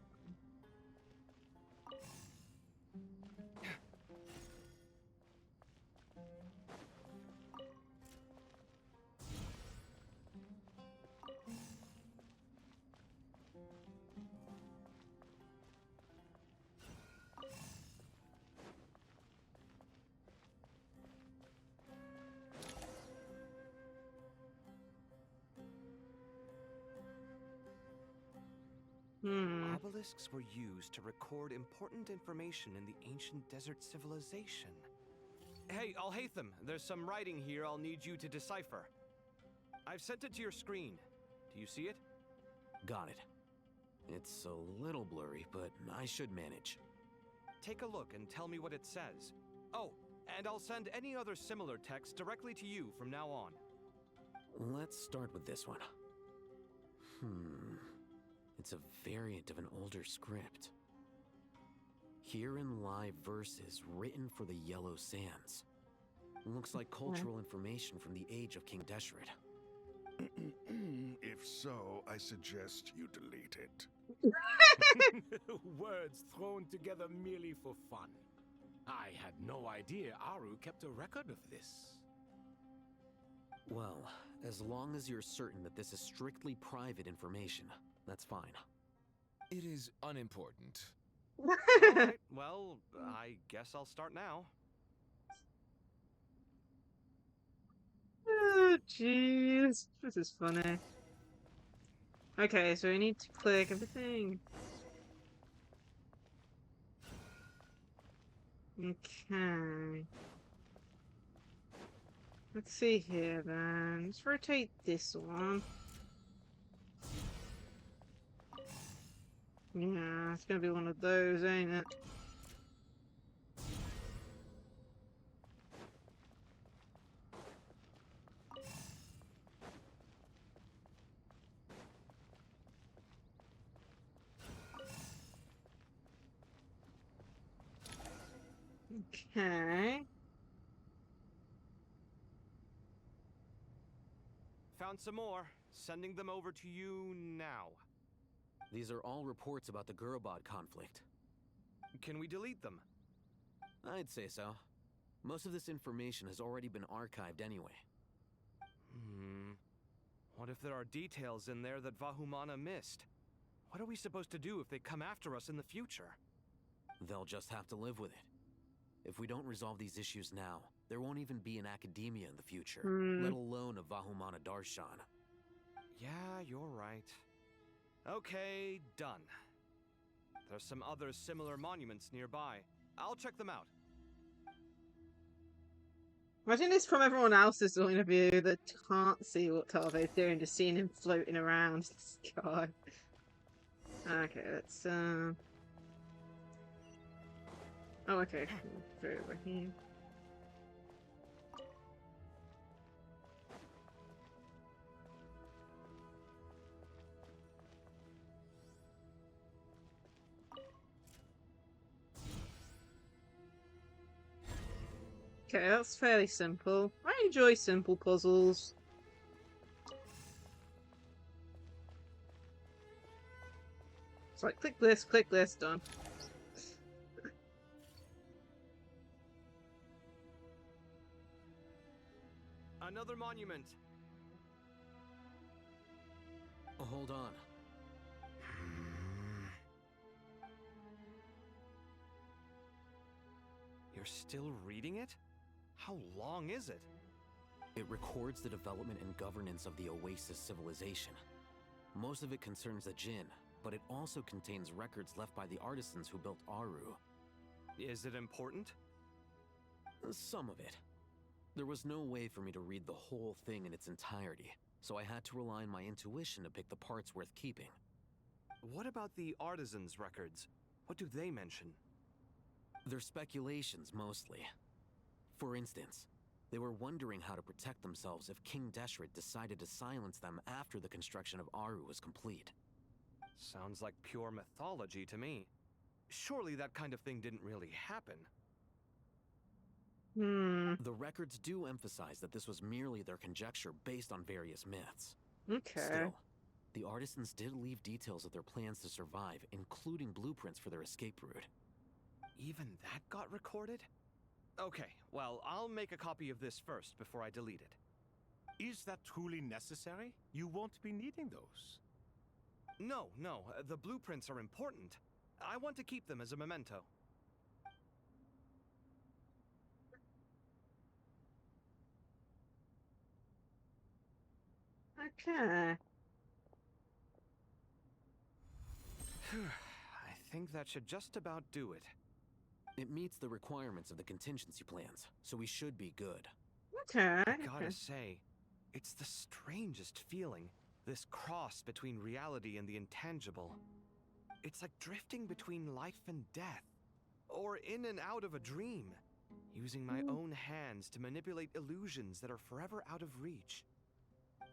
Obelisks were used to record important information in the ancient desert civilization. Hey, Alhaitham, there's some writing here I'll need you to decipher. I've sent it to your screen. Do you see it?
Got it. It's a little blurry, but I should manage.
Take a look and tell me what it says. Oh, and I'll send any other similar text directly to you from now on.
Let's start with this one. It's a variant of an older script. Herein lie verses written for the Yellow Sands. Looks like cultural information from the age of King Deshret.
If so, I suggest you delete it.
Words thrown together merely for fun. I had no idea Aru kept a record of this.
Well, as long as you're certain that this is strictly private information, that's fine.
It is unimportant.
Alright, well, I guess I'll start now.
Oh, jeez. This is funny. Okay, so we need to click everything. Okay. Let's see here then. Let's rotate this one. Yeah, it's gonna be one of those, ain't it? Okay.
Found some more. Sending them over to you now.
These are all reports about the Gurubad conflict.
Can we delete them?
I'd say so. Most of this information has already been archived anyway.
What if there are details in there that Vahumana missed? What are we supposed to do if they come after us in the future?
They'll just have to live with it. If we don't resolve these issues now, there won't even be an academia in the future, let alone a Vahumana Darshan.
Yeah, you're right. Okay, done. There's some other similar monuments nearby. I'll check them out.
Imagine this from everyone else's point of view that can't see what Tave's doing, just seeing him floating around the sky. Okay, let's oh, okay. Through over here. Okay, that's fairly simple. I enjoy simple puzzles. It's like click this, done.
Another monument.
Hold on.
You're still reading it? How long is it?
It records the development and governance of the Oasis civilization. Most of it concerns the Jinn, but it also contains records left by the artisans who built Aru.
Is it important?
Some of it. There was no way for me to read the whole thing in its entirety, so I had to rely on my intuition to pick the parts worth keeping.
What about the artisans' records? What do they mention?
They're speculations, mostly. For instance, they were wondering how to protect themselves if King Deshret decided to silence them after the construction of Aru was complete.
Sounds like pure mythology to me. Surely that kind of thing didn't really happen.
The records do emphasize that this was merely their conjecture based on various myths.
Okay.
Still, the artisans did leave details of their plans to survive, including blueprints for their escape route.
Even that got recorded? Okay, well, I'll make a copy of this first before I delete it.
Is that truly necessary? You won't be needing those.
No, the blueprints are important. I want to keep them as a memento.
Okay.
I think that should just about do it.
It meets the requirements of the contingency plans, so we should be good.
Okay.
I gotta say, it's the strangest feeling, this cross between reality and the intangible. It's like drifting between life and death, or in and out of a dream, using my own hands to manipulate illusions that are forever out of reach.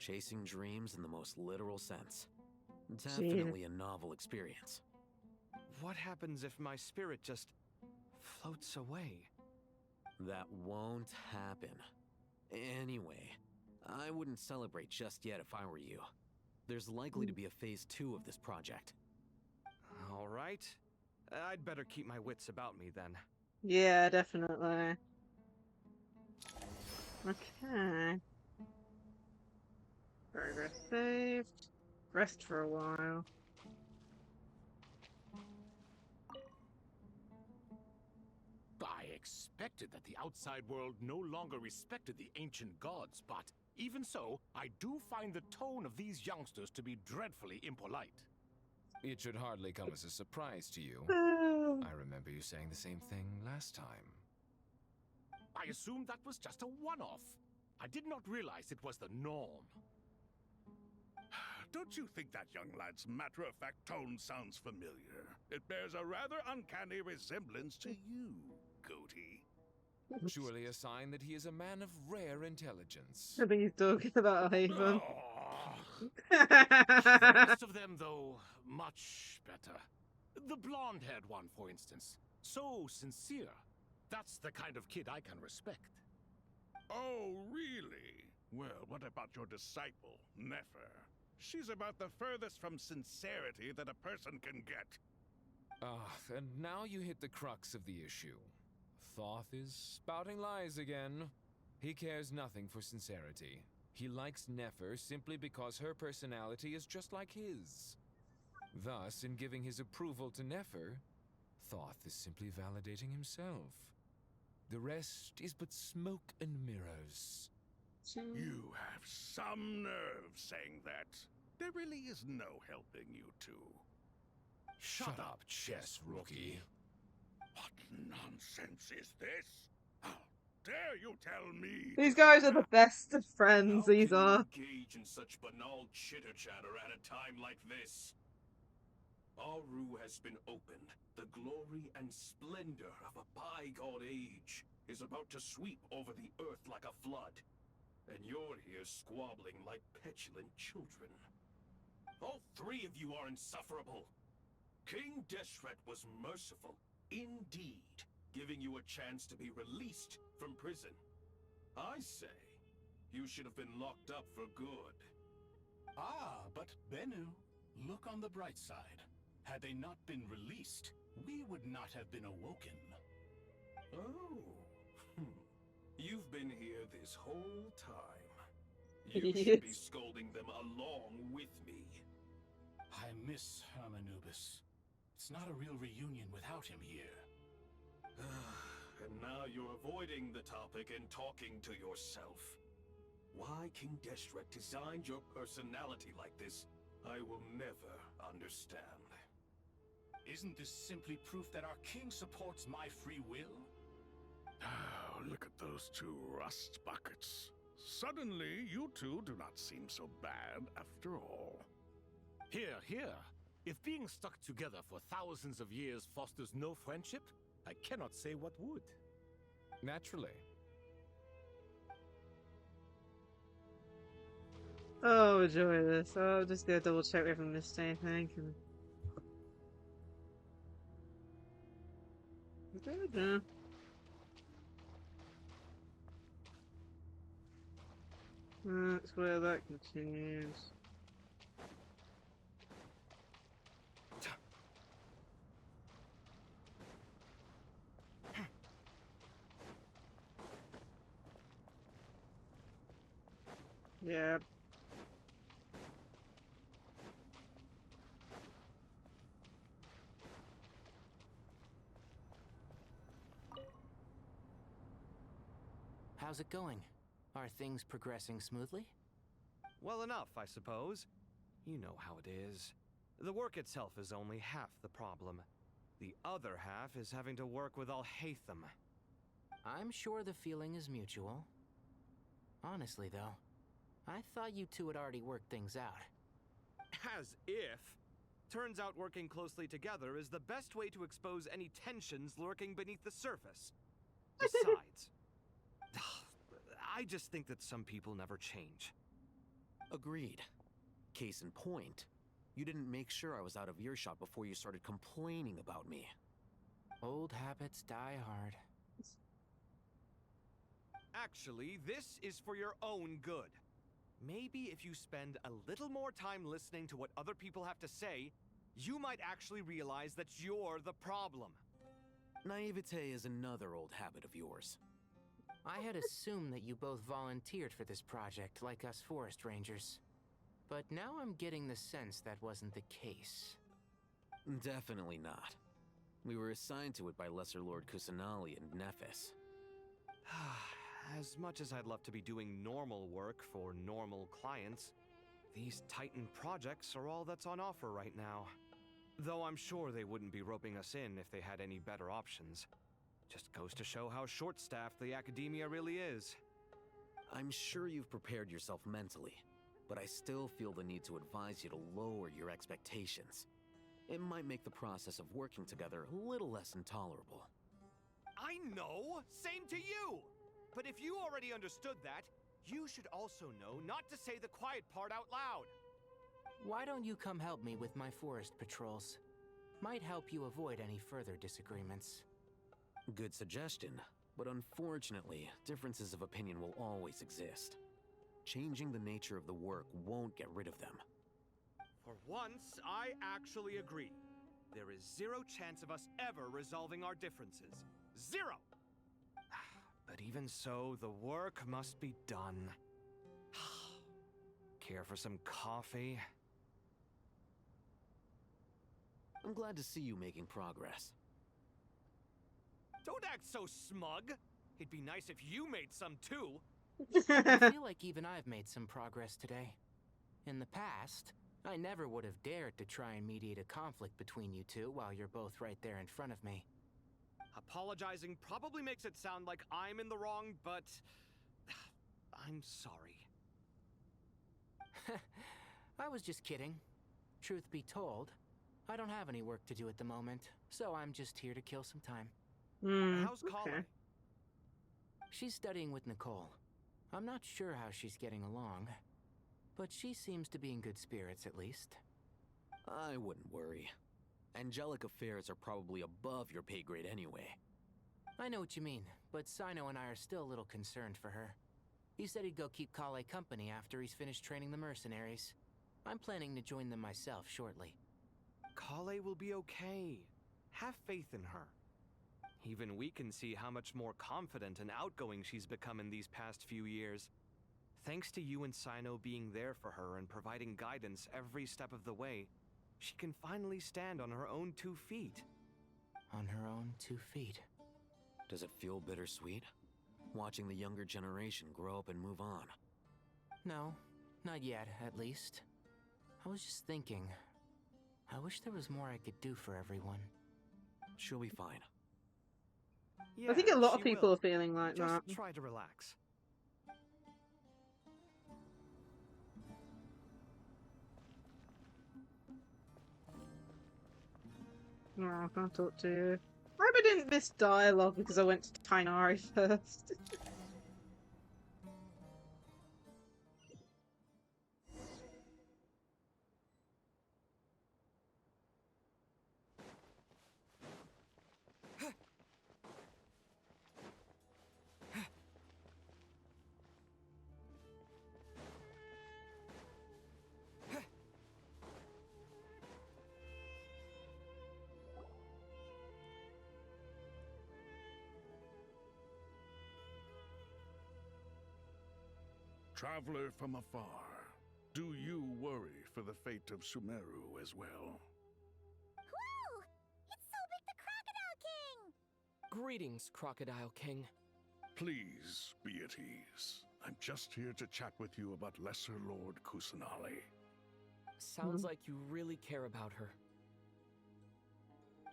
Chasing dreams in the most literal sense. Definitely a novel experience.
What happens if my spirit just floats away?
That won't happen. Anyway, I wouldn't celebrate just yet if I were you. There's likely to be a phase 2 of this project.
All right. I'd better keep my wits about me then.
Yeah, definitely. Okay. Progress saved. Rest for a while.
I expected that the outside world no longer respected the ancient gods, but even so, I do find the tone of these youngsters to be dreadfully impolite.
It should hardly come as a surprise to you. I remember you saying the same thing last time.
I assumed that was just a one-off. I did not realize it was the norm.
Don't you think that young lad's matter-of-fact tone sounds familiar? It bears a rather uncanny resemblance to you, Goatee.
Surely a sign that he is a man of rare intelligence.
I think he's talking about Haven.
The rest of them, though, much better. The blonde-haired one, for instance. So sincere. That's the kind of kid I can respect.
Oh, really? Well, what about your disciple, Nefer? She's about the furthest from sincerity that a person can get.
And now you hit the crux of the issue. Thoth is spouting lies again. He cares nothing for sincerity. He likes Nefer simply because her personality is just like his. Thus, in giving his approval to Nefer, Thoth is simply validating himself. The rest is but smoke and mirrors.
You have some nerve saying that. There really is no helping you two.
Shut up, chess rookie.
What nonsense is this? I'll dare you tell me?
These guys are the best of friends, these are.
Engage in such banal chitter-chatter at a time like this. Aru has been opened. The glory and splendor of a bygone age is about to sweep over the earth like a flood. And you're here squabbling like petulant children. All three of you are insufferable. King Deshret was merciful, indeed, giving you a chance to be released from prison. I say, you should have been locked up for good.
Ah, but Bennu, look on the bright side. Had they not been released, we would not have been awoken.
Oh. You've been here this whole time. You should be scolding them along with me.
I miss Hermanubis. It's not a real reunion without him here.
And now you're avoiding the topic and talking to yourself. Why King Deshret designed your personality like this, I will never understand.
Isn't this simply proof that our king supports my free will?
Oh, look at those two rust buckets. Suddenly, you two do not seem so bad after all.
Here, here. If being stuck together for thousands of years fosters no friendship, I cannot say what would.
Naturally.
Oh, enjoy this. Oh, I'm just gonna double check we haven't missed anything. Good. That's where that continues. Yeah.
How's it going? Are things progressing smoothly?
Well enough, I suppose. You know how it is. The work itself is only half the problem. The other half is having to work with Alhaitham.
I'm sure the feeling is mutual. Honestly, though, I thought you two had already worked things out.
As if. Turns out working closely together is the best way to expose any tensions lurking beneath the surface. Besides, I just think that some people never change.
Agreed. Case in point, you didn't make sure I was out of earshot before you started complaining about me.
Old habits die hard.
Actually, this is for your own good. Maybe if you spend a little more time listening to what other people have to say, you might actually realize that you're the problem.
Naivete is another old habit of yours.
I had assumed that you both volunteered for this project, like us forest rangers. But now I'm getting the sense that wasn't the case.
Definitely not. We were assigned to it by Lesser Lord Kusanali and Nephis.
As much as I'd love to be doing normal work for normal clients, these Titan projects are all that's on offer right now. Though I'm sure they wouldn't be roping us in if they had any better options. Just goes to show how short-staffed the academia really is.
I'm sure you've prepared yourself mentally, but I still feel the need to advise you to lower your expectations. It might make the process of working together a little less intolerable.
I know! Same to you! But if you already understood that, you should also know not to say the quiet part out loud.
Why don't you come help me with my forest patrols? Might help you avoid any further disagreements.
Good suggestion, but unfortunately, differences of opinion will always exist. Changing the nature of the work won't get rid of them.
For once, I actually agree. There is zero chance of us ever resolving our differences. Zero! But even so, the work must be done. Care for some coffee?
I'm glad to see you making progress.
Don't act so smug! It'd be nice if you made some too!
I feel like even I've made some progress today. In the past, I never would have dared to try and mediate a conflict between you two while you're both right there in front of me.
Apologizing probably makes it sound like I'm in the wrong, but I'm sorry.
I was just kidding. Truth be told, I don't have any work to do at the moment, so I'm just here to kill some time.
How's Kale?
She's studying with Nicole. I'm not sure how she's getting along, but she seems to be in good spirits at least.
I wouldn't worry. Angelic affairs are probably above your pay grade anyway.
I know what you mean, but Sino and I are still a little concerned for her. He said he'd go keep Kale company after he's finished training the mercenaries. I'm planning to join them myself shortly.
Kale will be okay. Have faith in her. Even we can see how much more confident and outgoing she's become in these past few years. Thanks to you and Sino being there for her and providing guidance every step of the way, she can finally stand on her own 2 feet.
On her own 2 feet.
Does it feel bittersweet? Watching the younger generation grow up and move on?
No, not yet, at least. I was just thinking, I wish there was more I could do for everyone.
She'll be fine.
Yeah,
I think a lot of
she
people
will.
are feeling like
Just
that.
try to relax.
Oh, I can't talk to you. I hope I didn't miss dialogue because I went to Tainari first.
Traveler from afar, do you worry for the fate of Sumaru as well?
Whoa! It's Sobek the Crocodile King!
Greetings, Crocodile King.
Please be at ease. I'm just here to chat with you about Lesser Lord Kusanali.
Sounds like you really care about her.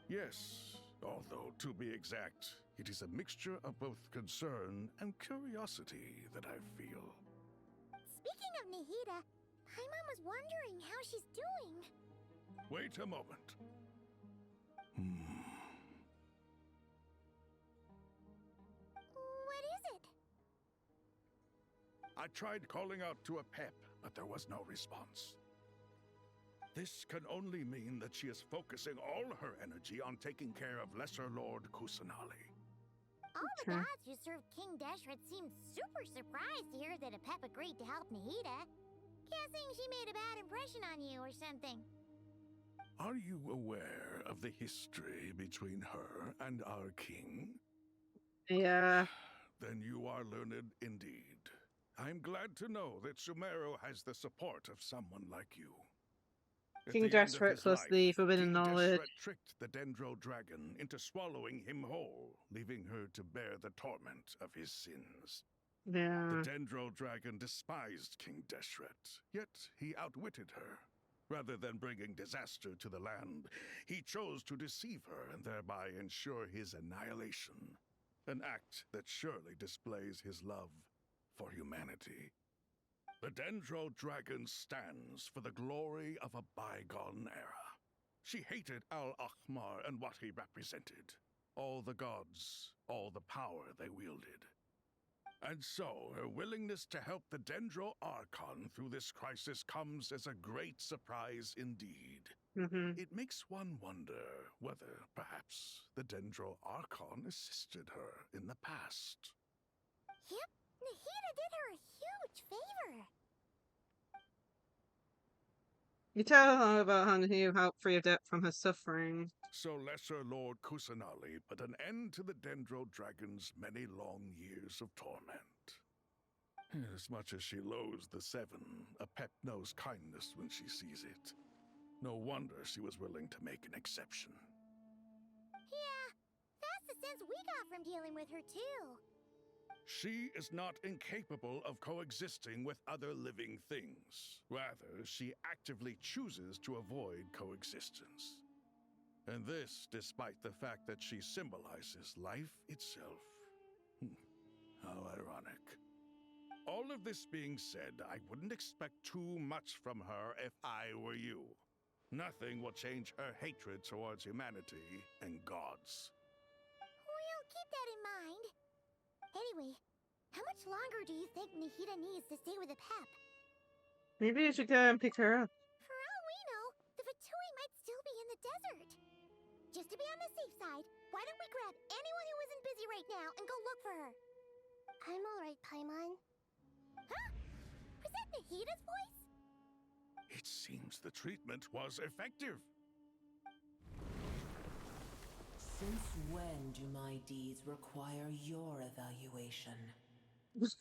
Yes, although to be exact, it is a mixture of both concern and curiosity that I feel.
Speaking of Nihida, Paimon was wondering how she's doing.
Wait a moment.
What is it?
I tried calling out to a pep, but there was no response. This can only mean that she is focusing all her energy on taking care of Lesser Lord Kusanali.
All the gods who served King Deshret seemed super surprised to hear that a pep agreed to help Nihida. Guessing she made a bad impression on you or something.
Are you aware of the history between her and our king?
Yeah.
Then you are learned indeed. I'm glad to know that Sumaru has the support of someone like you. At
King
the end of
Deshret
his
plus
life,
the forbidden
King
knowledge.
Deshret tricked the Dendro Dragon into swallowing him whole, leaving her to bear the torment of his sins.
Yeah.
The Dendro Dragon despised King Deshret, yet he outwitted her. Rather than bringing disaster to the land, he chose to deceive her and thereby ensure his annihilation. An act that surely displays his love for humanity. The Dendro Dragon stands for the glory of a bygone era. She hated Al-Ahmar and what he represented. All the gods, all the power they wielded. And so, her willingness to help the Dendro Archon through this crisis comes as a great surprise indeed. It makes one wonder whether, perhaps, the Dendro Archon assisted her in the past.
Yep, Nihida did her a huge favor.
You tell her about how you helped free Adept from her suffering.
So Lesser Lord Kusanali put an end to the Dendro Dragon's many long years of torment. As much as she loathes the Seven, a pep knows kindness when she sees it. No wonder she was willing to make an exception.
Yeah, that's the sense we got from dealing with her too.
She is not incapable of coexisting with other living things. Rather, she actively chooses to avoid coexistence. And this despite the fact that she symbolizes life itself. How ironic. All of this being said, I wouldn't expect too much from her if I were you. Nothing will change her hatred towards humanity and gods.
We'll keep that in mind. Anyway, how much longer do you think Nahida needs to stay with the Pep?
Maybe you should go and pick her up.
For all we know, the Fatui might still be in the desert. Just to be on the safe side, why don't we grab anyone who isn't busy right now and go look for her? I'm alright, Paimon. Huh? Was that Nahida's voice?
It seems the treatment was effective.
Since when do my deeds require your evaluation?
Here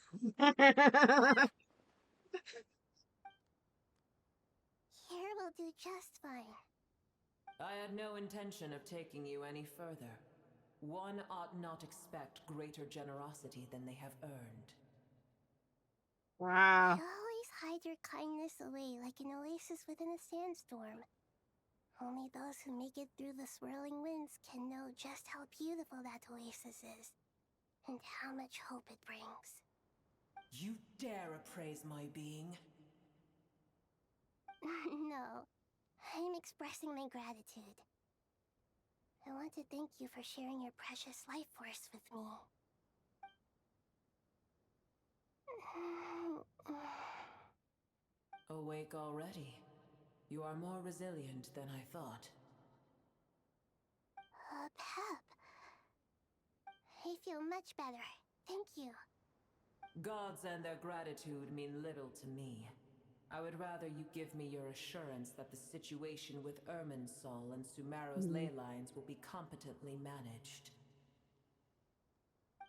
will do just fine.
I had no intention of taking you any further. One ought not expect greater generosity than they have earned.
Wow.
You always hide your kindness away like an oasis within a sandstorm. Only those who make it through the swirling winds can know just how beautiful that oasis is, and how much hope it brings.
You dare appraise my being?
No, I'm expressing my gratitude. I want to thank you for sharing your precious life force with me.
Awake already? You are more resilient than I thought.
Pep. I feel much better. Thank you.
Gods and their gratitude mean little to me. I would rather you give me your assurance that the situation with Irminsul and Sumaru's ley lines will be competently managed.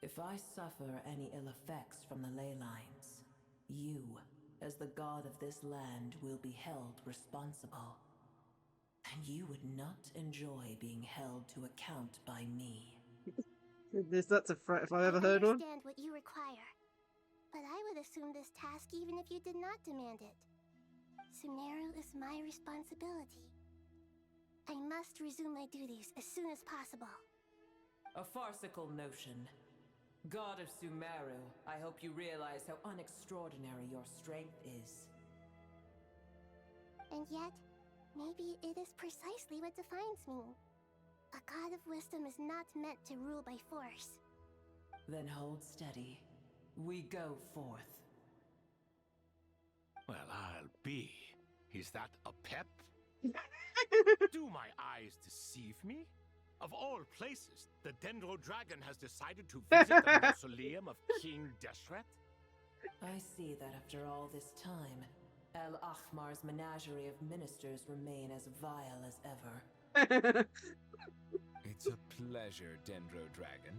If I suffer any ill effects from the ley lines, you, as the god of this land, will be held responsible. And you would not enjoy being held to account by me.
Goodness, that's a threat if I ever heard one.
I understand what you require, but I would assume this task even if you did not demand it. Sumaru is my responsibility. I must resume my duties as soon as possible.
A farcical notion. God of Sumaru, I hope you realize how unextraordinary your strength is.
And yet, maybe it is precisely what defines me. A god of wisdom is not meant to rule by force.
Then hold steady. We go forth.
Well, I'll be. Is that a pep? Do my eyes deceive me? Of all places, the Dendro Dragon has decided to visit the mausoleum of King Deshret?
I see that after all this time, El Ahmar's menagerie of ministers remain as vile as ever.
It's a pleasure, Dendro Dragon.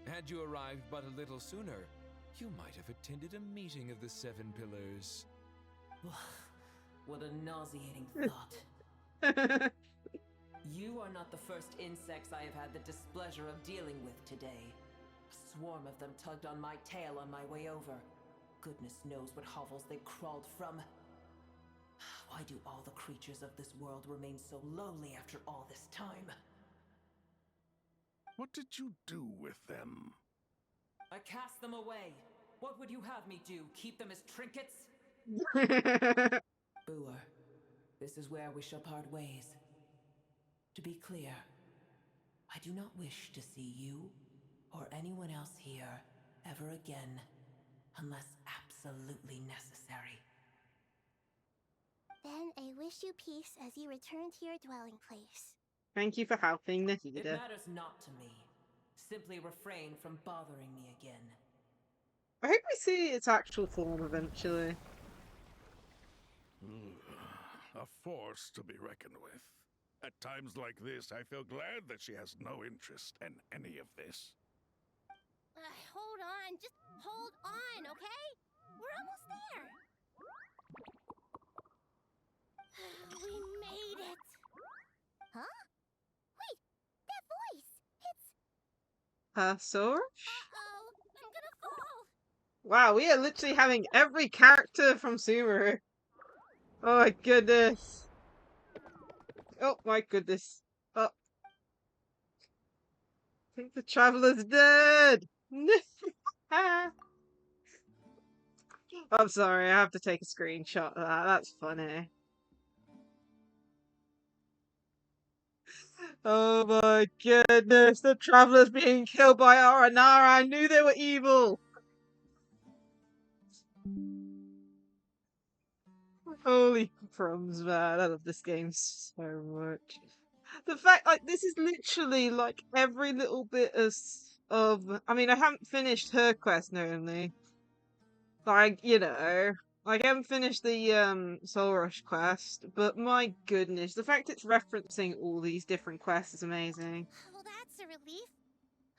Had you arrived but a little sooner, you might have attended a meeting of the Seven Pillars.
What a nauseating thought. You are not the first insects I have had the displeasure of dealing with today. A swarm of them tugged on my tail on my way over. Goodness knows what hovels they crawled from. Why do all the creatures of this world remain so lowly after all this time?
What did you do with them?
I cast them away. What would you have me do? Keep them as trinkets? Booer, this is where we shall part ways. To be clear, I do not wish to see you or anyone else here ever again, unless absolutely necessary.
Then I wish you peace as you return to your dwelling place.
Thank you for helping
It
Nahida.
matters not to me. Simply refrain from bothering me again.
I hope we see its actual form eventually.
A force to be reckoned with. At times like this, I feel glad that she has no interest in any of this.
Hold on, just hold on, okay? We're almost there. We made it. Huh? Wait, that voice. It's...
Source?
Uh-oh, I'm gonna fall.
Wow, we are literally having every character from Sumaru. Oh my goodness. Oh my goodness. Oh, think the traveler's dead. I'm sorry, I have to take a screenshot of that. That's funny. Oh my goodness, the traveler's being killed by Aranara. I knew they were evil. Holy crumbs, man. I love this game so much. The fact, like, this is literally, like, every little bit of... I mean, I haven't finished her quest, normally. Like, you know... Like, I haven't finished the, Soul Rush quest, but my goodness, the fact it's referencing all these different quests is amazing.
Oh, that's a relief.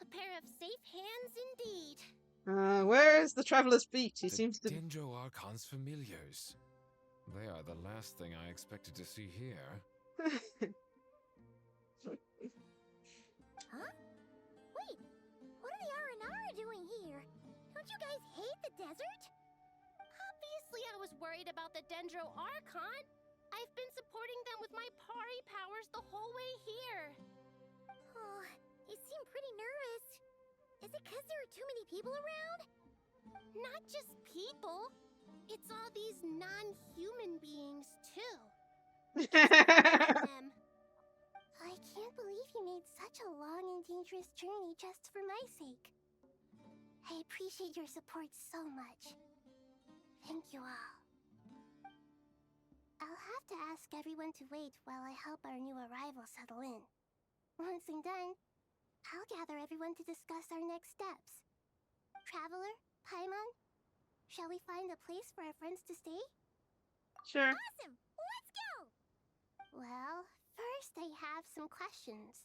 A pair of safe hands indeed.
Where is the Traveler's Feet? He
The
seems to...
Dendro Archon's familiars. They are the last thing I expected to see here.
Huh? Wait, what are the Aranara doing here? Don't you guys hate the desert? Obviously I was worried about the Dendro Archon. I've been supporting them with my Pari powers the whole way here. Oh, you seem pretty nervous. Is it because there are too many people around? Not just people. It's all these non-human beings, too. Them. I can't believe you made such a long and dangerous journey just for my sake. I appreciate your support so much. Thank you all. I'll have to ask everyone to wait while I help our new arrival settle in. Once I'm done, I'll gather everyone to discuss our next steps. Traveler, Paimon, shall we find a place for our friends to stay?
Sure.
Awesome! Let's go! Well, first I have some questions.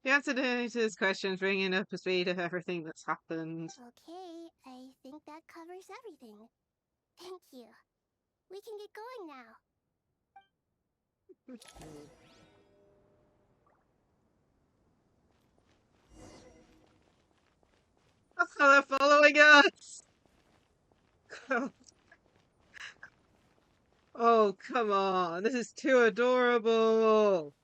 The answer to his questions, bringing up to speed of everything that's happened.
Okay, I think that covers everything. Thank you. We can get going now.
Oh, they're following us! Oh, come on. This is too adorable.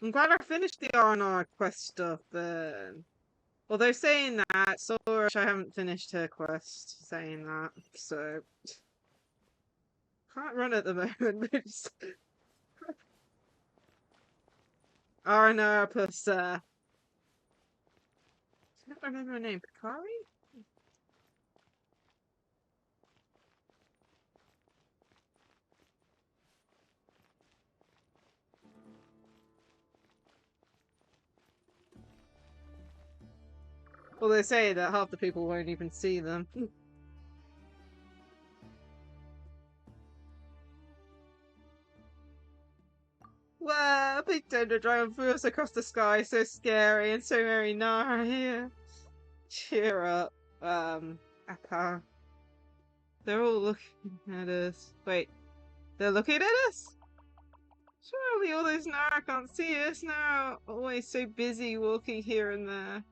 I'm glad I finished the R&R quest stuff then. Although saying that, Soul Rush, I haven't finished her quest, saying that, so... Can't run at the moment, but just... R&R plus, I don't remember her name, Pikari? Well, they say that half the people won't even see them. Wow, a big dendrodrion flew us across the sky, so scary, and so many Nara here. Cheer up, Appa. They're all looking at us. Wait, they're looking at us? Surely all those Nara can't see us now. Always so busy walking here and there.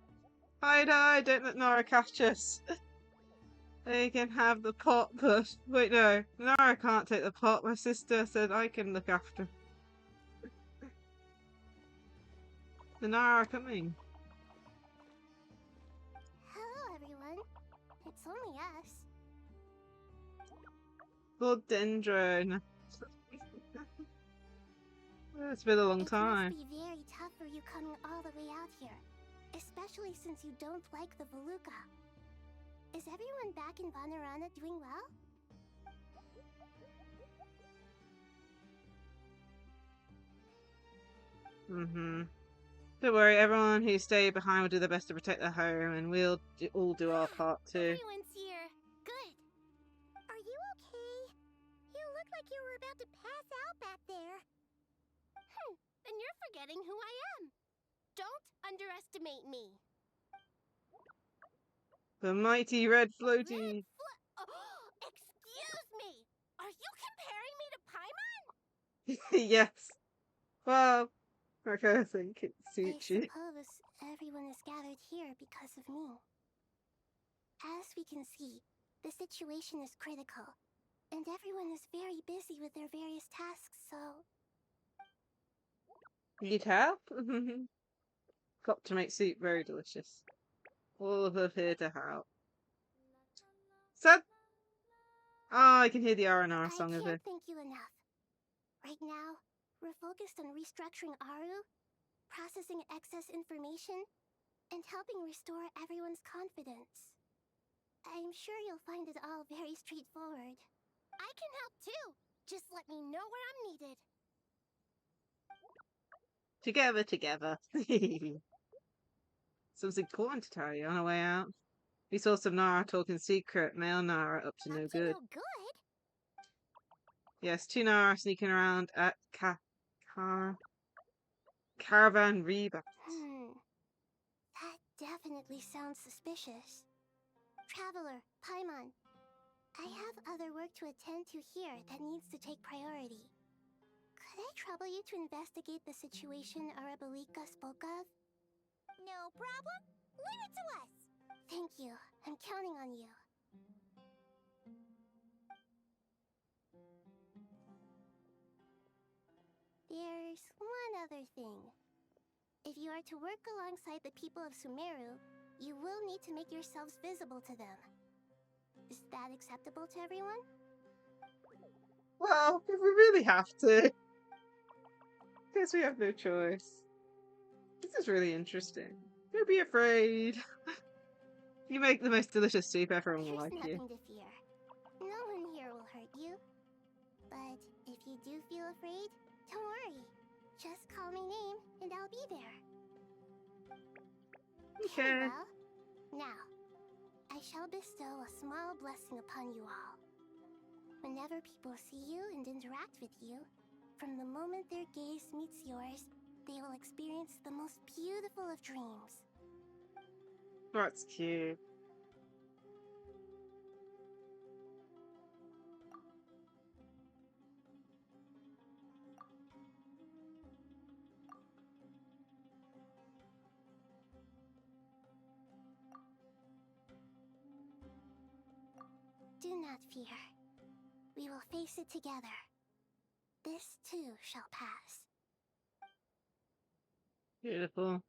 Hide, don't let Nara catch us. They can have the pot, but... Wait, no. Nara can't take the pot. My sister said I can look after. The Nara are coming.
Hello, everyone. It's only us.
Lord Dendron. It's been a long time.
It must be very tough for you coming all the way out here. Especially since you don't like the Voluka. Is everyone back in Vanarana doing well?
Don't worry, everyone who stayed behind will do their best to protect their home, and we'll all do our part too.
Everyone's here. Good. Are you okay? You look like you were about to pass out back there. Then you're forgetting who I am. Don't underestimate me.
The mighty red floaty.
Excuse me! Are you comparing me to Paimon?
Yes. Well, okay, I think it suits you.
I suppose everyone is gathered here because of me. As we can see, the situation is critical, and everyone is very busy with their various tasks, so...
Need help? Got to make soup very delicious. All of us here to help. So, oh, I can hear the R&R song of it.
I can't thank you enough. Right now, we're focused on restructuring Aru, processing excess information, and helping restore everyone's confidence. I'm sure you'll find it all very straightforward. I can help too! Just let me know where I'm needed.
Together. Something important to tell you on our way out. We saw some Nara talking secret, male Nara up to no good. Yes, 2 Nara sneaking around at Caravan Reba.
That definitely sounds suspicious. Traveler, Paimon, I have other work to attend to here that needs to take priority. Could I trouble you to investigate the situation Arabalika spoke of? No problem. Leave it to us. Thank you. I'm counting on you. There's one other thing. If you are to work alongside the people of Sumaru, you will need to make yourselves visible to them. Is that acceptable to everyone?
Well, if we really have to. Guess we have no choice. This is really interesting. Don't be afraid. You make the most delicious soup, everyone will like you.
There's nothing to fear. No one here will hurt you. But if you do feel afraid, don't worry. Just call my name and I'll be there.
Okay.
Well, now, I shall bestow a small blessing upon you all. Whenever people see you and interact with you, from the moment their gaze meets yours, they will experience the most beautiful of dreams.
That's cute.
Do not fear. We will face it together. This too shall pass.
Beautiful.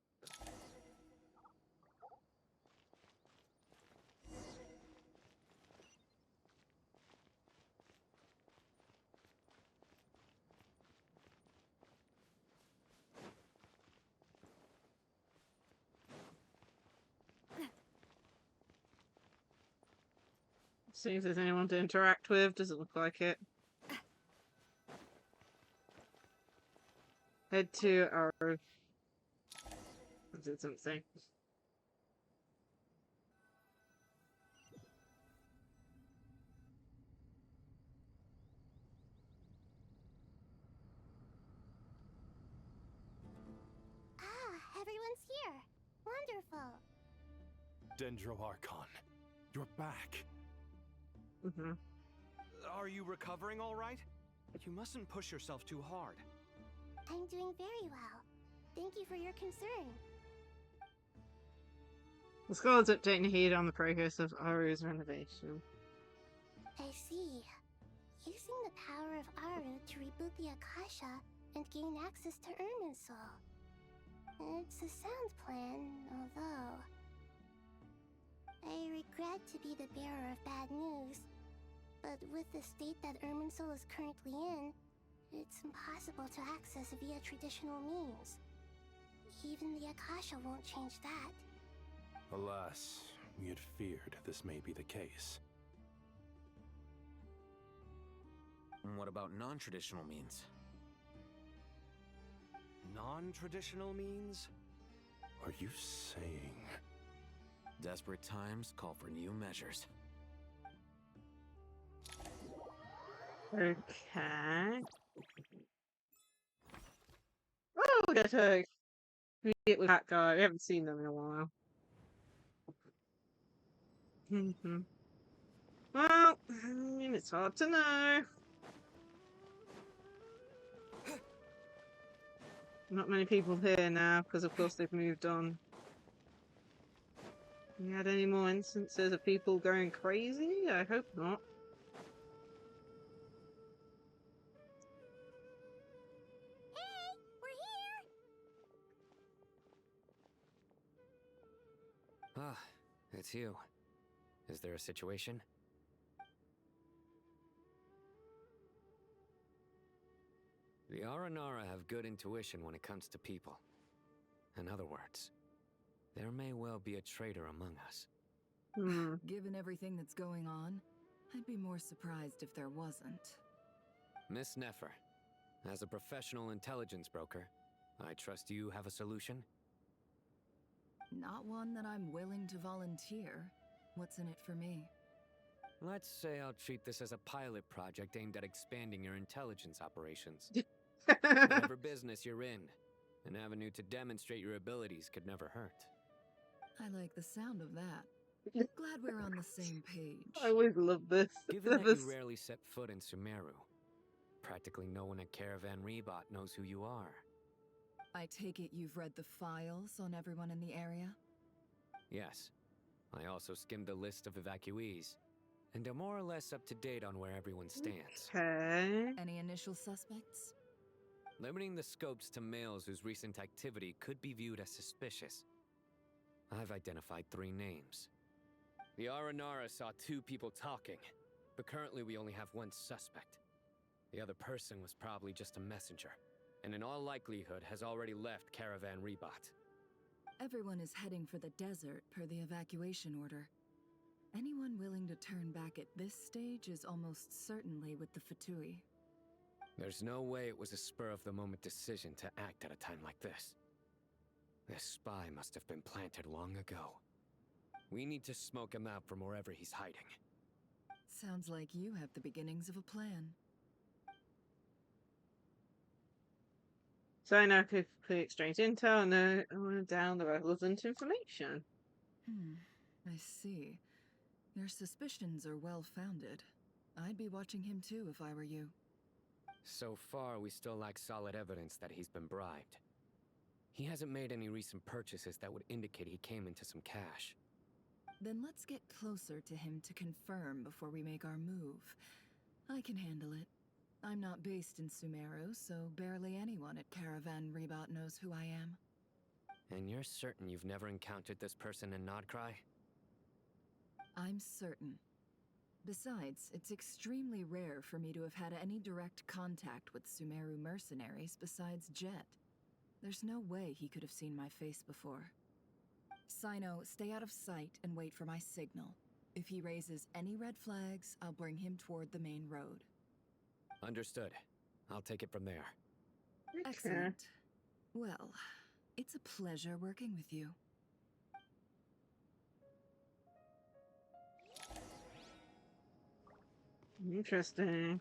See if there's anyone to interact with. Doesn't look like it. Head to our... Is it something?
Ah, everyone's here. Wonderful.
Dendro Archon, you're back.
Are you recovering all right? You mustn't push yourself too hard.
I'm doing very well. Thank you for your concern.
The scholar's updating Heed on the progress of Aru's renovation.
I see. Using the power of Aru to reboot the Akasha and gain access to Irminsul. It's a sound plan, although... I regret to be the bearer of bad news, but with the state that Irminsul is currently in, it's impossible to access via traditional means. Even the Akasha won't change that.
Alas, we had feared this may be the case.
And what about non-traditional means?
Non-traditional means?
Are you saying...
Desperate times call for new measures.
Okay. Oh, we got to meet with that guy. We haven't seen them in a while. Well, it's hard to know. Not many people here now, because of course they've moved on. You had any more instances of people going crazy? I hope not.
Hey, we're here!
Ah, it's you. Is there a situation? The Aranara have good intuition when it comes to people. In other words, there may well be a traitor among us.
Given everything that's going on, I'd be more surprised if there wasn't.
Miss Nefer, as a professional intelligence broker, I trust you have a solution?
Not one that I'm willing to volunteer. What's in it for me?
Let's say I'll treat this as a pilot project aimed at expanding your intelligence operations. Whatever business you're in, an avenue to demonstrate your abilities could never hurt.
I like the sound of that. Glad we're on the same page.
I always love this.
Given that you rarely set foot in Sumaru, practically no one at Caravan Rebot knows who you are.
I take it you've read the files on everyone in the area?
Yes. I also skimmed the list of evacuees, and am more or less up to date on where everyone stands.
Okay.
Any initial suspects?
Limiting the scopes to males whose recent activity could be viewed as suspicious. I've identified 3 names. The Aranara saw 2 people talking, but currently we only have 1 suspect. The other person was probably just a messenger, and in all likelihood has already left Caravan Rebot.
Everyone is heading for the desert per the evacuation order. Anyone willing to turn back at this stage is almost certainly with the Fatui.
There's no way it was a spur-of-the-moment decision to act at a time like this. This spy must have been planted long ago. We need to smoke him out from wherever he's hiding.
Sounds like you have the beginnings of a plan.
So I now could exchange intel and down the relevant information.
I see. Your suspicions are well-founded. I'd be watching him too if I were you.
So far, we still lack solid evidence that he's been bribed. He hasn't made any recent purchases that would indicate he came into some cash.
Then let's get closer to him to confirm before we make our move. I can handle it. I'm not based in Sumaru, so barely anyone at Caravan Rebot knows who I am.
And you're certain you've never encountered this person in Nod-Krai?
I'm certain. Besides, it's extremely rare for me to have had any direct contact with Sumaru mercenaries besides Jet. There's no way he could have seen my face before. Sino, stay out of sight and wait for my signal. If he raises any red flags, I'll bring him toward the main road.
Understood. I'll take it from there.
Excellent. Well, it's a pleasure working with you.
Interesting.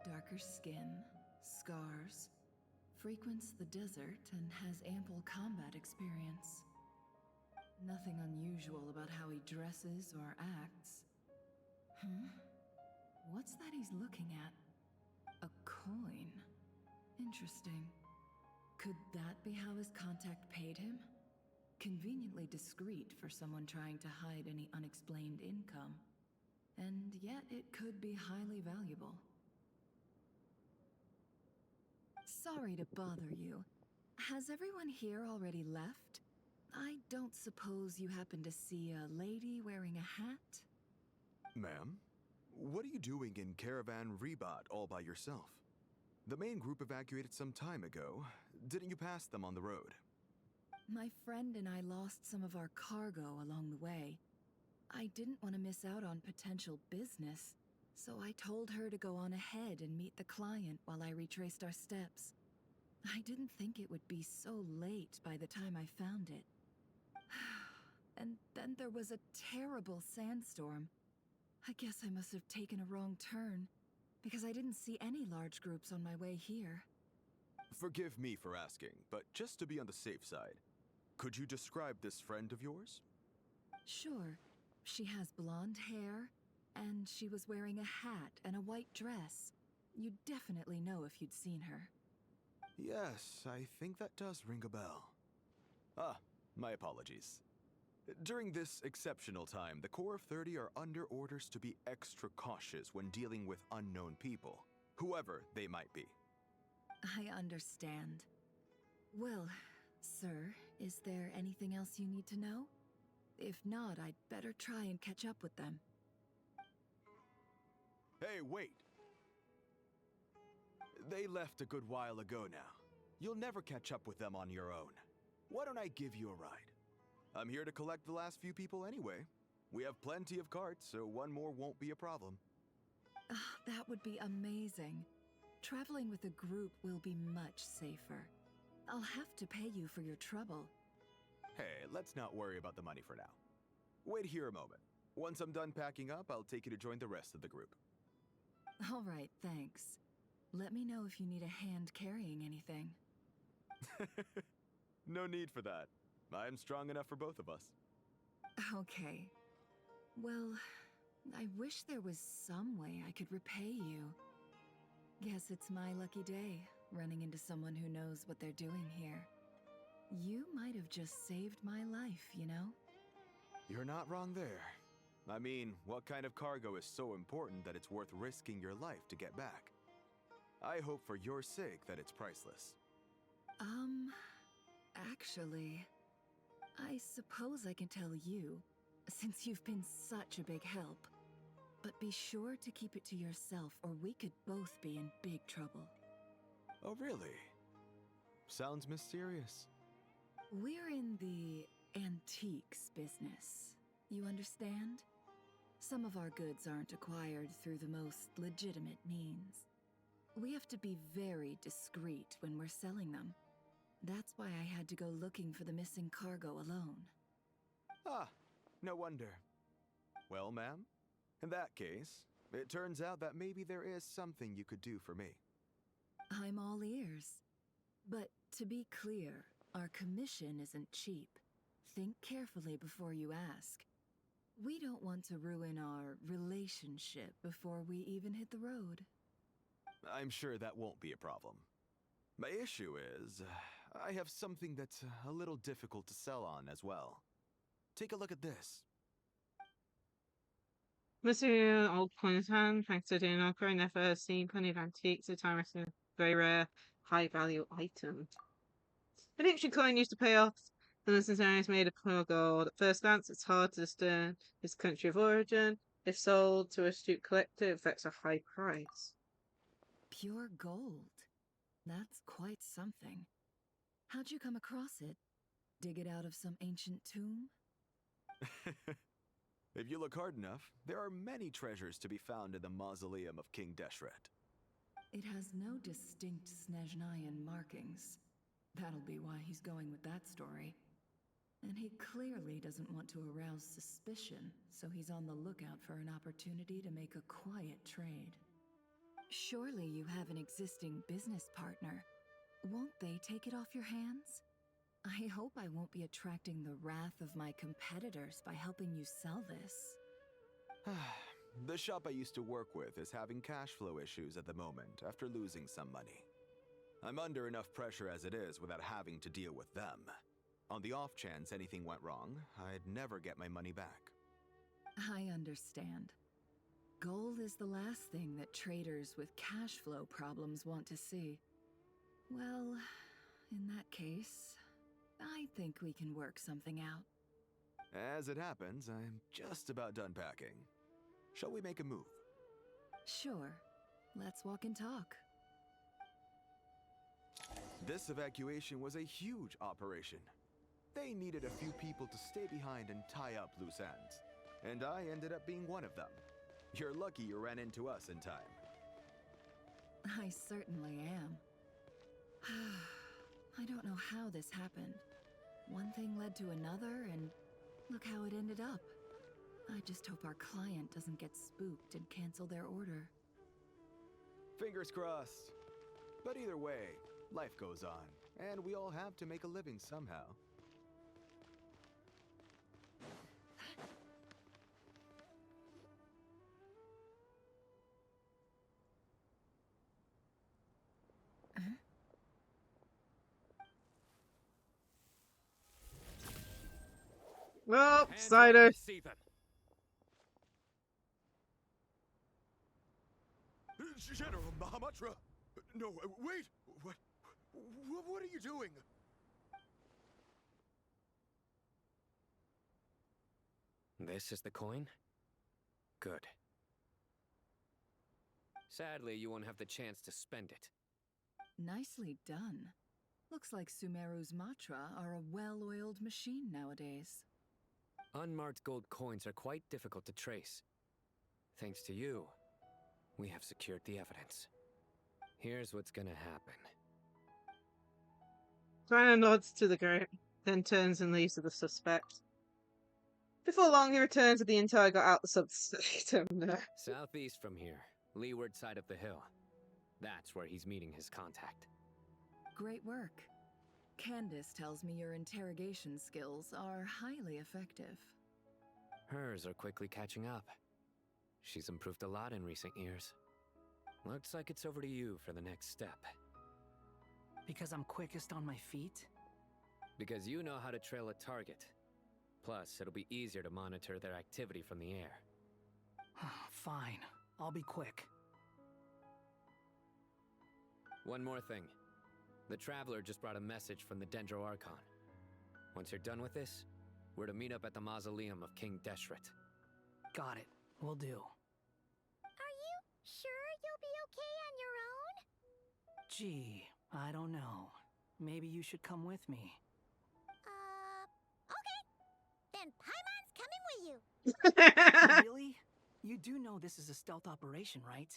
Darker skin, scars, frequents the desert and has ample combat experience. Nothing unusual about how he dresses or acts. What's that he's looking at? A coin. Interesting. Could that be how his contact paid him? Conveniently discreet for someone trying to hide any unexplained income. And yet it could be highly valuable. Sorry to bother you. Has everyone here already left? I don't suppose you happen to see a lady wearing a hat?
Ma'am? What are you doing in Caravan Rebot all by yourself? The main group evacuated some time ago. Didn't you pass them on the road?
My friend and I lost some of our cargo along the way. I didn't want to miss out on potential business, so I told her to go on ahead and meet the client while I retraced our steps. I didn't think it would be so late by the time I found it. And then there was a terrible sandstorm. I guess I must have taken a wrong turn, because I didn't see any large groups on my way here.
Forgive me for asking, but just to be on the safe side, could you describe this friend of yours?
Sure. She has blonde hair, and she was wearing a hat and a white dress. You'd definitely know if you'd seen her.
Yes, I think that does ring a bell. Ah, my apologies. During this exceptional time, the Core of 30 are under orders to be extra cautious when dealing with unknown people, whoever they might be.
I understand. Well, sir, is there anything else you need to know? If not, I'd better try and catch up with them.
Hey, wait! They left a good while ago now. You'll never catch up with them on your own. Why don't I give you a ride? I'm here to collect the last few people anyway. We have plenty of carts, so one more won't be a problem.
That would be amazing. Traveling with a group will be much safer. I'll have to pay you for your trouble.
Hey, let's not worry about the money for now. Wait here a moment. Once I'm done packing up, I'll take you to join the rest of the group.
All right, thanks. Let me know if you need a hand carrying anything.
No need for that. I'm strong enough for both of us.
Okay. Well, I wish there was some way I could repay you. Guess it's my lucky day, running into someone who knows what they're doing here. You might have just saved my life, you know?
You're not wrong there. I mean, what kind of cargo is so important that it's worth risking your life to get back? I hope for your sake that it's priceless.
Actually, I suppose I can tell you, since you've been such a big help. But be sure to keep it to yourself, or we could both be in big trouble.
Oh, really? Sounds mysterious.
We're in the antiques business. You understand? Some of our goods aren't acquired through the most legitimate means. We have to be very discreet when we're selling them. That's why I had to go looking for the missing cargo alone.
Ah, no wonder. Well, ma'am, in that case, it turns out that maybe there is something you could do for me.
I'm all ears. But to be clear, our commission isn't cheap. Think carefully before you ask. We don't want to ruin our relationship before we even hit the road.
I'm sure that won't be a problem. My issue is, I have something that's a little difficult to sell on as well. Take a look at this.
Monsieur Old Coin Hand, thanks to doing Nod-Krai, never seen plenty of antiques, a time wrestling very rare, high value item. An ancient coin used to pay off, and the centenary is made of pure gold. At first glance, it's hard to discern its country of origin. If sold to a astute collector, it affects a high price.
Pure gold? That's quite something. How'd you come across it? Dig it out of some ancient tomb?
If you look hard enough, there are many treasures to be found in the mausoleum of King Deshret.
It has no distinct Snezhnayan markings. That'll be why he's going with that story. And he clearly doesn't want to arouse suspicion, so he's on the lookout for an opportunity to make a quiet trade. Surely you have an existing business partner. Won't they take it off your hands? I hope I won't be attracting the wrath of my competitors by helping you sell this.
The shop I used to work with is having cash flow issues at the moment after losing some money. I'm under enough pressure as it is without having to deal with them. On the off chance anything went wrong, I'd never get my money back.
I understand. Gold is the last thing that traders with cash flow problems want to see. Well, in that case, I think we can work something out.
As it happens, I'm just about done packing. Shall we make a move?
Sure. Let's walk and talk.
This evacuation was a huge operation. They needed a few people to stay behind and tie up loose ends. And I ended up being one of them. You're lucky you ran into us in time.
I certainly am. I don't know how this happened. One thing led to another, and look how it ended up. I just hope our client doesn't get spooked and cancel their order.
Fingers crossed. But either way, life goes on, and we all have to make a living somehow.
Oh,
Hands
cider.
off me, Seethan.
General Mahamatra! No, wait! What are you doing?
This is the coin? Good. Sadly, you won't have the chance to spend it.
Nicely done. Looks like Sumaru's Matra are a well-oiled machine nowadays.
Unmarked gold coins are quite difficult to trace. Thanks to you, we have secured the evidence. Here's what's gonna happen.
Rhino nods to the group, then turns and leaves with the suspect. Before long, he returns with the intel I got out the suspect. Oh no.
Southeast from here, leeward side of the hill. That's where he's meeting his contact.
Great work. Candace tells me your interrogation skills are highly effective.
Hers are quickly catching up. She's improved a lot in recent years. Looks like it's over to you for the next step.
Because I'm quickest on my feet?
Because you know how to trail a target. Plus, it'll be easier to monitor their activity from the air.
Fine. I'll be quick.
One more thing. The Traveler just brought a message from the Dendro Archon. Once you're done with this, we're to meet up at the mausoleum of King Deshret.
Got it. Will do.
Are you sure you'll be okay on your own?
Gee, I don't know. Maybe you should come with me.
Okay. Then Paimon's coming with you.
Really? You do know this is a stealth operation, right?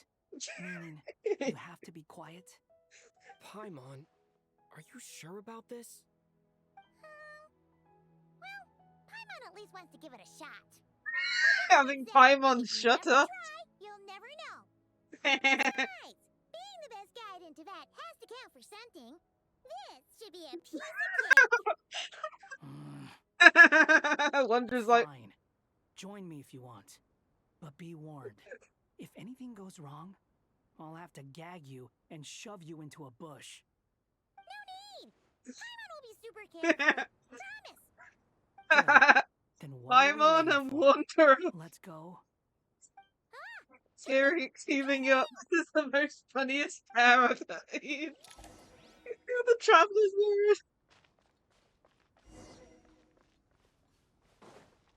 Meaning, you have to be quiet?
Paimon, are you sure about this?
Well, Paimon at least wants to give it a shot.
I think Paimon shut up.
You'll never know. Besides, being the best guide in Tibet has to count for something. This should be a piece of cake.
Wonders like.
Fine. Join me if you want. But be warned. If anything goes wrong, I'll have to gag you and shove you into a bush.
No need! Paimon will be super careful. Promise!
Then
Paimon and Wonder.
Let's go.
Scary teaming up. This is the most funniest pair I've seen. The Traveler's Mirror.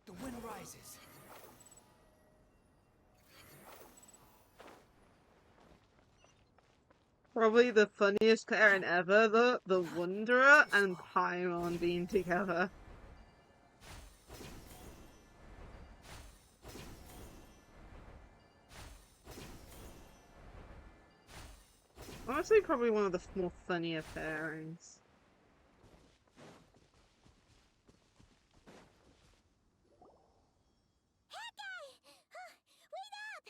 The wind rises.
Probably the funniest pairing ever, though. The Wanderer and Paimon being together. Honestly, probably one of the more funnier pairings.
Wait up!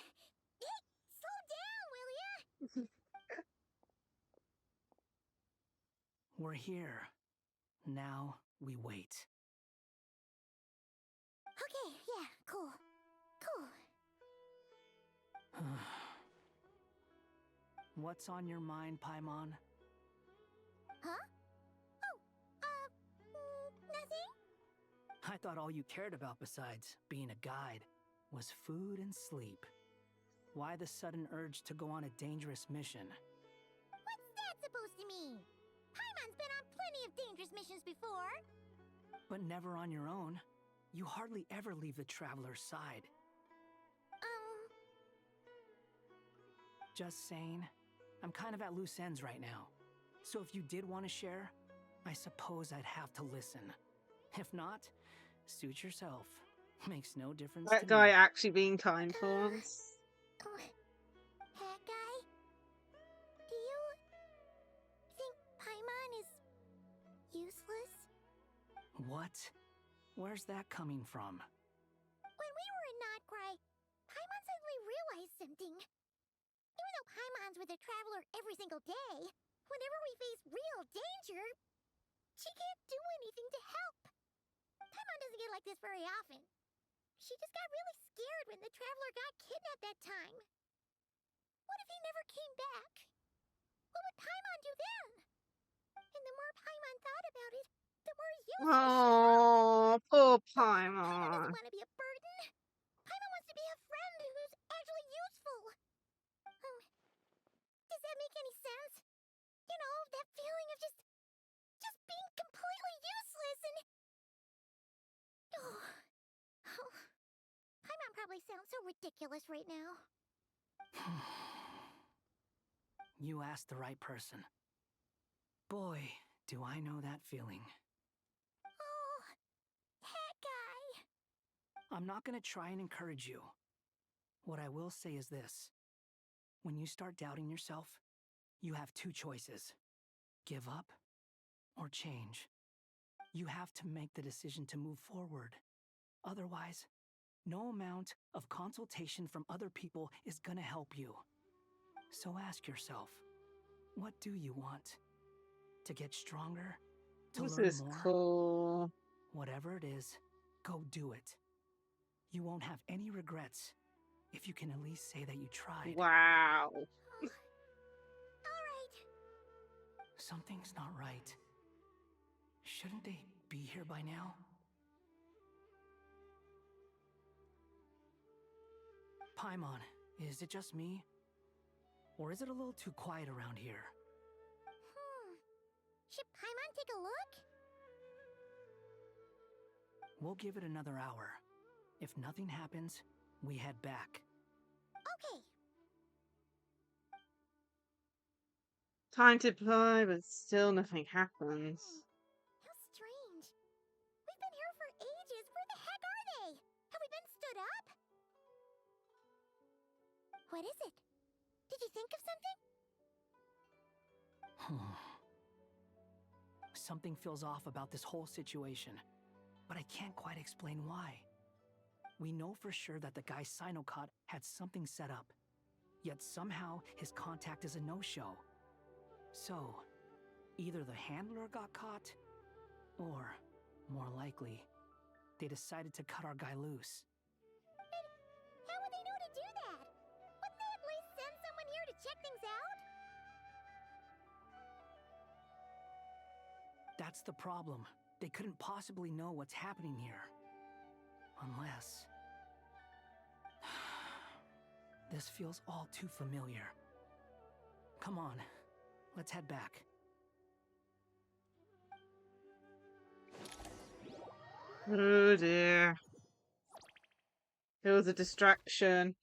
Hey, slow down, will ya?
We're here. Now we wait.
Okay, yeah, cool. Cool.
What's on your mind, Paimon?
Huh? Oh, nothing?
I thought all you cared about besides being a guide was food and sleep. Why the sudden urge to go on a dangerous mission?
What's that supposed to mean? Paimon's been on plenty of dangerous missions before.
But never on your own. You hardly ever leave the Traveler's side. Just saying. I'm kind of at loose ends right now. So if you did want to share, I suppose I'd have to listen. If not, suit yourself. Makes no difference to
That guy
me.
actually being kind for once.
That guy? Do you think Paimon is useless?
What? Where's that coming from?
When we were in Nod-Krai, Paimon suddenly realized something. Even though Paimon's with the Traveler every single day, whenever we face real danger, she can't do anything to help. Paimon doesn't get like this very often. She just got really scared when the Traveler got kidnapped that time. What if he never came back? What would Paimon do then? And the more Paimon thought about it, Then we're useless.
Oh, poor
Paimon
Paimon.
doesn't want to be a burden. Paimon wants to be a friend who's actually useful. Does that make any sense? You know, that feeling of just being completely useless and... Oh, Paimon probably sounds so ridiculous right now.
You asked the right person. Boy, do I know that feeling.
Oh, that guy.
I'm not gonna try and encourage you. What I will say is this. When you start doubting yourself, you have two choices. Give up or change. You have to make the decision to move forward. Otherwise, no amount of consultation from other people is gonna help you. So ask yourself, what do you want? To get stronger? To
This
learn
is
more?
cool.
Whatever it is, go do it. You won't have any regrets if you can at least say that you tried.
Wow.
All right.
Something's not right. Shouldn't they be here by now? Paimon, is it just me? Or is it a little too quiet around here?
Should Paimon take a look?
We'll give it another hour. If nothing happens, we head back.
Okay.
Time to play, but still nothing happens.
How strange. We've been here for ages. Where the heck are they? Have we been stood up? What is it? Did you think of something?
Something feels off about this whole situation, but I can't quite explain why. We know for sure that the guy Sinocot had something set up, yet somehow his contact is a no-show. So, either the handler got caught, or, more likely, they decided to cut our guy loose.
How would they know to do that? Wouldn't they at least send someone here to check things out?
That's the problem. They couldn't possibly know what's happening here. Unless... This feels all too familiar. Come on, let's head back.
Oh dear. It was a distraction.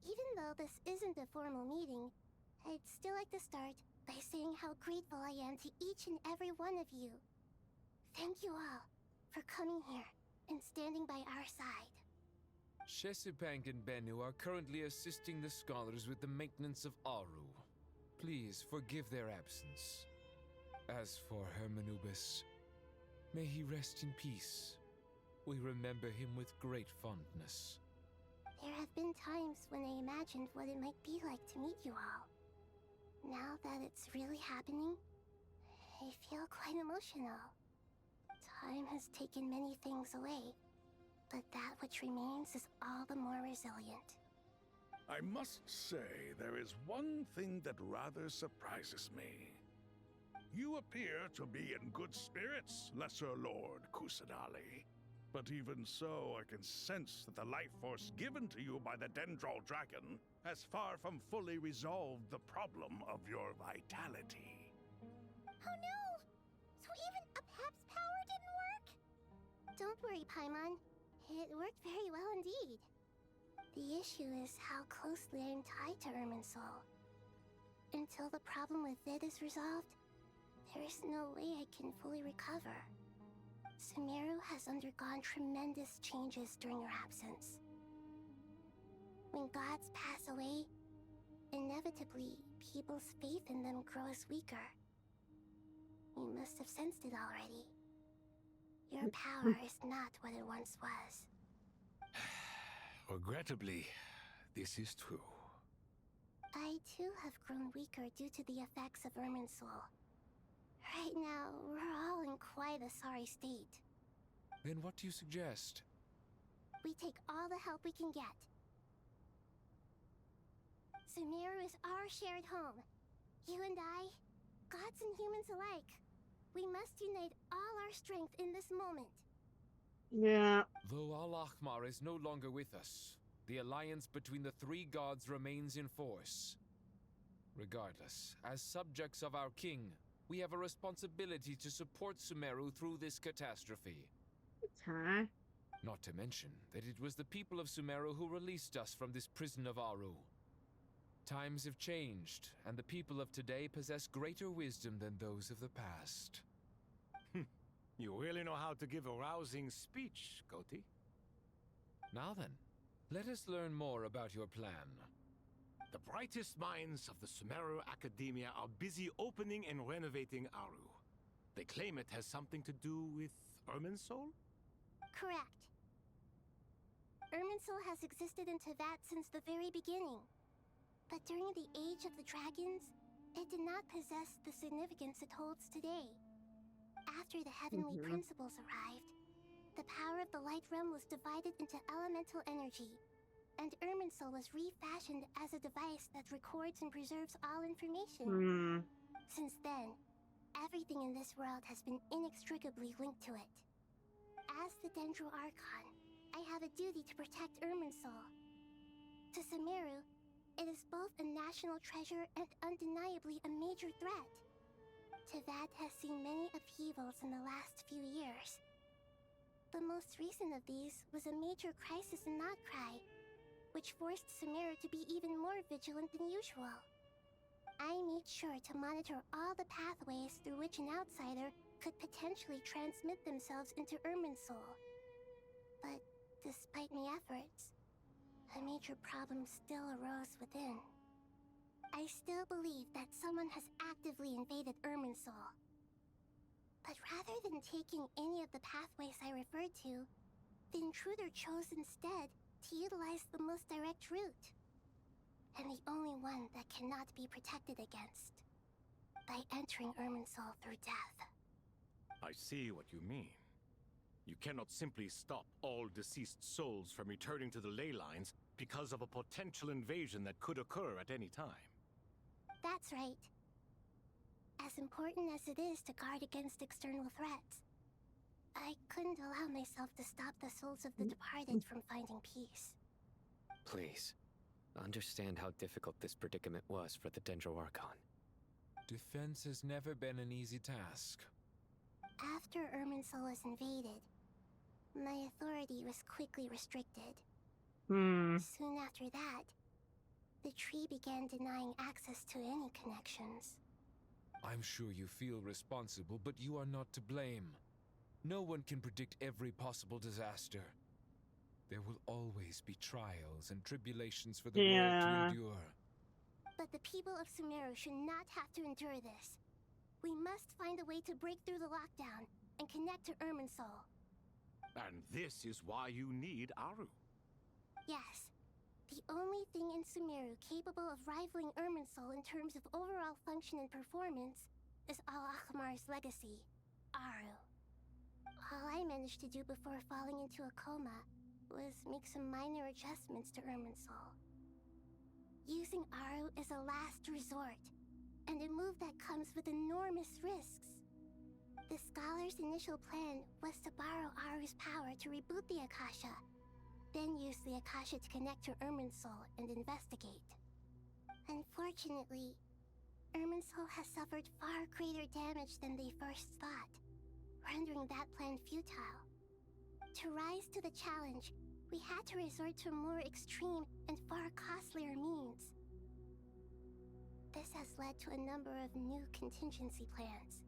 Even though this isn't a formal meeting, I'd still like to start by saying how grateful I am to each and every one of you. Thank you all for coming here and standing by our side.
Shesipank and Bennu are currently assisting the scholars with the maintenance of Aru. Please forgive their absence. As for Hermanubis, may he rest in peace. We remember him with great fondness.
There have been times when I imagined what it might be like to meet you all. Now that it's really happening, I feel quite emotional. Time has taken many things away, but that which remains is all the more resilient.
I must say, there is one thing that rather surprises me. You appear to be in good spirits, Lesser Lord Kusanali. But even so, I can sense that the life force given to you by the Dendral Dragon has far from fully resolved the problem of your vitality.
Oh no! So even a Pep's power didn't work? Don't worry, Paimon. It worked very well indeed. The issue is how closely I am tied to Irminsul. Until the problem with it is resolved, there is no way I can fully recover. Sumaru has undergone tremendous changes during your absence. When gods pass away, inevitably, people's faith in them grows weaker. You must have sensed it already. Your power is not what it once was.
Regrettably, this is true.
I too have grown weaker due to the effects of Irminsul. Right now, we're all in quite a sorry state.
Then what do you suggest?
We take all the help we can get. Sumaru is our shared home. You and I, Gods and humans alike. We must unite all our strength in this moment.
Yeah.
Though Al-Ahmar is no longer with us, the alliance between the three gods remains in force. Regardless, as subjects of our king, we have a responsibility to support Sumaru through this catastrophe.
Okay.
Not to mention that it was the people of Sumaru who released us from this prison of Aru. Times have changed, and the people of today possess greater wisdom than those of the past.
You really know how to give a rousing speech, Goti.
Now then, let us learn more about your plan.
The brightest minds of the Sumaru Academia are busy opening and renovating Aru. They claim it has something to do with Irminsul?
Correct. Irminsul has existed in Teyvat since the very beginning. But during the Age of the Dragons, it did not possess the significance it holds today. After the heavenly principles arrived, the power of the Light Realm was divided into elemental energy, and Irminsul was refashioned as a device that records and preserves all information. Since then, everything in this world has been inextricably linked to it. As the Dendro Archon, I have a duty to protect Irminsul. To Sumaru, it is both a national treasure and undeniably a major threat. Teyvat has seen many upheavals in the last few years. The most recent of these was a major crisis in Nod-Krai, which forced Sumaru to be even more vigilant than usual. I made sure to monitor all the pathways through which an outsider could potentially transmit themselves into Irminsul. But despite my efforts, a major problem still arose within. I still believe that someone has actively invaded Irminsul. But rather than taking any of the pathways I referred to, the intruder chose instead to utilize the most direct route. And the only one that cannot be protected against. By entering Irminsul through death.
I see what you mean. You cannot simply stop all deceased souls from returning to the ley lines because of a potential invasion that could occur at any time.
That's right. As important as it is to guard against external threats, I couldn't allow myself to stop the souls of the departed from finding peace.
Please, understand how difficult this predicament was for the Dendro Archon.
Defense has never been an easy task.
After Irminsul was invaded, my authority was quickly restricted. Soon after that, the tree began denying access to any connections.
I'm sure you feel responsible, but you are not to blame. No one can predict every possible disaster. There will always be trials and tribulations for the world to endure.
But the people of Sumaru should not have to endure this. We must find a way to break through the lockdown and connect to Irminsul.
And this is why you need Aru.
Yes. The only thing in Sumaru capable of rivaling Irminsul in terms of overall function and performance is Al-Ahmar's legacy, Aru. All I managed to do before falling into a coma was make some minor adjustments to Irminsul. Using Aru is a last resort, and a move that comes with enormous risks. The scholar's initial plan was to borrow Aru's power to reboot the Akasha, then use the Akasha to connect to Irminsul and investigate. Unfortunately, Irminsul has suffered far greater damage than they first thought, rendering that plan futile. To rise to the challenge, we had to resort to more extreme and far costlier means. This has led to a number of new contingency plans.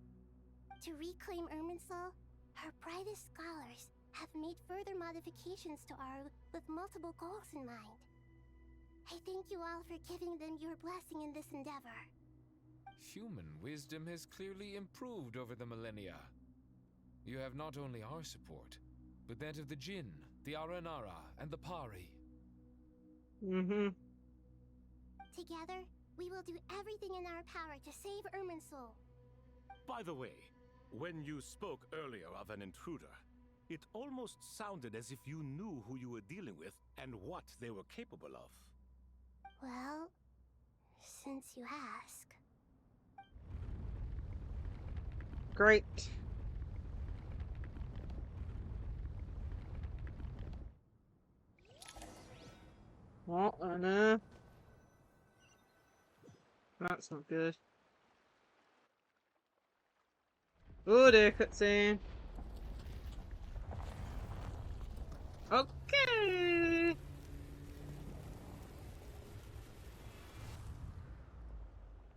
To reclaim Irminsul, her brightest scholars have made further modifications to Aru with multiple goals in mind. I thank you all for giving them your blessing in this endeavor.
Human wisdom has clearly improved over the millennia. You have not only our support, but that of the Jinn, the Aranara, and the Pari.
Together, we will do everything in our power to save Irminsul.
By the way, when you spoke earlier of an intruder, it almost sounded as if you knew who you were dealing with and what they were capable of.
Well, since you ask.
great. What on earth? That's not good. Oh dear, cutscene. Okay.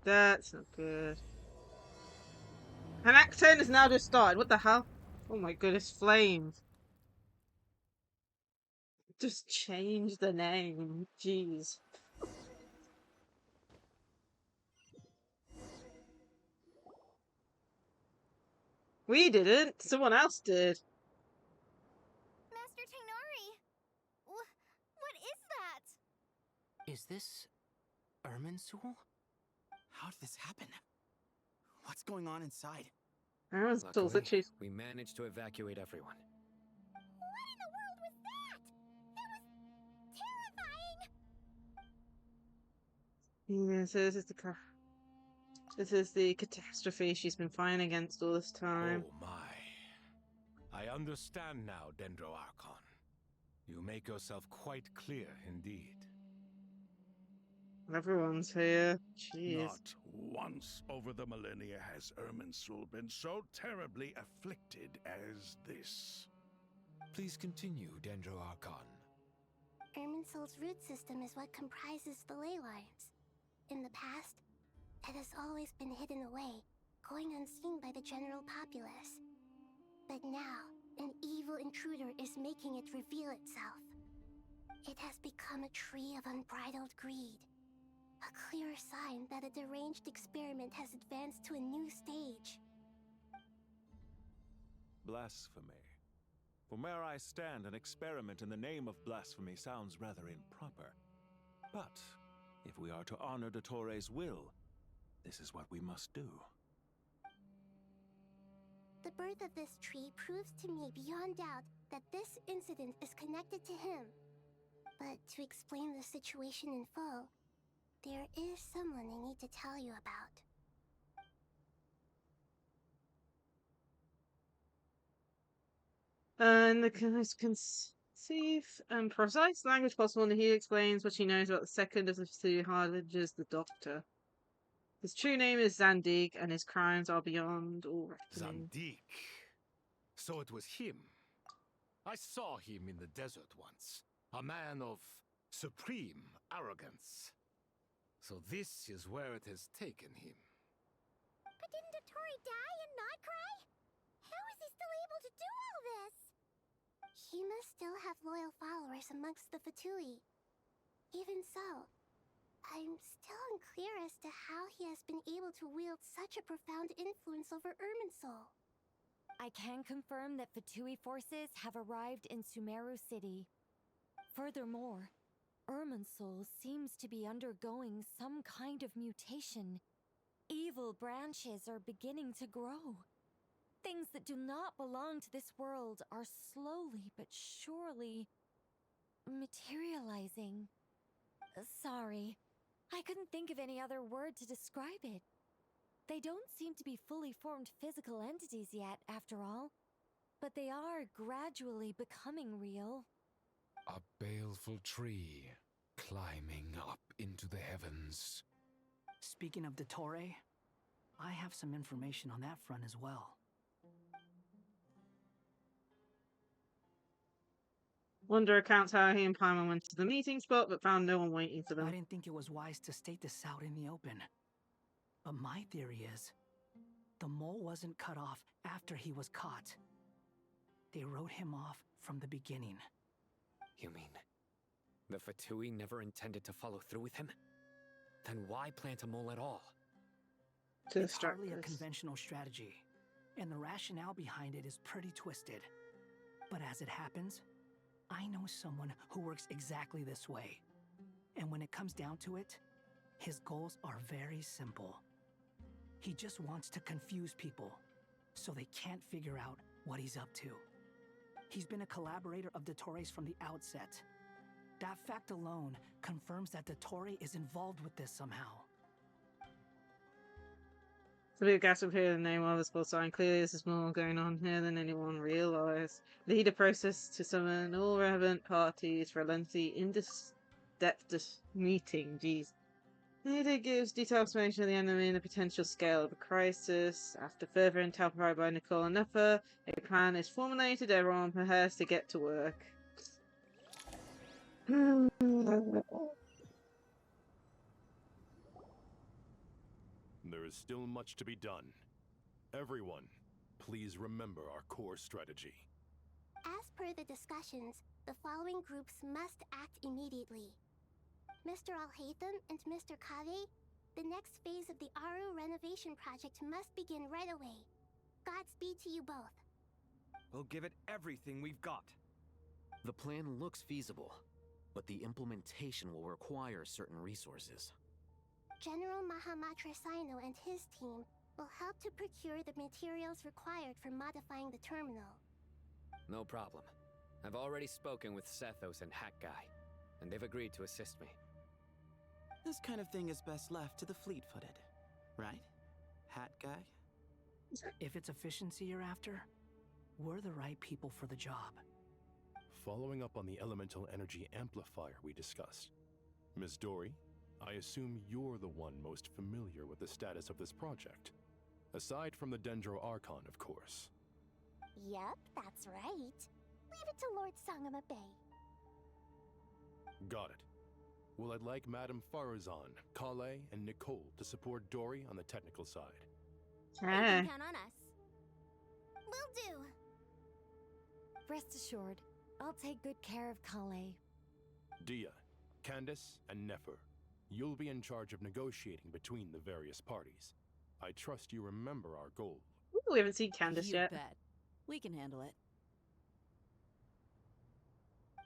That's not good. And Act 10 has now just started. What the hell? Oh my goodness, flames. Just change the name. Jeez. We didn't. Someone else did.
Master Tainari! What is that?
Is this Irminsul?
How did this happen? What's going on inside?
Luckily, we managed to evacuate everyone.
What in the world was that? That was terrifying!
Yeah, so this is the catastrophe she's been fighting against all this time.
Oh my. I understand now, Dendro Archon. You make yourself quite clear indeed.
Everyone's here. Jeez.
Not once over the millennia has Irminsul been so terribly afflicted as this.
Please continue, Dendro Archon.
Irminsul's root system is what comprises the ley lines. In the past, it has always been hidden away, going unseen by the general populace. But now, an evil intruder is making it reveal itself. It has become a tree of unbridled greed. A clear sign that a deranged experiment has advanced to a new stage.
Blasphemy. From where I stand, an experiment in the name of blasphemy sounds rather improper. But if we are to honor Dottore's will, this is what we must do.
The birth of this tree proves to me beyond doubt that this incident is connected to him. But to explain the situation in full, there is someone I need to tell you about.
And the most conceive and precise language possible, and he explains what he knows about the second of the two Harlinges, the Doctor. His true name is Zandig, and his crimes are beyond all reckoning.
Zandig. So it was him. I saw him in the desert once. A man of supreme arrogance. So this is where it has taken him.
But didn't Dottore die in Nod-Krai? How is he still able to do all this? He must still have loyal followers amongst the Fatui. Even so, I'm still unclear as to how he has been able to wield such a profound influence over Irminsul.
I can confirm that Fatui forces have arrived in Sumaru City. Furthermore, Irminsul seems to be undergoing some kind of mutation. Evil branches are beginning to grow. Things that do not belong to this world are slowly but surely materializing. Sorry, I couldn't think of any other word to describe it. They don't seem to be fully formed physical entities yet, after all, but they are gradually becoming real.
A baleful tree climbing up into the heavens.
Speaking of Dottore, I have some information on that front as well.
Wonder accounts how he and Paimon went to the meeting spot, but found no one waiting for them.
I didn't think it was wise to state this out in the open. But my theory is, the mole wasn't cut off after he was caught. They wrote him off from the beginning.
You mean, the Fatui never intended to follow through with him? Then why plant a mole at all?
It's hardly a conventional strategy, and the rationale behind it is pretty twisted. But as it happens, I know someone who works exactly this way. And when it comes down to it, his goals are very simple. He just wants to confuse people, so they can't figure out what he's up to. He's been a collaborator of Dottore's from the outset. That fact alone confirms that Dottore is involved with this somehow.
The big gasp appeared in the name of the sport sign. Clearly, there's more going on here than anyone realized. Lead a process to summon all relevant parties for a lengthy, in-depth meeting. Jeez. Leader gives detailed explanation of the enemy and the potential scale of the crisis. After further intel provided by Nicole and Nuffer, a plan is formulated. Everyone prepares to get to work.
There is still much to be done. Everyone, please remember our core strategy.
As per the discussions, the following groups must act immediately. Mr. Alhaitham and Mr. Kave, the next phase of the Aru renovation project must begin right away. Godspeed to you both.
We'll give it everything we've got.
The plan looks feasible, but the implementation will require certain resources.
General Mahamatra Sino and his team will help to procure the materials required for modifying the terminal.
No problem. I've already spoken with Sethos and Hat Guy, and they've agreed to assist me.
This kind of thing is best left to the fleet-footed, right, Hat Guy?
If it's efficiency you're after, we're the right people for the job.
Following up on the elemental energy amplifier we discussed, Ms. Dory, I assume you're the one most familiar with the status of this project. Aside from the Dendro Archon, of course.
Yep, that's right. Leave it to Lord Sangama Bay.
Got it. Well, I'd like Madame Farazan, Kale, and Nicole to support Dory on the technical side.
You can count on us. Will do.
Rest assured, I'll take good care of Kale.
Dia, Candace, and Nefer, you'll be in charge of negotiating between the various parties. I trust you remember our goal.
Ooh, we haven't seen Candace yet.
Bet. We can handle it.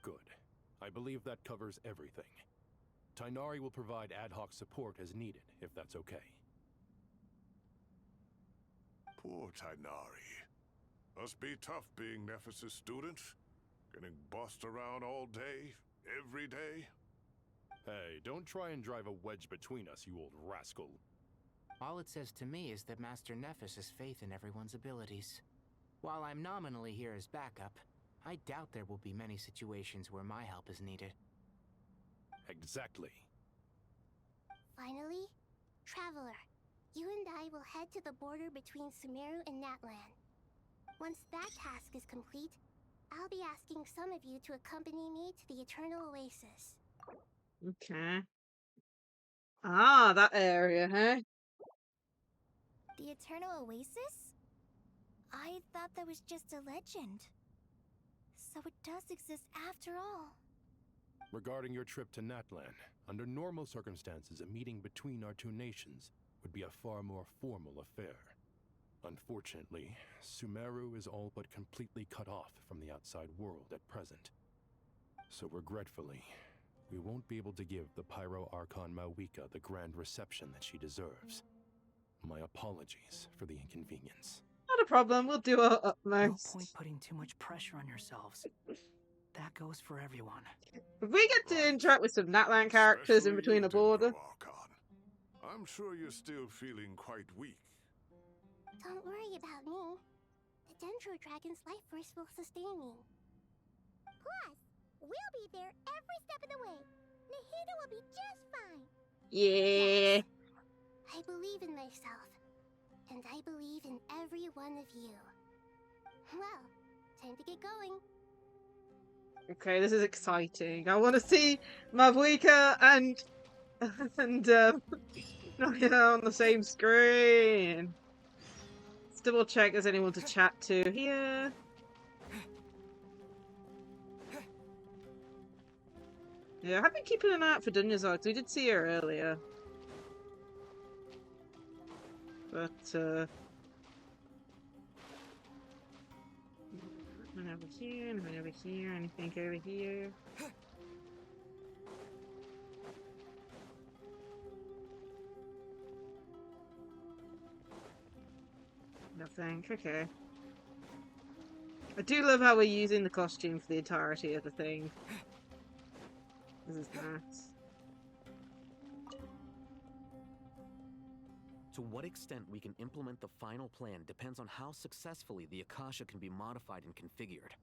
Good. I believe that covers everything. Tainari will provide ad hoc support as needed, if that's okay.
Poor Tainari. Must be tough being Nephis' student. Getting bossed around all day, every day.
Hey, don't try and drive a wedge between us, you old rascal.
All it says to me is that Master Nephis has faith in everyone's abilities. While I'm nominally here as backup, I doubt there will be many situations where my help is needed.
Exactly.
Finally, Traveler, you and I will head to the border between Sumaru and Natlan. Once that task is complete, I'll be asking some of you to accompany me to the Eternal Oasis.
Okay. Ah, that area, huh?
The Eternal Oasis? I thought that was just a legend. So it does exist after all.
Regarding your trip to Natlan, under normal circumstances, a meeting between our two nations would be a far more formal affair. Unfortunately, Sumaru is all but completely cut off from the outside world at present. So regretfully, we won't be able to give the Pyro Archon Mawika the grand reception that she deserves. My apologies for the inconvenience.
Not a problem, we'll do our utmost.
No point putting too much pressure on yourselves. That goes for everyone.
If we get to interact with some Natlan characters in between the border.
I'm sure you're still feeling quite weak.
Don't worry about me. The Dendro Dragon's life force will sustain me. Plus, we'll be there every step of the way. Nahida will be just fine.
Yeah.
Yes, I believe in myself. And I believe in every one of you. Well, time to get going.
Okay, this is exciting. I want to see Mavwika and Naya on the same screen. Let's double check there's anyone to chat to here. Yeah, I've been keeping an eye out for Dunyarzad because we did see her earlier. But, nothing over here, nothing over here, anything over here. Nothing, okay. I do love how we're using the costume for the entirety of the thing. This is nice.
To what extent we can implement the final plan depends on how successfully the Akasha can be modified and configured.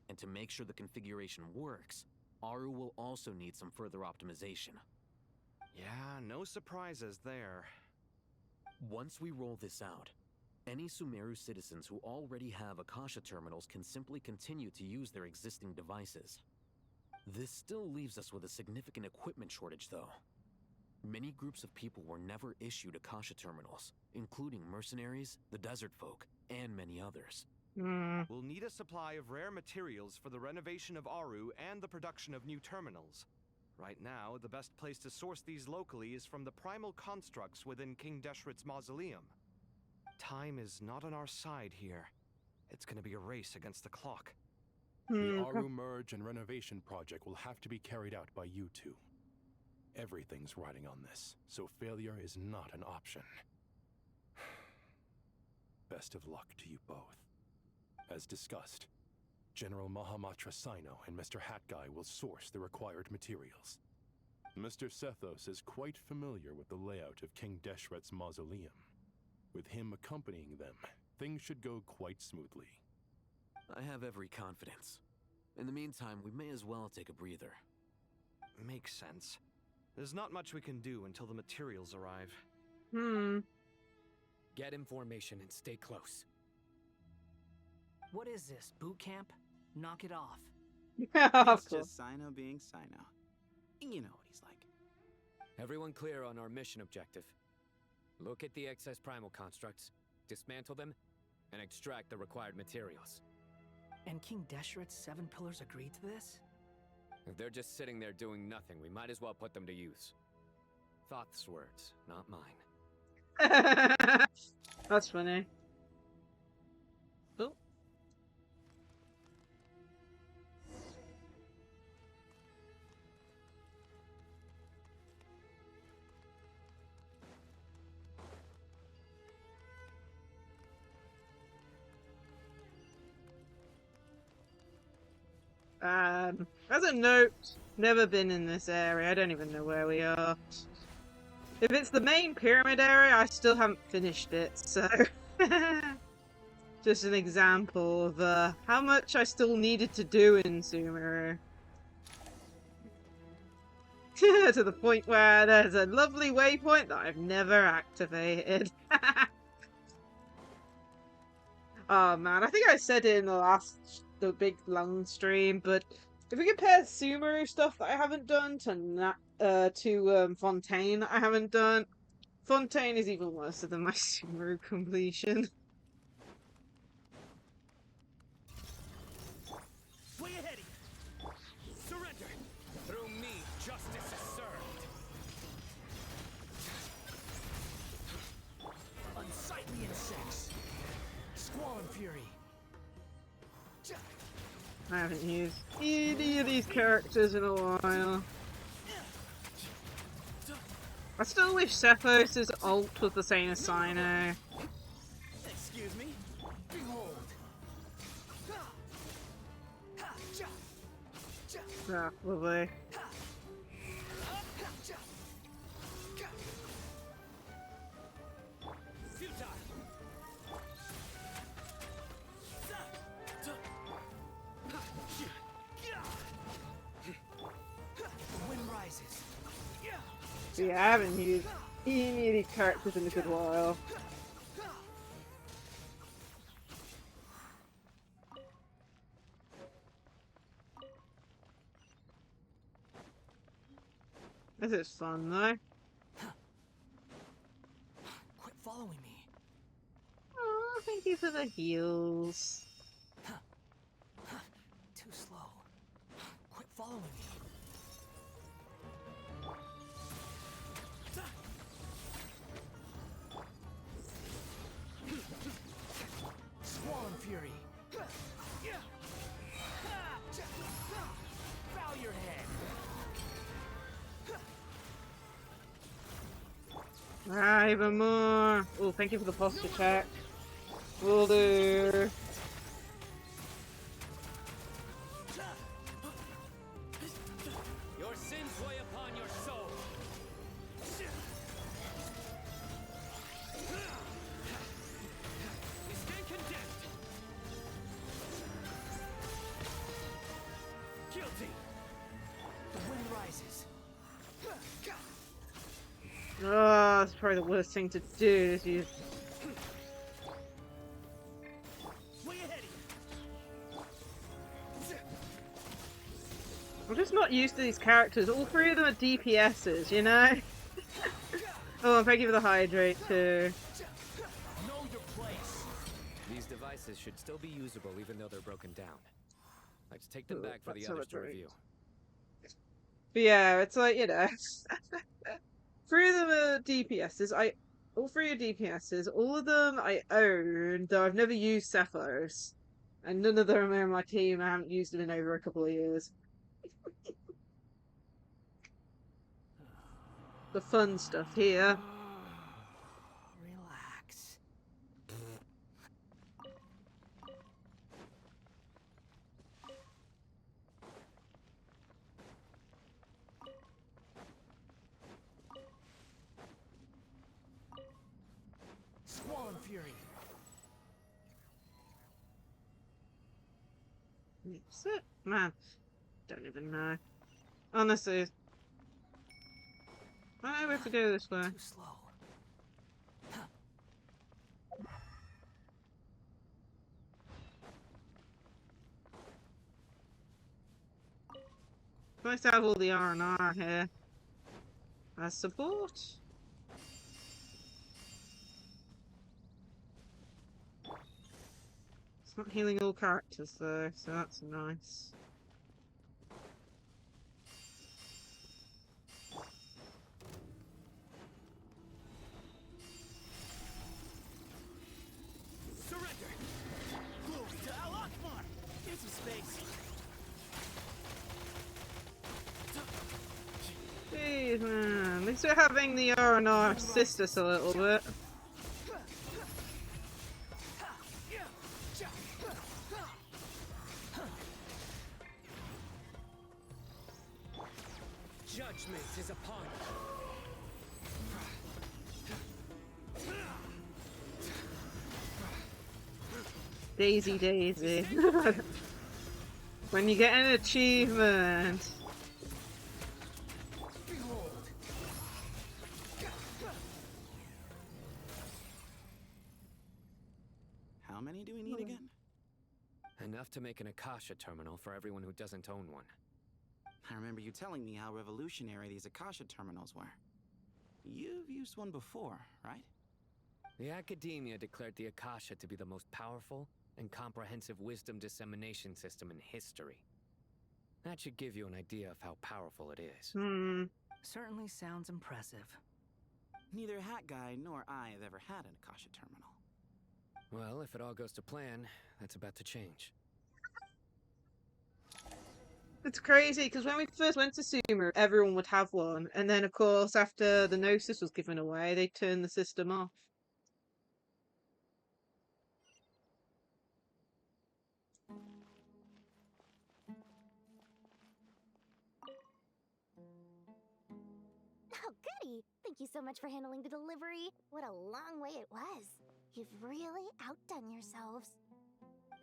And to make sure the configuration works, Aru will also need some further optimization.
Yeah, no surprises there.
Once we roll this out, any Sumaru citizens who already have Akasha terminals can simply continue to use their existing devices. This still leaves us with a significant equipment shortage, though. Many groups of people were never issued Akasha terminals, including mercenaries, the desert folk, and many others.
We'll need a supply of rare materials for the renovation of Aru and the production of new terminals. Right now, the best place to source these locally is from the primal constructs within King Deshret's mausoleum. Time is not on our side here. It's gonna be a race against the clock.
The Aru merge and renovation project will have to be carried out by you two. Everything's riding on this, so failure is not an option. Best of luck to you both. As discussed, General Mahamatra Sino and Mr. Hatguy will source the required materials. Mr. Sethos is quite familiar with the layout of King Deshret's mausoleum. With him accompanying them, things should go quite smoothly.
I have every confidence. In the meantime, we may as well take a breather.
Makes sense. There's not much we can do until the materials arrive.
Get information and stay close.
What is this, boot camp? Knock it off.
It's just Sino being Sino. You know what he's like.
Everyone clear on our mission objective. Look at the excess primal constructs, dismantle them, and extract the required materials.
And King Deshret's 7 pillars agreed to this?
If they're just sitting there doing nothing, we might as well put them to use. Thoth's words, not mine.
That's funny. Oh. As a note, never been in this area. I don't even know where we are. If it's the main pyramid area, I still haven't finished it, so... Just an example of how much I still needed to do in Sumaru. To the point where there's a lovely waypoint that I've never activated. Oh man, I think I said it in the big long stream, but if we compare Sumaru stuff that I haven't done to Fontaine that I haven't done, Fontaine is even worse than my Sumaru completion.
Way ahead! Surrender! Through me, justice is served! Unsightly insects! Squall and fury!
I haven't used any of these characters in a while. I still wish Sethos' ult was the same as Sino.
Excuse me? Behold!
Probably. Yeah, I haven't used any of these characters in a good while. This is fun though.
Quit following me.
Oh, thank you for the heals.
Too slow. Quit following me.
Squall and fury! Bow your head!
Even more. Oh, thank you for the posture check. Will do.
Your sins weigh upon your soul!
Oh, that's probably the worst thing to do is use. I'm just not used to these characters. All three of them are DPSs, you know? Oh, and thank you for the hydrate too.
Know your place. These devices should still be usable even though they're broken down. Let's take them back for the others to review.
But yeah, it's like, you know, three of them are DPSs. All three are DPSs. All of them I own, though I've never used Cephos. And none of them are in my team. I haven't used them in over a couple of years. The fun stuff here.
Relax. Squall Fury.
Is it? Man, don't even know. Honestly. I have to go this way.
Too slow.
Nice to have all the R&R here. As support. It's not healing all characters though, so that's nice.
Surrender! Glory to Al-Akbar! Get some space!
Jeez, man. At least we're having the R&R assist us a little bit.
Judgment is upon
Daisy, Daisy. When you get an achievement.
How many do we need again?
Enough to make an Akasha terminal for everyone who doesn't own one.
I remember you telling me how revolutionary these Akasha terminals were. You've used one before, right?
The Academia declared the Akasha to be the most powerful and comprehensive wisdom dissemination system in history. That should give you an idea of how powerful it is.
Certainly sounds impressive.
Neither Hat Guy nor I have ever had an Akasha terminal.
Well, if it all goes to plan, that's about to change.
It's crazy, because when we first went to Sumaru, everyone would have one. And then, of course, after the Gnosis was given away, they turned the system off.
Oh, goody! Thank you so much for handling the delivery. What a long way it was. You've really outdone yourselves.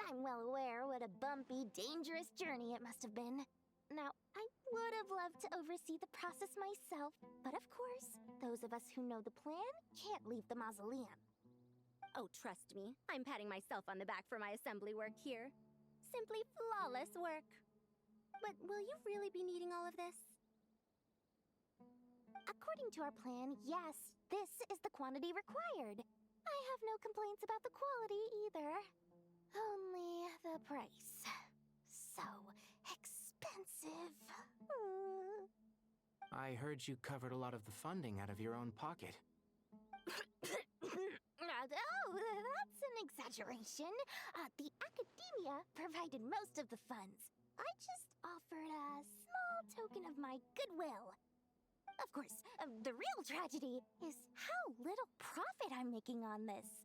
I'm well aware what a bumpy, dangerous journey it must have been. Now, I would have loved to oversee the process myself, but of course, those of us who know the plan can't leave the mausoleum.
Oh, trust me, I'm patting myself on the back for my assembly work here. Simply flawless work. But will you really be needing all of this?
According to our plan, yes, this is the quantity required. I have no complaints about the quality either. Only the price. So expensive.
I heard you covered a lot of the funding out of your own pocket.
Oh, that's an exaggeration. The Academia provided most of the funds. I just offered a small token of my goodwill. Of course, the real tragedy is how little profit I'm making on this.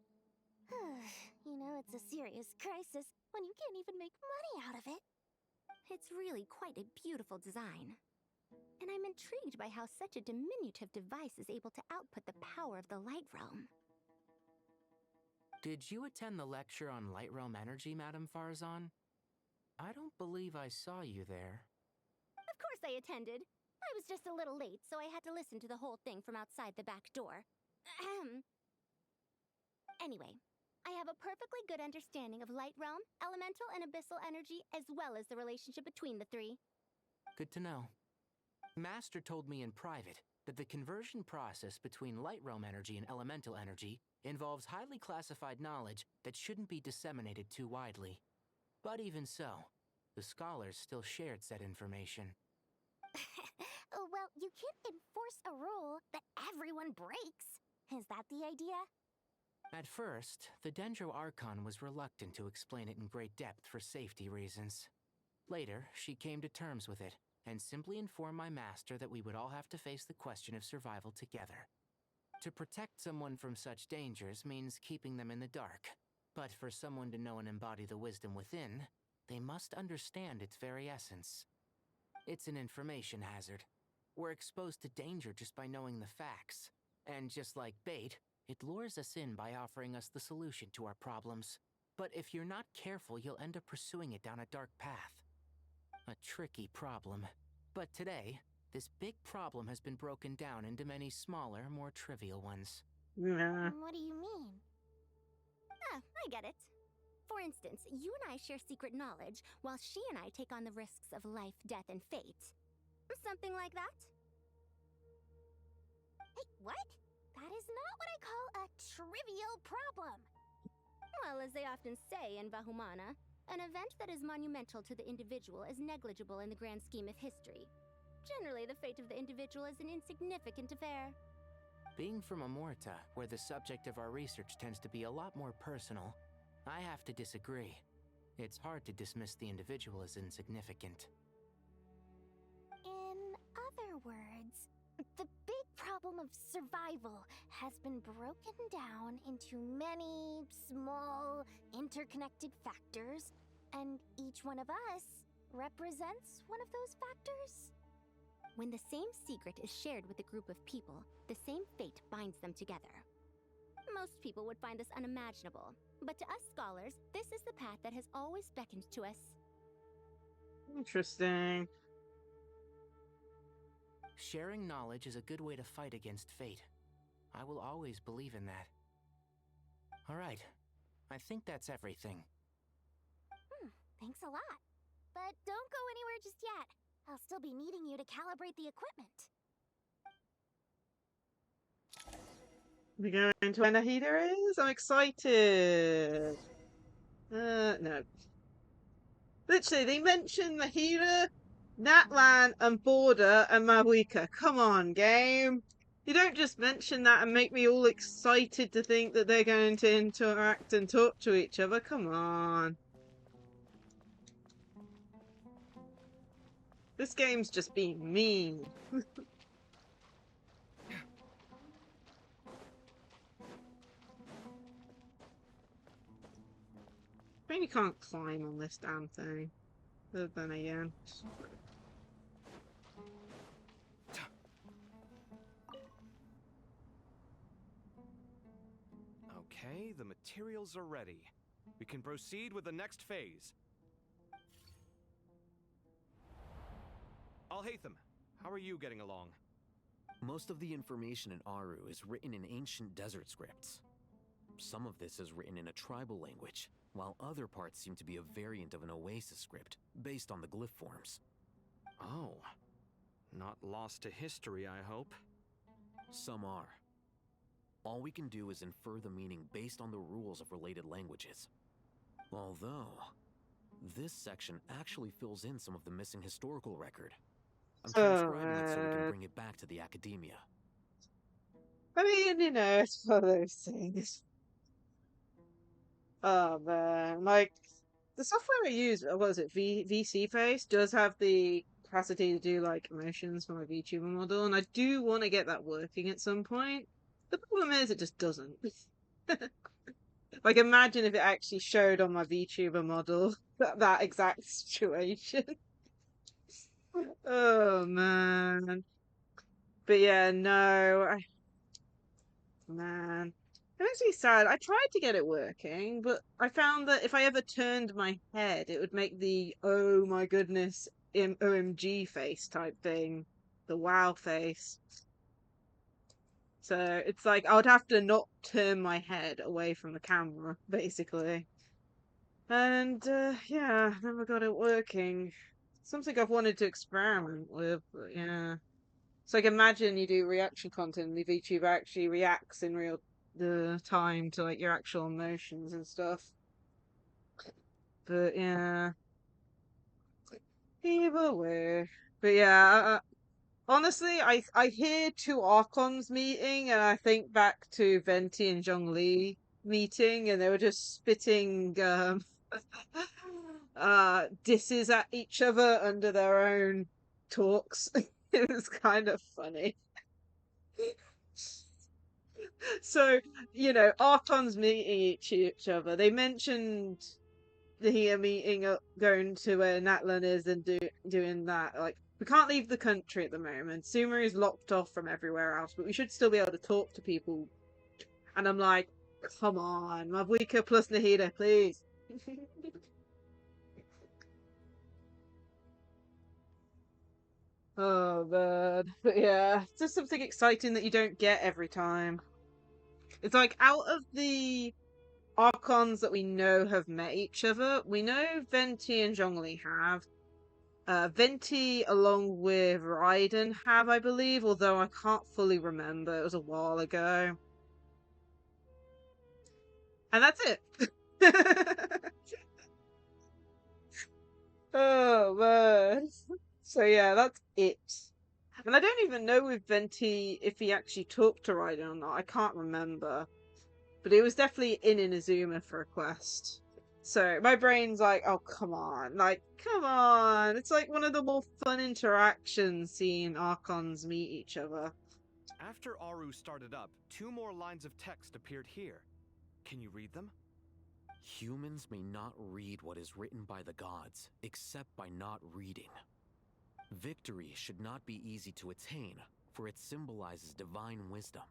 You know, it's a serious crisis when you can't even make money out of it.
It's really quite a beautiful design. And I'm intrigued by how such a diminutive device is able to output the power of the Light Realm.
Did you attend the lecture on Light Realm energy, Madame Farzan? I don't believe I saw you there.
Of course I attended. I was just a little late, so I had to listen to the whole thing from outside the back door. Anyway, I have a perfectly good understanding of light realm, elemental, and abyssal energy, as well as the relationship between the three.
Good to know. Master told me in private that the conversion process between light realm energy and elemental energy involves highly classified knowledge that shouldn't be disseminated too widely. But even so, the scholars still shared said information.
Well, you can't enforce a rule that everyone breaks. Is that the idea?
At first, the Dendro Archon was reluctant to explain it in great depth for safety reasons. Later, she came to terms with it, and simply informed my master that we would all have to face the question of survival together. To protect someone from such dangers means keeping them in the dark, but for someone to know and embody the wisdom within, they must understand its very essence. It's an information hazard. We're exposed to danger just by knowing the facts, and just like bait, it lures us in by offering us the solution to our problems. But if you're not careful, you'll end up pursuing it down a dark path. A tricky problem. But today, this big problem has been broken down into many smaller, more trivial ones.
Yeah.
What do you mean?
I get it. For instance, you and I share secret knowledge, while she and I take on the risks of life, death, and fate. Something like that?
Hey, what? That is not what I call a trivial problem.
Well, as they often say in Bahumana, an event that is monumental to the individual is negligible in the grand scheme of history. Generally, the fate of the individual is an insignificant affair.
Being from Amorta, where the subject of our research tends to be a lot more personal, I have to disagree. It's hard to dismiss the individual as insignificant.
In other words, the big problem of survival has been broken down into many small, interconnected factors, and each one of us represents one of those factors.
When the same secret is shared with a group of people, the same fate binds them together. Most people would find this unimaginable, but to us scholars, this is the path that has always beckoned to us.
Interesting.
Sharing knowledge is a good way to fight against fate. I will always believe in that. All right, I think that's everything.
Thanks a lot. But don't go anywhere just yet. I'll still be needing you to calibrate the equipment.
We going to where Nahida is? I'm excited. No. Literally, they mentioned Nahida, Natlan, and Border, and Mahuika. Come on, game. You don't just mention that and make me all excited to think that they're going to interact and talk to each other. Come on. This game's just being mean. I mean, you can't climb on this damn thing. But then again.
Okay, the materials are ready. We can proceed with the next phase. Alhaitham, how are you getting along?
Most of the information in Aru is written in ancient desert scripts. Some of this is written in a tribal language, while other parts seem to be a variant of an Oasis script, based on the glyph forms.
Oh. Not lost to history, I hope?
Some are. All we can do is infer the meaning based on the rules of related languages. Although, this section actually fills in some of the missing historical record. I'm transcribing it so we can bring it back to the academia.
I mean, you know, it's one of those things. Oh man, like the software I use, what was it, VC Face, does have the capacity to do like emotions for my VTuber model, and I do want to get that working at some point. The problem is, it just doesn't. Like, imagine if it actually showed on my VTuber model that exact situation. Oh man. But yeah, no. Man. It makes me sad. I tried to get it working, but I found that if I ever turned my head, it would make the oh my goodness OMG face type thing. The wow face. So it's like I would have to not turn my head away from the camera, basically. And yeah, never got it working. Something I've wanted to experiment with, but yeah. So like imagine you do reaction content and the VTuber actually reacts in real time to like your actual emotions and stuff. But yeah. Either way. But yeah, honestly, I hear two Archons meeting, and I think back to Venti and Zhongli meeting, and they were just spitting disses at each other under their own talks. It was kind of funny. So, Archons meeting each other. They mentioned here meeting up, going to where Natlan is and doing that. Like, we can't leave the country at the moment. Sumaru is locked off from everywhere else, but we should still be able to talk to people. And I'm like, come on, Mabuika plus Nahida, please. Oh man, but yeah, it's just something exciting that you don't get every time. It's like out of the Archons that we know have met each other, we know Venti and Zhongli have. Venti, along with Raiden, have, I believe, although I can't fully remember. It was a while ago. And that's it. Oh, man. So, yeah, that's it. And I don't even know with Venti if he actually talked to Raiden or not. I can't remember. But it was definitely in Inazuma for a quest. So my brain's like, oh, come on. Like, come on. It's like one of the more fun interactions seeing Archons meet each other.
After Aru started up, 2 more lines of text appeared here. Can you read them?
Humans may not read what is written by the gods, except by not reading. Victory should not be easy to attain, for it symbolizes divine wisdom.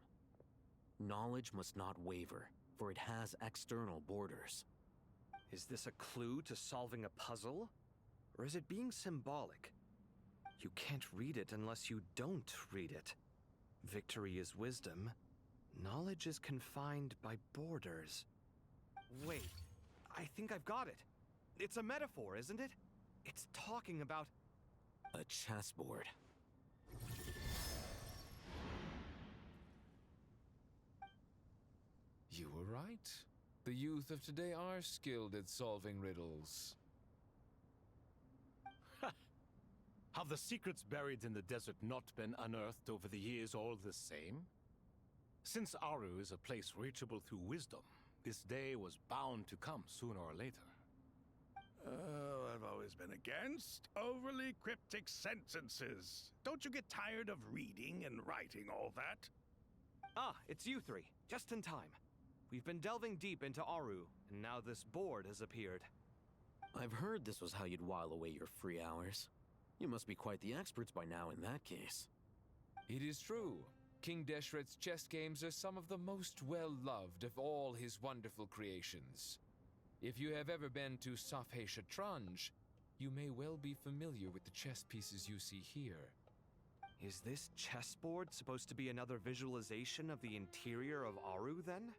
Knowledge must not waver, for it has external borders.
Is this a clue to solving a puzzle? Or is it being symbolic? You can't read it unless you don't read it. Victory is wisdom. Knowledge is confined by borders. Wait, I think I've got it. It's a metaphor, isn't it? It's talking about...
a chessboard.
You were right. The youth of today are skilled at solving riddles.
Have the secrets buried in the desert not been unearthed over the years all the same? Since Aru is a place reachable through wisdom, this day was bound to come sooner or later. I've always been against overly cryptic sentences. Don't you get tired of reading and writing all that?
Ah, it's you 3. Just in time. We've been delving deep into Aru, and now this board has appeared.
I've heard this was how you'd while away your free hours. You must be quite the experts by now in that case.
It is true. King Deshret's chess games are some of the most well-loved of all his wonderful creations. If you have ever been to Safhe Shatranj, you may well be familiar with the chess pieces you see here.
Is this chessboard supposed to be another visualization of the interior of Aru, then?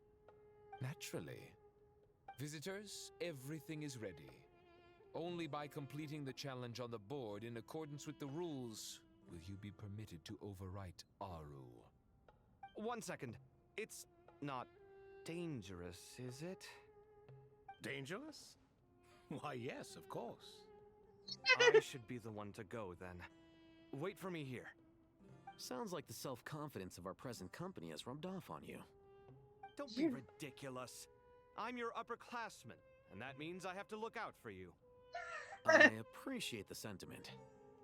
Naturally. Visitors, everything is ready. Only by completing the challenge on the board in accordance with the rules will you be permitted to overwrite Aru.
1 second. It's not dangerous, is it?
Dangerous? Why, yes, of course.
I should be the one to go, then. Wait for me here.
Sounds like the self-confidence of our present company has rubbed off on you.
Don't be ridiculous. I'm your upperclassman, and that means I have to look out for you.
I appreciate the sentiment,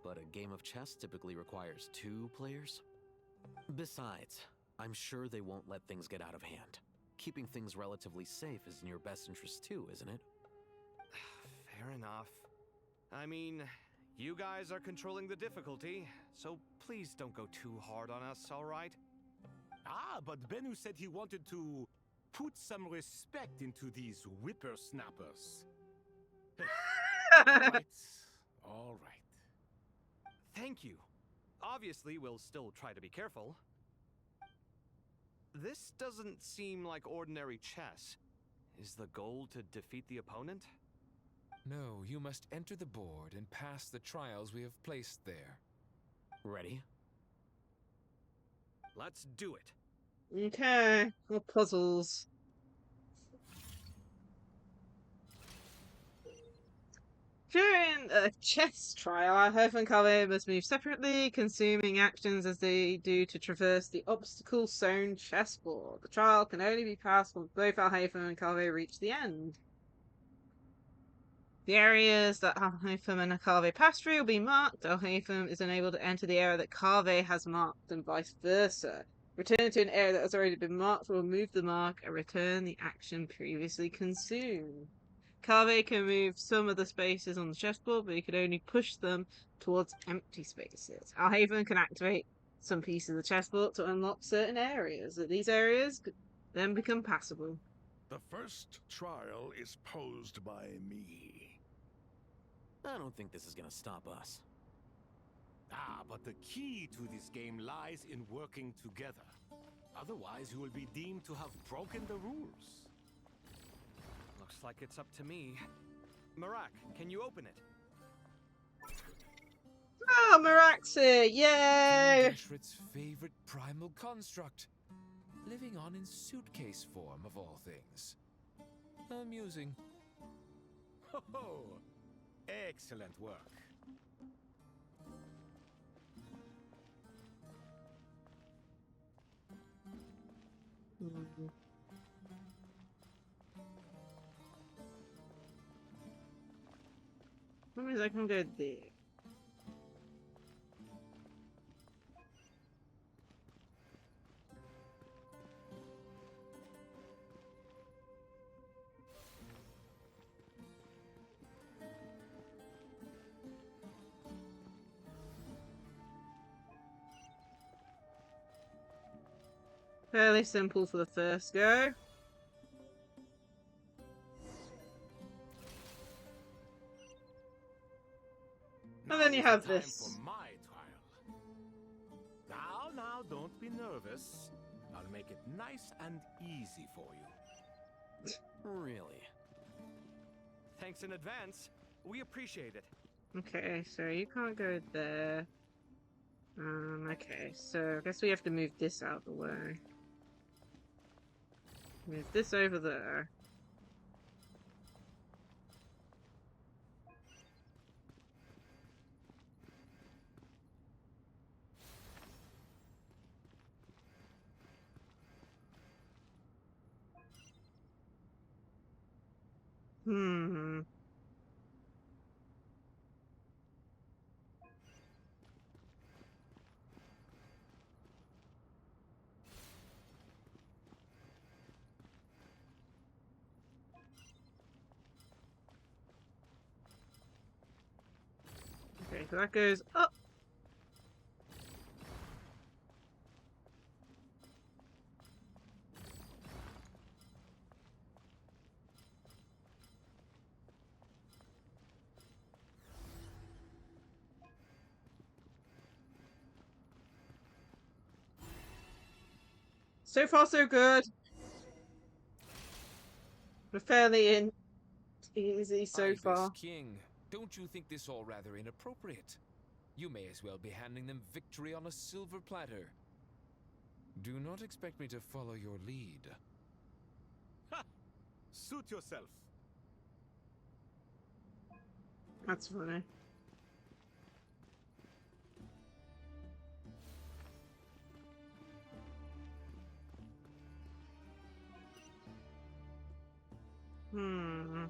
but a game of chess typically requires 2 players. Besides, I'm sure they won't let things get out of hand. Keeping things relatively safe is in your best interest too, isn't it?
Fair enough. I mean, you guys are controlling the difficulty, so please don't go too hard on us, all right?
Ah, but Bennu said he wanted to put some respect into these whippersnappers. All right.
Thank you. Obviously, we'll still try to be careful. This doesn't seem like ordinary chess. Is the goal to defeat the opponent?
No, you must enter the board and pass the trials we have placed there.
Ready?
Let's do it.
Okay, more puzzles. During a chess trial, Hof and Kave must move separately, consuming actions as they do to traverse the obstacle-sown chessboard. The trial can only be passed once both Alhaitham and Kave reach the end. The areas that Alhaitham and Kave pass through will be marked. Alhaitham is unable to enter the area that Kave has marked, and vice versa. Return to an area that has already been marked will remove the mark and return the action previously consumed. Kave can move some of the spaces on the chessboard, but he can only push them towards empty spaces. Alhaven can activate some pieces of the chessboard to unlock certain areas. These areas could then become passable.
The first trial is posed by me.
I don't think this is gonna stop us.
Ah, but the key to this game lies in working together. Otherwise, you will be deemed to have broken the rules.
Looks like it's up to me. Marak, can you open it?
Oh, Maraxi! Yay!
Deshret's favorite primal construct. Living on in suitcase form, of all things. Amusing.
Ho ho! Excellent work.
That means I can go there. Fairly simple for the first go. And then you have this.
For my trial. Now, don't be nervous. I'll make it nice and easy for you.
Really?
Thanks in advance. We appreciate it.
Okay, so you can't go there. Okay, so I guess we have to move this out of the way. Move this over there. Hmm. Okay, so that goes up. So far, so good. We're fairly easy so far.
King, don't you think this all rather inappropriate? You may as well be handing them victory on a silver platter. Do not expect me to follow your lead.
Ha! Suit yourself.
That's funny. Hmm.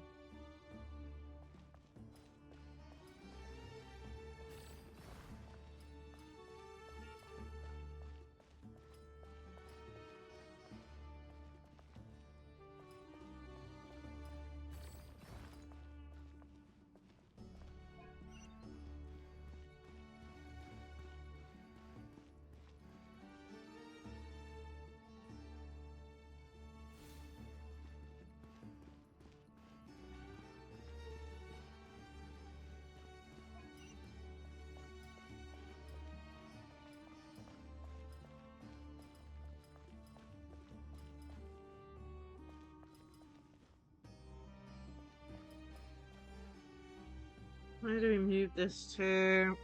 Where do we move this to?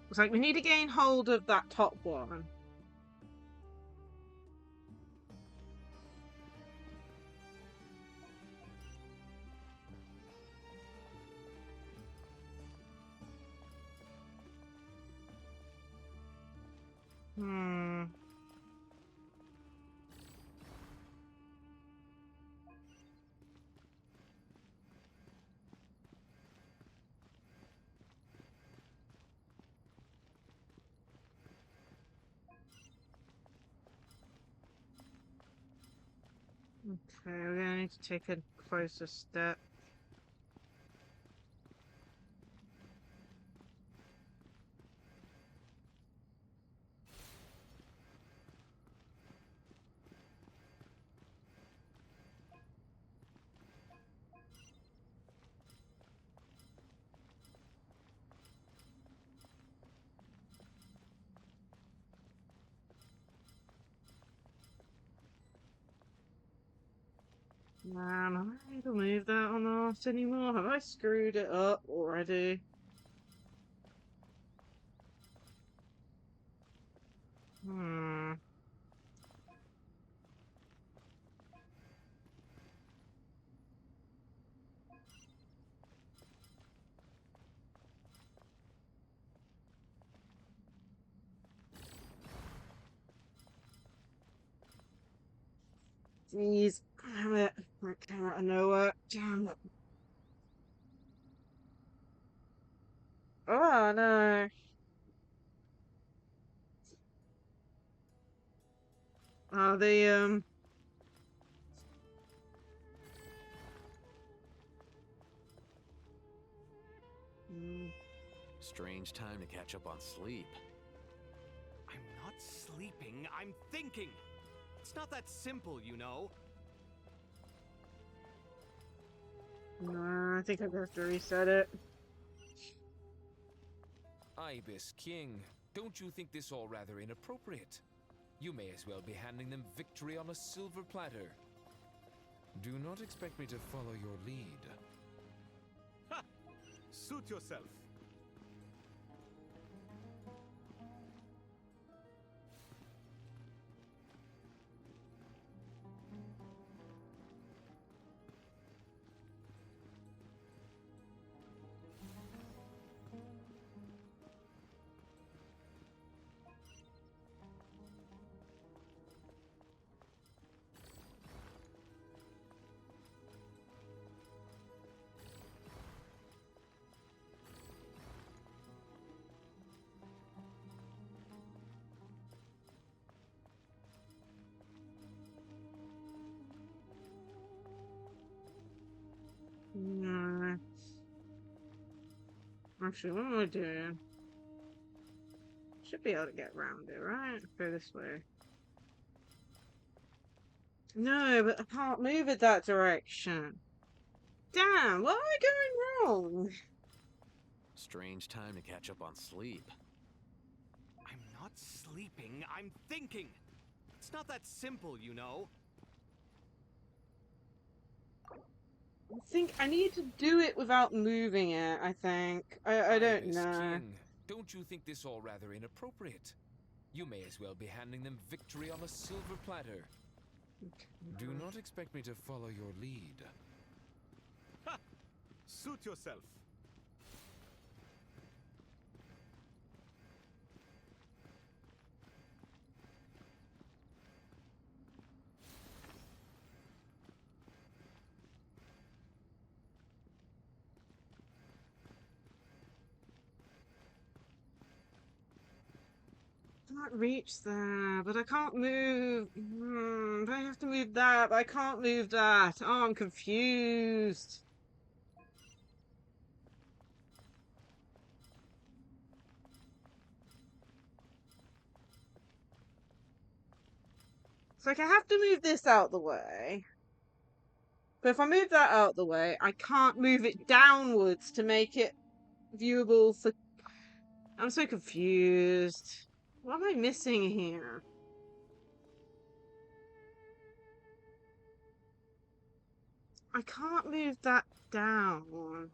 Looks like we need to gain hold of that top one. Hmm. Okay, we're gonna need to take a closer step. Man, am I able to move that or not anymore? Have I screwed it up already? Hmm. Jeez, damn it. I came out of nowhere. Damn it. Oh no. Oh,
Strange time to catch up on sleep.
I'm not sleeping, I'm thinking! It's not that simple, you know.
No, I think I'm gonna have to reset it.
Ibis King, don't you think this all rather inappropriate? You may as well be handing them victory on a silver platter. Do not expect me to follow your lead.
Ha! Suit yourself.
No. Actually, what am I doing? Should be able to get around it, right? Go this way. No, but I can't move it that direction. Damn, what am I going wrong?
Strange time to catch up on sleep.
I'm not sleeping, I'm thinking! It's not that simple, you know.
I think I need to do it without moving it, I think. I don't
Ibis
know.
King, don't you think this all rather inappropriate? You may as well be handing them victory on a silver platter. Do not expect me to follow your lead.
Ha! Suit yourself.
I can't reach there, but I can't move. But I have to move that, but I can't move that. Oh, I'm confused. It's like I have to move this out the way. But if I move that out the way, I can't move it downwards to make it viewable for... I'm so confused. What am I missing here? I can't move that down.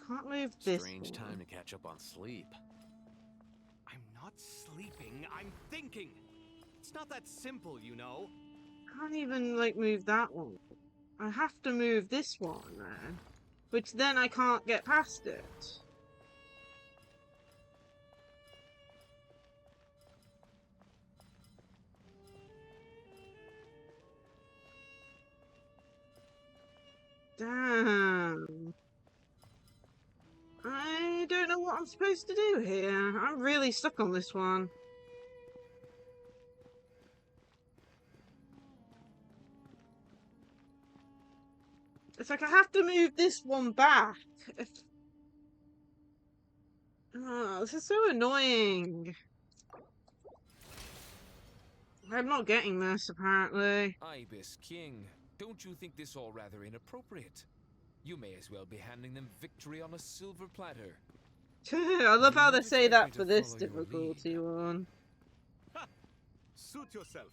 Can't move this
Strange
one.
time to catch up on sleep.
I'm not sleeping, I'm thinking. It's not that simple, you know.
Can't even, like, move that one. I have to move this one, then. Which then I can't get past it. Damn. I don't know what I'm supposed to do here. I'm really stuck on this one. It's like I have to move this one back. Oh, this is so annoying. I'm not getting this, apparently.
Ibis King, don't you think this all rather inappropriate? You may as well be handing them victory on a silver platter.
I love how they say
expect
that
me
for
to
this
follow your
difficulty one.
Suit yourself.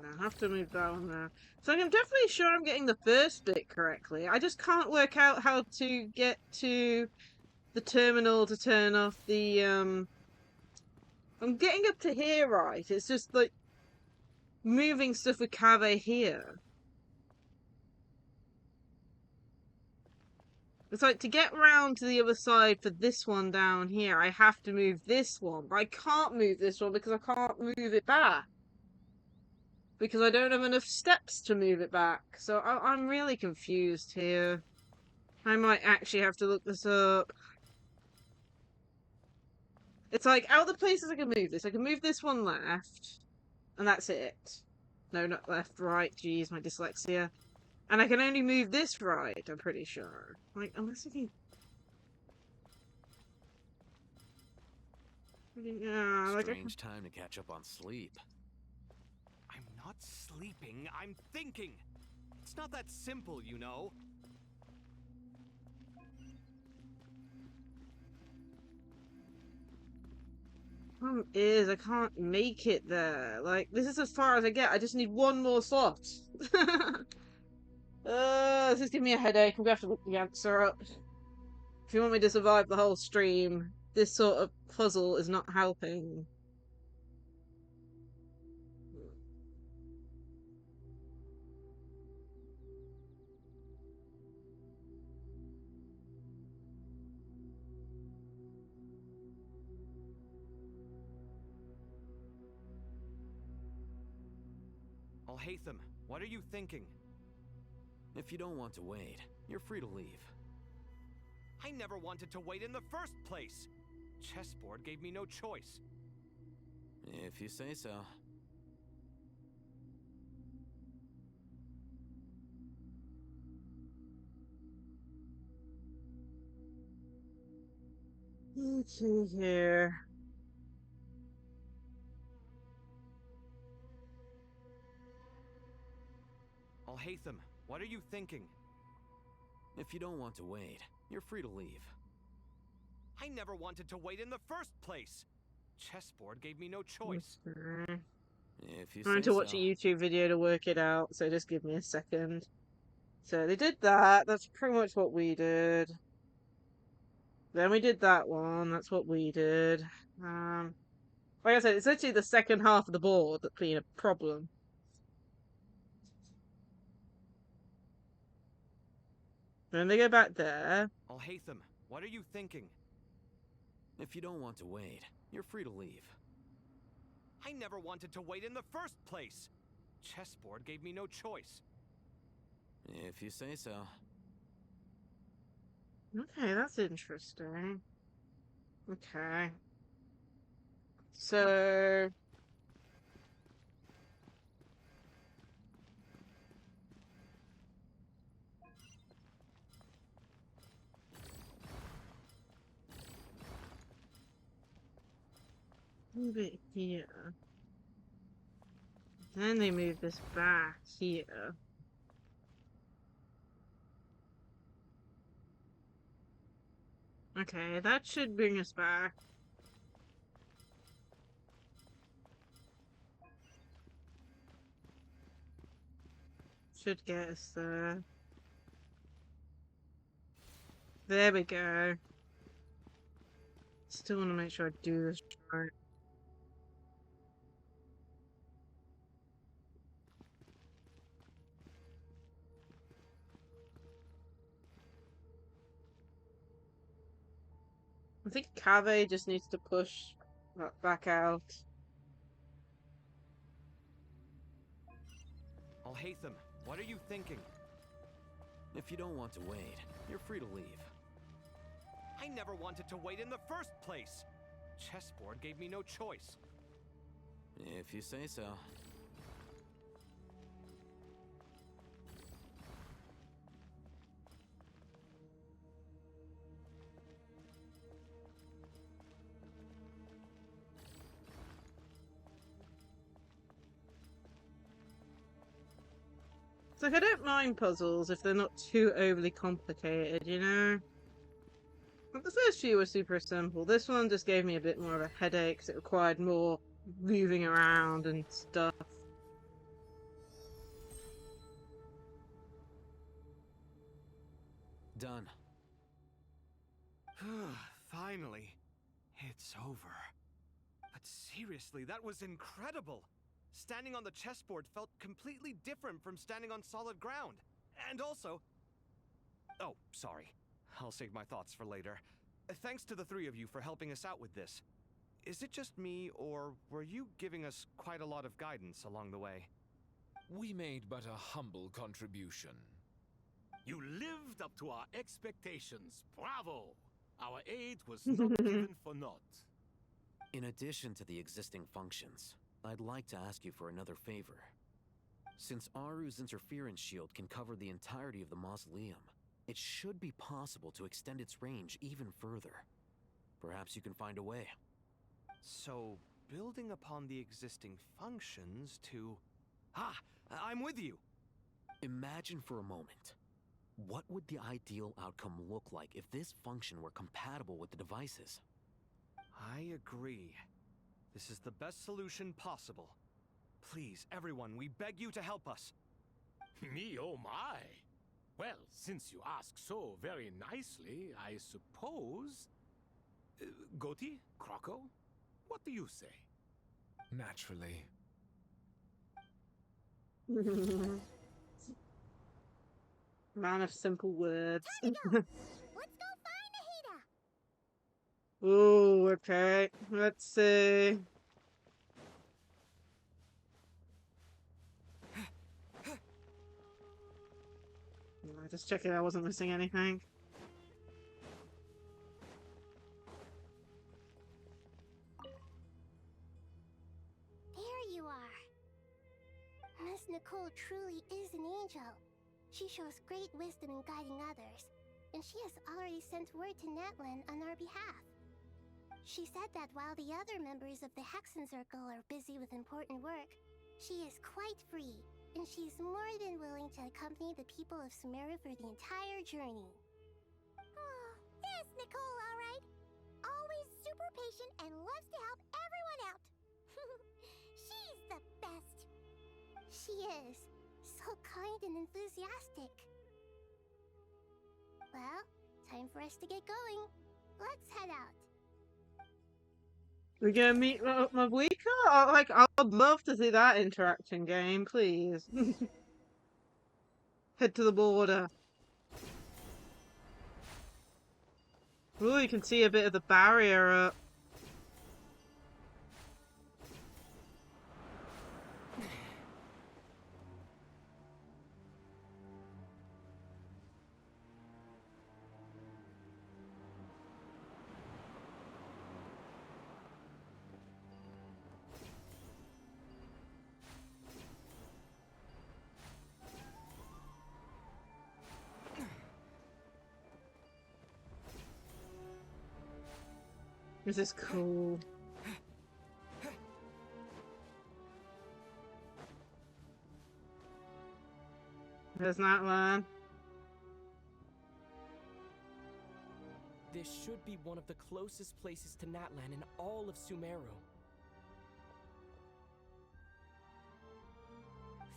I have to move that one now. So I'm definitely sure I'm getting the first bit correctly. I just can't work out how to get to the terminal to turn off the, I'm getting up to here right. It's just, like, moving stuff with Cave here. It's like, to get round to the other side for this one down here, I have to move this one. But I can't move this one because I can't move it back. Because I don't have enough steps to move it back. So I'm really confused here. I might actually have to look this up. It's like, out of the places I can move this, I can move this one left. And that's it. No, not left, right. Jeez, my dyslexia. And I can only move this right, I'm pretty sure. Like, unless I can... Yeah, like
Strange time to catch up on sleep.
I'm not sleeping, I'm thinking. It's not that simple, you know.
Problem is, I can't make it there. Like, this is as far as I get. I just need one more slot. This is giving me a headache. I'm gonna have to look the answer up. If you want me to survive the whole stream, this sort of puzzle is not helping.
Alhaitham, what are you thinking?
If you don't want to wait, you're free to leave.
I never wanted to wait in the first place. Chessboard gave me no choice.
If you say so.
Let's see here.
Alhaitham, what are you thinking?
If you don't want to wait, you're free to leave.
I never wanted to wait in the first place. Chessboard gave me no choice.
If you
I'm trying
say
to watch
so.
a YouTube video to work it out, so just give me a second. So they did that. That's pretty much what we did. Then we did that one. That's what we did. Like I said, it's literally the second half of the board that's been a problem. Then they go back there.
Alhaitham, what are you thinking?
If you don't want to wait, you're free to leave.
I never wanted to wait in the first place. Chessboard gave me no choice.
If you say so.
Okay, that's interesting. Okay. So... move it here. Then they move this back here. Okay, that should bring us back. Should get us there. There we go. Still want to make sure I do this right. I think Cave just needs to push that back out.
Alhaitham, what are you thinking?
If you don't want to wait, you're free to leave.
I never wanted to wait in the first place. Chessboard gave me no choice.
If you say so.
It's like I don't mind puzzles if they're not too overly complicated, you know? But the first few were super simple. This one just gave me a bit more of a headache because it required more moving around and stuff.
Done.
Finally. It's over. But seriously, that was incredible. Standing on the chessboard felt completely different from standing on solid ground. And also... Oh, sorry. I'll save my thoughts for later. Thanks to the three of you for helping us out with this. Is it just me, or were you giving us quite a lot of guidance along the way?
We made but a humble contribution.
You lived up to our expectations. Bravo! Our aid was not given for naught.
In addition to the existing functions, I'd like to ask you for another favor. Since Aru's interference shield can cover the entirety of the mausoleum, it should be possible to extend its range even further. Perhaps you can find a way.
So, building upon the existing functions to... Ah! I'm with you!
Imagine for a moment. What would the ideal outcome look like if this function were compatible with the devices?
I agree. This is the best solution possible. Please, everyone, we beg you to help us.
Me, oh my! Well, since you ask so very nicely, I suppose... Goti? Croco? What do you say?
Naturally.
Man of simple words.
Let's go find Nahida!
Ooh, okay. Let's see. Just checking I wasn't missing anything.
There you are. Miss Nicole truly is an angel. She shows great wisdom in guiding others, and she has already sent word to Natlan on our behalf. She said that while the other members of the Hexen Circle are busy with important work, she is quite free, and she's more than willing to accompany the people of Sumaru for the entire journey. Oh, yes, Nicole, all right. Always super patient and loves to help everyone out. She's the best. She is. So kind and enthusiastic. Well, time for us to get going. Let's head out.
We're gonna meet Mawika? Like, I'd love to see that interaction game, please. Head to the border. Ooh, you can see a bit of the barrier up. This is cool. There's not one.
This
should be one of the closest places to Natlan in all of Sumeru.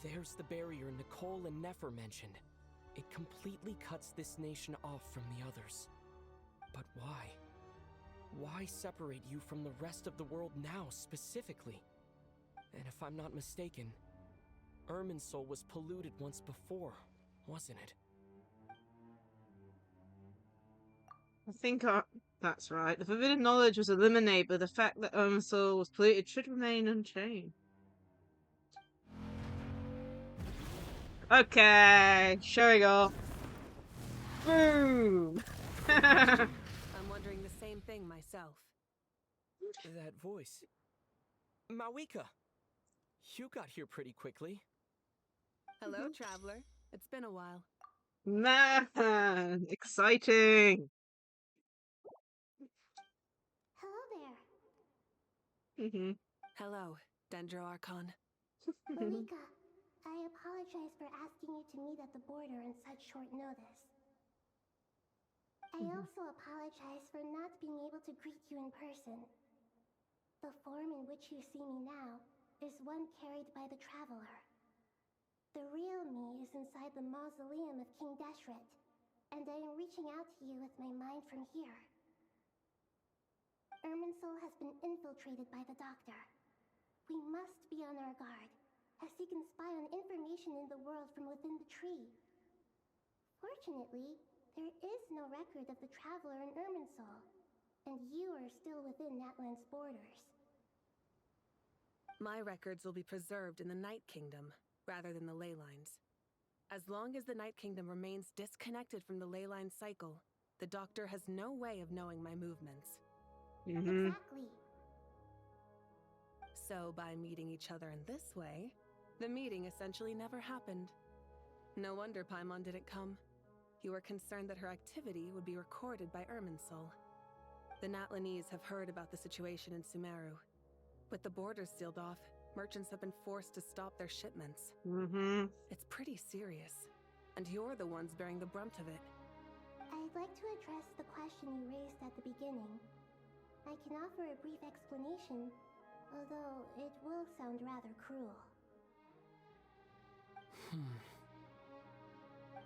There's the barrier Nicole and Nefer mentioned. It completely cuts this nation off from the others. But why? Why separate you from the rest of the world now, specifically? And if I'm not mistaken, Irminsul was polluted once before, wasn't it?
I think that's right. The forbidden knowledge was eliminated, but the fact that Irminsul was polluted should remain unchanged. Okay, showing off. Boom!
I'm wondering the same thing myself.
That voice. Mawika! You got here pretty quickly.
Hello, traveler. It's been a while.
Man, exciting!
Hello there.
Hello, Dendro Archon.
Mawika, I apologize for asking you to meet at the border on such short notice. I also apologize for not being able to greet you in person. The form in which you see me now is one carried by the Traveler. The real me is inside the mausoleum of King Deshret, and I am reaching out to you with my mind from here. Irminsul has been infiltrated by the Doctor. We must be on our guard, as he can spy on information in the world from within the tree. Fortunately, there is no record of the Traveler in Irminsul, and you are still within Natlan's borders.
My records will be preserved in the Night Kingdom, rather than the ley lines. As long as the Night Kingdom remains disconnected from the ley line cycle, the Doctor has no way of knowing my movements.
Exactly.
So by meeting each other in this way, the meeting essentially never happened. No wonder Paimon didn't come. You were concerned that her activity would be recorded by Irminsul. The Natlanese have heard about the situation in Sumaru. With the borders sealed off, merchants have been forced to stop their shipments. It's pretty serious, and you're the ones bearing the brunt of it.
I'd like to address the question you raised at the beginning. I can offer a brief explanation, although it will sound rather cruel.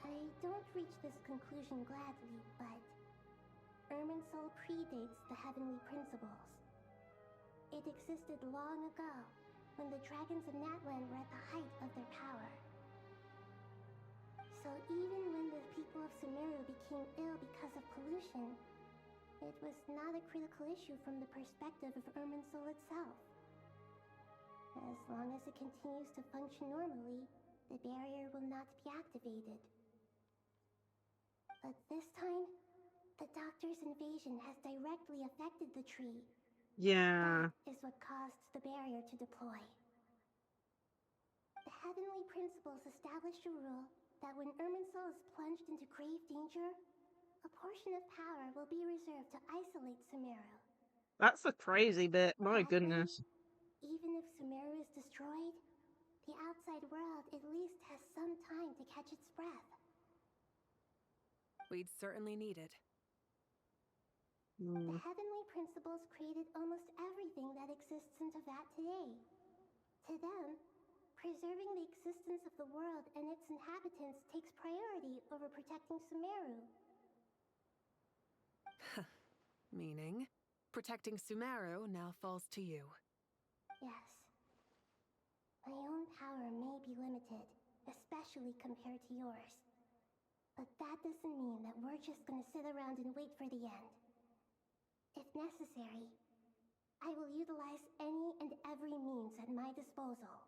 I don't reach this conclusion gladly, but Irminsul predates the Heavenly Principles. It existed long ago, when the dragons of Natlan were at the height of their power. So even when the people of Sumeru became ill because of pollution, it was not a critical issue from the perspective of Irminsul itself. As long as it continues to function normally, the barrier will not be activated. But this time, the Doctor's invasion has directly affected the tree.
Yeah.
That is what caused the barrier to deploy. The Heavenly Principles established a rule that when Irminsul is plunged into grave danger, a portion of power will be reserved to isolate Sumeru.
That's the crazy bit. My
That way,
goodness.
even if Sumeru is destroyed, the outside world at least has some time to catch its breath.
We'd certainly need it.
The Heavenly Principles created almost everything that exists in Teyvat today. To them, preserving the existence of the world and its inhabitants takes priority over protecting Sumeru.
Meaning, protecting Sumeru now falls to you.
Yes. My own power may be limited, especially compared to yours. But that doesn't mean that we're just gonna sit around and wait for the end. If necessary, I will utilize any and every means at my disposal.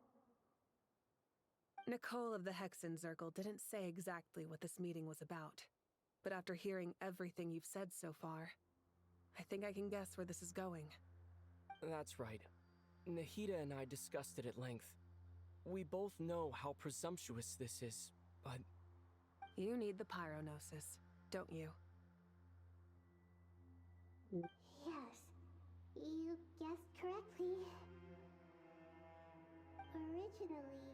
Nicole of the Hexen Circle didn't say exactly what this meeting was about. But after hearing everything you've said so far, I think I can guess where this is going.
That's right. Nahida and I discussed it at length. We both know how presumptuous this is, but...
You need the pyronosis, don't you?
Yes, you guessed correctly. Originally,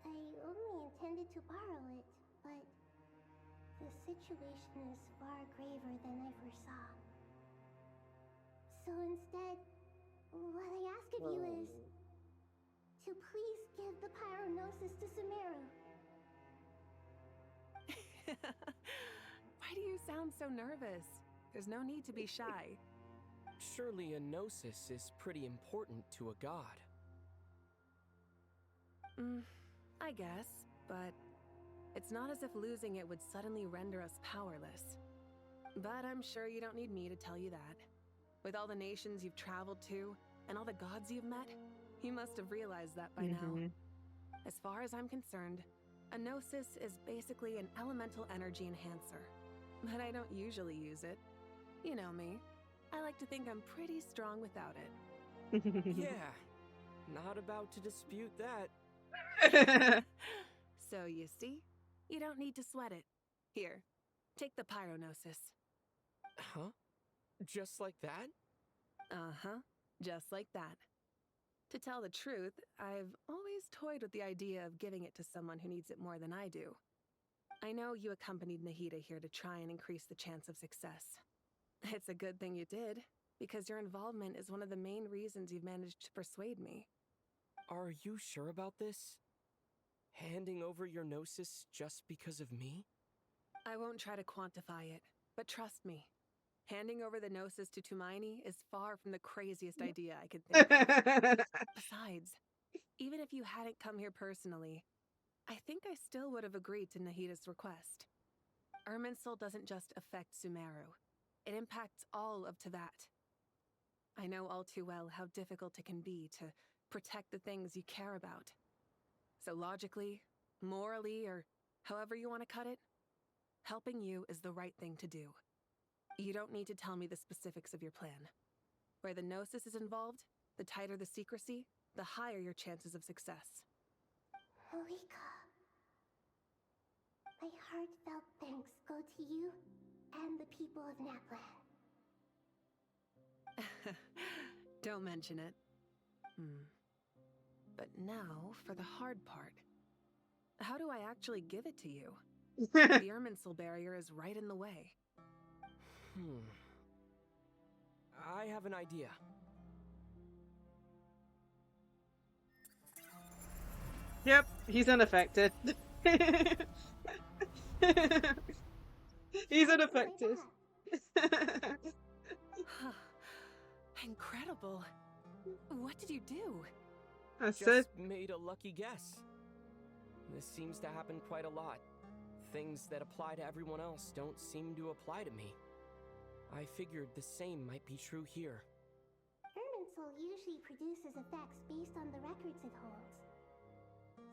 I only intended to borrow it, but the situation is far graver than I foresaw. So instead, what I ask of you is to please give the pyronosis to Sumaru.
Why do you sound so nervous? There's no need to be shy.
Surely a gnosis is pretty important to a god.
I guess, but it's not as if losing it would suddenly render us powerless. But I'm sure you don't need me to tell you that. With all the nations you've traveled to, and all the gods you've met, you must have realized that by now. As far as I'm concerned, a gnosis is basically an elemental energy enhancer. But I don't usually use it. You know me. I like to think I'm pretty strong without it.
Yeah, not about to dispute that.
So you see, you don't need to sweat it. Here, take the pyronosis.
Huh? Just like that?
Uh-huh, just like that. To tell the truth, I've always toyed with the idea of giving it to someone who needs it more than I do. I know you accompanied Nahida here to try and increase the chance of success. It's a good thing you did, because your involvement is one of the main reasons you've managed to persuade me.
Are you sure about this? Handing over your gnosis just because of me?
I won't try to quantify it, but trust me. Handing over the gnosis to Tumaini is far from the craziest idea I could think of. Besides, even if you hadn't come here personally, I think I still would have agreed to Nahida's request. Irminsul doesn't just affect Sumaru. It impacts all of Teyvat. I know all too well how difficult it can be to protect the things you care about. So logically, morally, or however you want to cut it, helping you is the right thing to do. You don't need to tell me the specifics of your plan. Where the gnosis is involved, the tighter the secrecy, the higher your chances of success.
Rika, my heartfelt thanks go to you and the people of Naplan.
Don't mention it. But now for the hard part. How do I actually give it to you? The Irminsul barrier is right in the way.
I have an idea.
Yep, he's unaffected. He's unaffected.
Incredible. What did you do?
I
Just made a lucky guess. This seems to happen quite a lot. Things that apply to everyone else don't seem to apply to me. I figured the same might be true here.
Irminsul usually produces effects based on the records it holds.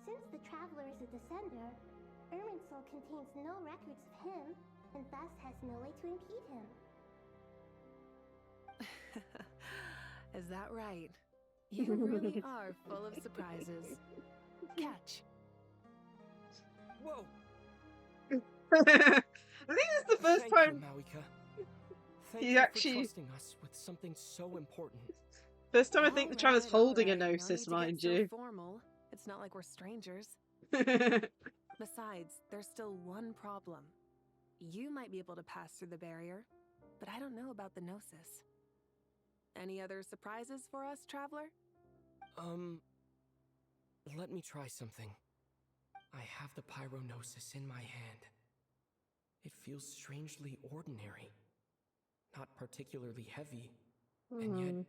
Since the Traveler is a descender, Irminsul contains no records of him, and thus has no way to impede him.
Is that right? You really are full of surprises. Catch.
Whoa!
I think this is the first
Thank
time
you, Mawika. Thank
he
you
actually.
for trusting us with something so important.
First time I think the Traveler's holding a
No
gnosis,
need to
mind
get
you.
so formal. It's not like we're strangers. Besides, there's still one problem. You might be able to pass through the barrier, but I don't know about the gnosis. Any other surprises for us, Traveler?
Let me try something. I have the pyronosis in my hand. It feels strangely ordinary. Not particularly heavy. And yet,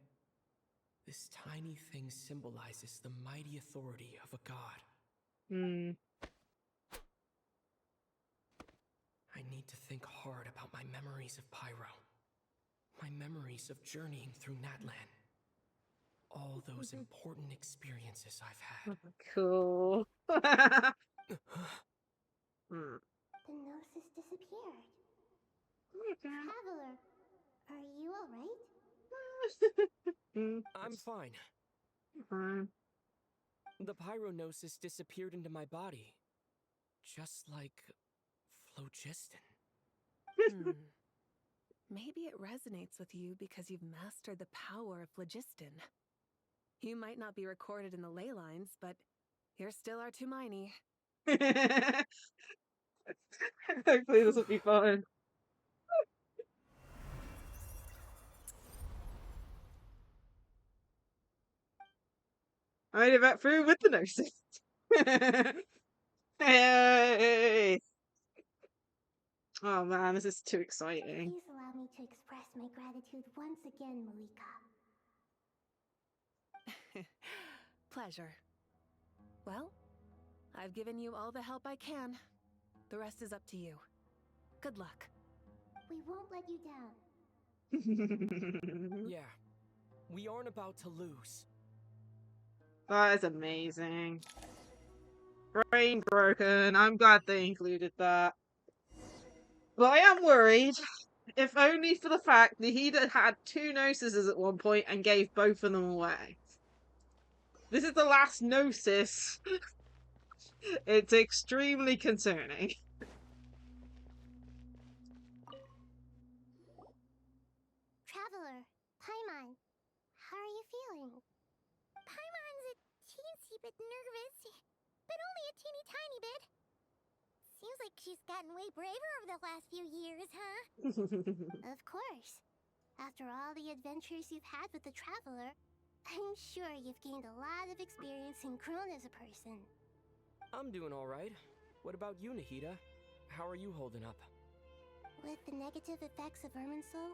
this tiny thing symbolizes the mighty authority of a god. I need to think hard about my memories of Pyro. My memories of journeying through Natlan. All those important experiences I've had.
Cool.
The gnosis disappeared. Traveler, are you alright?
I'm fine. The pyronosis disappeared into my body. Just like phlogiston.
Maybe it resonates with you because you've mastered the power of phlogiston. You might not be recorded in the ley lines, but you're still our Tumaini.
Hopefully this will be fun. I made it back through with the gnosis. Hey! Oh man, this is too exciting.
Please allow me to express my gratitude once again, Malika.
Pleasure. Well, I've given you all the help I can. The rest is up to you. Good luck.
We won't let you down.
Yeah, we aren't about to lose.
That is amazing. Brain broken. I'm glad they included that. But I am worried, if only for the fact that he had 2 Gnosises at one point and gave both of them away. This is the last Gnosis. It's extremely concerning.
Traveler, Paimon, how are you feeling? Paimon's a teensy bit nervous, but only a teeny tiny bit. Seems like she's gotten way braver over the last few years, huh? Of course. After all the adventures you've had with the Traveler, I'm sure you've gained a lot of experience and grown as a person.
I'm doing all right. What about you, Nahida? How are you holding up?
With the negative effects of Irminsul,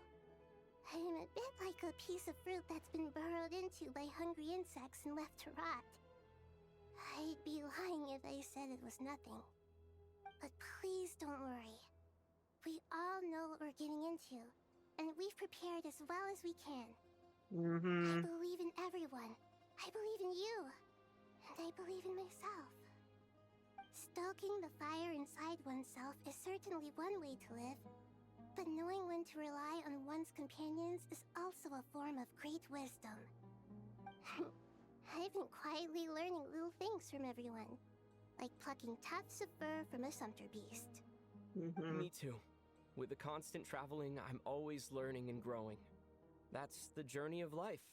I'm a bit like a piece of fruit that's been burrowed into by hungry insects and left to rot. I'd be lying if I said it was nothing. But please don't worry. We all know what we're getting into, and we've prepared as well as we can. I believe in everyone. I believe in you. And I believe in myself. Stoking the fire inside oneself is certainly one way to live, but knowing when to rely on one's companions is also a form of great wisdom. I've been quietly learning little things from everyone, like plucking tufts of fur from a sumpter beast.
Me too. With the constant traveling, I'm always learning and growing. That's the journey of life.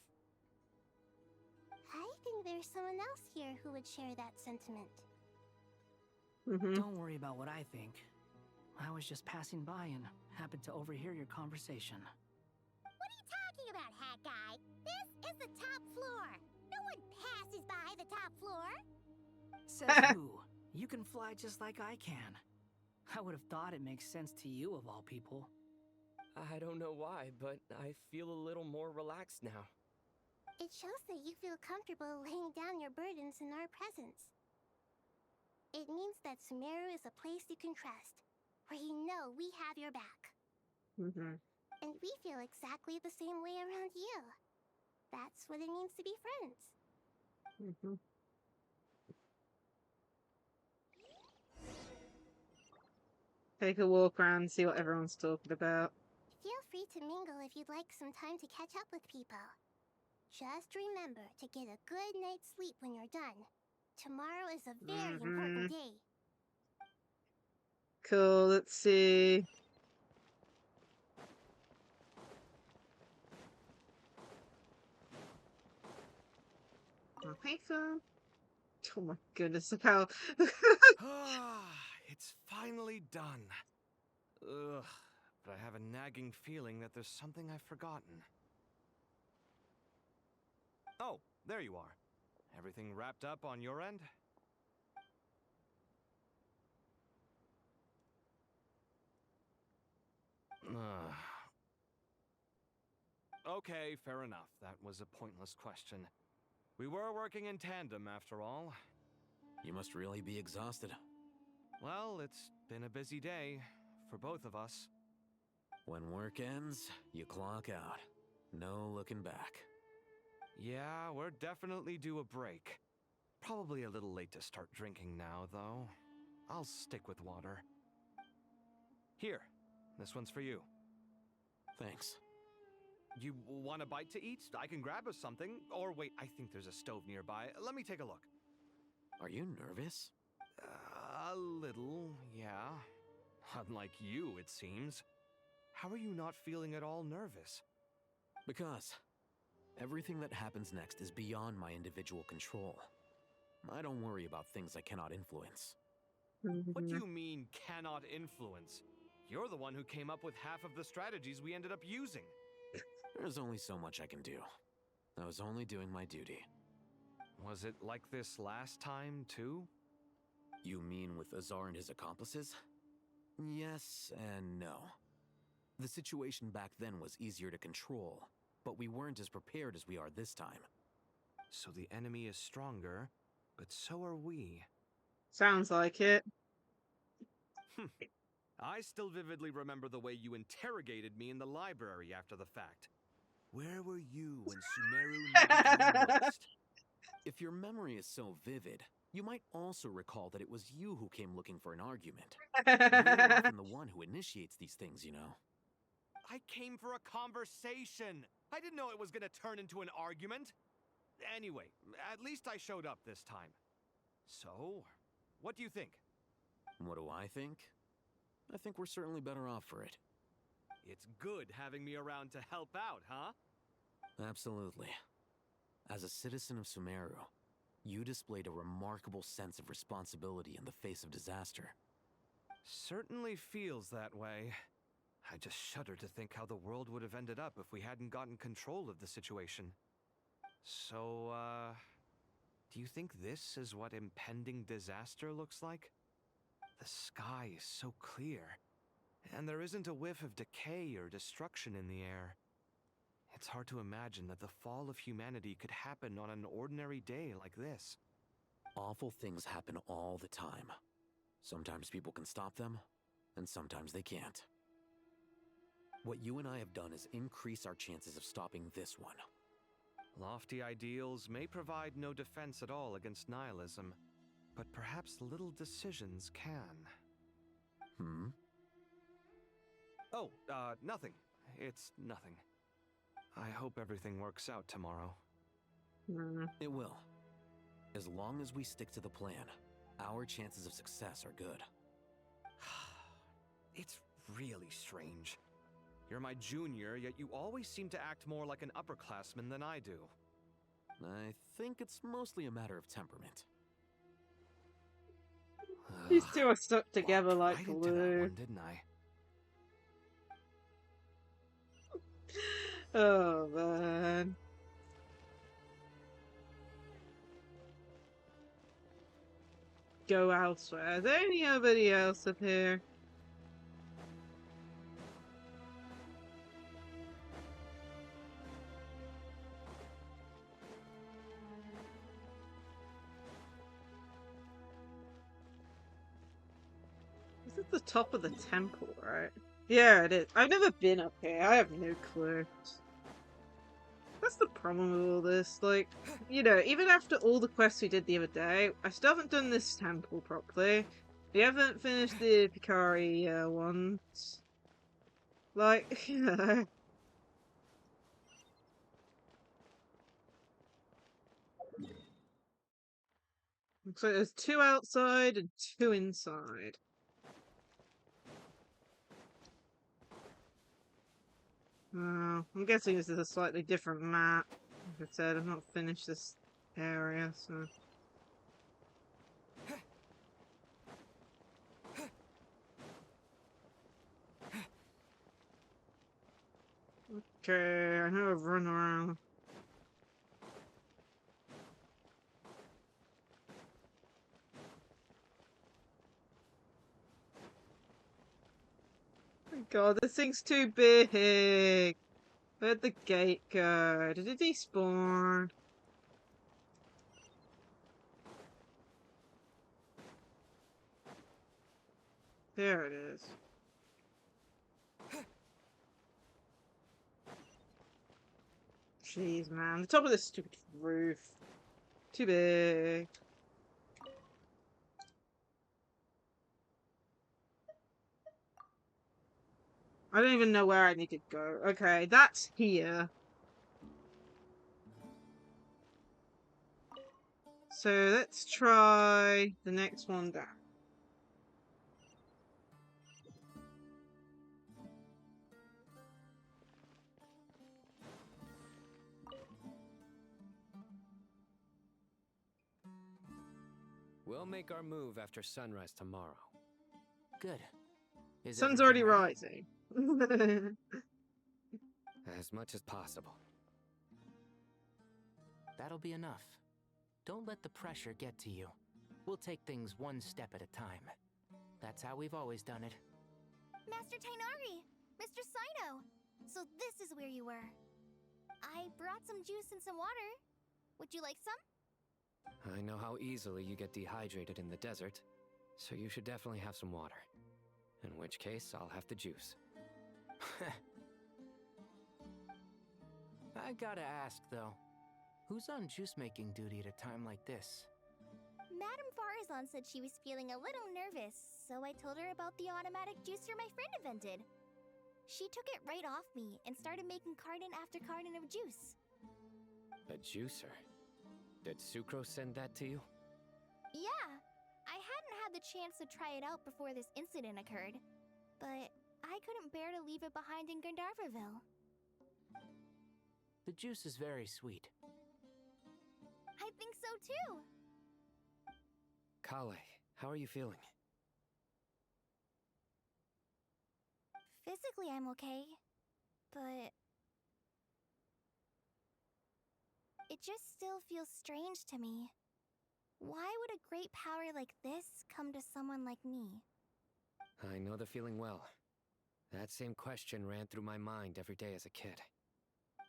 I think there's someone else here who would share that sentiment.
Don't worry about what I think. I was just passing by and happened to overhear your conversation.
What are you talking about, Hat Guy? This is the top floor. No one passes by the top floor.
Says who? You can fly just like I can. I would have thought it makes sense to you of all people.
I don't know why, but I feel a little more relaxed now.
It shows that you feel comfortable laying down your burdens in our presence. It means that Sumaru is a place you can trust, where you know we have your back. And we feel exactly the same way around you. That's what it means to be friends.
Take a walk around, see what everyone's talking about.
Feel free to mingle if you'd like some time to catch up with people. Just remember to get a good night's sleep when you're done. Tomorrow is a very important day.
Cool, let's see. Okay, so. Oh my goodness, look how.
It's finally done. Ugh, but I have a nagging feeling that there's something I've forgotten. Oh, there you are. Everything wrapped up on your end? Okay, fair enough. That was a pointless question. We were working in tandem, after all.
You must really be exhausted.
Well, it's been a busy day for both of us.
When work ends, you clock out. No looking back.
Yeah, we're definitely due a break. Probably a little late to start drinking now, though. I'll stick with water. Here, this one's for you.
Thanks.
You want a bite to eat? I can grab us something. Or wait, I think there's a stove nearby. Let me take a look.
Are you nervous?
A little, yeah. Unlike you, it seems. How are you not feeling at all nervous?
Because everything that happens next is beyond my individual control. I don't worry about things I cannot influence.
What do you mean, cannot influence? You're the one who came up with half of the strategies we ended up using.
There's only so much I can do. I was only doing my duty.
Was it like this last time, too?
You mean with Azar and his accomplices? Yes and no. The situation back then was easier to control, but we weren't as prepared as we are this time.
So the enemy is stronger, but so are we.
Sounds like it.
I still vividly remember the way you interrogated me in the library after the fact. Where were you when Sumaru needed you most?
If your memory is so vivid, you might also recall that it was you who came looking for an argument. You're often the one who initiates these things, you know.
I came for a conversation. I didn't know it was gonna turn into an argument. Anyway, at least I showed up this time. So, what do you think?
What do I think? I think we're certainly better off for it.
It's good having me around to help out, huh?
Absolutely. As a citizen of Sumaru, you displayed a remarkable sense of responsibility in the face of disaster.
Certainly feels that way. I just shudder to think how the world would have ended up if we hadn't gotten control of the situation. So, do you think this is what impending disaster looks like? The sky is so clear, and there isn't a whiff of decay or destruction in the air. It's hard to imagine that the fall of humanity could happen on an ordinary day like this.
Awful things happen all the time. Sometimes people can stop them, and sometimes they can't. What you and I have done is increase our chances of stopping this one.
Lofty ideals may provide no defense at all against nihilism, but perhaps little decisions can. Oh, nothing. It's nothing. I hope everything works out tomorrow.
It will. As long as we stick to the plan, our chances of success are good.
It's really strange. You're my junior, yet you always seem to act more like an upperclassman than I do.
I think it's mostly a matter of temperament.
These two are stuck together like
right into that
glue.
one, didn't I?
Oh, man. Go elsewhere. Is there anybody else up here? This is the top of the temple, right? Yeah, it is. I've never been up here. I have no clue. That's the problem with all this. Like, you know, even after all the quests we did the other day, I still haven't done this temple properly. We haven't finished the Picari ones. Like, you know. Looks like there's 2 outside and 2 inside. I'm guessing this is a slightly different map. Like I said, I've not finished this area, so... Okay, I know I've run around. God, this thing's too big. Where'd the gate go? Did it despawn? There it is. Jeez, man. The top of this stupid roof. Too big. I don't even know where I need to go. Okay, that's here. So let's try the next one down.
We'll make our move after sunrise tomorrow.
Good.
Sun's already rising.
As much as possible.
That'll be enough. Don't let the pressure get to you. We'll take things one step at a time. That's how we've always done it.
Master Tainari! Mr. Sino! So this is where you were. I brought some juice and some water. Would you like some?
I know how easily you get dehydrated in the desert, so you should definitely have some water. In which case, I'll have the juice.
I gotta ask, though. Who's on juice-making duty at a time like this?
Madame Farazan said she was feeling a little nervous, so I told her about the automatic juicer my friend invented. She took it right off me and started making carton after carton of juice.
A juicer? Did Sucrose send that to you?
Yeah, I hadn't had the chance to try it out before this incident occurred, but I couldn't bear to leave it behind in Gandharvaville.
The juice is very sweet.
I think so too.
Kale, how are you feeling?
Physically, I'm okay, but it just still feels strange to me. Why would a great power like this come to someone like me?
I know the feeling well. That same question ran through my mind every day as a kid.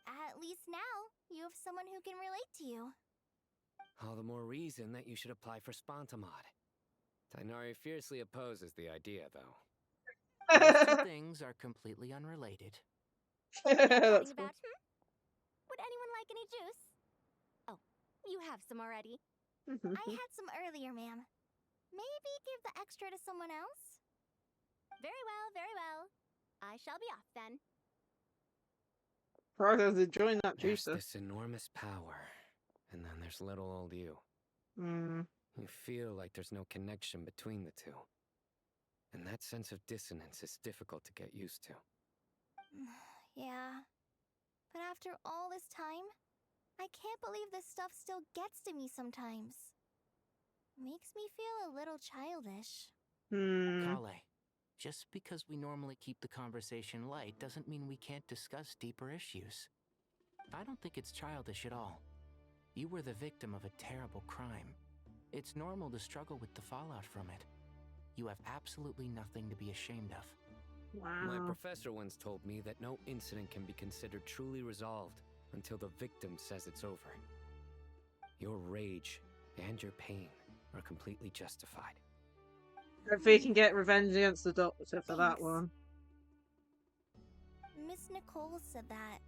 At least now, you have someone who can relate to you.
All the more reason that you should apply for Spontamod. Tainari fiercely opposes the idea, though.
Those two things are completely unrelated.
Talking about, Would anyone like any juice? Oh, you have some already.
I had some earlier, ma'am. Maybe give the extra to someone else?
Very well, very well. I shall be off then.
Farazan's enjoying that
There's
juicer.
this enormous power, and then there's little old you.
Mm.
You feel like there's no connection between the two. And that sense of dissonance is difficult to get used to.
Yeah. But after all this time, I can't believe this stuff still gets to me sometimes. Makes me feel a little childish.
Kale, just because we normally keep the conversation light doesn't mean we can't discuss deeper issues. I don't think it's childish at all. You were the victim of a terrible crime. It's normal to struggle with the fallout from it. You have absolutely nothing to be ashamed of.
My professor once told me that no incident can be considered truly resolved until the victim says it's over. Your rage and your pain are completely justified.
If we can get revenge against the Doctor for that one.
Miss Nicole said that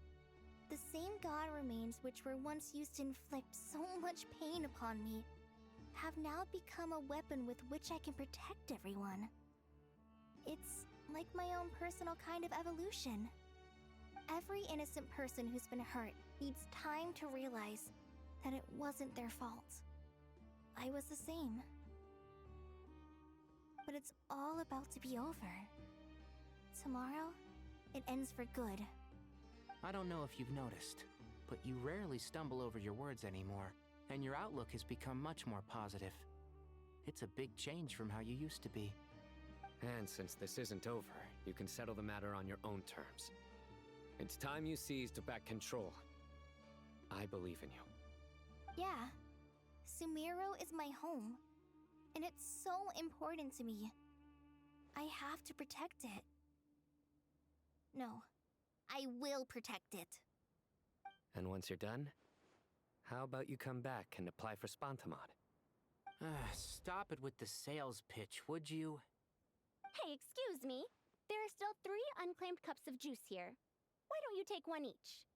the same god remains which were once used to inflict so much pain upon me have now become a weapon with which I can protect everyone. It's like my own personal kind of evolution. Every innocent person who's been hurt needs time to realize that it wasn't their fault. I was the same. But it's all about to be over. Tomorrow, it ends for good.
I don't know if you've noticed, but you rarely stumble over your words anymore, and your outlook has become much more positive. It's a big change from how you used to be.
And since this isn't over, you can settle the matter on your own terms. It's time you seized back control. I believe in you.
Yeah. Sumaru is my home. And it's so important to me. I have to protect it. No. I will protect it.
And once you're done, how about you come back and apply for Spontamod?
Stop it with the sales pitch, would you?
Hey, excuse me. There are still 3 unclaimed cups of juice here. Why don't you take one each?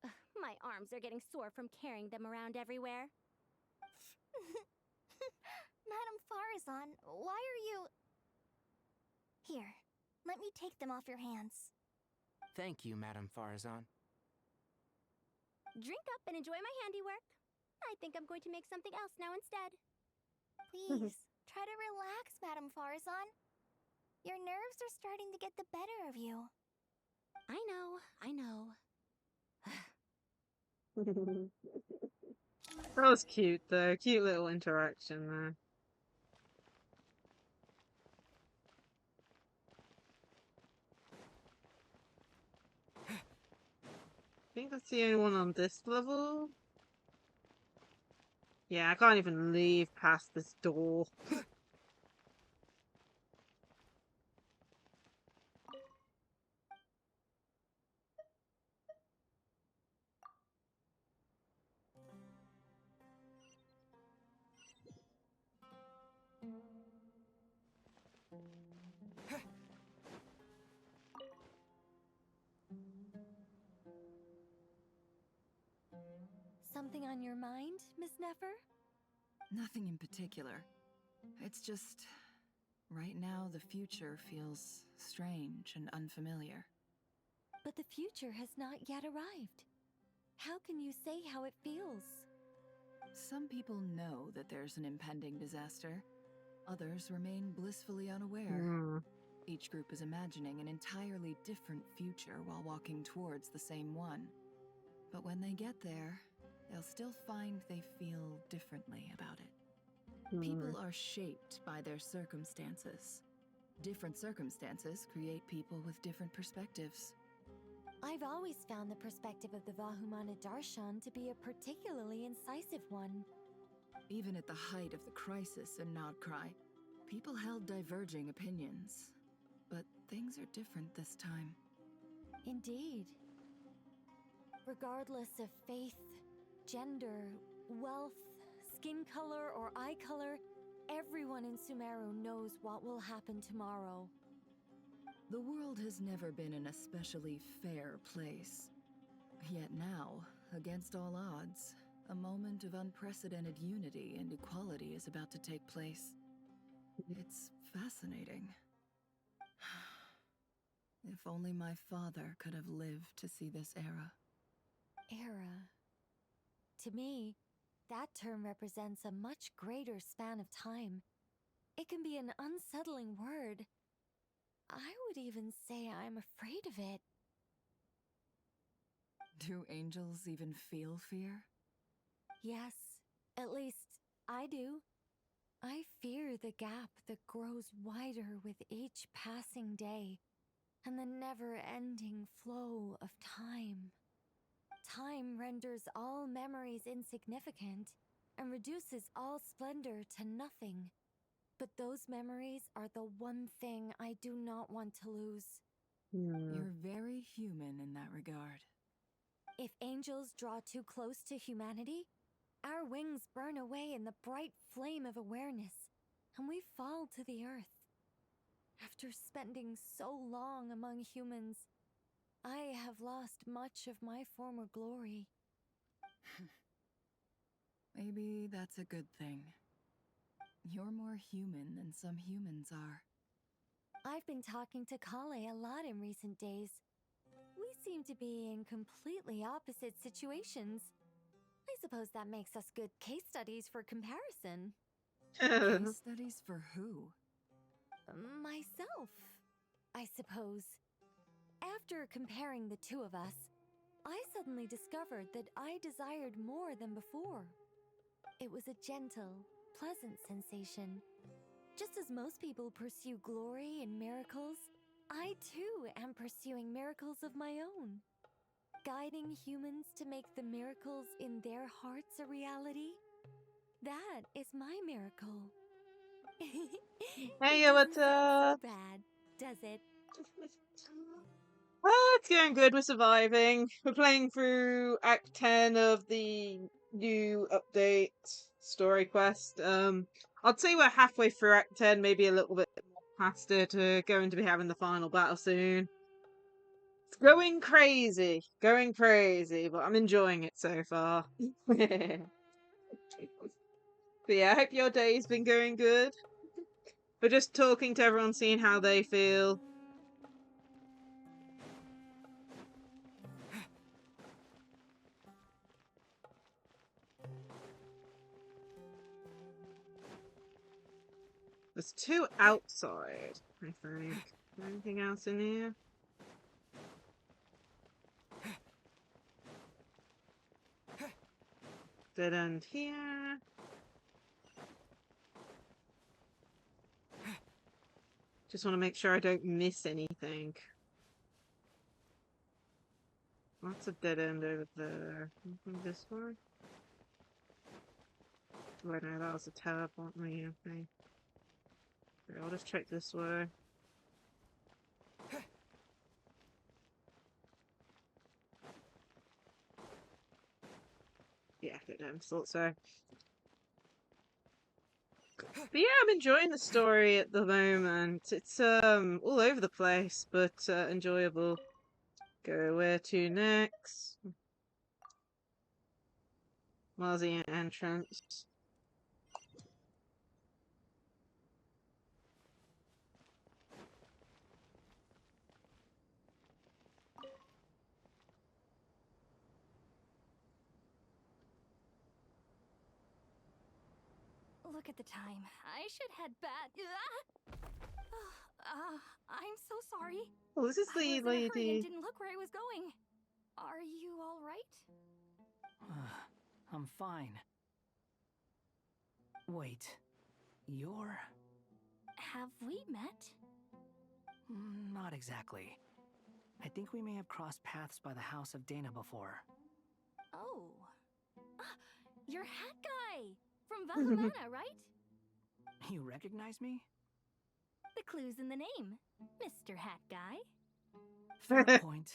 Ugh, my arms are getting sore from carrying them around everywhere.
Madame Farazan, why are you... Here, let me take them off your hands.
Thank you, Madame Farazan.
Drink up and enjoy my handiwork. I think I'm going to make something else now instead.
Please, try to relax, Madame Farazan. Your nerves are starting to get the better of you.
I know, I know.
That was cute though. Cute little interaction there. I think that's the only one on this level. Yeah, I can't even leave past this door.
Something on your mind, Miss Nefer?
Nothing in particular. It's just... right now, the future feels strange and unfamiliar.
But the future has not yet arrived. How can you say how it feels?
Some people know that there's an impending disaster. Others remain blissfully unaware. Each group is imagining an entirely different future while walking towards the same one. But when they get there, they'll still find they feel differently about it. People are shaped by their circumstances. Different circumstances create people with different perspectives.
I've always found the perspective of the Vahumana Darshan to be a particularly incisive one.
Even at the height of the crisis in Nod-Krai, people held diverging opinions. But things are different this time.
Indeed. Regardless of faith, gender, wealth, skin color, or eye color, everyone in Sumaru knows what will happen tomorrow.
The world has never been an especially fair place. Yet now, against all odds, a moment of unprecedented unity and equality is about to take place. It's fascinating. If only my father could have lived to see this era.
Era. To me, that term represents a much greater span of time. It can be an unsettling word. I would even say I'm afraid of it.
Do angels even feel fear?
Yes, at least I do. I fear the gap that grows wider with each passing day, and the never-ending flow of time. Time renders all memories insignificant, and reduces all splendor to nothing. But those memories are the one thing I do not want to lose.
You're very human in that regard.
If angels draw too close to humanity, our wings burn away in the bright flame of awareness, and we fall to the earth. After spending so long among humans, I have lost much of my former glory.
Maybe that's a good thing. You're more human than some humans are.
I've been talking to Kale a lot in recent days. We seem to be in completely opposite situations. I suppose that makes us good case studies for comparison.
Case studies for who?
Myself, I suppose. After comparing the two of us, I suddenly discovered that I desired more than before. It was a gentle, pleasant sensation. Just as most people pursue glory and miracles, I too am pursuing miracles of my own. Guiding humans to make the miracles in their hearts a reality. That is my miracle.
Hey, what's up?
So bad, does it?
It's going good. We're surviving. We're playing through Act 10 of the new update story quest. I'd say we're halfway through Act 10, maybe a little bit more past it. Going to be having the final battle soon. It's going crazy, but I'm enjoying it so far. But yeah, I hope your day's been going good. We're just talking to everyone, seeing how they feel. There's two outside, I think. Is there anything else in here? Dead end here. Just want to make sure I don't miss anything. Lots of dead end over there. Anything this way? Right now, that was a teleport me, I think. Okay, I'll just check this way. Yeah, good. I thought so. But yeah, I'm enjoying the story at the moment. It's all over the place, but enjoyable. Go where to next? Where's the entrance?
Look at the time. I should head back. I'm so sorry.
Oh, this is the
I was in a hurry and
lady.
didn't look where I was going. Are you all right?
I'm fine. Wait, you're...
Have we met?
Not exactly. I think we may have crossed paths by the house of Dana before.
Oh. You're Hat Guy! From Valhamana, right?
You recognize me?
The clue's in the name. Mr. Hat Guy.
Fair point.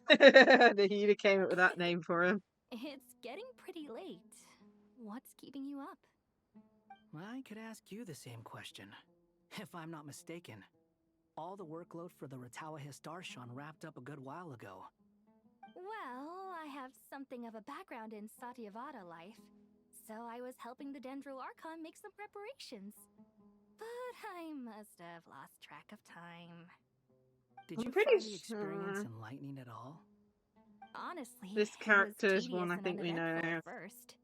He came up with that name for him.
It's getting pretty late. What's keeping you up?
I could ask you the same question. If I'm not mistaken, all the workload for the Ratawa Histarshan wrapped up a good while ago.
Well, I have something of a background in Satyavada life, so I was helping the Dendro Archon make some preparations. But I must have lost track of time.
Did
I'm
you
pretty
find the experience
sure.
enlightening at all?
Honestly,
This
it
character
was
is one I
tedious and
think we know
uneventful
now.
at first.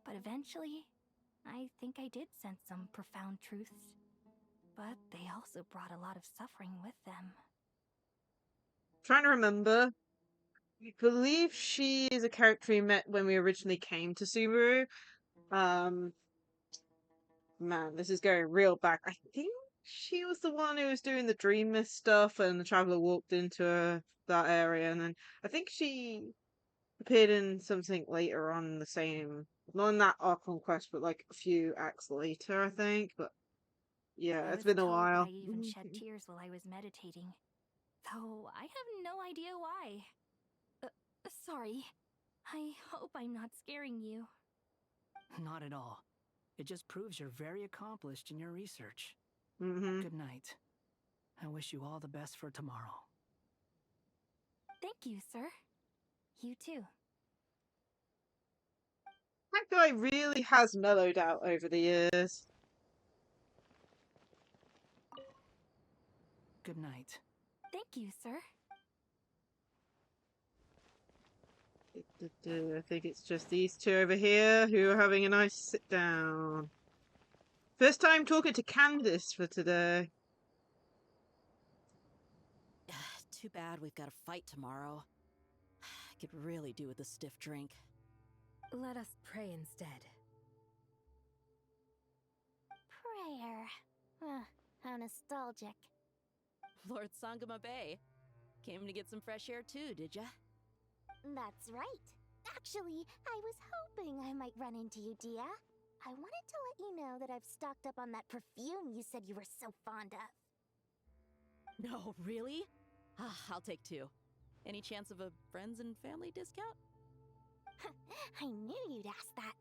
But eventually, I think I did sense some profound truths. But they also brought a lot of suffering with them.
Trying to remember. I believe she is a character we met when we originally came to Sumaru. Man, this is going real back. I think she was the one who was doing the Dream Mist stuff, and the Traveler walked into that area, and then I think she appeared in something later on in the same, not in that Archon quest, but like a few acts later, I think. But yeah,
I
it's
was
been a
told
while.
that I even shed tears while I was meditating. Though I have no idea why. Sorry. I hope I'm not scaring you.
Not at all. It just proves you're very accomplished in your research. Good night. I wish you all the best for tomorrow.
Thank you, sir. You too.
That guy really has mellowed out over the years.
Good night.
Thank you, sir.
I think it's just these two over here who are having a nice sit down. First time talking to Candace for today.
Too bad we've got a fight tomorrow. I could really do with a stiff drink.
Let us pray instead.
Prayer. How nostalgic.
Lord Sangama Bay. Came to get some fresh air too, did ya?
That's right. Actually, I was hoping I might run into you, Dia. I wanted to let you know that I've stocked up on that perfume you said you were so fond of.
No, really? I'll take two. Any chance of a friends and family discount?
I knew you'd ask that.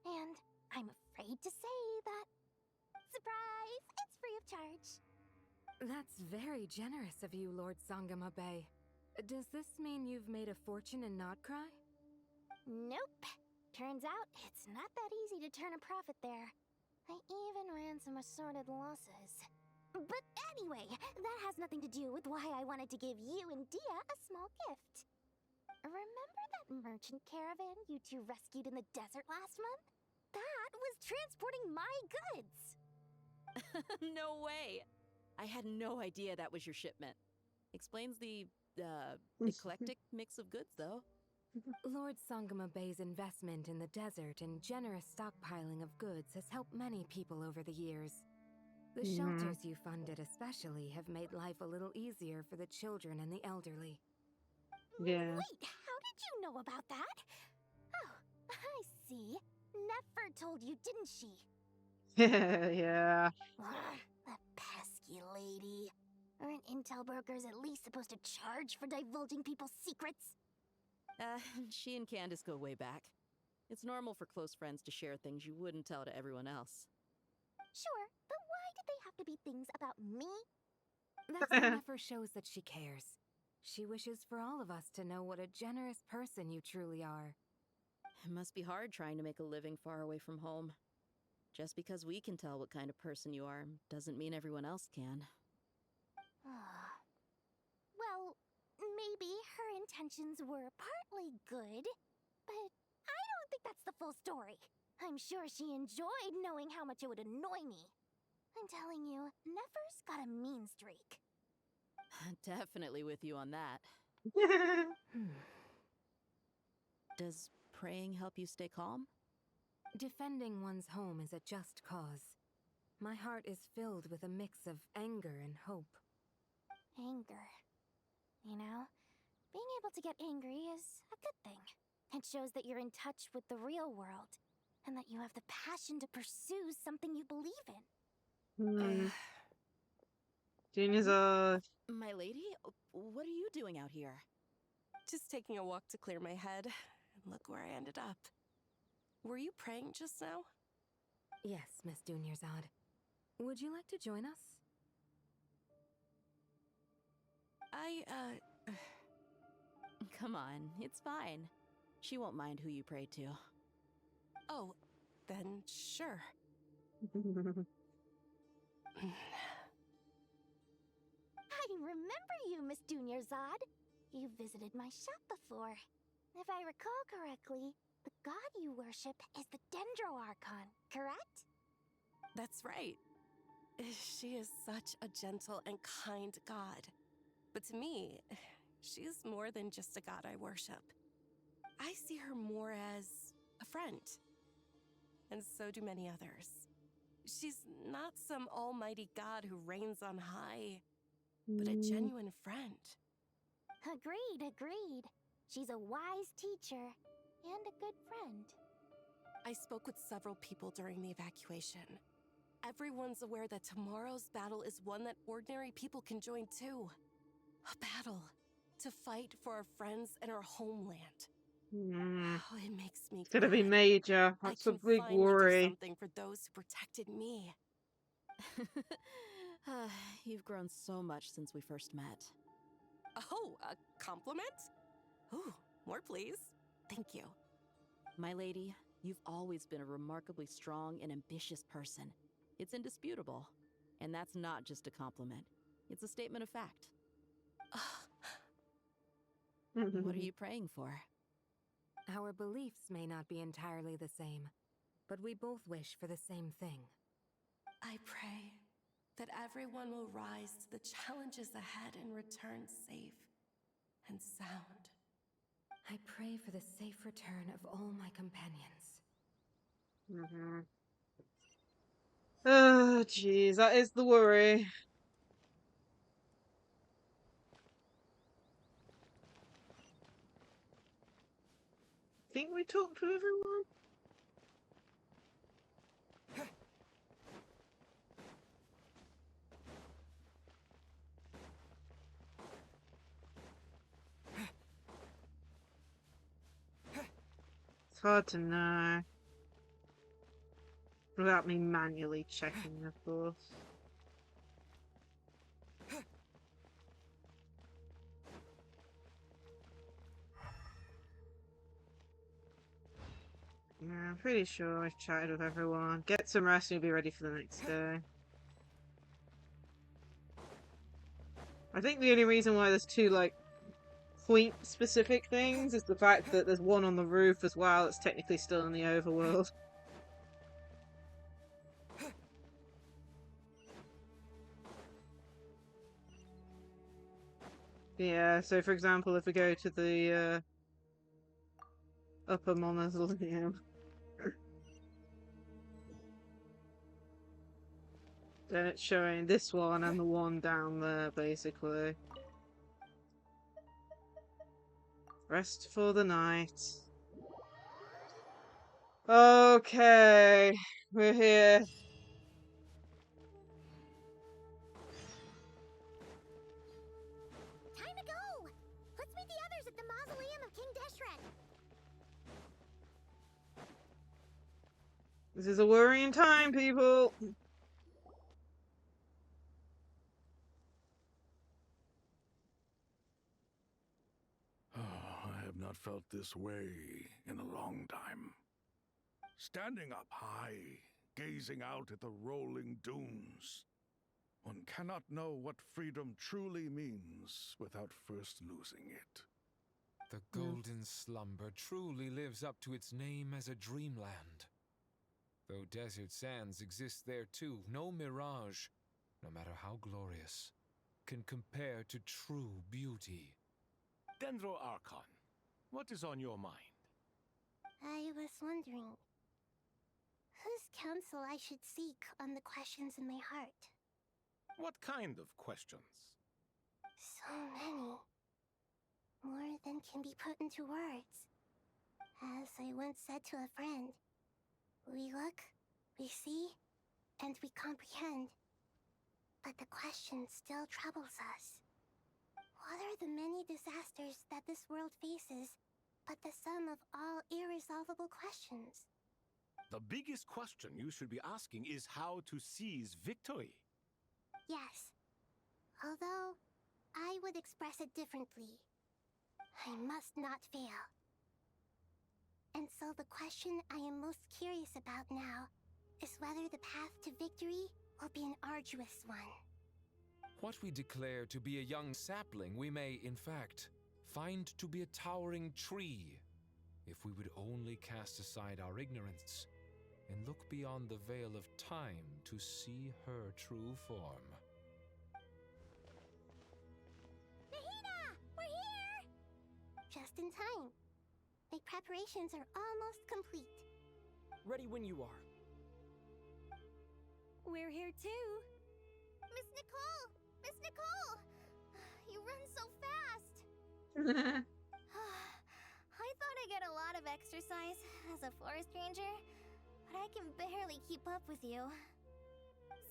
And I'm afraid to say that... Surprise! It's free of charge.
That's very generous of you, Lord Sangama Bay. Does this mean you've made a fortune in Nod-Krai?
Nope. Turns out, it's not that easy to turn a profit there. I even ran some assorted losses. But anyway, that has nothing to do with why I wanted to give you and Dia a small gift. Remember that merchant caravan you two rescued in the desert last month? That was transporting my goods!
No way! I had no idea that was your shipment. Explains the, eclectic mix of goods, though.
Lord Sangama Bay's investment in the desert and generous stockpiling of goods has helped many people over the years. The shelters you funded especially have made life a little easier for the children and the elderly.
Yeah.
Wait, how did you know about that? Oh, I see. Nefer told you, didn't she?
Yeah.
That pesky lady. Aren't intel brokers at least supposed to charge for divulging people's secrets?
She and Candace go way back. It's normal for close friends to share things you wouldn't tell to everyone else.
Sure, but why did they have to be things about me?
That's how Nefer shows that she cares. She wishes for all of us to know what a generous person you truly are.
It must be hard trying to make a living far away from home. Just because we can tell what kind of person you are doesn't mean everyone else can.
Well, maybe her intentions were partly good, but I don't think that's the full story. I'm sure she enjoyed knowing how much it would annoy me. I'm telling you, Nefer's got a mean streak.
Definitely with you on that. Does praying help you stay calm?
Defending one's home is a just cause. My heart is filled with a mix of anger and hope.
Anger. You know, being able to get angry is a good thing. It shows that you're in touch with the real world, and that you have the passion to pursue something you believe in.
Junior's
My lady, what are you doing out here?
Just taking a walk to clear my head, and look where I ended up. Were you praying just now?
Yes, Miss Dunyarzad. Would you like to join us?
Come on, it's fine. She won't mind who you pray to.
Oh, then sure.
I remember you, Miss Dunyarzad. You visited my shop before. If I recall correctly, the god you worship is the Dendro Archon, correct?
That's right. She is such a gentle and kind god. But to me, she's more than just a god I worship. I see her more as a friend. And so do many others. She's not some almighty god who reigns on high, but a genuine friend.
Agreed. She's a wise teacher and a good friend.
I spoke with several people during the evacuation. Everyone's aware that tomorrow's battle is one that ordinary people can join too. A battle to fight for our friends and our homeland. Oh, it makes me
It's gonna be major. That's a big worry.
Do something for those who protected me.
You've grown so much since we first met.
Oh, a compliment? Ooh, more please. Thank you.
My lady, you've always been a remarkably strong and ambitious person. It's indisputable. And that's not just a compliment. It's a statement of fact. What are you praying for?
Our beliefs may not be entirely the same, but we both wish for the same thing.
I pray that everyone will rise to the challenges ahead and return safe and sound.
I pray for the safe return of all my companions.
Oh, jeez, that is the worry. Think we talked to everyone? It's hard to know. Without me manually checking, of course. Yeah, I'm pretty sure I've chatted with everyone. Get some rest and you'll be ready for the next day. I think the only reason why there's two, like, point-specific things is the fact that there's one on the roof as well that's technically still in the overworld. Yeah, so for example, if we go to the upper mausoleum, then it's showing this one and the one down there, basically. Rest for the night. Okay, we're here.
Time to go! Let's meet the others at the mausoleum of King Deshret.
This is a worrying time, people.
I have not felt this way in a long time. Standing up high, gazing out at the rolling dunes. One cannot know what freedom truly means without first losing it.
The golden slumber truly lives up to its name as a dreamland. Though desert sands exist there too, no mirage, no matter how glorious, can compare to true beauty.
Dendro Archon, what is on your mind?
I was wondering whose counsel I should seek on the questions in my heart.
What kind of questions?
So many. More than can be put into words. As I once said to a friend, we look, we see, and we comprehend. But the question still troubles us. What are the many disasters that this world faces, but the sum of all irresolvable questions?
The biggest question you should be asking is how to seize victory.
Yes. Although, I would express it differently. I must not fail. And so the question I am most curious about now is whether the path to victory will be an arduous one.
What we declare to be a young sapling, we may, in fact, find to be a towering tree, if we would only cast aside our ignorance and look beyond the veil of time to see her true form.
Nahida! We're here! Just in time. My preparations are almost complete.
Ready when you are.
We're here too.
Miss Nicole! Miss Nicole! You run so fast! I thought I'd get a lot of exercise as a forest ranger, but I can barely keep up with you.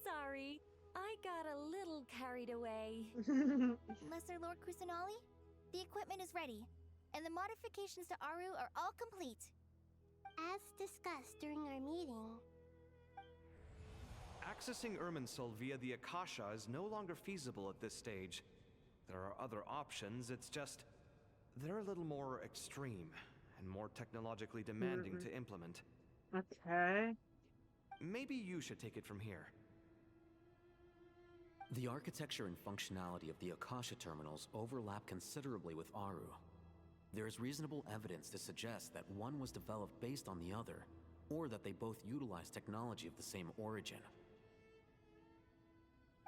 Sorry, I got a little carried away.
Lesser Lord Kusanali, the equipment is ready, and the modifications to Aru are all complete. As discussed during our meeting...
Accessing Irminsul via the Akasha is no longer feasible at this stage. There are other options, it's just... they're a little more extreme, and more technologically demanding to implement.
Okay.
Maybe you should take it from here.
The architecture and functionality of the Akasha terminals overlap considerably with Aru. There is reasonable evidence to suggest that one was developed based on the other, or that they both utilize technology of the same origin.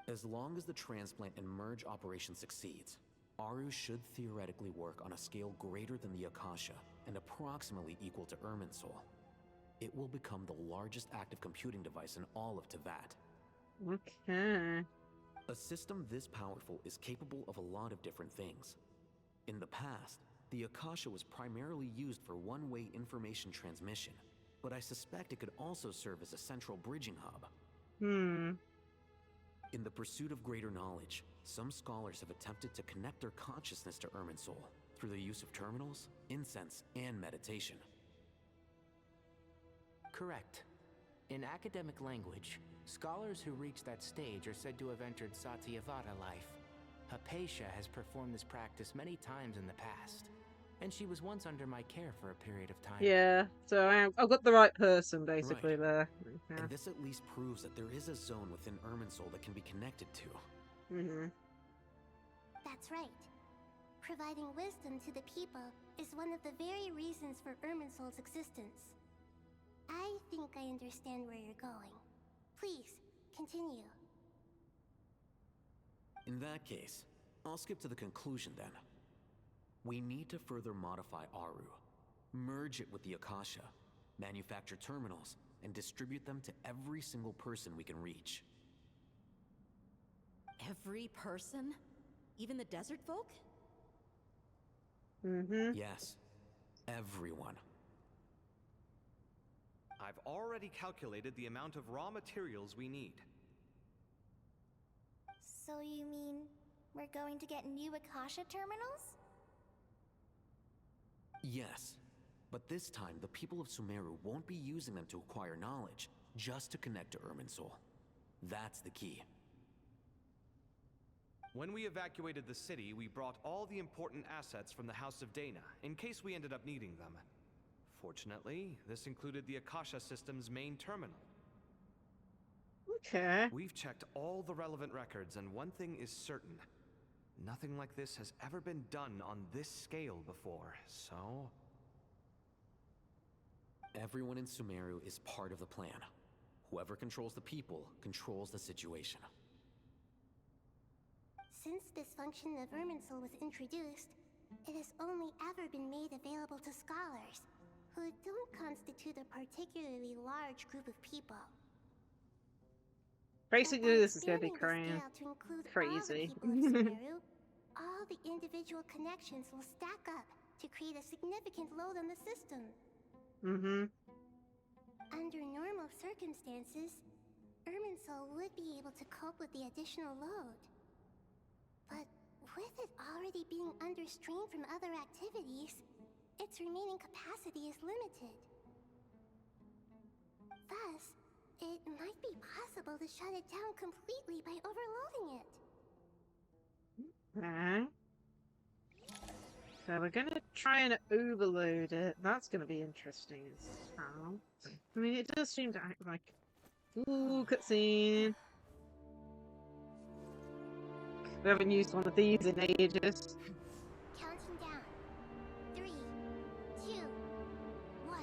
As long as the transplant and merge operation succeeds, Aru should theoretically work on a scale greater than the Akasha and approximately equal to Irminsul. It will become the largest active computing device in all of Teyvat.
Okay.
A system this powerful is capable of a lot of different things. In the past, the Akasha was primarily used for one-way information transmission, but I suspect it could also serve as a central bridging hub. In the pursuit of greater knowledge, some scholars have attempted to connect their consciousness to Irminsul through the use of terminals, incense, and meditation.
Correct. In academic language, scholars who reach that stage are said to have entered Satyavata life. Hypatia has performed this practice many times in the past, and she was once under my care for a period of time.
Yeah, so I've got the right person, basically, there. Yeah.
And this at least proves that there is a zone within Irminsul that can be connected to.
That's right. Providing wisdom to the people is one of the very reasons for Irminsul's existence. I think I understand where you're going. Please, continue.
In that case, I'll skip to the conclusion then. We need to further modify Aru, merge it with the Akasha, manufacture terminals, and distribute them to every single person we can reach.
Every person? Even the desert folk?
Yes, everyone.
I've already calculated the amount of raw materials we need.
So you mean we're going to get new Akasha terminals?
Yes, but this time the people of Sumaru won't be using them to acquire knowledge, just to connect to Irminsul. That's the key.
When we evacuated the city, we brought all the important assets from the House of Dana, in case we ended up needing them. Fortunately, this included the Akasha system's main terminal.
Okay.
We've checked all the relevant records, and one thing is certain. Nothing like this has ever been done on this scale before, so...
Everyone in Sumaru is part of the plan. Whoever controls the people controls the situation.
Since this function of Irminsul was introduced, it has only ever been made available to scholars, who don't constitute a particularly large group of people.
Basically, this is gonna be crazy.
All the individual connections will stack up to create a significant load on the system. Under normal circumstances, Irminsul would be able to cope with the additional load. But with it already being under strain from other activities, its remaining capacity is limited. Thus, it might be possible to shut it down completely by overloading it.
Okay. So we're gonna try and overload it. That's gonna be interesting as hell. I mean, it does seem to act like... Ooh, cutscene. We haven't used one of these in ages.
Counting down. 3, 2, 1.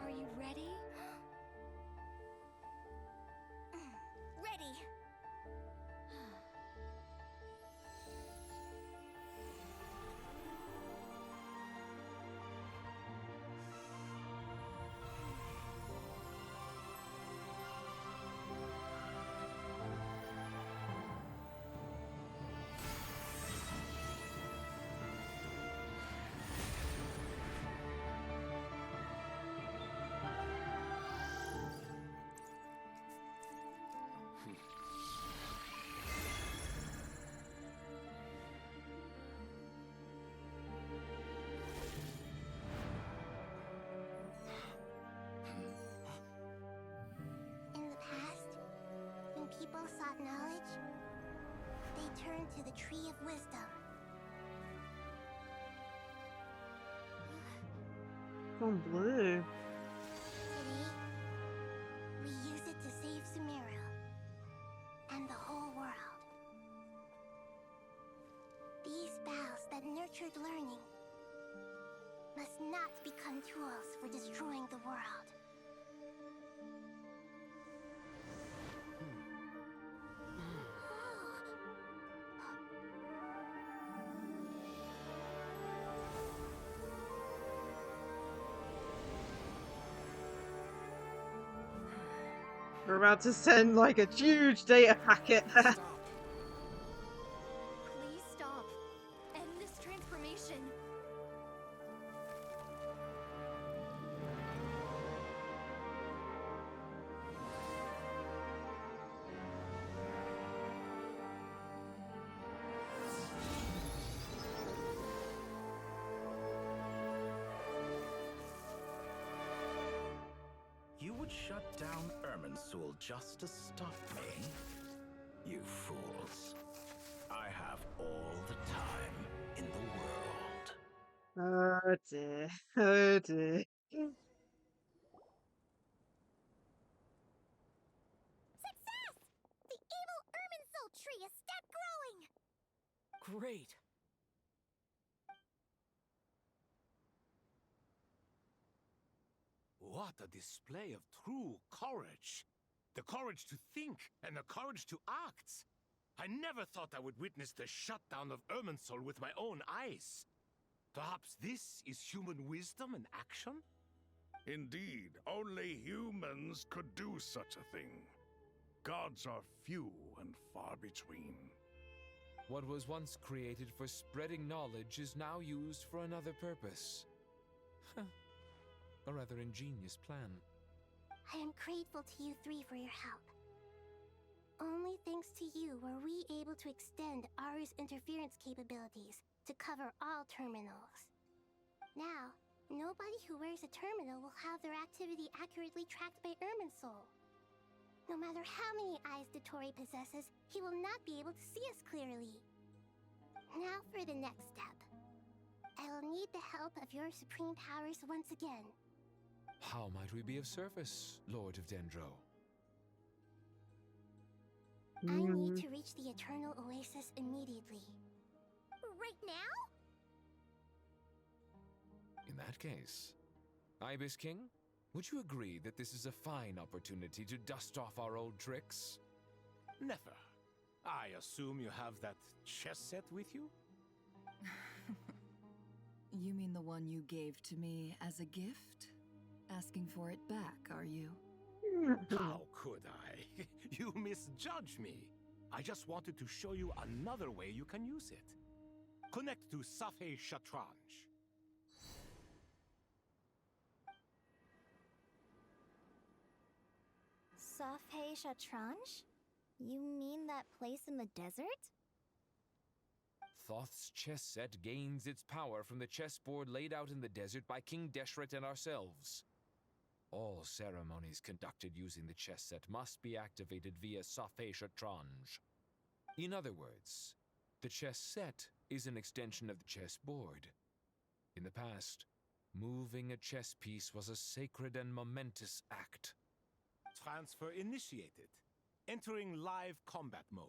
Are you ready?
Ready. People sought knowledge, they turned to the Tree of Wisdom.
Oh, blue.
Today, we use it to save Sumaru and the whole world. These boughs that nurtured learning must not become tools for destroying the world.
We're about to send like a huge data packet.
Please stop. End this transformation.
You would shut down Irminsul just to stop me? You fools. I have all the time in the world.
Oh dear. Oh dear.
Success! The evil Irminsul tree is step growing!
Great.
What a display of true courage! The courage to think and the courage to act! I never thought I would witness the shutdown of Irminsul with my own eyes. Perhaps this is human wisdom in action?
Indeed, only humans could do such a thing. Gods are few and far between.
What was once created for spreading knowledge is now used for another purpose. A rather ingenious plan.
I am grateful to you three for your help. Only thanks to you were we able to extend Aru's interference capabilities to cover all terminals. Now, nobody who wears a terminal will have their activity accurately tracked by Irminsul. No matter how many eyes Dottore possesses, he will not be able to see us clearly. Now for the next step. I will need the help of your supreme powers once again.
How might we be of service, Lord of Dendro?
I need to reach the Eternal Oasis immediately. Right now?
In that case, Ibis King, would you agree that this is a fine opportunity to dust off our old tricks?
Never. I assume you have that chess set with you?
You mean the one you gave to me as a gift? Asking for it back, are you?
How could I? You misjudge me. I just wanted to show you another way you can use it. Connect to Lacie-Chan.
Lacie-Chan? You mean that place in the desert?
Thoth's chess set gains its power from the chessboard laid out in the desert by King Deshret and ourselves. All ceremonies conducted using the chess set must be activated via Lacie-Chan. In other words, the chess set is an extension of the chessboard. In the past, moving a chess piece was a sacred and momentous act.
Transfer initiated. Entering live combat mode.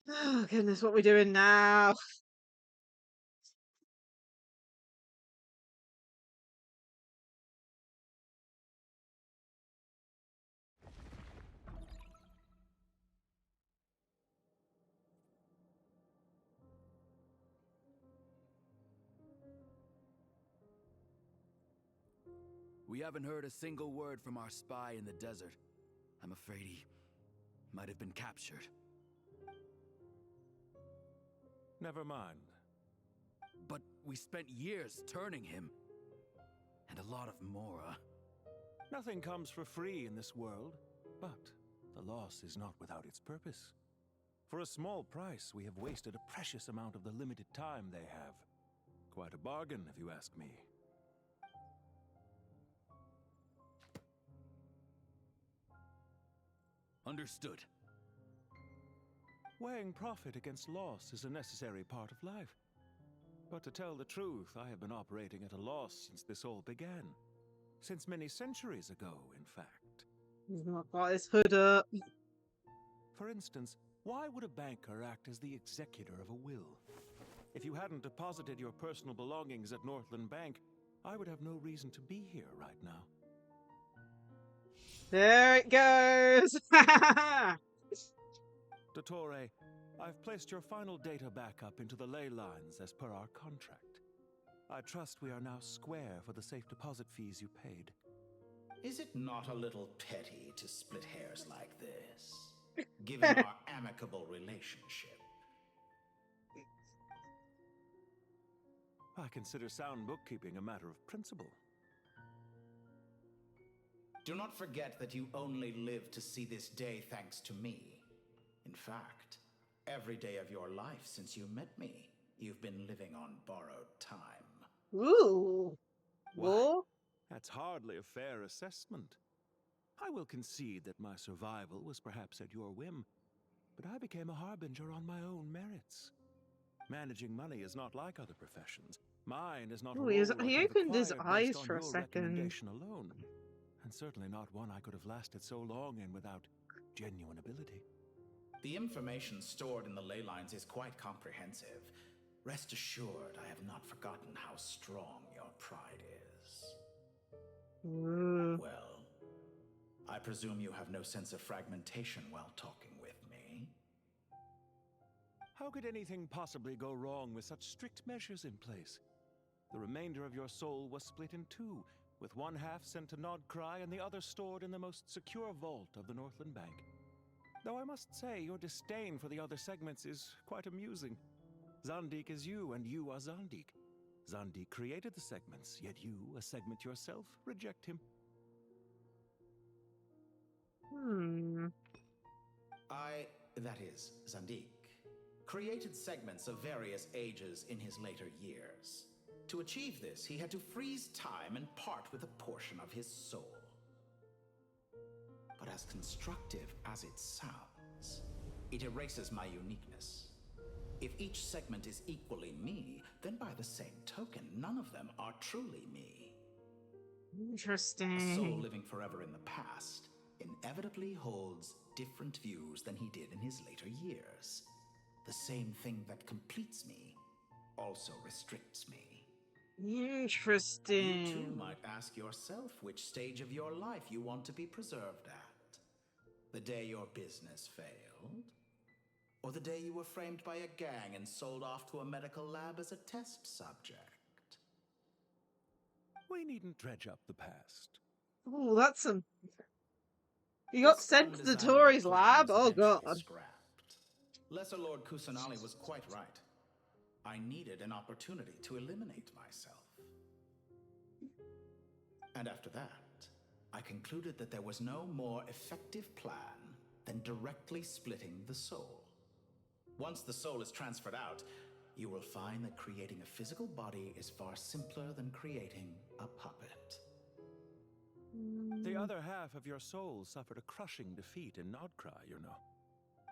Oh goodness, what are we doing now?
We haven't heard a single word from our spy in the desert. I'm afraid he might have been captured.
Never mind.
But we spent years turning him. And a lot of Mora.
Nothing comes for free in this world, but the loss is not without its purpose. For a small price, we have wasted a precious amount of the limited time they have. Quite a bargain, if you ask me.
Understood.
Weighing profit against loss is a necessary part of life. But to tell the truth, I have been operating at a loss since this all began. Since many centuries ago, in fact.
He's not got his hood up.
For instance, why would a banker act as the executor of a will? If you hadn't deposited your personal belongings at Northland Bank, I would have no reason to be here right now.
There it goes!
Dottore, I've placed your final data backup into the ley lines as per our contract. I trust we are now square for the safe deposit fees you paid.
Is it not a little petty to split hairs like this, given our amicable relationship?
I consider sound bookkeeping a matter of principle.
Do not forget that you only live to see this day thanks to me. In fact, every day of your life since you met me, you've been living on borrowed time.
Ooh.
Why? That's hardly a fair assessment. I will concede that my survival was perhaps at your whim, but I became a harbinger on my own merits. Managing money is not like other professions. Mine is not a role
He
I could have
opened his
acquired
eyes
based on
for a
your
second.
recommendation alone, and certainly not one I could have lasted so long in without genuine ability.
The information stored in the ley lines is quite comprehensive. Rest assured, I have not forgotten how strong your pride is. Well, I presume you have no sense of fragmentation while talking with me.
How could anything possibly go wrong with such strict measures in place? The remainder of your soul was split in two,
with one half sent to Nod-Krai and the other stored in the most secure vault of the Northland Bank. Though I must say, your disdain for the other segments is quite amusing. Zandik is you, and you are Zandik. Zandik created the segments, yet you, a segment yourself, reject him.
That is, Zandik, created segments of various ages in his later years. To achieve this, he had to freeze time and part with a portion of his soul. But as constructive as it sounds, it erases my uniqueness. If each segment is equally me, then by the same token, none of them are truly me.
Interesting.
A soul living forever in the past inevitably holds different views than he did in his later years. The same thing that completes me also restricts me.
Interesting.
You too might ask yourself which stage of your life you want to be preserved at. The day your business failed? Or the day you were framed by a gang and sold off to a medical lab as a test subject?
We needn't dredge up the past.
Oh, that's some... You got sent to the Tories lab? Oh, God.
Lesser Lord Kusanali was quite right. I needed an opportunity to eliminate myself. And after that, I concluded that there was no more effective plan than directly splitting the soul. Once the soul is transferred out, you will find that creating a physical body is far simpler than creating a puppet.
The other half of your soul suffered a crushing defeat in Nod-Krai, you know.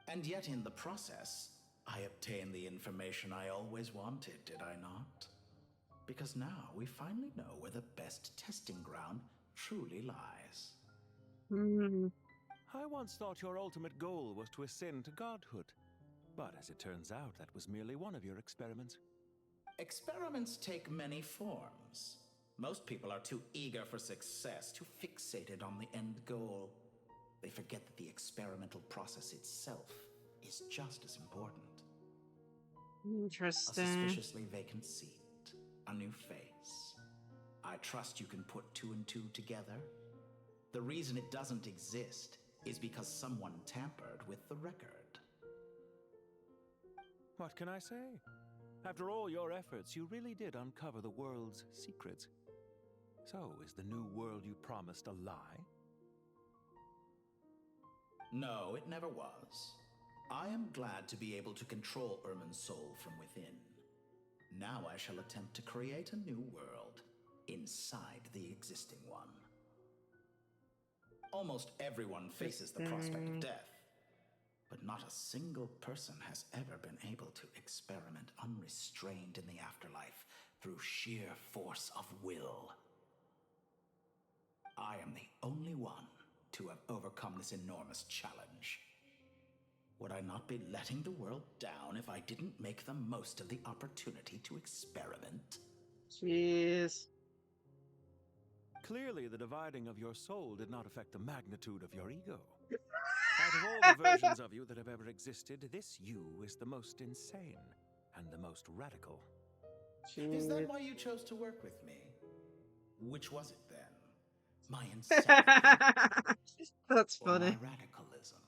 And yet in the process, I obtained the information I always wanted, did I not? Because now we finally know where the best testing ground truly lies.
I once thought your ultimate goal was to ascend to godhood. But as it turns out, that was merely one of your experiments.
Experiments take many forms. Most people are too eager for success, too fixated on the end goal. They forget that the experimental process itself is just as important.
Interesting.
A suspiciously vacant seat, a new face. I trust you can put two and two together. The reason it doesn't exist is because someone tampered with the record.
What can I say? After all your efforts, you really did uncover the world's secrets. So, is the new world you promised a lie?
No, it never was. I am glad to be able to control Irmin's soul from within. Now I shall attempt to create a new world inside the existing one. Almost everyone faces the prospect of death, but not a single person has ever been able to experiment unrestrained in the afterlife through sheer force of will. I am the only one to have overcome this enormous challenge. Would I not be letting the world down if I didn't make the most of the opportunity to experiment?
Jeez.
Clearly, the dividing of your soul did not affect the magnitude of your ego. Out of all the versions of you that have ever existed, this you is the most insane and the most radical.
Is that why you chose to work with me? Which was it then? My insanity?
That's
or
funny.
my radicalism?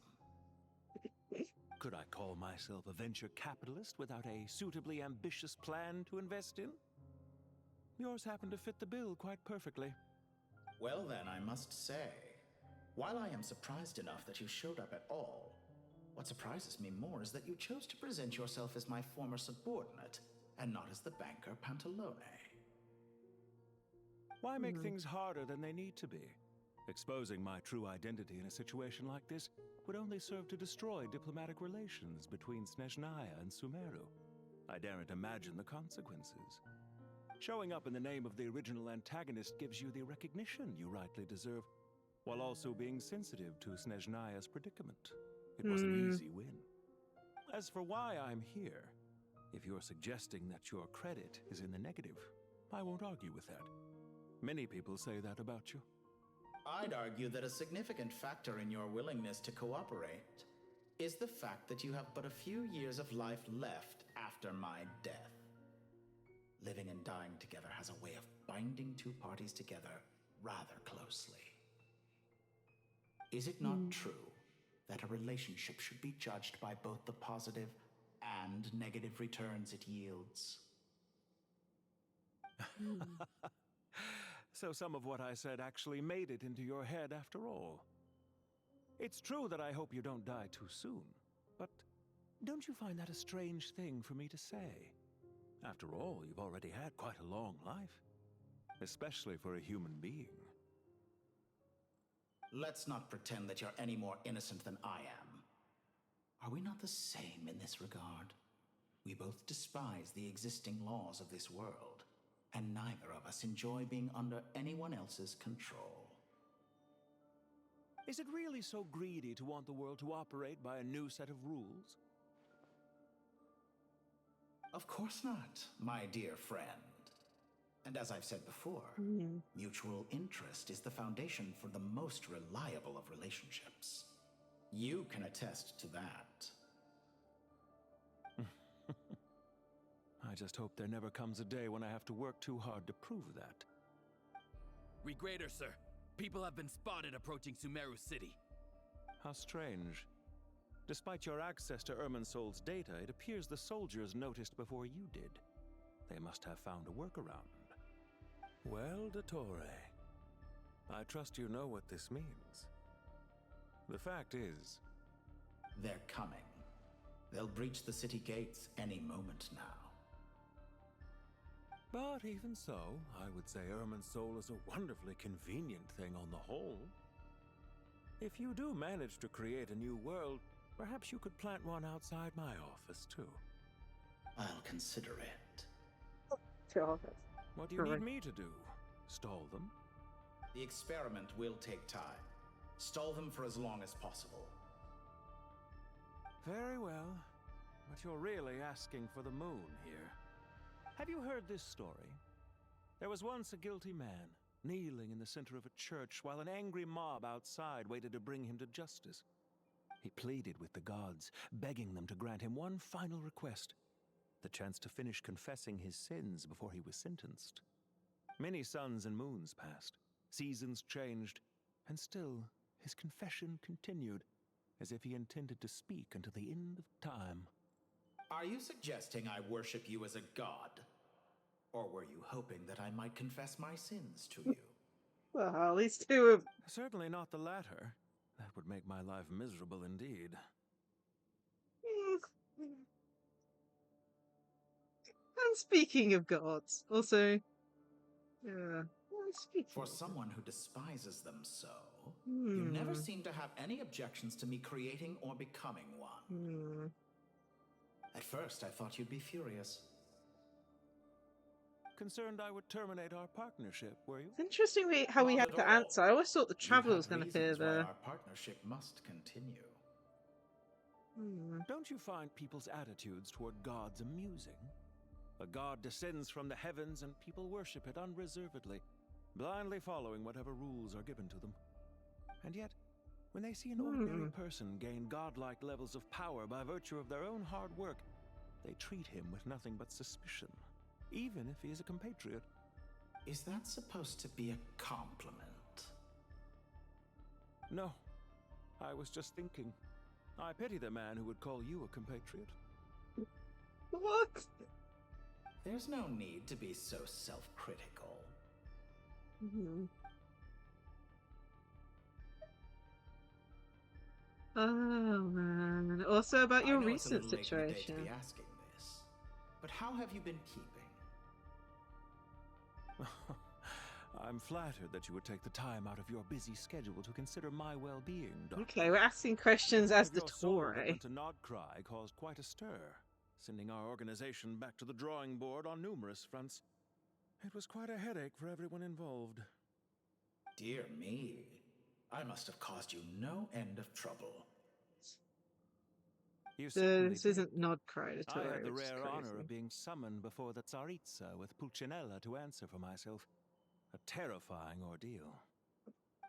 Could I call myself a venture capitalist without a suitably ambitious plan to invest in? Yours happened to fit the bill quite perfectly.
Well then, I must say, while I am surprised enough that you showed up at all, what surprises me more is that you chose to present yourself as my former subordinate, and not as the banker Pantalone.
Why make things harder than they need to be? Exposing my true identity in a situation like this would only serve to destroy diplomatic relations between Snezhnaya and Sumaru. I daren't imagine the consequences. Showing up in the name of the original antagonist gives you the recognition you rightly deserve, while also being sensitive to Snezhnaya's predicament. It was an easy win. As for why I'm here, if you're suggesting that your credit is in the negative, I won't argue with that. Many people say that about you.
I'd argue that a significant factor in your willingness to cooperate is the fact that you have but a few years of life left after my death. Living and dying together has a way of binding two parties together rather closely. Is it not true that a relationship should be judged by both the positive and negative returns it yields?
So some of what I said actually made it into your head after all. It's true that I hope you don't die too soon, but don't you find that a strange thing for me to say? After all, you've already had quite a long life, especially for a human being.
Let's not pretend that you're any more innocent than I am. Are we not the same in this regard? We both despise the existing laws of this world, and neither of us enjoy being under anyone else's control.
Is it really so greedy to want the world to operate by a new set of rules?
Of course not, my dear friend. And as I've said before, mutual interest is the foundation for the most reliable of relationships. You can attest to that.
I just hope there never comes a day when I have to work too hard to prove that.
Regrader, sir. People have been spotted approaching Sumaru City.
How strange. Despite your access to Irminsol's data, it appears the soldiers noticed before you did. They must have found a workaround. Well, Dottore, I trust you know what this means. The fact is...
They're coming. They'll breach the city gates any moment now.
But even so, I would say Irminsol is a wonderfully convenient thing on the whole. If you do manage to create a new world, perhaps you could plant one outside my office, too.
I'll consider it.
What do you need me to do? Stall them?
The experiment will take time. Stall them for as long as possible.
Very well. But you're really asking for the moon here. Have you heard this story? There was once a guilty man, kneeling in the center of a church while an angry mob outside waited to bring him to justice. He pleaded with the gods, begging them to grant him one final request, the chance to finish confessing his sins before he was sentenced. Many suns and moons passed, seasons changed, and still his confession continued, as if he intended to speak until the end of time.
Are you suggesting I worship you as a god? Or were you hoping that I might confess my sins to you?
Well, at least two of...
Certainly not the latter. That would make my life miserable indeed.
And speaking of gods, also...
For someone who despises them so, you never seem to have any objections to me creating or becoming one. At first, I thought you'd be furious.
Concerned I would terminate our partnership, were you?
It's interesting how we had to answer. I always thought the Traveler was going to appear there.
Our partnership must continue.
Don't you find people's attitudes toward gods amusing? A god descends from the heavens and people worship it unreservedly, blindly following whatever rules are given to them. And yet, when they see an ordinary person gain godlike levels of power by virtue of their own hard work, they treat him with nothing but suspicion, even if he is a compatriot.
Is that supposed to be a compliment?
No. I was just thinking. I pity the man who would call you a compatriot.
What?
There's no need to be so self-critical.
Oh man. Also about your recent situation.
To be asking this, but how have you been keeping?
I'm flattered that you would take the time out of your busy schedule to consider my well-being, Doctor.
Okay, we're asking questions as the Tory.
To Nod-Krai caused quite a stir, sending our organization back to the drawing board on numerous fronts. It was quite a headache for everyone involved.
Dear me. I must have caused you no end of trouble.
This isn't Nod-Krai.
I had the rare honor of being summoned before the Tsaritsa with Pulcinella to answer for myself. A terrifying ordeal.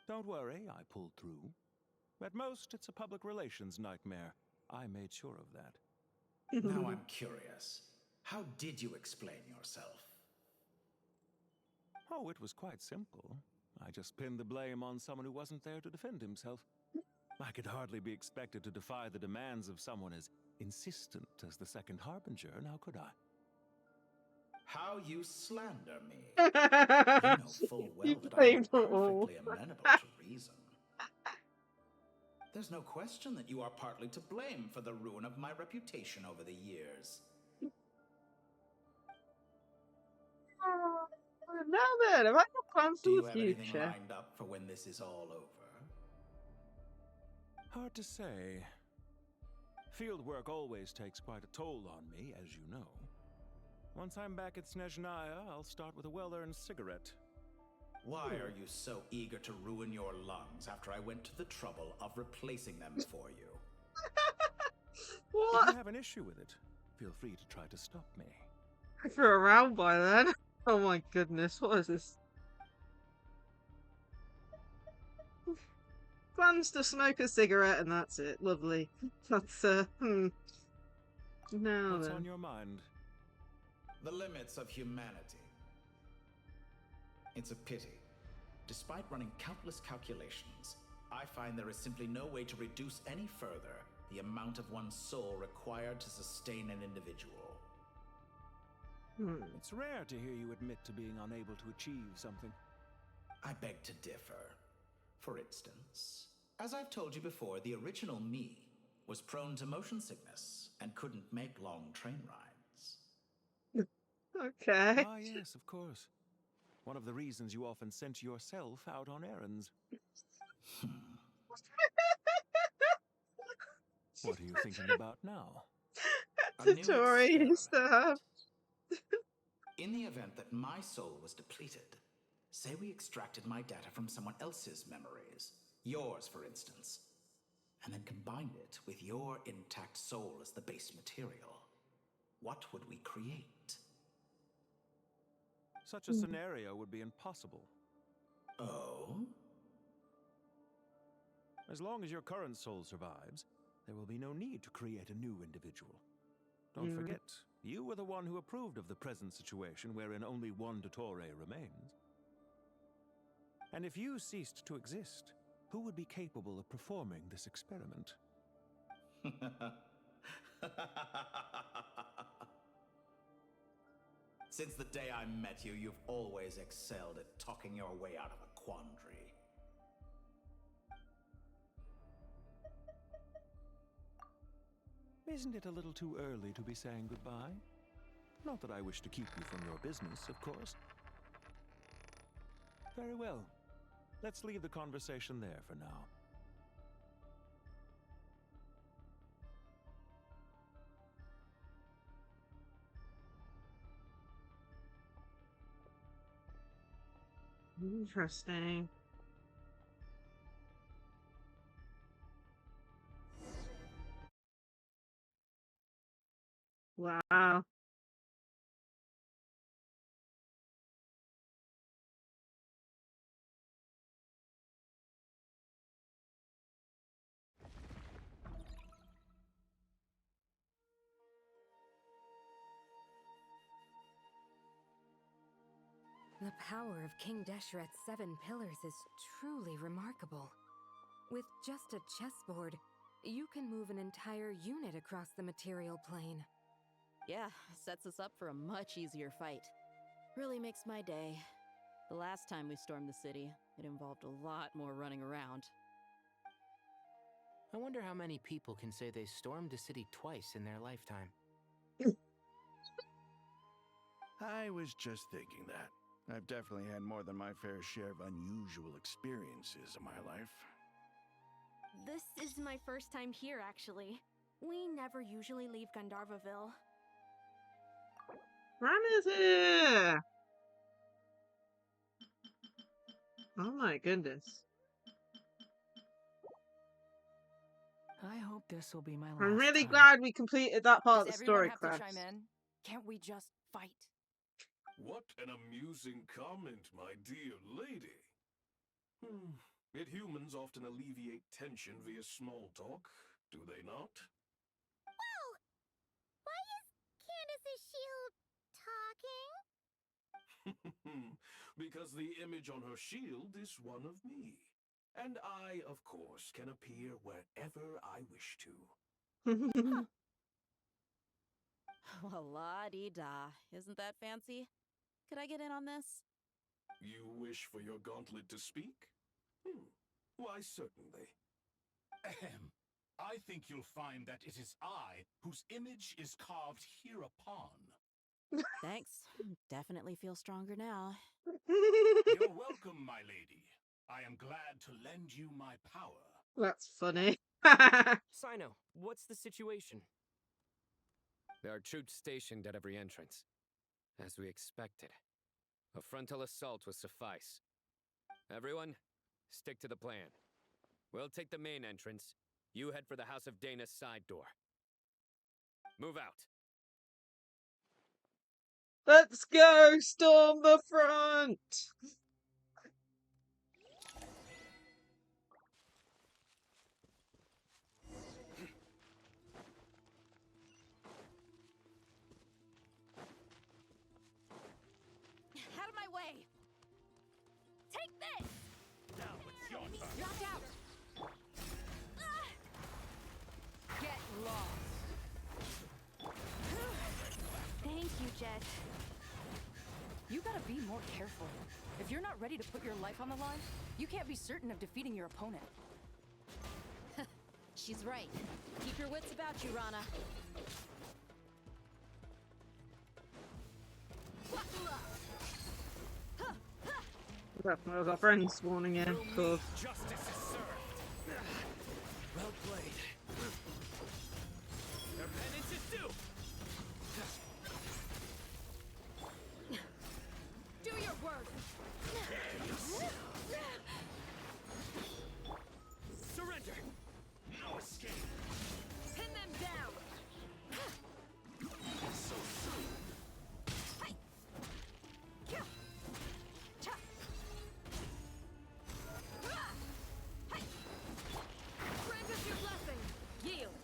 Don't worry, I pulled through. At most, it's a public relations nightmare. I made sure of that.
Now I'm curious. How did you explain yourself?
Oh, it was quite simple. I just pinned the blame on someone who wasn't there to defend himself. I could hardly be expected to defy the demands of someone as insistent as the Second Harbinger, now could I?
How you slander me. You know full well that I am perfectly amenable to reason. There's no question that you are partly to blame for the ruin of my reputation over the years.
Now then, have I got plans for
Do you
the
have anything
future?
lined up for when this is all over?
Hard to say. Field work always takes quite a toll on me, as you know. Once I'm back at Snezhnaya, I'll start with a well-earned cigarette.
Why are you so eager to ruin your lungs after I went to the trouble of replacing them for you?
If you have an issue with it, feel free to try to stop me.
If you're around by then. Oh my goodness, what is this? Plans to smoke a cigarette and that's it. Lovely. That's, Now
What's
then.
on your mind?
The limits of humanity. It's a pity. Despite running countless calculations, I find there is simply no way to reduce any further the amount of one's soul required to sustain an individual.
It's rare to hear you admit to being unable to achieve something.
I beg to differ. For instance, as I've told you before, the original me was prone to motion sickness and couldn't make long train rides.
Okay.
Ah, yes, of course. One of the reasons you often sent yourself out on errands. What are you thinking about now?
Tutorial stuff.
In the event that my soul was depleted, say we extracted my data from someone else's memories, yours for instance, and then combined it with your intact soul as the base material, what would we create?
Such a scenario would be impossible.
Oh?
As long as your current soul survives, there will be no need to create a new individual. Don't forget, you were the one who approved of the present situation wherein only one Dottore remains. And if you ceased to exist, who would be capable of performing this experiment?
Since the day I met you, you've always excelled at talking your way out of a quandary.
Isn't it a little too early to be saying goodbye? Not that I wish to keep you from your business, of course. Very well. Let's leave the conversation there for now.
Interesting. Wow.
The power of King Deshret's 7 pillars is truly remarkable. With just a chessboard, you can move an entire unit across the material plane.
Yeah, sets us up for a much easier fight. Really makes my day. The last time we stormed the city, it involved a lot more running around.
I wonder how many people can say they stormed a city twice in their lifetime.
I was just thinking that. I've definitely had more than my fair share of unusual experiences in my life.
This is my first time here, actually. We never usually leave Gandharvaville.
Rana's here! Oh my goodness.
I hope this will be my last
I'm really
time.
glad we completed that part of the
Does
story,
everyone have
Krabs.
to chime in? Can't we just fight?
What an amusing comment, my dear lady. Yet humans often alleviate tension via small talk, do they not?
Whoa! Why is Candace's shield talking?
because the image on her shield is one of me. And I, of course, can appear wherever I wish to.
Well, la-di-da. Isn't that fancy? Could I get in on this?
You wish for your gauntlet to speak? Why, certainly.
Ahem. I think you'll find that it is I whose image is carved hereupon.
Thanks. Definitely feel stronger now.
You're welcome, my lady. I am glad to lend you my power.
That's funny.
Sino, what's the situation?
There are troops stationed at every entrance. As we expected. A frontal assault will suffice. Everyone, stick to the plan. We'll take the main entrance. You head for the House of Dana's side door. Move out.
Let's go! Storm the front!
Out of my way! Take this!
Now it's your turn.
Knocked out!
Get lost.
Thank you, Jet.
You gotta be more careful. If you're not ready to put your life on the line, you can't be certain of defeating your opponent.
She's right. Keep your wits about you, Rana.
That was our friend spawning in. Cool.
Justice is served.
Well played. Their penance is due.
Do your work!
Surrender.
No escape.
Pin them down!
So soon.
Grant us your blessing! Yield!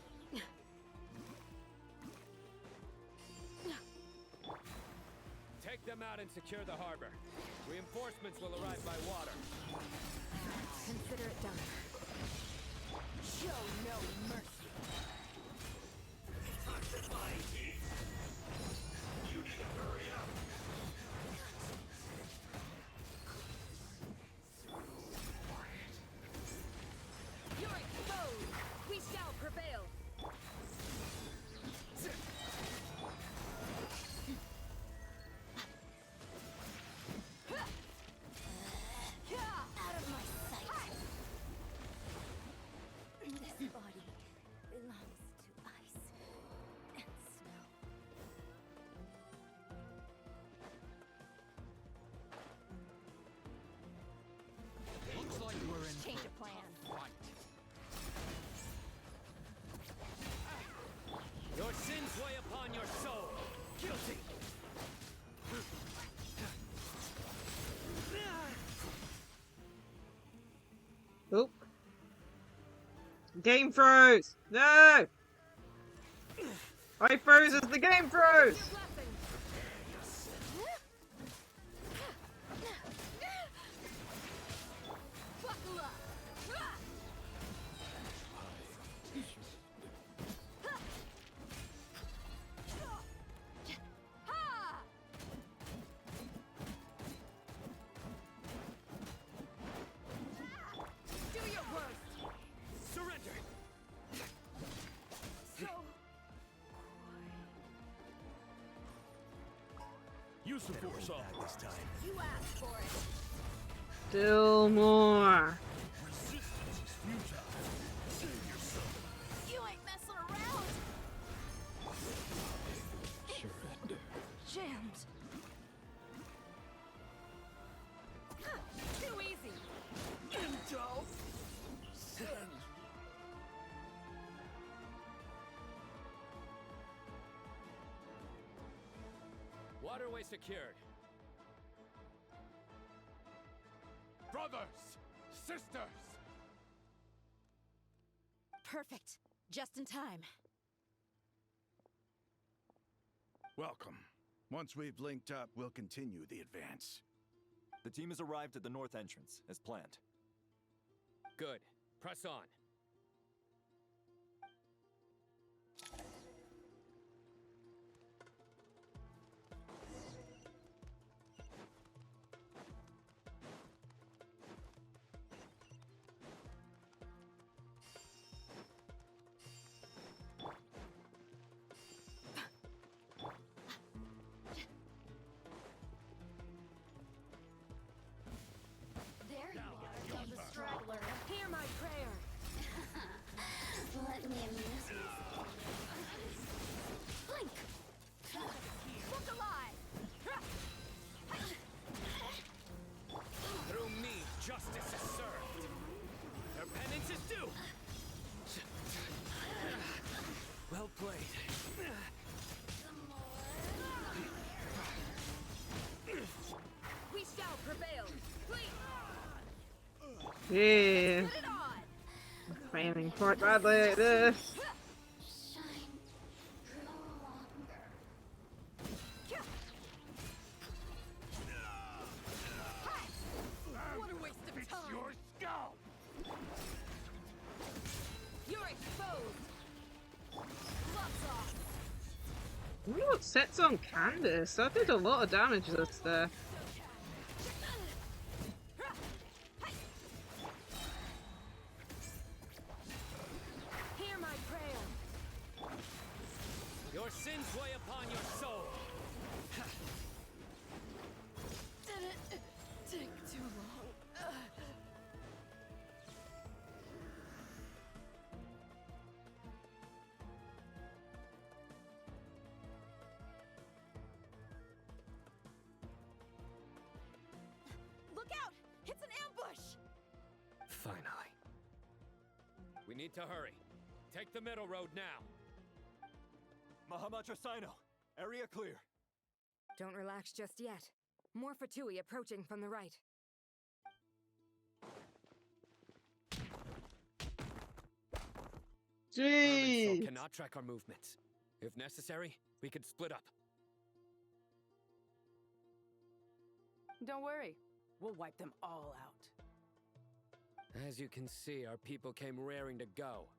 Take them out and secure the harbor. Reinforcements will arrive by water.
Consider it done. Show no mercy.
You need to hurry up.
You're exposed! We shall prevail! Out of my sight! This body belongs to ice and snow.
Looks like we're in
Change of plan.
fight.
Your sins weigh upon your soul. Guilty.
Oh. Game froze! No! I froze as the game froze!
Buckle up! Do your worst!
Surrender.
So
Use the force off this time.
you asked for it.
Still more.
Resistance is futile. Save yourself.
You ain't messing around.
Surrender.
Jammed. Too easy.
Intel. Send.
Waterway secured.
Brothers, sisters.
Perfect. Just in time.
Welcome. Once we've linked up, we'll continue the advance.
The team has arrived at the north entrance, as planned.
Good. Press on.
There you are, the straggler.
Hear my prayer.
Let me amuse myself.
Blink! Look alive!
Through me, justice is served. Their penance is due.
Well played.
We shall prevail. Please.
Yeah.
Put it on.
Failing quite badly at this.
What a waste of time.
Your skull!
You're exposed. Gloves off.
I wonder what sets on Candace. That did a lot of damage this there.
Hear my prayer.
Your sins weigh upon your soul.
Did it take too long? Look out! It's an ambush!
Finally. We need to hurry. Take the middle road now.
Mahamatra Sino, area clear.
Don't relax just yet. More Fatui approaching from the right.
Jeez.
Cannot track our movements. If necessary, we could split up.
Don't worry. We'll wipe them all out.
As you can see, our people came raring to go.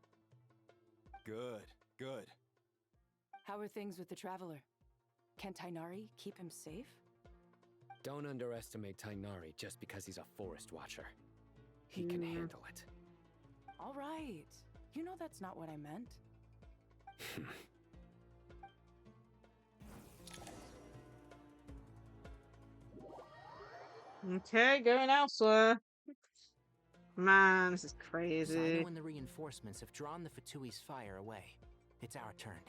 Good, good.
How are things with the Traveler? Can Tainari keep him safe?
Don't underestimate Tainari just because he's a forest watcher. He can handle it.
All right. You know that's not what I meant.
Okay, going elsewhere. Man, this is crazy.
Sino and the reinforcements have drawn the Fatui's fire away. It's our turn.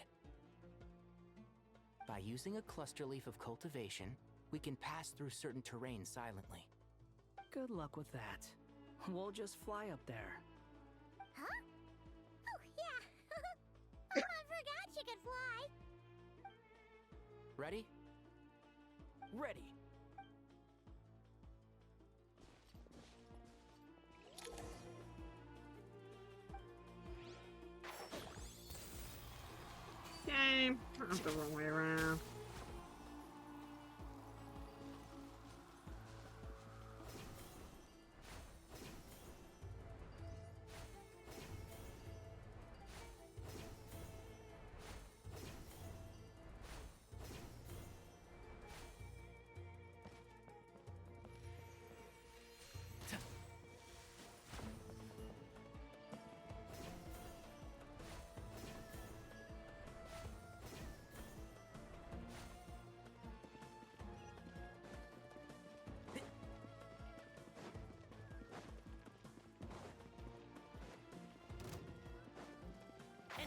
By using a cluster leaf of cultivation, we can pass through certain terrain silently.
Good luck with that. We'll just fly up there.
Huh? Oh, yeah. I forgot you could fly.
Ready?
Ready.
Game. That's the wrong way around.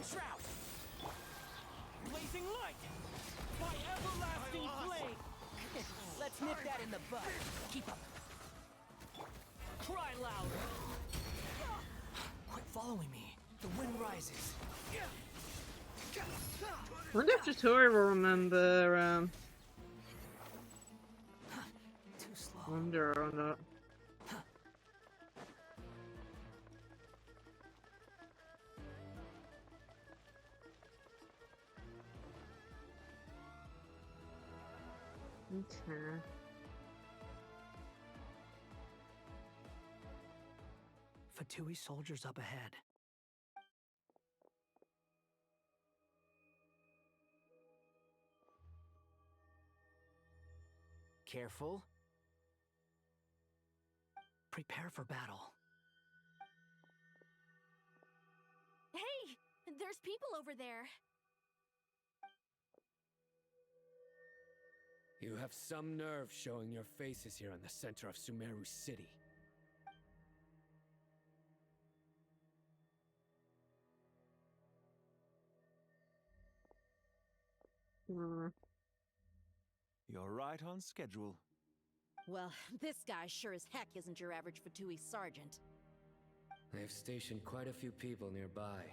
Shroud! Blazing light! My everlasting flame! Let's nip that in the bud. Keep up. Cry louder! Quit following me. The wind rises.
I wonder if Jatori will remember,
Too slow.
Wonder or not. Okay.
Fatui soldiers up ahead.
Careful.
Prepare for battle.
Hey! There's people over there!
You have some nerve showing your faces here in the center of Sumaru City.
You're right on schedule.
Well, this guy sure as heck isn't your average Fatui sergeant.
They've stationed quite a few people nearby.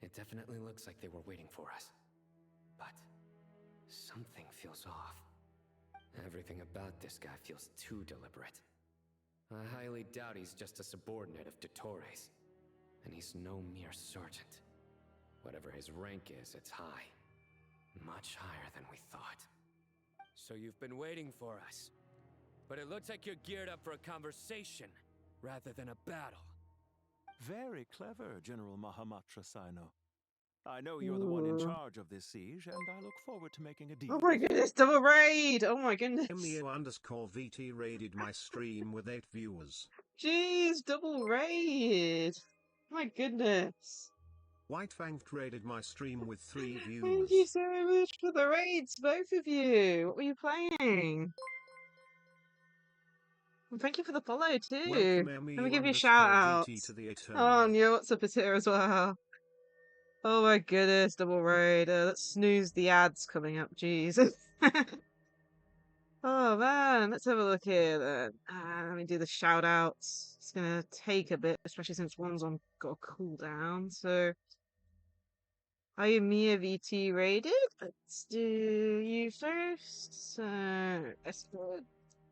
It definitely looks like they were waiting for us. But something feels off. Everything about this guy feels too deliberate. I highly doubt he's just a subordinate of Dottores. And he's no mere sergeant. Whatever his rank is, it's high. Much higher than we thought. So you've been waiting for us. But it looks like you're geared up for a conversation, rather than a battle.
Very clever, General Mahamatra Sino. I know you're the one in charge of this siege, and I look forward to making a deal.
Oh my goodness, double raid! Oh my goodness.
ENVtuber raided my stream with 8 viewers.
Jeez, double raid! My goodness.
Whitefanged raided my stream with 3 viewers.
Thank you so much for the raids, both of you. What were you playing? And thank you for the follow too.
Welcome
Let me give you a shout out. Oh, and you, what's up here as well? Oh my goodness, double raid. Let's snooze the ads coming up. Jeez. Oh man, let's have a look here then. Let me do the shout outs. It's gonna take a bit, especially since one's on got a cooldown. So, are you Mia VT rated? Let's do you first. So, that's good.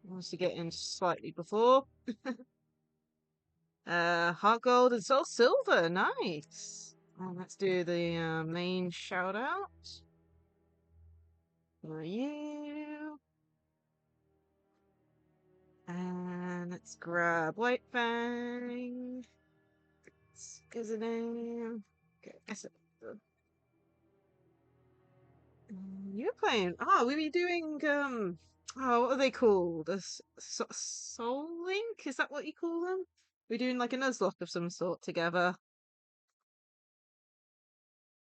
Wants to get in slightly before. Heart Gold and Soul Silver, nice. And let's do the main shout out. For you. And let's grab White Fang. What's his name? Okay, guess it. You're playing. Oh, we be doing oh, what are they called? Soul Link? Is that what you call them? We're doing like a Nuzlocke of some sort together.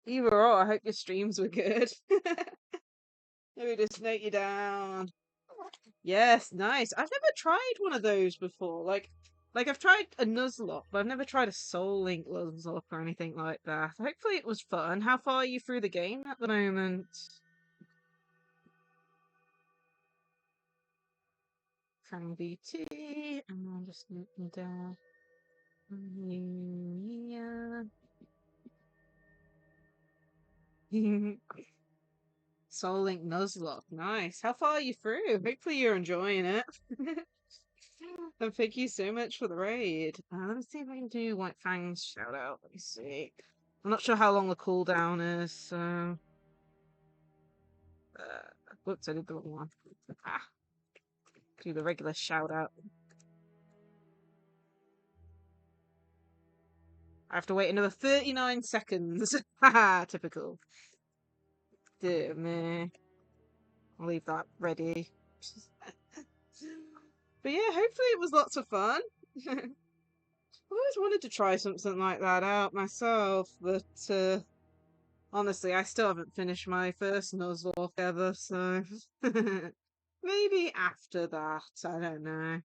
Either or, I hope your streams were good. Let me just note you down. Yes, nice. I've never tried one of those before. Like I've tried a Nuzlocke, but I've never tried a Soul Link Nuzlocke or anything like that. Hopefully it was fun. How far are you through the game at the moment? Fang VT, and I'll just note them down. Soul Link Nuzlocke, nice. How far are you through? Hopefully you're enjoying it. And thank you so much for the raid. Let me see if I can do White Fang's shout out. Let me see. I'm not sure how long the cooldown is, so. Whoops, I did the wrong one. Do the regular shout out. I have to wait another 39 seconds. Haha, typical. Dear me. I'll leave that ready. But yeah, hopefully it was lots of fun. I've always wanted to try something like that out myself, but honestly, I still haven't finished my first Nuzlocke ever, so maybe after that, I don't know.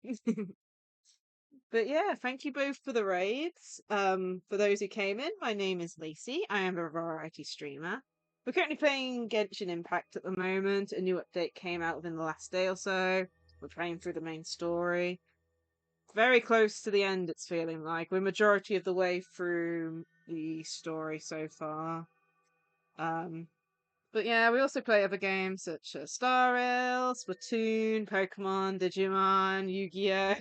But yeah, thank you both for the raids. For those who came in, my name is Lacie. I am a variety streamer. We're currently playing Genshin Impact at the moment. A new update came out within the last day or so. We're playing through the main story. Very close to the end, it's feeling like. We're majority of the way through the story so far. But yeah, we also play other games such as Star Rail, Splatoon, Pokemon, Digimon, Yu-Gi-Oh!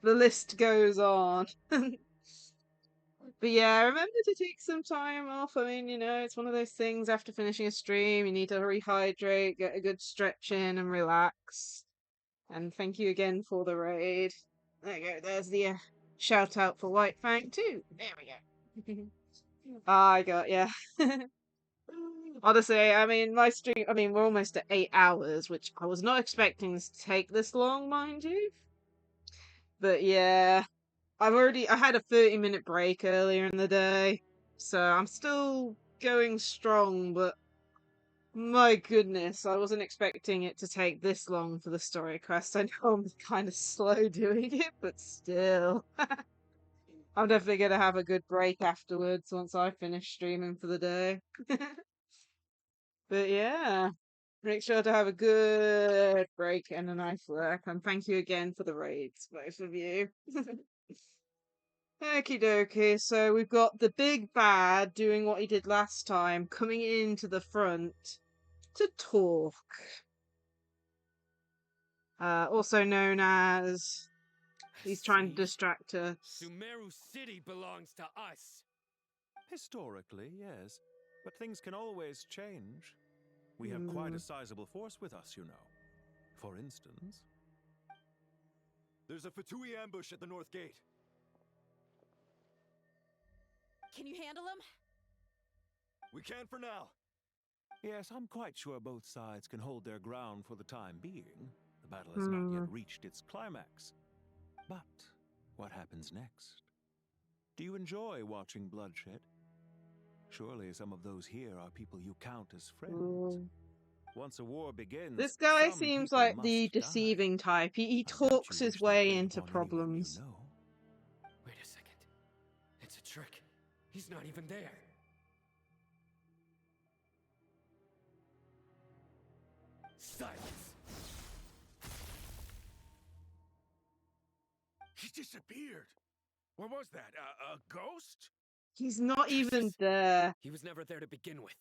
The list goes on. But yeah, remember to take some time off. I mean, you know, it's one of those things after finishing a stream, you need to rehydrate, get a good stretch in, and relax. And thank you again for the raid. There you go, there's the Shout out for White Fang too. There we go. I got yeah. Honestly, I mean, my stream. I mean, we're almost at 8 hours, which I was not expecting this to take this long, mind you. But yeah, I had a 30-minute break earlier in the day, so I'm still going strong. But my goodness, I wasn't expecting it to take this long for the story quest. I know I'm kind of slow doing it, but still. I'm definitely gonna have a good break afterwards once I finish streaming for the day. But yeah, make sure to have a good break and a nice work. And thank you again for the raids, both of you. Okie dokie, so we've got the big bad doing what he did last time, coming into the front to talk. Also known as he's trying to distract us.
Sumaru City belongs to us.
Historically, yes. But things can always change. We have quite a sizable force with us, you know. For instance...
There's a Fatui ambush at the north gate.
Can you handle him?
We can for now.
Yes, I'm quite sure both sides can hold their ground for the time being. The battle has not yet reached its climax. But what happens next? Do you enjoy watching bloodshed? Surely some of those here are people you count as friends. Once a war begins,
this guy
some
seems
people
like
must
the
die.
deceiving type. He talks his way into problems.
Wait a second. It's a trick. He's not even there. Silence!
He disappeared. What was that? A ghost?
He's not even there.
He was never there to begin with.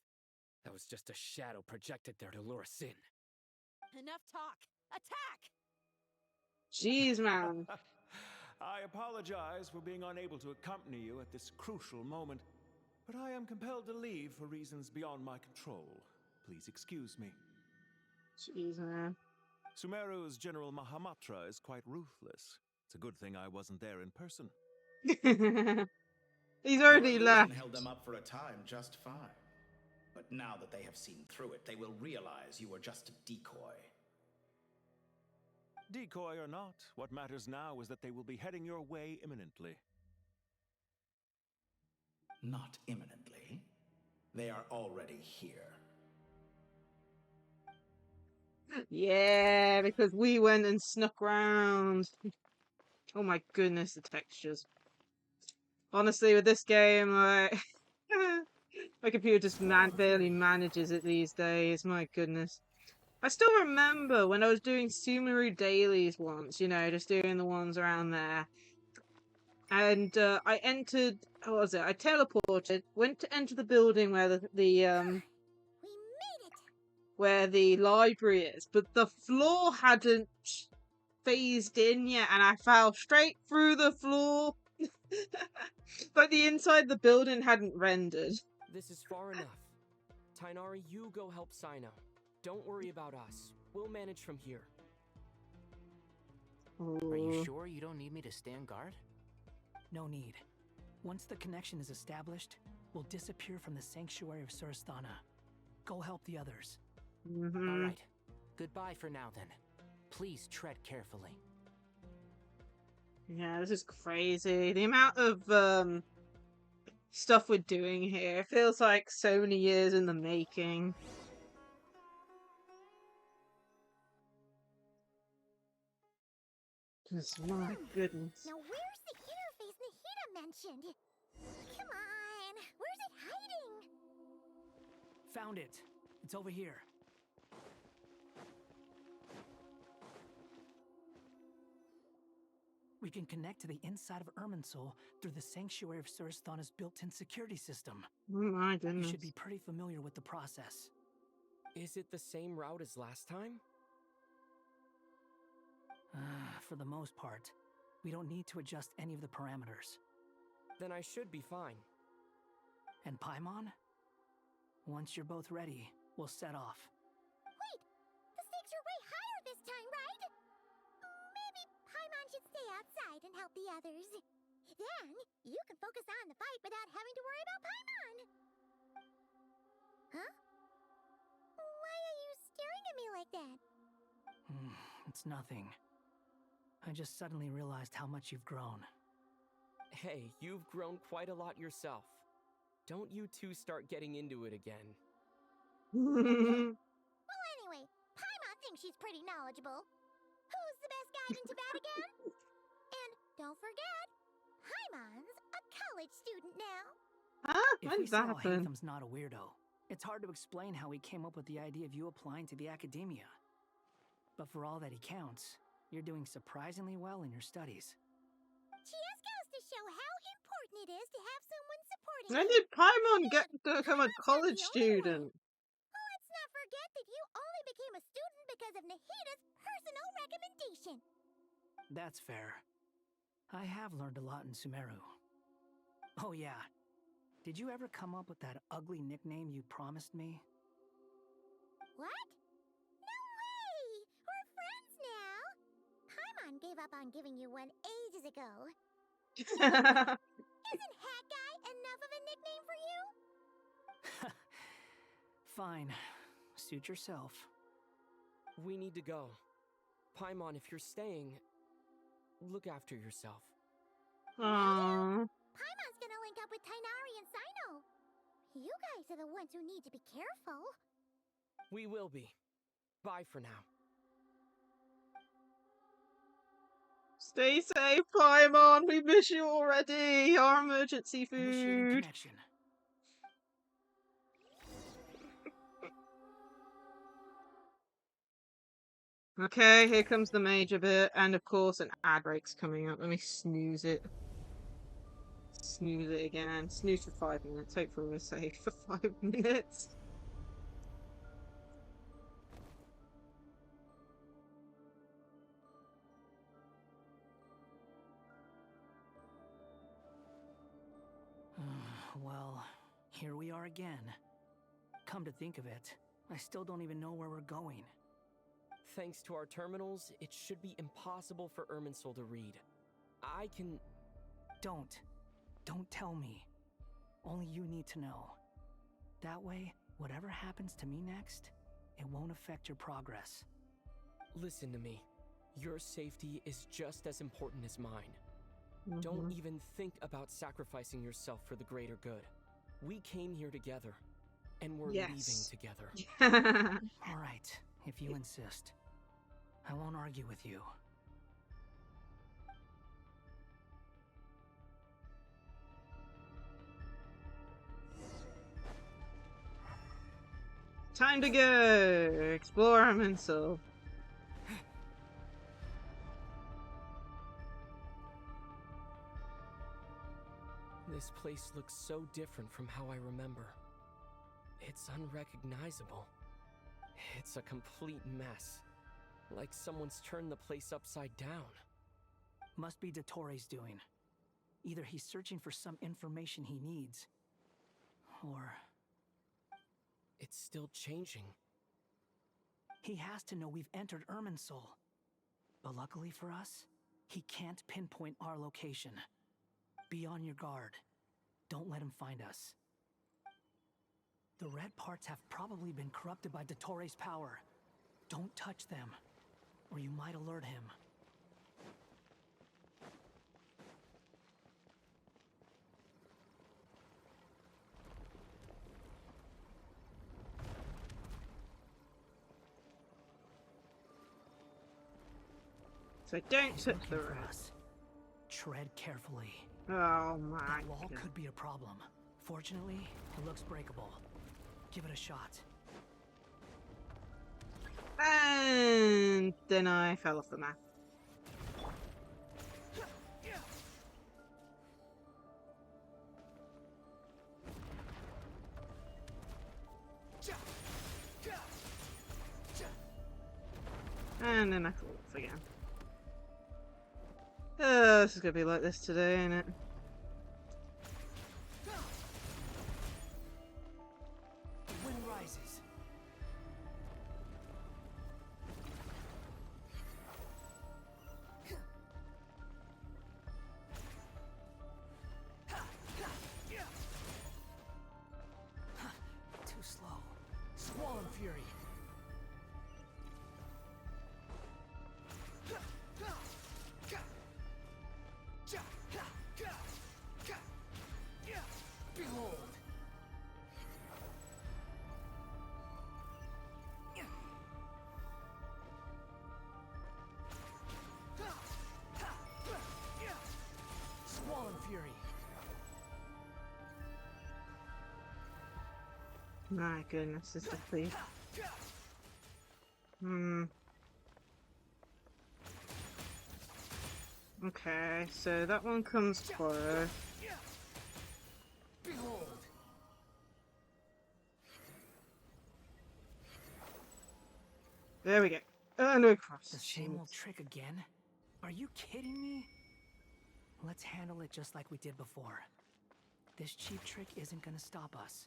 That was just a shadow projected there to lure us in.
Enough talk. Attack!
Jeez, man.
I apologize for being unable to accompany you at this crucial moment, but I am compelled to leave for reasons beyond my control. Please excuse me.
Jeez, man.
Sumaru's General Mahamatra is quite ruthless. It's a good thing I wasn't there in person.
He's already
Your
left.
illusion held them up for a time just fine. But now that they have seen through it, they will realize you were just a decoy.
Decoy or not, what matters now is that they will be heading your way imminently.
Not imminently. They are already here.
Yeah, because we went and snuck round. Oh my goodness, the textures. Honestly, with this game, like... my computer just barely manages it these days, my goodness. I still remember when I was doing Sumaru dailies once, you know, just doing the ones around there. And I entered, what was it? I teleported, went to enter the building where where the library is, but the floor hadn't phased in yet, and I fell straight through the floor. But the inside the building hadn't rendered.
This is far enough. Tainari, you go help Sino. Don't worry about us. We'll manage from here.
Are you sure you don't need me to stand guard?
No need. Once the connection is established, we'll disappear from the sanctuary of Surasthana. Go help the others.
All right. Goodbye for now, then. Please tread carefully.
Yeah, this is crazy. The amount of stuff we're doing here, it feels like so many years in the making. Just my goodness.
Now where's the interface Nahida mentioned? Come on, where's it hiding?
Found it. It's over here. We can connect to the inside of Irminsul through the Sanctuary of Surasthana's built-in security system.
Oh my goodness.
You should be pretty familiar with the process.
Is it the same route as last time?
For the most part, we don't need to adjust any of the parameters.
Then I should be fine.
And Paimon? Once you're both ready, we'll set off.
Wait! The stakes are way higher this time, right? Maybe Paimon should stay outside and help the others. Then, you can focus on the fight without having to worry about Paimon. Huh? Why are you staring at me like that?
It's nothing. I just suddenly realized how much you've grown.
Hey, you've grown quite a lot yourself. Don't you two start getting into it again.
Well, anyway, Paimon thinks she's pretty knowledgeable. Who's the best guide into bat again? And don't forget, Paimon's a college student now.
If we say Haytham's not a weirdo, it's hard to explain how he came up with the idea of you applying to the academia. But for all that he counts, you're doing surprisingly well in your studies.
Just goes to show how important it is to have someone supporting
When
you.
did Paimon get to become a college student?
Let's not forget that you only became a student because of Nahita's personal recommendation.
That's fair. I have learned a lot in Sumaru. Oh yeah. Did you ever come up with that ugly nickname you promised me?
What? No way! We're friends now! Paimon gave up on giving you one ages ago. Isn't Hat Guy enough of a nickname for you?
Fine. Suit yourself.
We need to go. Paimon, if you're staying, look after yourself.
Aww.
Paimon's gonna link up with Tighnari and Sino. You guys are the ones who need to be careful.
We will be. Bye for now.
Stay safe, Paimon. We miss you already. Our emergency
Initiating
food.
connection.
Okay, here comes the major bit, and of course an ad break's coming up. Let me snooze it. Snooze it again. Snooze for 5 minutes. Hopefully we're safe for 5 minutes.
Well, here we are again. Come to think of it, I still don't even know where we're going.
Thanks to our terminals, it should be impossible for Irminsul to read. I can...
Don't tell me. Only you need to know. That way, whatever happens to me next, it won't affect your progress.
Listen to me. Your safety is just as important as mine. Don't even think about sacrificing yourself for the greater good. We came here together, and we're leaving together.
All right, if you insist. I won't argue with you.
Time to go! Explore Irminsul.
This place looks so different from how I remember. It's unrecognizable. It's a complete mess. Like someone's turned the place upside down.
Must be Dottoro's doing. Either he's searching for some information he needs, or...
It's still changing.
He has to know we've entered Irminsul. But luckily for us, he can't pinpoint our location. Be on your guard. Don't let him find us. The red parts have probably been corrupted by Dottoro's power. Don't touch them, or you might alert him.
So don't touch the red.
Tread carefully.
Oh my
That wall
God.
could be a problem. Fortunately, it looks breakable. Give it a shot.
And then I fell off the map. And then I fall off again. This is gonna be like this today, ain't it?
The wind rises.
My goodness, this is please. Okay, so that one comes first.
Behold.
There we go. And across.
The same old trick again? Are you kidding me? Let's handle it just like we did before. This cheap trick isn't gonna stop us.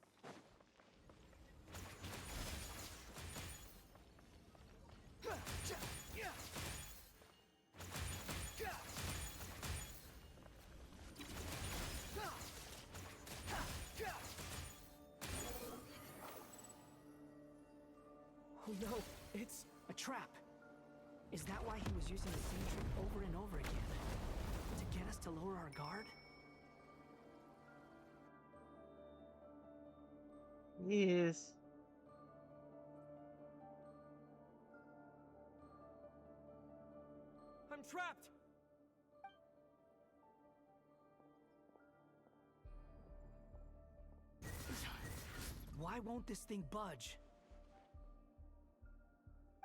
Oh no, it's a trap. Is that why he was using the same trick over and over again? To get us to lower our guard?
Yes.
I'm trapped!
Why won't this thing budge?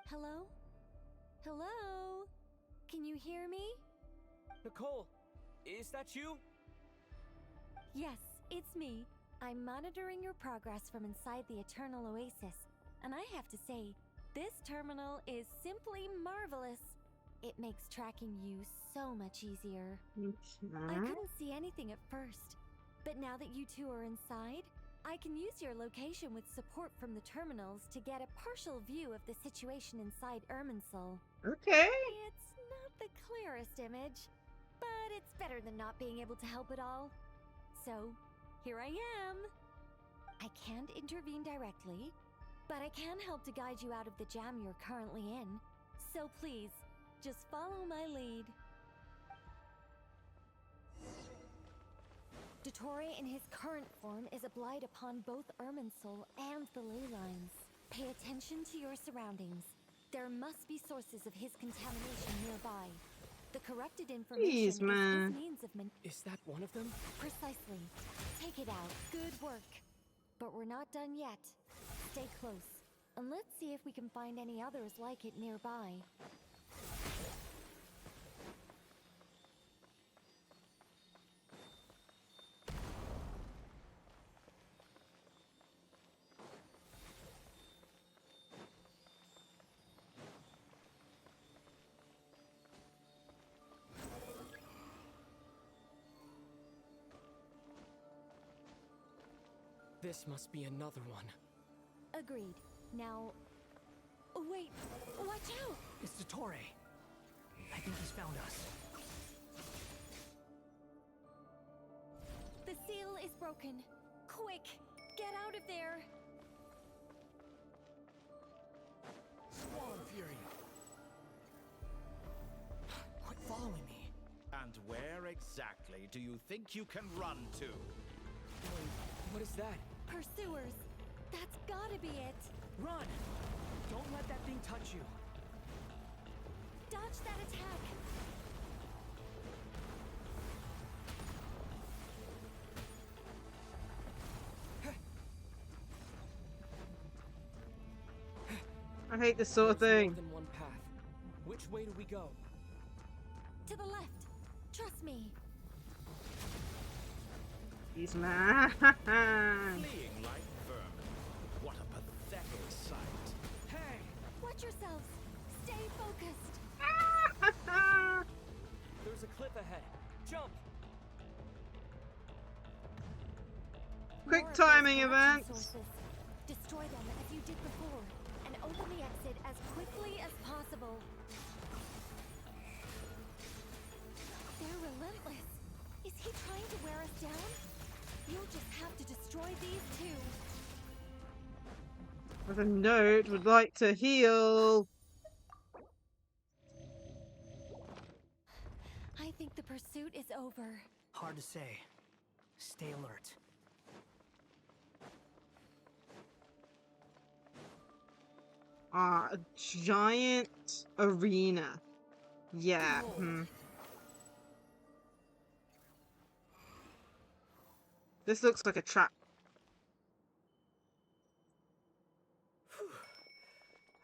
Hello? Hello? Can you hear me?
Nicole, is that you?
Yes, it's me. I'm monitoring your progress from inside the Eternal Oasis, and I have to say, this terminal is simply marvelous. It makes tracking you so much easier. I couldn't see anything at first, but now that you two are inside, I can use your location with support from the terminals to get a partial view of the situation inside Irminsul.
Okay.
It's not the clearest image, but it's better than not being able to help at all. So, here I am. I can't intervene directly, but I can help to guide you out of the jam you're currently in. So please, just follow my lead. Dottore in his current form is a blight upon both Irminsul and the ley lines. Pay attention to your surroundings. There must be sources of his contamination nearby. The corrupted information is his means of
Is that one of them?
Precisely. Take it out. Good work. But we're not done yet. Stay close. And let's see if we can find any others like it nearby.
This must be another one.
Agreed. Now... Oh, wait! Watch out!
It's Dottore. I think he's found us.
The seal is broken. Quick! Get out of there!
Swan Fury! Quit following me.
And where exactly do you think you can run to?
Wait, what is that?
Pursuers! That's gotta be it!
Run! Don't let that thing touch you.
Dodge that attack!
I hate this sort of thing.
More than one path. Which way do we go?
To the left. Trust me.
He's mad.
Fleeing like vermin. What a pathetic sight.
Hey!
Watch yourselves. Stay focused.
There's a cliff ahead. Jump!
Quick
More of
timing
those
events.
sources. Destroy them as you did before, and open the exit as quickly as possible. They're relentless. Is he trying to wear us down? You'll just have to destroy these too.
With a note, would like to heal.
I think the pursuit is over.
Hard to say. Stay alert.
A giant arena. Yeah. This looks like a trap.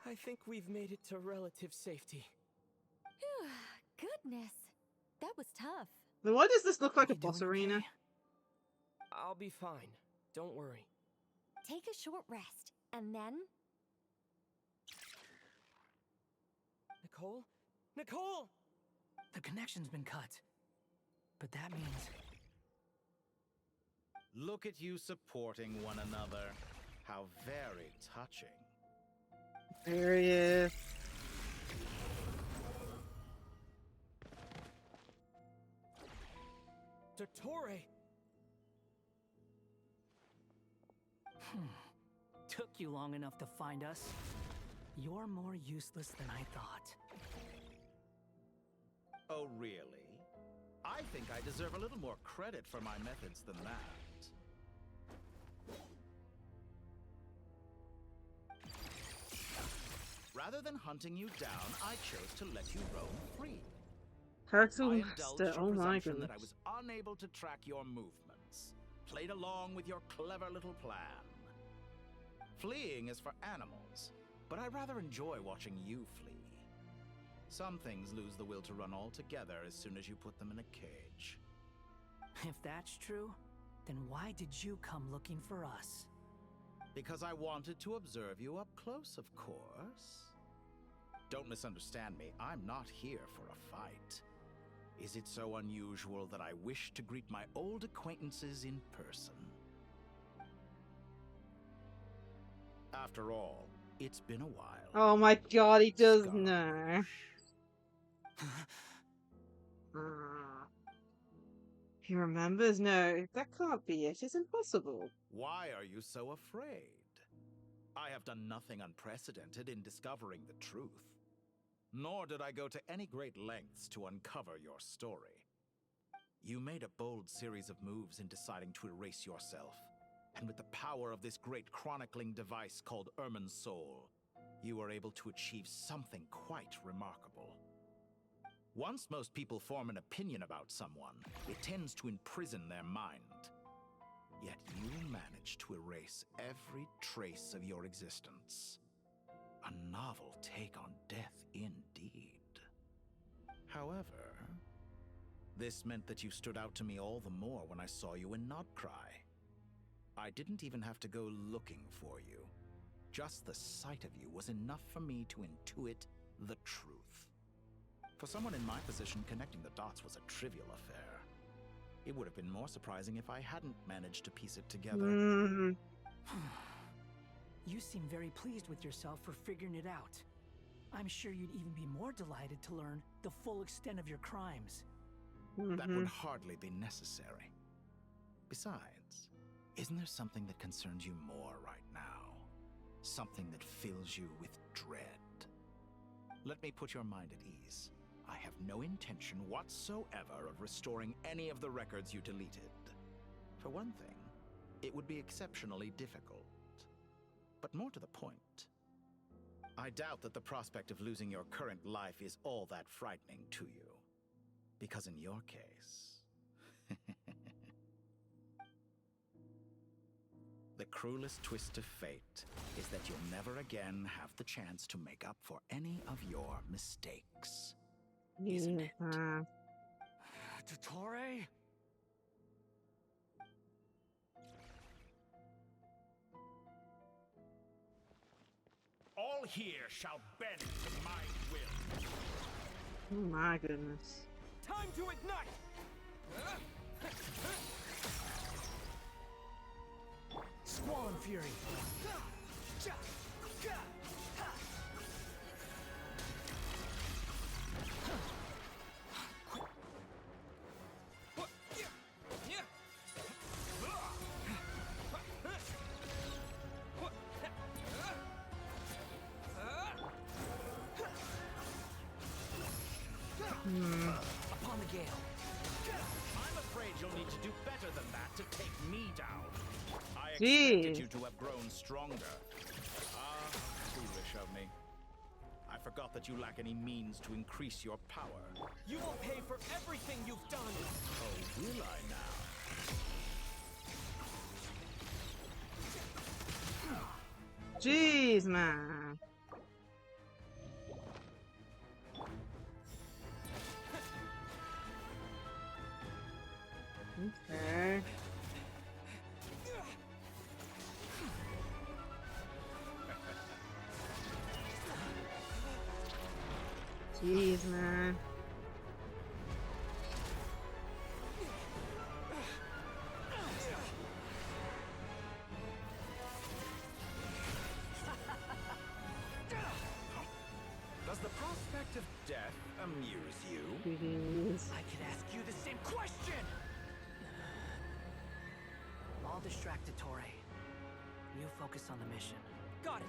I think we've made it to relative safety.
Goodness, that was tough.
Then why does this look like a boss arena?
I'll be fine. Don't worry.
Take a short rest, and then...
Nicole? Nicole!
The connection's been cut. But that means...
Look at you supporting one another. How very touching.
There he is.
Dottore!
Took you long enough to find us. You're more useless than I thought.
Oh, really? I think I deserve a little more credit for my methods than that. Rather than hunting you down, I chose to let you roam free.
Turtle
I
Master,
indulged your
oh my
presumption
goodness.
that I was unable to track your movements. Played along with your clever little plan. Fleeing is for animals, but I rather enjoy watching you flee. Some things lose the will to run altogether as soon as you put them in a cage.
If that's true, then why did you come looking for us?
Because I wanted to observe you up close, of course. Don't misunderstand me, I'm not here for a fight. Is it so unusual that I wish to greet my old acquaintances in person? After all, it's been a while.
Oh my god, he does know. He remembers? No, that can't be it. It's impossible.
Why are you so afraid? I have done nothing unprecedented in discovering the truth. Nor did I go to any great lengths to uncover your story. You made a bold series of moves in deciding to erase yourself. And with the power of this great chronicling device called Ermin's Soul, you were able to achieve something quite remarkable. Once most people form an opinion about someone, it tends to imprison their mind. Yet you managed to erase every trace of your existence. A novel take on death indeed. However, this meant that you stood out to me all the more when I saw you in Nod-Krai. I didn't even have to go looking for you. Just the sight of you was enough for me to intuit the truth. For someone in my position, connecting the dots was a trivial affair. It would have been more surprising if I hadn't managed to piece it together.
You seem very pleased with yourself for figuring it out. I'm sure you'd even be more delighted to learn the full extent of your crimes.
That would hardly be necessary. Besides, isn't there something that concerns you more right now? Something that fills you with dread? Let me put your mind at ease. I have no intention whatsoever of restoring any of the records you deleted. For one thing, it would be exceptionally difficult. But more to the point, I doubt that the prospect of losing your current life is all that frightening to you. Because in your case, the cruelest twist of fate is that you'll never again have the chance to make up for any of your mistakes. Isn't it?
Dottore?
All here shall bend to my will.
Oh my goodness.
Time to ignite!
Squall and Fury.
Upon the gale. I'm afraid you'll need to do better than that to take me down. I expected you to have grown stronger. Foolish of me. I forgot that you lack any means to increase your power.
You will pay for everything you've done!
Oh, will I now?
Jeez, man. Okay. Jeez, man.
Does the prospect of death amuse you?
Jeez.
I could ask you the same question! I'll distract Torre. You focus on the mission. Got it!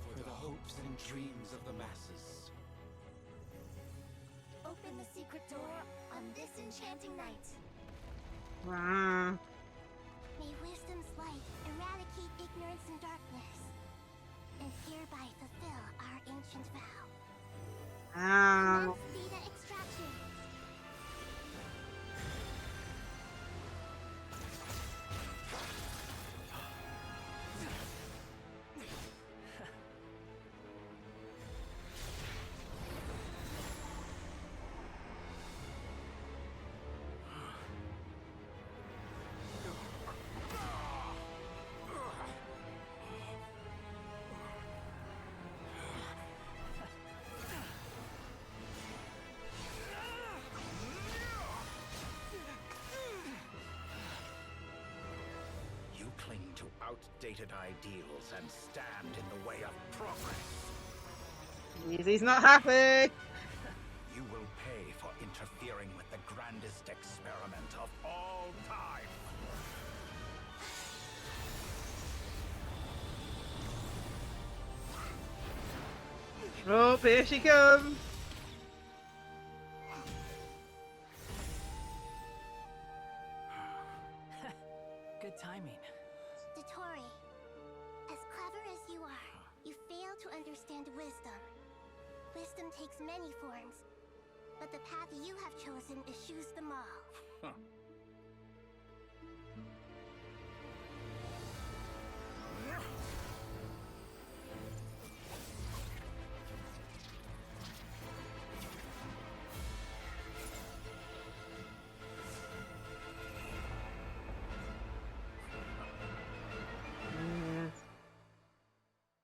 For the hopes and dreams of the masses.
Open the secret door on this enchanting night.
Wow.
May wisdom's light eradicate ignorance and darkness, and hereby fulfill our ancient vow.
Ow.
Commence data extraction.
You cling to outdated ideals and stand in the way of progress.
He's not happy.
You will pay for interfering with the grandest experiment of all time.
Oh, here she comes.
Good timing.
Dottore, as clever as you are, you fail to understand wisdom. Wisdom takes many forms, but the path you have chosen eschews them all.
Huh.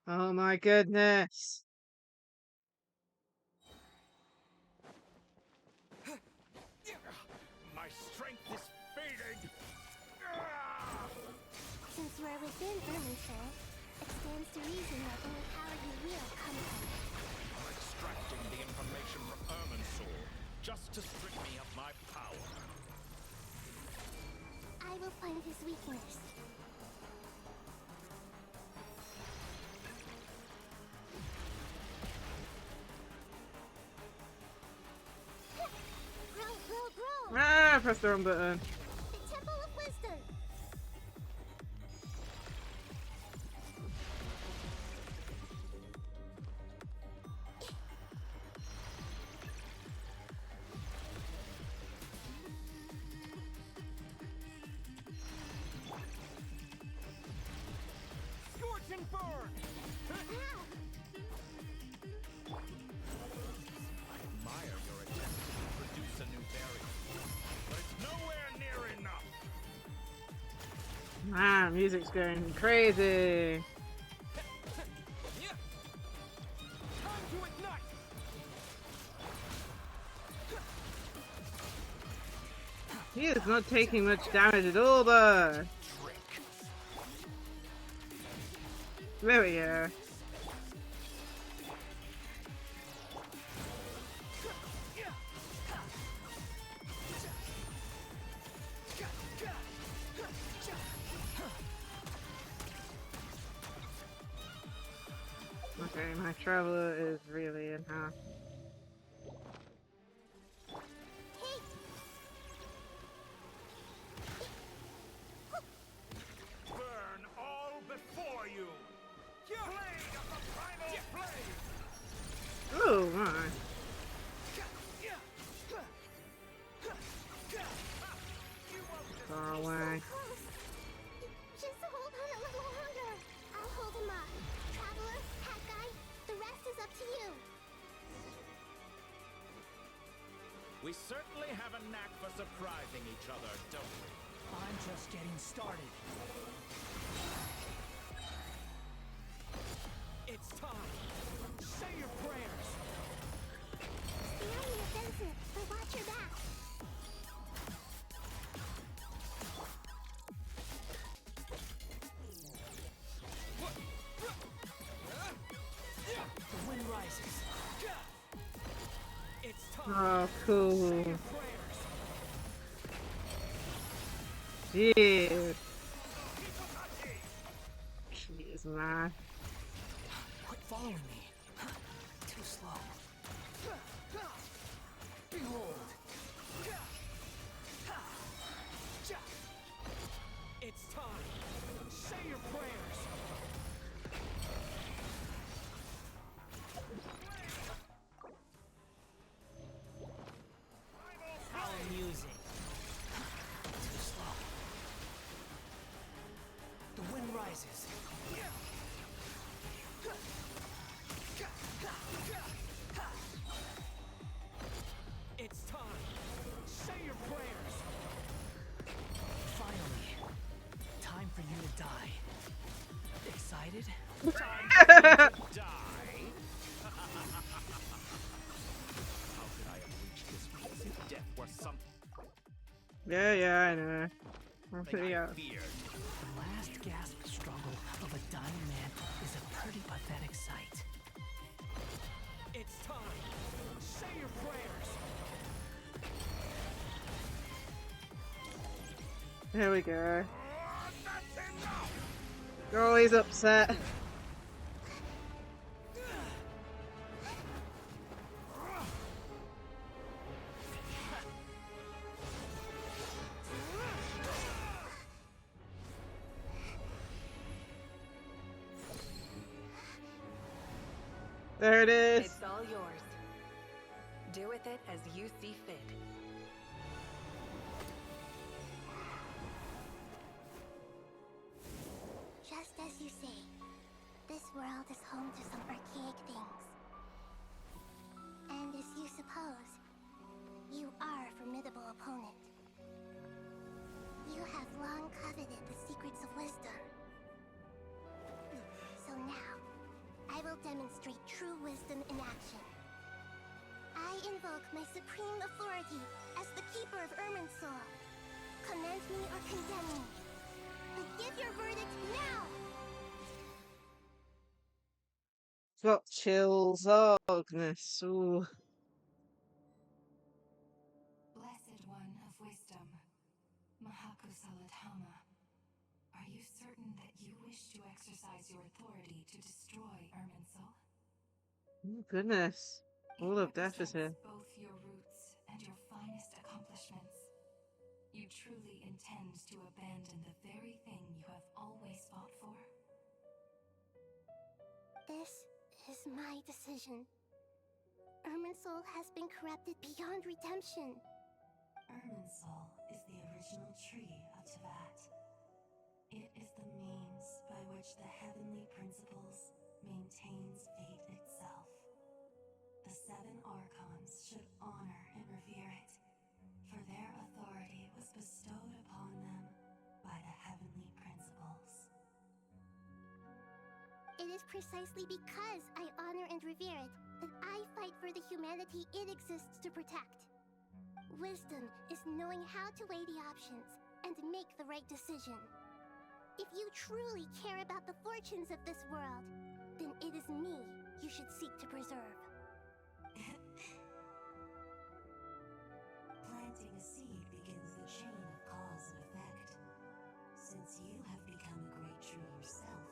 Oh my goodness.
My strength is fading.
Since you are within Soul, it stands to reason that only power you wield comes from it.
I'm extracting the information from Soul just to strip me of my power.
I will find his weakness. Grow.
Ah, press the wrong button.
The Temple of Wisdom.
Scorch and burn.
I admire your attempt to produce a new variant, but it's nowhere near enough.
Man, music's going crazy.
Time to ignite.
He is not taking much damage at all, though. There we go. Okay, my traveler is really in half.
Burn all before you. Blade of the primal flame.
Oh my. Far away.
Just hold on a little longer. I'll hold
We certainly have a knack for surprising each other, don't we?
I'm just getting started. It's time. Say your prayers.
Stay on the offensive, but watch your back.
The wind rises. It's time.
Oh, cool. Dude. Jeez, man.
Quit following me. Too slow. Behold. It's time. Say your prayers. How amusing. Too slow. The wind rises. It's time. Say your prayers. Finally. Time for you to die. Excited? Time for you to die.
How could I have reached this place if death were something
Yeah, I know.
I
Yeah.
feared?
The last gasp struggle of a dying man is a pretty pathetic sight. It's time. Say your prayers.
Here we go. Oh, he's upset. There it is.
It's all yours. Do with it as you see fit.
Just as you say, this world is home to some archaic things. And as you suppose, you are a formidable opponent. You have long coveted the secrets of wisdom. So now, I will demonstrate true wisdom in action. I invoke my supreme authority as the keeper of Irminsul. Commend me or condemn me. But give your verdict now!
Got chills. Oh, goodness. Ooh.
Blessed One of Wisdom, Mahakusaladhama, are you certain that you wish to exercise your authority to destroy Irminsul?
Oh, goodness. All of death is here.
Both your roots and your finest accomplishments. You truly intend to abandon the very thing you have always fought for?
This is my decision. Irminsul has been corrupted beyond redemption.
Irminsul is the original tree of Teyvat. It is the means by which the heavenly principles maintains fate itself. The seven Archons should honor and revere it, for their authority was bestowed upon them by the heavenly principles.
It is precisely because I honor and revere it that I fight for the humanity it exists to protect. Wisdom is knowing how to weigh the options and make the right decision. If you truly care about the fortunes of this world, then it is me you should seek to preserve.
Planting a seed begins the chain of cause and effect. Since you have become a great tree yourself,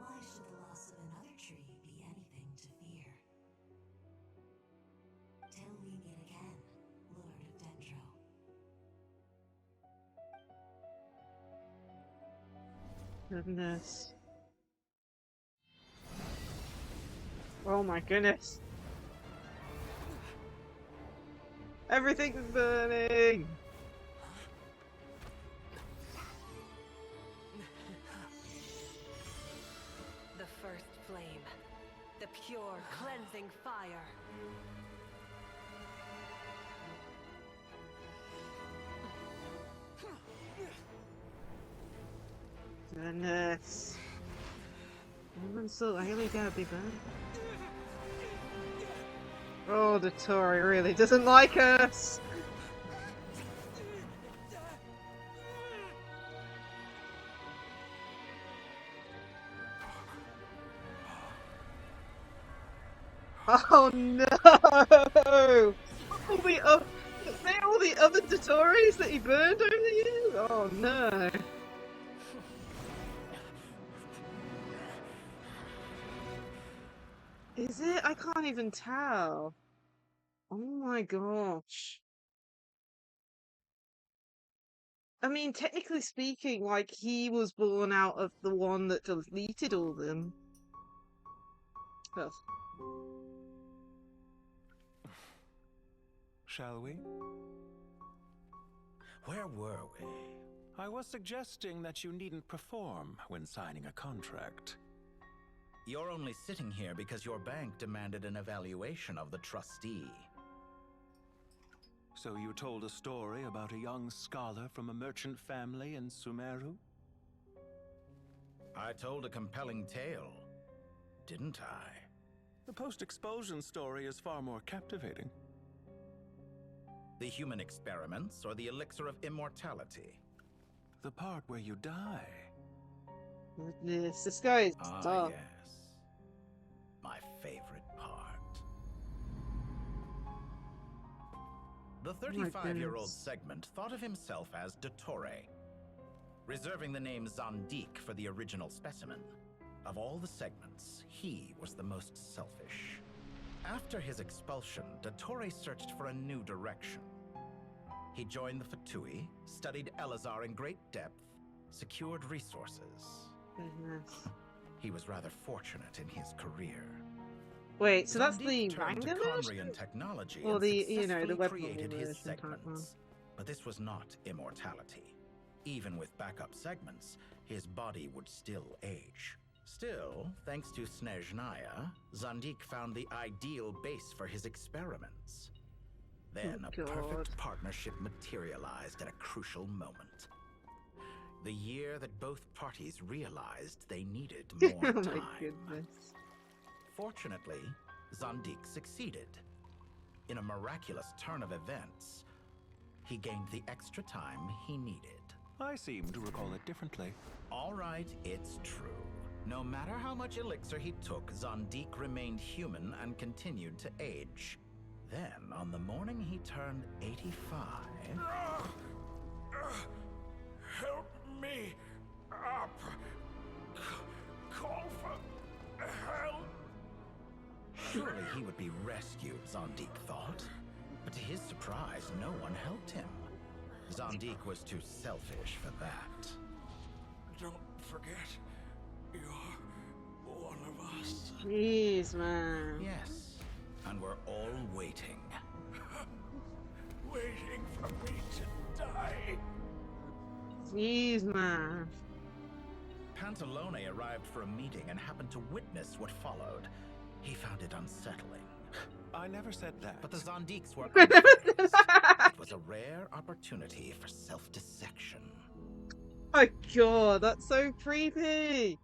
why should the loss of another tree be anything to fear? Till we meet again, Lord of Dendro.
Goodness. Oh my goodness. Everything's burning!
The first flame. The pure, cleansing fire.
Goodness. Everyone's so really gonna be burned. Oh, the Tory really doesn't like us. Oh no! All the other Dotoris that he burned over the years? Oh no! Is it? I can't even tell. Oh my gosh. I mean, technically speaking, like, he was born out of the one that deleted all of them. Ugh.
Shall we?
Where were we?
I was suggesting that you needn't perform when signing a contract.
You're only sitting here because your bank demanded an evaluation of the trustee.
So you told a story about a young scholar from a merchant family in Sumaru?
I told a compelling tale, didn't I?
The post-expulsion story is far more captivating.
The human experiments or the elixir of immortality?
The part where you die.
Goodness, this guy is tough.
Yes. My favorite part. The 35-year-old segment thought of himself as Dottore, reserving the name Zondik for the original specimen. Of all the segments, he was the most selfish. After his expulsion, Dottore searched for a new direction. He joined the Fatui, studied Elazar in great depth, secured resources. He was rather fortunate in his career.
Wait, so that's the
turned to
manga version?
Conrian technology
Or
and
the, you know, the
successfully
web
created
novel
his
version type one?
segments. But this was not immortality. Even with backup segments, his body would still age. Still, thanks to Snezhnaya, Zondik found the ideal base for his experiments. Then a perfect partnership materialized at a crucial moment. The year that both parties realized they needed more
Oh
time.
my goodness.
Fortunately, Zondik succeeded. In a miraculous turn of events, he gained the extra time he needed.
I seem to recall it differently.
All right, it's true. No matter how much elixir he took, Zondik remained human and continued to age. Then, on the morning he turned 85...
Help me up. Call for help.
Surely he would be rescued, Zondik thought. But to his surprise, no one helped him. Zondik was too selfish for that.
Don't forget, you're one of us.
Jeez, man.
Yes, and we're all waiting.
Waiting for me to die.
Jeez, man.
Pantalone arrived for a meeting and happened to witness what followed. He found it unsettling.
I never said that.
But the Zondiks were unfazed. It was a rare opportunity for self-dissection.
Oh god, that's so creepy!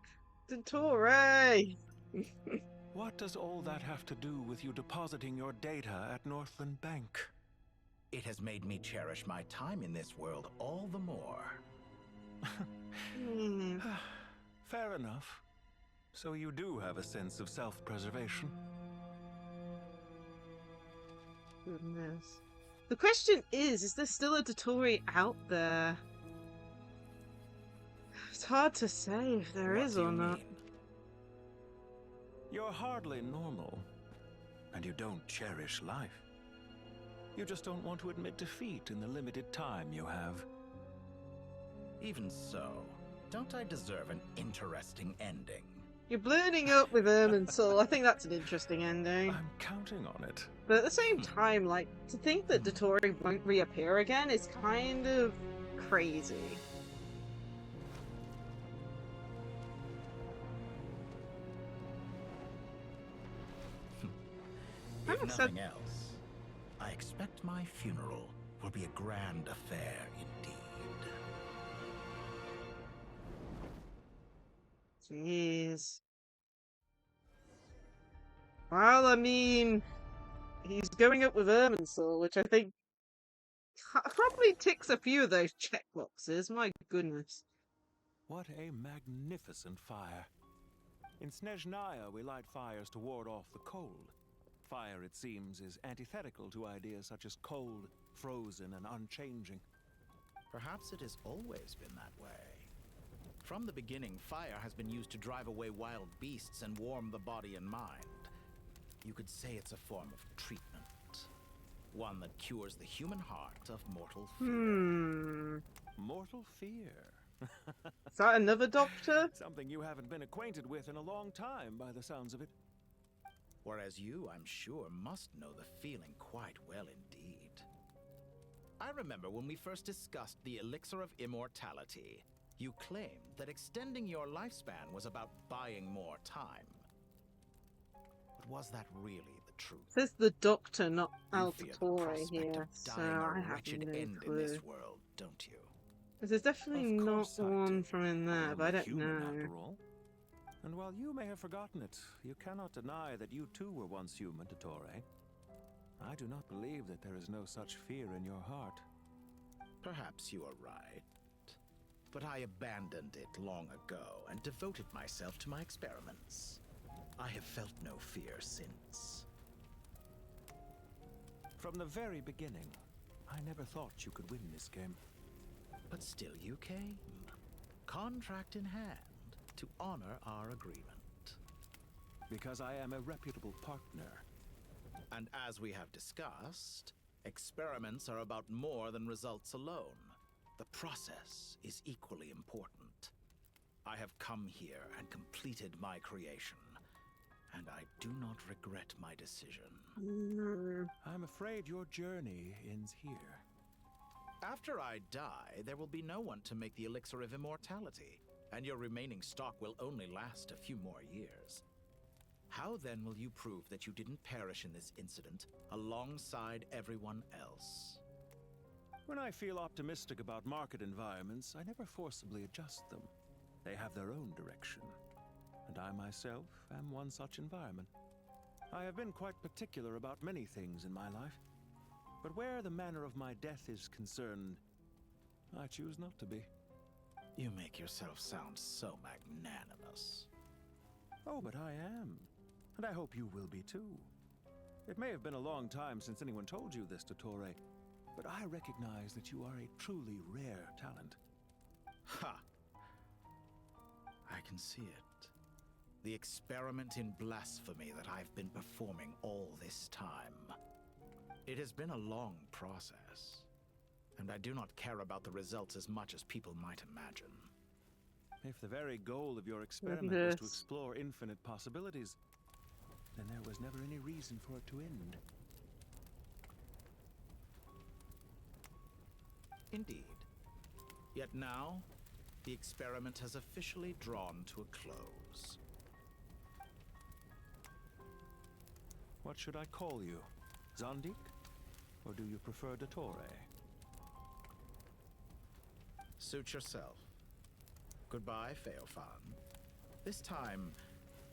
Dottore!
What does all that have to do with you depositing your data at Northland Bank?
It has made me cherish my time in this world all the more.
Fair enough. So you do have a sense of self-preservation.
Goodness. The question is there still a Dottore out there? It's hard to say if there is or not.
You're hardly normal, and you don't cherish life. You just don't want to admit defeat in the limited time you have.
Even so, don't I deserve an interesting ending?
You're blurring up with Soul. I think that's an interesting ending.
I'm counting on it.
But at the same time, like, to think that Dottore won't reappear again is kind of crazy.
If nothing else, I expect my funeral will be a grand affair indeed.
Jeez. Well, I mean, he's going up with Irminsul, which I think probably ticks a few of those checkboxes. My goodness.
What a magnificent fire. In Snezhnaya, we light fires to ward off the cold. Fire, it seems, is antithetical to ideas such as cold, frozen, and unchanging.
Perhaps it has always been that way. From the beginning, fire has been used to drive away wild beasts and warm the body and mind. You could say it's a form of treatment. One that cures the human heart of mortal fear.
Mortal fear?
Is that another doctor?
Something you haven't been acquainted with in a long time, by the sounds of it.
Whereas you, I'm sure, must know the feeling quite well indeed. I remember when we first discussed the elixir of immortality, you claimed that extending your lifespan was about buying more time. But was that really the truth?
Says the doctor, not
You fear the
Altatore
prospect
here,
of
so
dying
I
a
have
wretched
no
end
clue.
in this world, don't you?
There's definitely
Of
not
course I
one
do.
from in there,
I'm
but I
only
don't
human,
know.
after all. And while you may have forgotten it, you cannot deny that you too were once human, Dottore. I do not believe that there is no such fear in your heart.
Perhaps you are right. But I abandoned it long ago and devoted myself to my experiments. I have felt no fear since.
From the very beginning, I never thought you could win this game.
But still you came, contract in hand, to honor our agreement.
Because I am a reputable partner.
And as we have discussed, experiments are about more than results alone. The process is equally important. I have come here and completed my creation, and I do not regret my decision.
I'm afraid your journey ends here.
After I die, there will be no one to make the elixir of immortality, and your remaining stock will only last a few more years. How then will you prove that you didn't perish in this incident alongside everyone else?
When I feel optimistic about market environments, I never forcibly adjust them. They have their own direction, and I myself am one such environment. I have been quite particular about many things in my life, but where the manner of my death is concerned, I choose not to be.
You make yourself sound so magnanimous.
Oh, but I am, and I hope you will be too. It may have been a long time since anyone told you this, Dottore, but I recognize that you are a truly rare talent.
Ha! I can see it. The experiment in blasphemy that I've been performing all this time. It has been a long process, and I do not care about the results as much as people might imagine.
If the very goal of your experiment was to explore infinite possibilities, then there was never any reason for it to end.
Indeed. Yet now, the experiment has officially drawn to a close.
What should I call you? Zandik? Or do you prefer Dottore?
Suit yourself. Goodbye, Feofan. This time,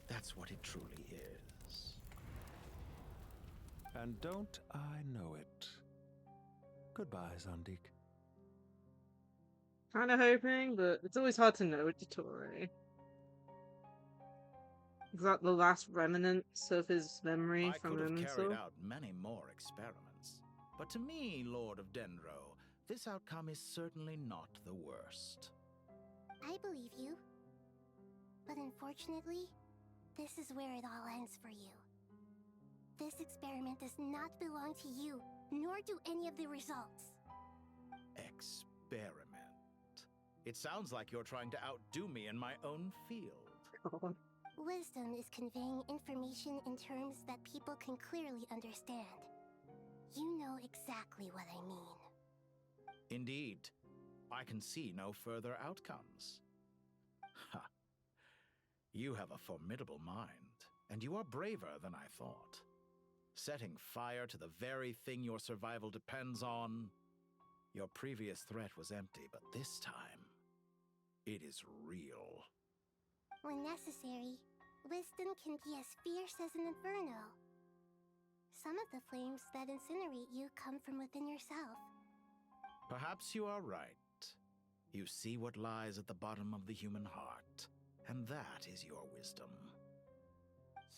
that's what it truly is.
And don't I know it? Goodbye, Zandik.
Kind of hoping, but it's always hard to know with Dottore. Is that the last remnants of his memory
I
from
could have carried
Irminsul?
out many more experiments, but to me, Lord of Dendro, this outcome is certainly not the worst.
I believe you. But unfortunately, this is where it all ends for you. This experiment does not belong to you, nor do any of the results.
Experiment. It sounds like you're trying to outdo me in my own field.
Wisdom is conveying information in terms that people can clearly understand. You know exactly what I mean.
Indeed. I can see no further outcomes. Ha! You have a formidable mind, and you are braver than I thought. Setting fire to the very thing your survival depends on. Your previous threat was empty, but this time, it is real.
When necessary, wisdom can be as fierce as an inferno. Some of the flames that incinerate you come from within yourself.
Perhaps you are right. You see what lies at the bottom of the human heart, and that is your wisdom.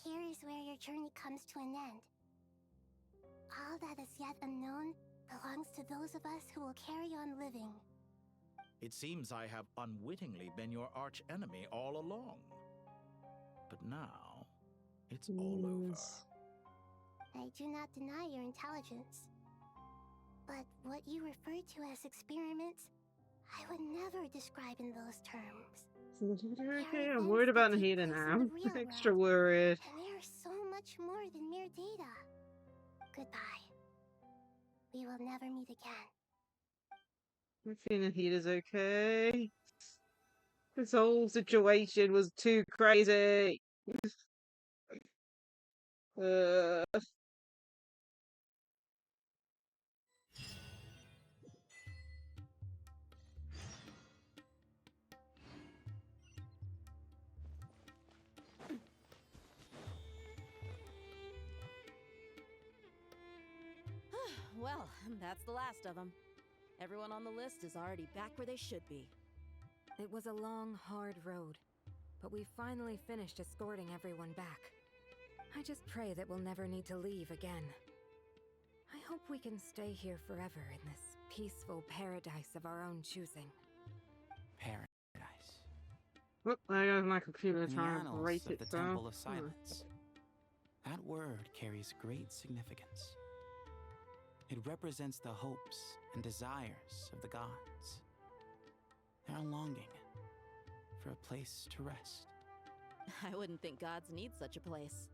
Here is where your journey comes to an end. All that is yet unknown belongs to those of us who will carry on living.
It seems I have unwittingly been your arch enemy all along. But now, it's all over.
I do not deny your intelligence. But what you refer to as experiments, I would never describe in those terms.
Okay, I'm worried about Nahida now. Extra worried.
And they are so much more than mere data. Goodbye. We will never meet again.
I think Nahida's okay. This whole situation was too crazy.
Well, that's the last of them. Everyone on the list is already back where they should be.
It was a long, hard road, but we finally finished escorting everyone back. I just pray that we'll never need to leave again. I hope we can stay here forever in this peaceful paradise of our own choosing.
Paradise.
Whoop, there goes my computer
In the
trying to
annals
break
of
it
the
down.
Temple of Silence, that word carries great significance. It represents the hopes and desires of the gods. They're longing for a place to rest.
I wouldn't think gods need such a place.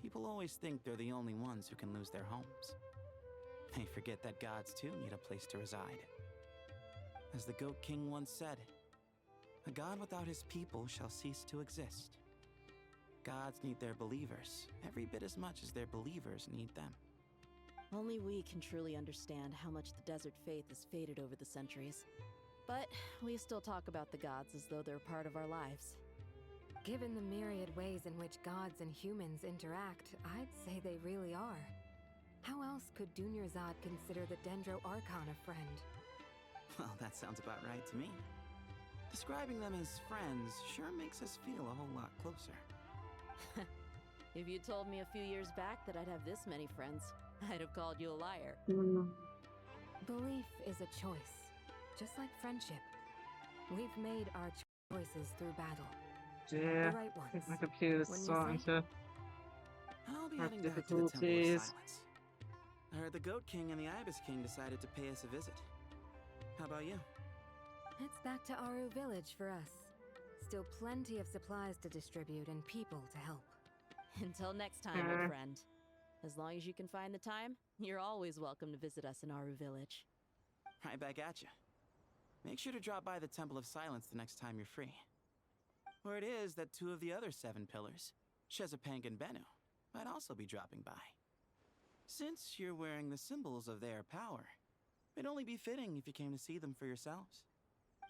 People always think they're the only ones who can lose their homes. They forget that gods too need a place to reside. As the Goat King once said, "A god without his people shall cease to exist." Gods need their believers every bit as much as their believers need them.
Only we can truly understand how much the desert faith has faded over the centuries. But we still talk about the gods as though they're part of our lives.
Given the myriad ways in which gods and humans interact, I'd say they really are. How else could Dunyarzad consider the Dendro Archon a friend?
Well, that sounds about right to me. Describing them as friends sure makes us feel a whole lot closer.
If you told me a few years back that I'd have this many friends, I'd have called you a liar.
Belief is a choice, just like friendship. We've made our choices through battle.
Yeah,
the right
I
ones.
think my computer's
Wouldn't you
starting
say?
to
I'll be
have
heading back to the Temple of
difficulties.
Silence. I heard the Goat King and the Ibis King decided to pay us a visit. How about you?
It's back to Aru Village for us. Still plenty of supplies to distribute and people to help.
Until next time, old friend. As long as you can find the time, you're always welcome to visit us in Aru Village.
Right back at you. Make sure to drop by the Temple of Silence the next time you're free. Word is that 2 of the other 7 pillars, Shezapang and Bennu, might also be dropping by. Since you're wearing the symbols of their power, it'd only be fitting if you came to see them for yourselves.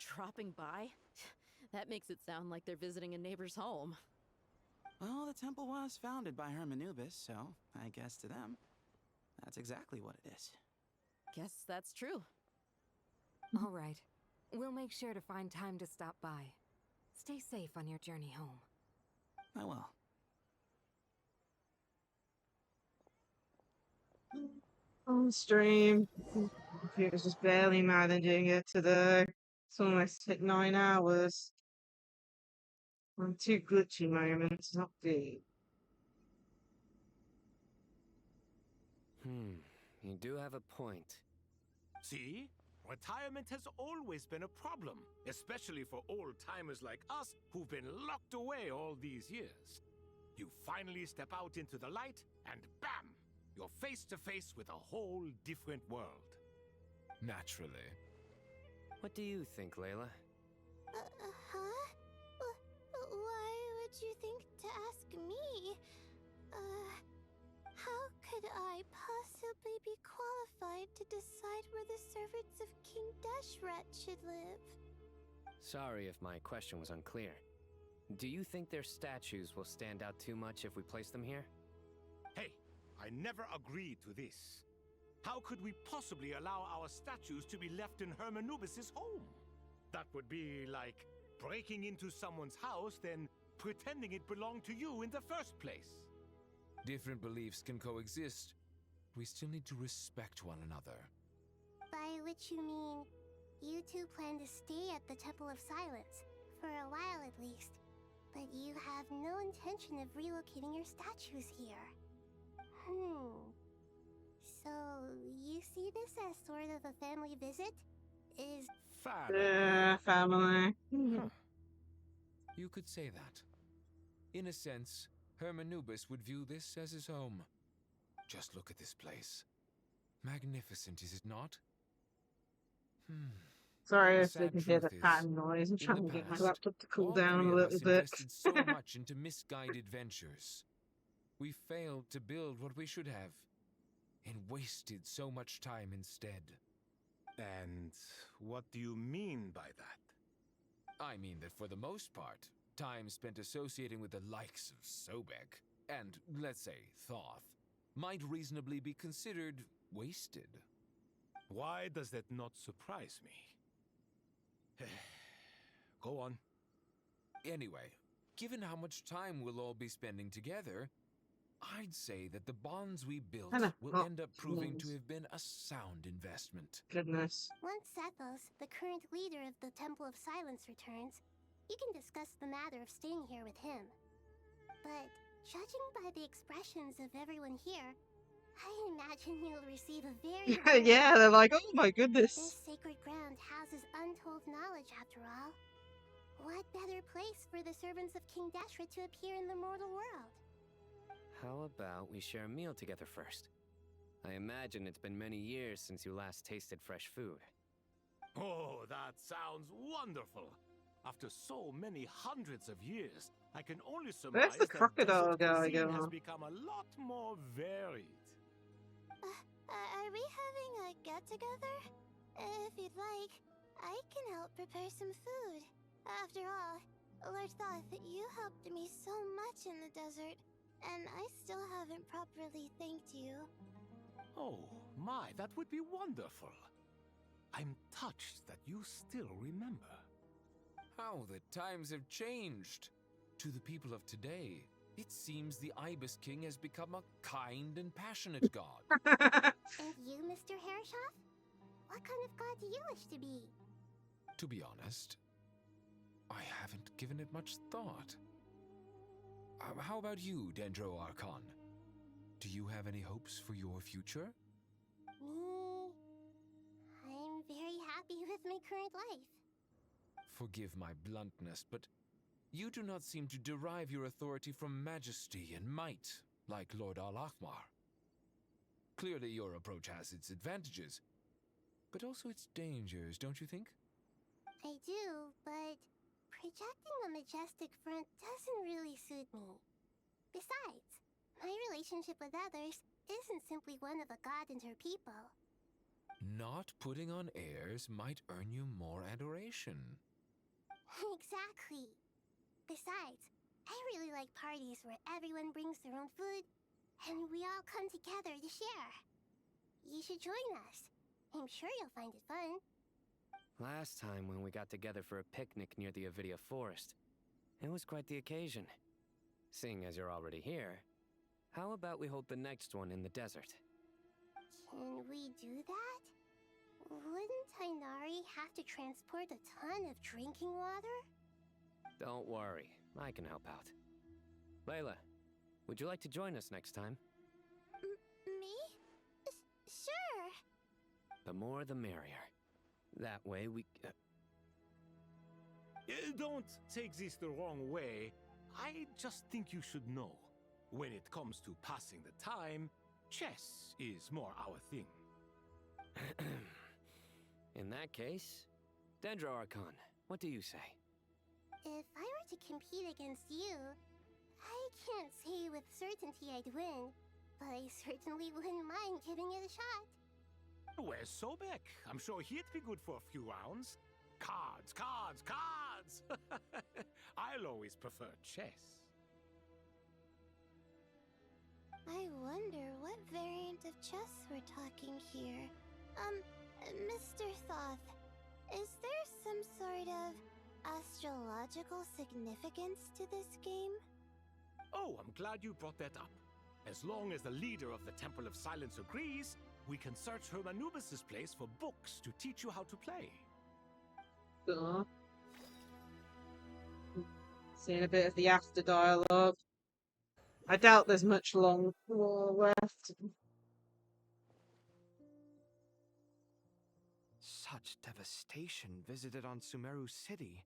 Dropping by? That makes it sound like they're visiting a neighbor's home.
Well, the temple was founded by Hermanubis, so I guess to them, that's exactly what it is.
Guess that's true.
All right. We'll make sure to find time to stop by. Stay safe on your journey home.
I will.
On stream. Computer's just barely managing it today. It's almost hit 9 hours. On 2 glitchy moments, not deep.
You do have a point.
See? Retirement has always been a problem, especially for old-timers like us who've been locked away all these years. You finally step out into the light, and bam! You're face to face with a whole different world.
Naturally. What do you think, Layla?
Huh? Why would you think to ask me? How could I possibly be qualified to decide where the servants of King Deshret should live?
Sorry if my question was unclear. Do you think their statues will stand out too much if we place them here?
Hey, I never agreed to this. How could we possibly allow our statues to be left in Hermanubis' home? That would be like breaking into someone's house, then pretending it belonged to you in the first place.
Different beliefs can coexist. We still need to respect one another.
By which you mean, you two plan to stay at the Temple of Silence, for a while at least. But you have no intention of relocating your statues here. So, you see this as sort of a family visit? Is...
Family.
Huh. You could say that. In a sense, Hermanubis would view this as his home. Just look at this place. Magnificent, is it not?
Sorry
The
if they
sad
can hear the
truth is,
fan noise. I'm
in
trying
the
to get my
past,
laptop to cool
all
down
three
a
of
little
us
bit.
invested so much into misguided ventures. We failed to build what we should have, and wasted so much time instead.
And what do you mean by that?
I mean that for the most part, time spent associating with the likes of Sobek, and, let's say, Thoth, might reasonably be considered wasted.
Why does that not surprise me? Go on.
Anyway, given how much time we'll all be spending together, I'd say that the bonds we built will end up proving to have been a sound investment.
Goodness.
Once Sethos, the current leader of the Temple of Silence, returns, you can discuss the matter of staying here with him. But judging by the expressions of everyone here, I imagine you'll receive a very...
Yeah, they're like, oh my goodness.
This sacred ground houses untold knowledge, after all. What better place for the servants of King Deshret to appear in the mortal world?
How about we share a meal together first? I imagine it's been many years since you last tasted fresh food.
Oh, that sounds wonderful. After so many hundreds of years, I can only surmise
Where's the crocodile guy
cuisine
going
has
on?
become a lot more varied.
Are we having a get-together? If you'd like, I can help prepare some food. After all, Lord Thoth, you helped me so much in the desert, and I still haven't properly thanked you.
Oh, my, that would be wonderful. I'm touched that you still remember.
How the times have changed. To the people of today, it seems the Ibis King has become a kind and passionate god.
And you, Mr. Herreshoff? What kind of god do you wish to be?
To be honest, I haven't given it much thought. How about you, Dendro Archon? Do you have any hopes for your future?
Me? I'm very happy with my current life.
Forgive my bluntness, but you do not seem to derive your authority from majesty and might, like Lord Al-Akhmar. Clearly your approach has its advantages, but also its dangers, don't you think?
I do, but projecting a majestic front doesn't really suit me. Besides, my relationship with others isn't simply one of a god and her people.
Not putting on airs might earn you more adoration.
Exactly. Besides, I really like parties where everyone brings their own food, and we all come together to share. You should join us. I'm sure you'll find it fun.
Last time when we got together for a picnic near the Avidia forest, it was quite the occasion. Seeing as you're already here, how about we hold the next one in the desert?
Can we do that? Wouldn't Tainari have to transport a ton of drinking water?
Don't worry, I can help out. Layla, would you like to join us next time?
Me? Sure.
The more the merrier. That way we...
Don't take this the wrong way. I just think you should know. When it comes to passing the time, chess is more our thing.
In that case, Dendro Archon, what do you say?
If I were to compete against you, I can't say with certainty I'd win, but I certainly wouldn't mind giving it a shot.
Where's Sobek? I'm sure he'd be good for a few rounds. cards, cards, cards! I'll always prefer chess.
I wonder what variant of chess we're talking here. Mr. Thoth, is there some sort of astrological significance to this game?
Oh, I'm glad you brought that up. As long as the leader of the Temple of Silence agrees, we can search Hermanubis' place for books to teach you how to play.
Cool. Seeing a bit of the after dialogue. I doubt there's much long left.
Such devastation visited on Sumaru City.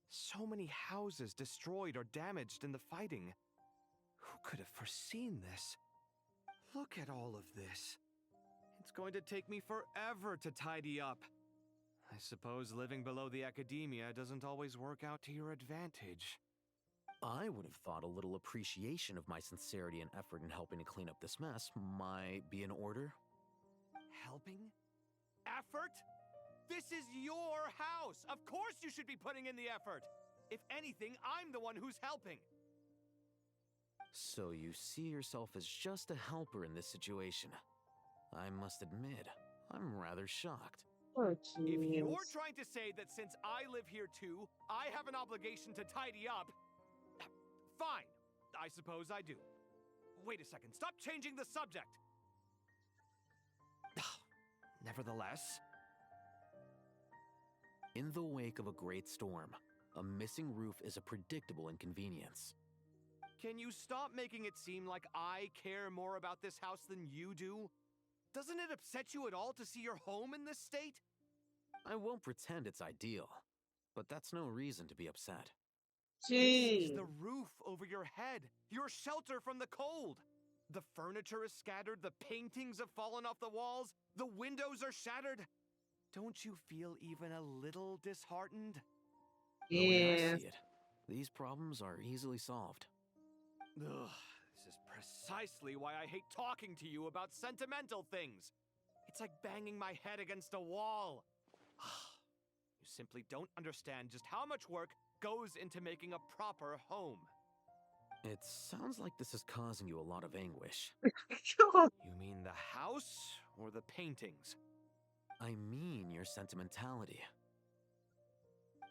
So many houses destroyed or damaged in the fighting. Who could have foreseen this? Look at all of this. It's going to take me forever to tidy up. I suppose living below the academia doesn't always work out to your advantage.
I would have thought a little appreciation of my sincerity and effort in helping to clean up this mess might be in order.
Helping? Effort? This is your house! Of course you should be putting in the effort! If anything, I'm the one who's helping!
So you see yourself as just a helper in this situation. I must admit, I'm rather shocked.
Oh,
if you're trying to say that since I live here too, I have an obligation to tidy up, fine, I suppose I do. Wait a second, stop changing the subject! Nevertheless...
In the wake of a great storm, a missing roof is a predictable inconvenience.
Can you stop making it seem like I care more about this house than you do? Doesn't it upset you at all to see your home in this state?
I won't pretend it's ideal, but that's no reason to be upset.
This is the roof over your head, your shelter from the cold. The furniture is scattered, the paintings have fallen off the walls, the windows are shattered. Don't you feel even a little disheartened?
The way I see it, these problems are easily solved.
Ugh, this is precisely why I hate talking to you about sentimental things. It's like banging my head against a wall. You simply don't understand just how much work goes into making a proper home.
It sounds like this is causing you a lot of anguish.
You mean the house or the paintings?
I mean your sentimentality.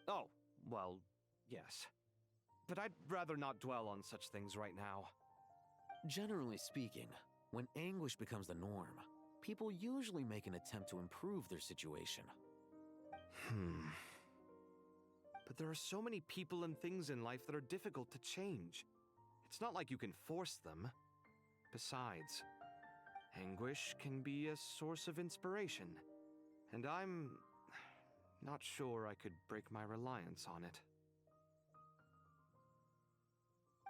Oh, well, yes. But I'd rather not dwell on such things right now.
Generally speaking, when anguish becomes the norm, people usually make an attempt to improve their situation.
But there are so many people and things in life that are difficult to change. It's not like you can force them. Besides, anguish can be a source of inspiration. And I'm not sure I could break my reliance on it.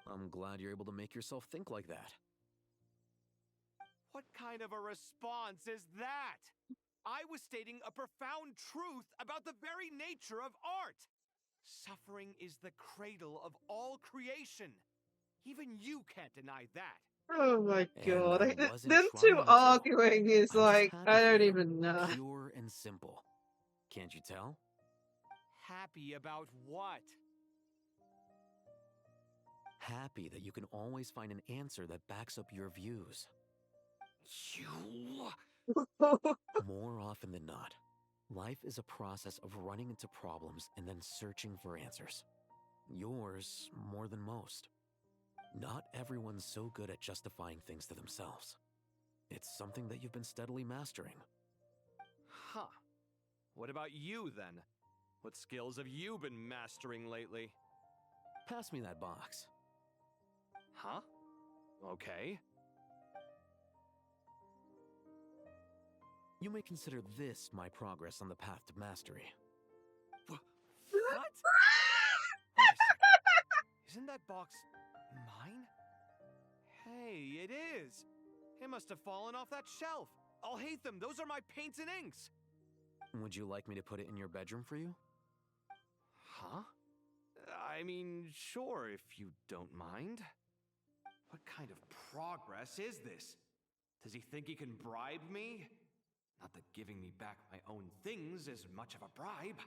I'm glad you're able to make yourself think like that.
What kind of a response is that? I was stating a profound truth about the very nature of art. Suffering is the cradle of all creation. Even you can't deny that.
Oh my god. Them two arguing is like, I don't even know.
Pure and simple. Can't you tell?
Happy about what?
Happy that you can always find an answer that backs up your views.
You...
More often than not, life is a process of running into problems and then searching for answers. Yours more than most. Not everyone's so good at justifying things to themselves. It's something that you've been steadily mastering.
Huh. What about you, then? What skills have you been mastering lately?
Pass me that box.
Huh? Okay.
You may consider this my progress on the path to mastery.
What? Wait a second. Isn't that box mine? Hey, it is. It must have fallen off that shelf. I'll hate them. Those are my paints and inks.
Would you like me to put it in your bedroom for you?
Huh? I mean, sure, if you don't mind. What kind of progress is this? Does he think he can bribe me? Not that giving me back my own things is much of a bribe.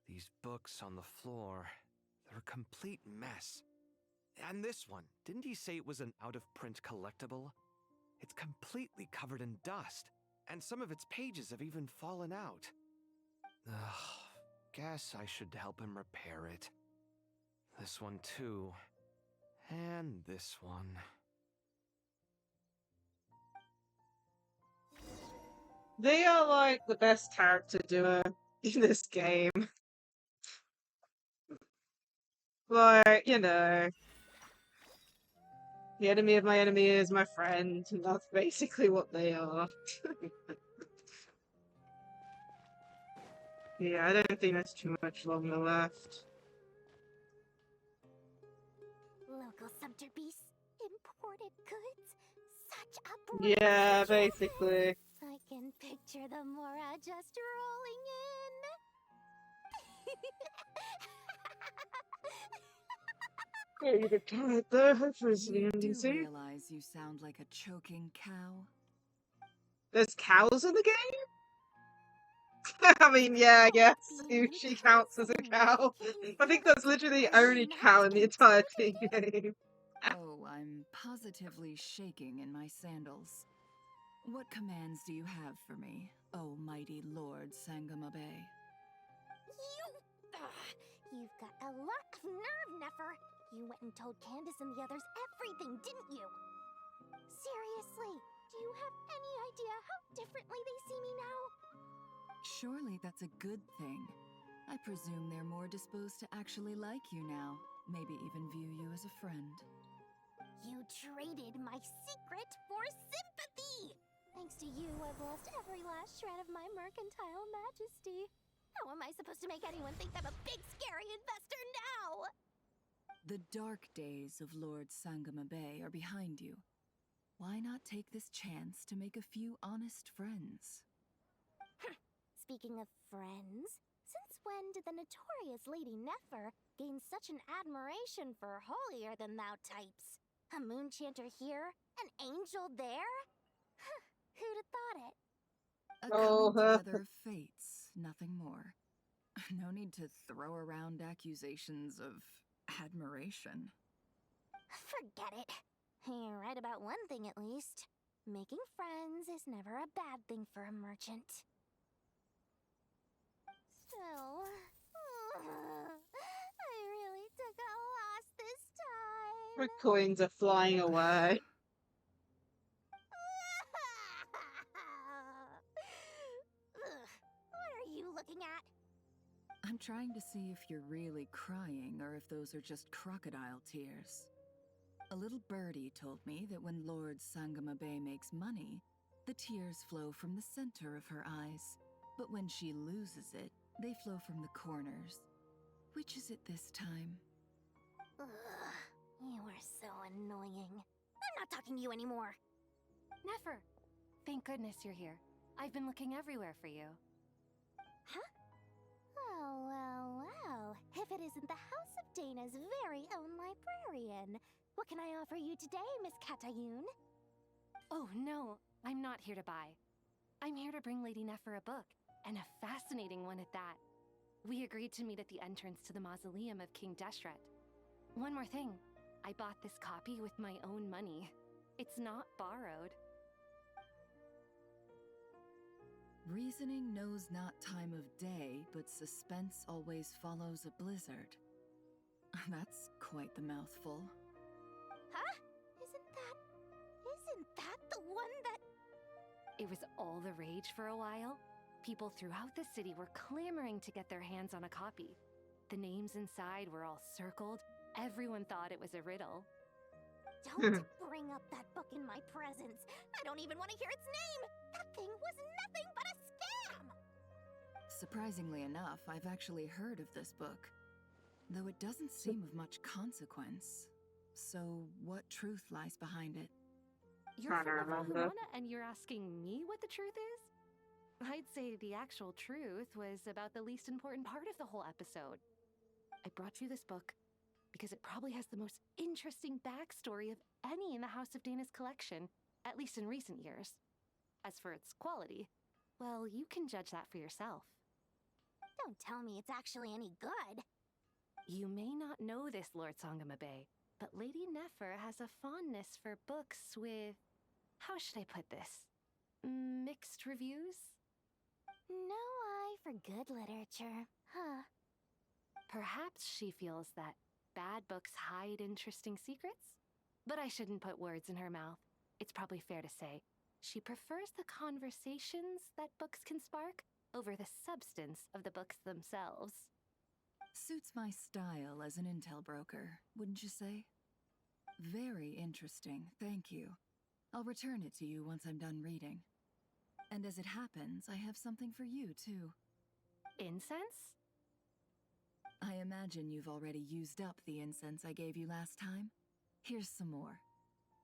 These books on the floor, they're a complete mess. And this one, didn't he say it was an out-of-print collectible? It's completely covered in dust, and some of its pages have even fallen out. Ugh, guess I should help him repair it. This one too. And this one.
They are like the best character doer in this game. Like, you know, the enemy of my enemy is my friend, and that's basically what they are. Yeah, I don't think there's too much longer left.
Local subter beasts, imported goods, such a
Yeah, basically.
I can picture the Mora just rolling in.
Yeah, you could try it there, hopefully it's the
You do
NDC.
realize you sound like a choking cow?
There's cows in the game? I mean, yeah, I guess she counts as a cow. I think that's literally the only cow in the entire game.
Oh, I'm positively shaking in my sandals. What commands do you have for me, oh mighty Lord Sangama Bay?
You've got a lot of nerve, Nefer. You went and told Candace and the others everything, didn't you? Seriously, do you have any idea how differently they see me now?
Surely that's a good thing. I presume they're more disposed to actually like you now, maybe even view you as a friend.
You traded my secret for sympathy! Thanks to you, I've lost every last shred of my mercantile majesty. How am I supposed to make anyone think I'm a big, scary investor now?
The dark days of Lord Sangama Bay are behind you. Why not take this chance to make a few honest friends?
Speaking of friends, since when did the notorious Lady Nefer gain such an admiration for holier-than-thou types? A moon chanter here, an angel there? Who'd have thought it?
A coming together of fates, nothing more. No need to throw around accusations of admiration.
Forget it. You're right about one thing at least. Making friends is never a bad thing for a merchant. Still, I really took a loss this time.
My coins are flying away.
What are you looking at?
I'm trying to see if you're really crying or if those are just crocodile tears. A little birdie told me that when Lord Sangama Bay makes money, the tears flow from the center of her eyes. But when she loses it, they flow from the corners. Which is it this time?
You are so annoying. I'm not talking to you anymore.
Nefer, thank goodness you're here. I've been looking everywhere for you.
Huh? Well. If it isn't the House of Dana's very own librarian. What can I offer you today, Miss Katayun?
Oh, no, I'm not here to buy. I'm here to bring Lady Nefer a book, and a fascinating one at that. We agreed to meet at the entrance to the mausoleum of King Deshret. One more thing, I bought this copy with my own money. It's not borrowed.
Reasoning knows not time of day, but suspense always follows a blizzard. That's quite the mouthful.
Huh? Isn't that the one that...
It was all the rage for a while. People throughout the city were clamoring to get their hands on a copy. The names inside were all circled. Everyone thought it was a riddle.
Don't bring up that book in my presence. I don't even want to hear its name. That thing was nothing but a scam.
Surprisingly enough, I've actually heard of this book, though it doesn't seem of much consequence. So, what truth lies behind it?
You're from Havana and you're asking me what the truth is? I'd say the actual truth was about the least important part of the whole episode. I brought you this book because it probably has the most interesting backstory of any in the House of Dana's collection, at least in recent years. As for its quality, well, you can judge that for yourself.
Don't tell me it's actually any good.
You may not know this, Lord Sangamabe, but Lady Nefer has a fondness for books with... how should I put this? Mixed reviews?
No eye for good literature, huh?
Perhaps she feels that bad books hide interesting secrets? But I shouldn't put words in her mouth. It's probably fair to say she prefers the conversations that books can spark over the substance of the books themselves.
Suits my style as an intel broker, wouldn't you say? Very interesting, thank you. I'll return it to you once I'm done reading. And as it happens, I have something for you, too.
Incense?
I imagine you've already used up the incense I gave you last time. Here's some more.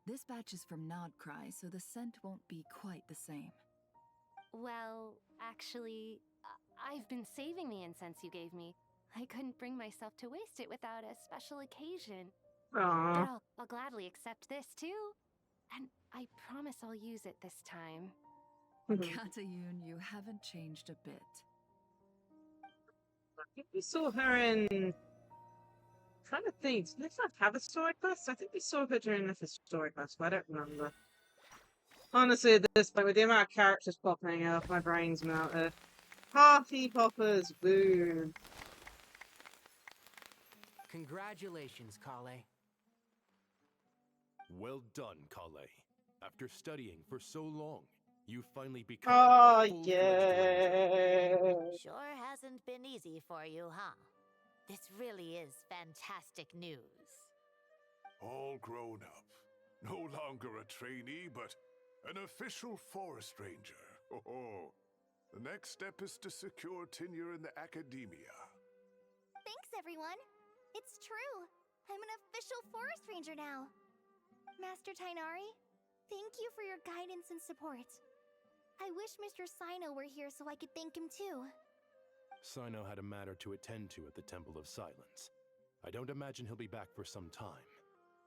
This batch is from Nod-Krai, so the scent won't be quite the same.
Well, actually, I've been saving the incense you gave me. I couldn't bring myself to waste it without a special occasion.
Aww.
But I'll gladly accept this, too. And I promise I'll use it this time.
Katayun, you haven't changed a bit.
I think we saw her in... I'm trying to think, did Nick have a story quest? I think we saw her during the story quest, but I don't remember. Honestly, at this point, with the amount of characters popping up, my brain's melted. Party poppers, boom.
Congratulations, Kale.
Well done, Kale. After studying for so long, you finally become
Oh,
a full-fledged
yeah.
Sure hasn't been easy for you, huh? This really is fantastic news.
All grown up. No longer a trainee, but an official forest ranger. Oh, the next step is to secure tenure in the academia.
Thanks, everyone. It's true. I'm an official forest ranger now. Master Tighnari, thank you for your guidance and support. I wish Mr. Sino were here so I could thank him too.
Sino had a matter to attend to at the Temple of Silence. I don't imagine he'll be back for some time.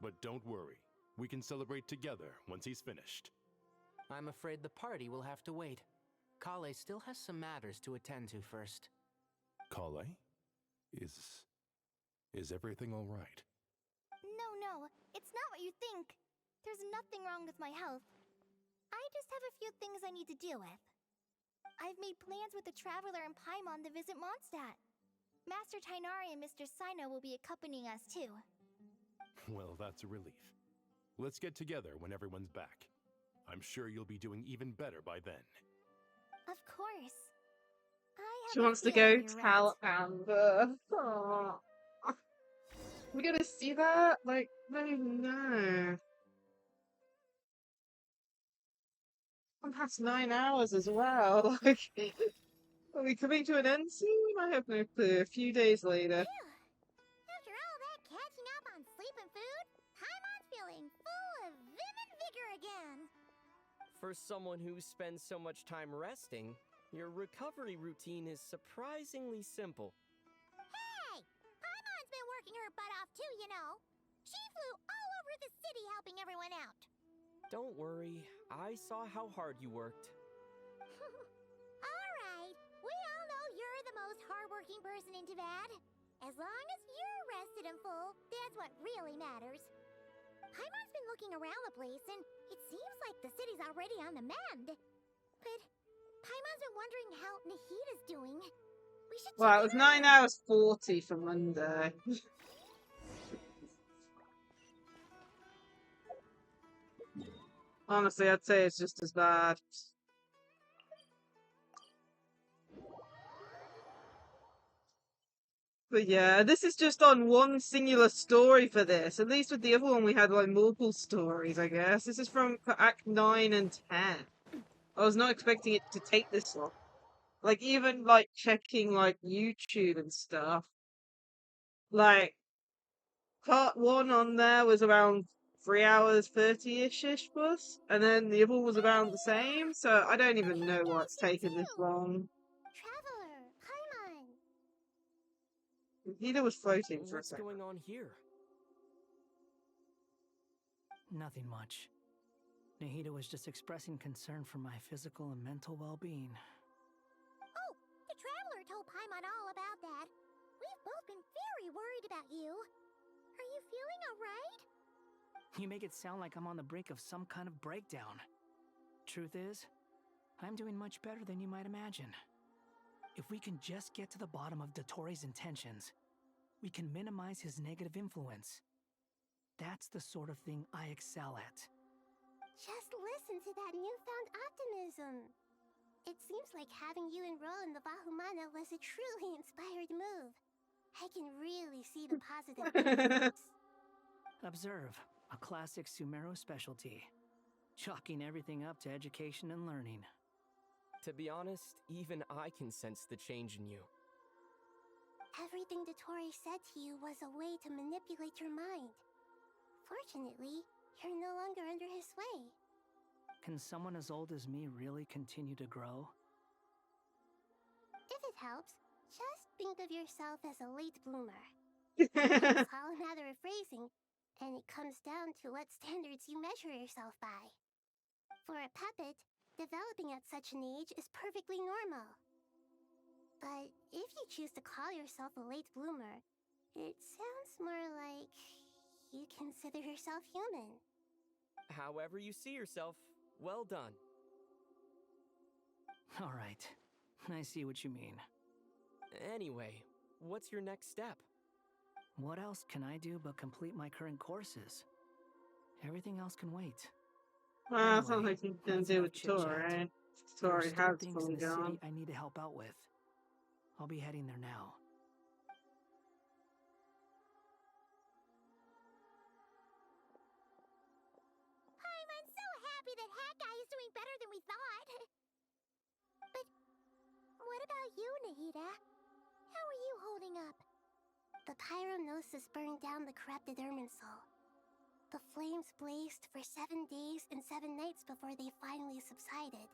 But don't worry, we can celebrate together once he's finished.
I'm afraid the party will have to wait. Kale still has some matters to attend to first.
Kale? Is everything all right?
No, it's not what you think. There's nothing wrong with my health. I just have a few things I need to deal with. I've made plans with the Traveler and Paimon to visit Mondstadt. Master Tighnari and Mr. Sino will be accompanying us too.
Well, that's a relief. Let's get together when everyone's back. I'm sure you'll be doing even better by then.
Of course.
She wants to go tell Amber. Aww. We're gonna see that? Like, I don't even know. I'm past 9 hours as well. Like, are we coming to an end soon? I have no clue. A few days later.
After all that catching up on sleep and food, Paimon's feeling full of vim and vigor again.
For someone who spends so much time resting, your recovery routine is surprisingly simple.
Hey! Paimon's been working her butt off too, you know. She flew all over the city helping everyone out.
Don't worry, I saw how hard you worked.
Alright, we all know you're the most hardworking person in Teyvat. As long as you're rested and full, that's what really matters. Paimon's been looking around the place, and it seems like the city's already on the mend. But Paimon's been wondering how Nahida's doing. We should
Well,
check
it was
in on
9
her.
hours 40 for Monday. Honestly, I'd say it's just as bad. But yeah, this is just on one singular story for this. At least with the other one, we had like multiple stories, I guess. This is from Act 9 and 10. I was not expecting it to take this long. Like, even like checking like YouTube and stuff. Like, part 1 on there was around 3 hours 30-ish plus, and then the other one was around the same, so I don't even know why it's taken this long.
Traveler, Paimon.
Nahida was floating for a
What's
second.
going on here?
Nothing much. Nahida was just expressing concern for my physical and mental well-being.
Oh, the Traveler told Paimon all about that. We've both been very worried about you. Are you feeling alright?
You make it sound like I'm on the brink of some kind of breakdown. Truth is, I'm doing much better than you might imagine. If we can just get to the bottom of Dottoro's intentions, we can minimize his negative influence. That's the sort of thing I excel at.
Just listen to that newfound optimism. It seems like having you enroll in the Vahumana was a truly inspired move. I can really see the positive influence.
Observe, a classic Sumaru specialty. Chalking everything up to education and learning.
To be honest, even I can sense the change in you.
Everything Dottore said to you was a way to manipulate your mind. Fortunately, you're no longer under his sway.
Can someone as old as me really continue to grow?
If it helps, just think of yourself as a late bloomer. It's all a matter of phrasing, and it comes down to what standards you measure yourself by. For a puppet, developing at such an age is perfectly normal. But if you choose to call yourself a late bloomer, it sounds more like you consider yourself human.
However you see yourself, well done.
All right, I see what you mean.
Anyway, what's your next step?
What else can I do but complete my current courses? Everything else can wait.
Well, sounds like you can do with Dottore, right?
There are
Dottore
still
has
things
fully
in the
gone.
city I need to help out with. I'll be heading there now.
I'm so happy that Hat Guy is doing better than we thought. But what about you, Nahida? How are you holding up? The pyronosis burned down the corrupted Irminsul. The flames blazed for 7 days and 7 nights before they finally subsided.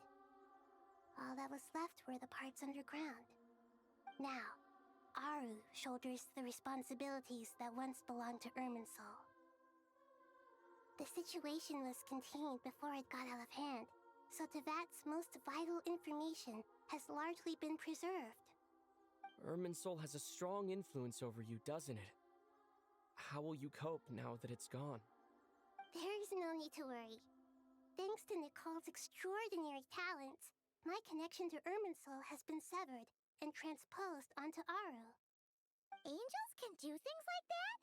All that was left were the parts underground. Now, Aru shoulders the responsibilities that once belonged to Irminsul. The situation was contained before it got out of hand, so Tevat's most vital information has largely been preserved.
Irminsul has a strong influence over you, doesn't it? How will you cope now that it's gone?
There is no need to worry. Thanks to Nicole's extraordinary talents, my connection to Irminsul has been severed and transposed onto Aru. Angels can do things like that?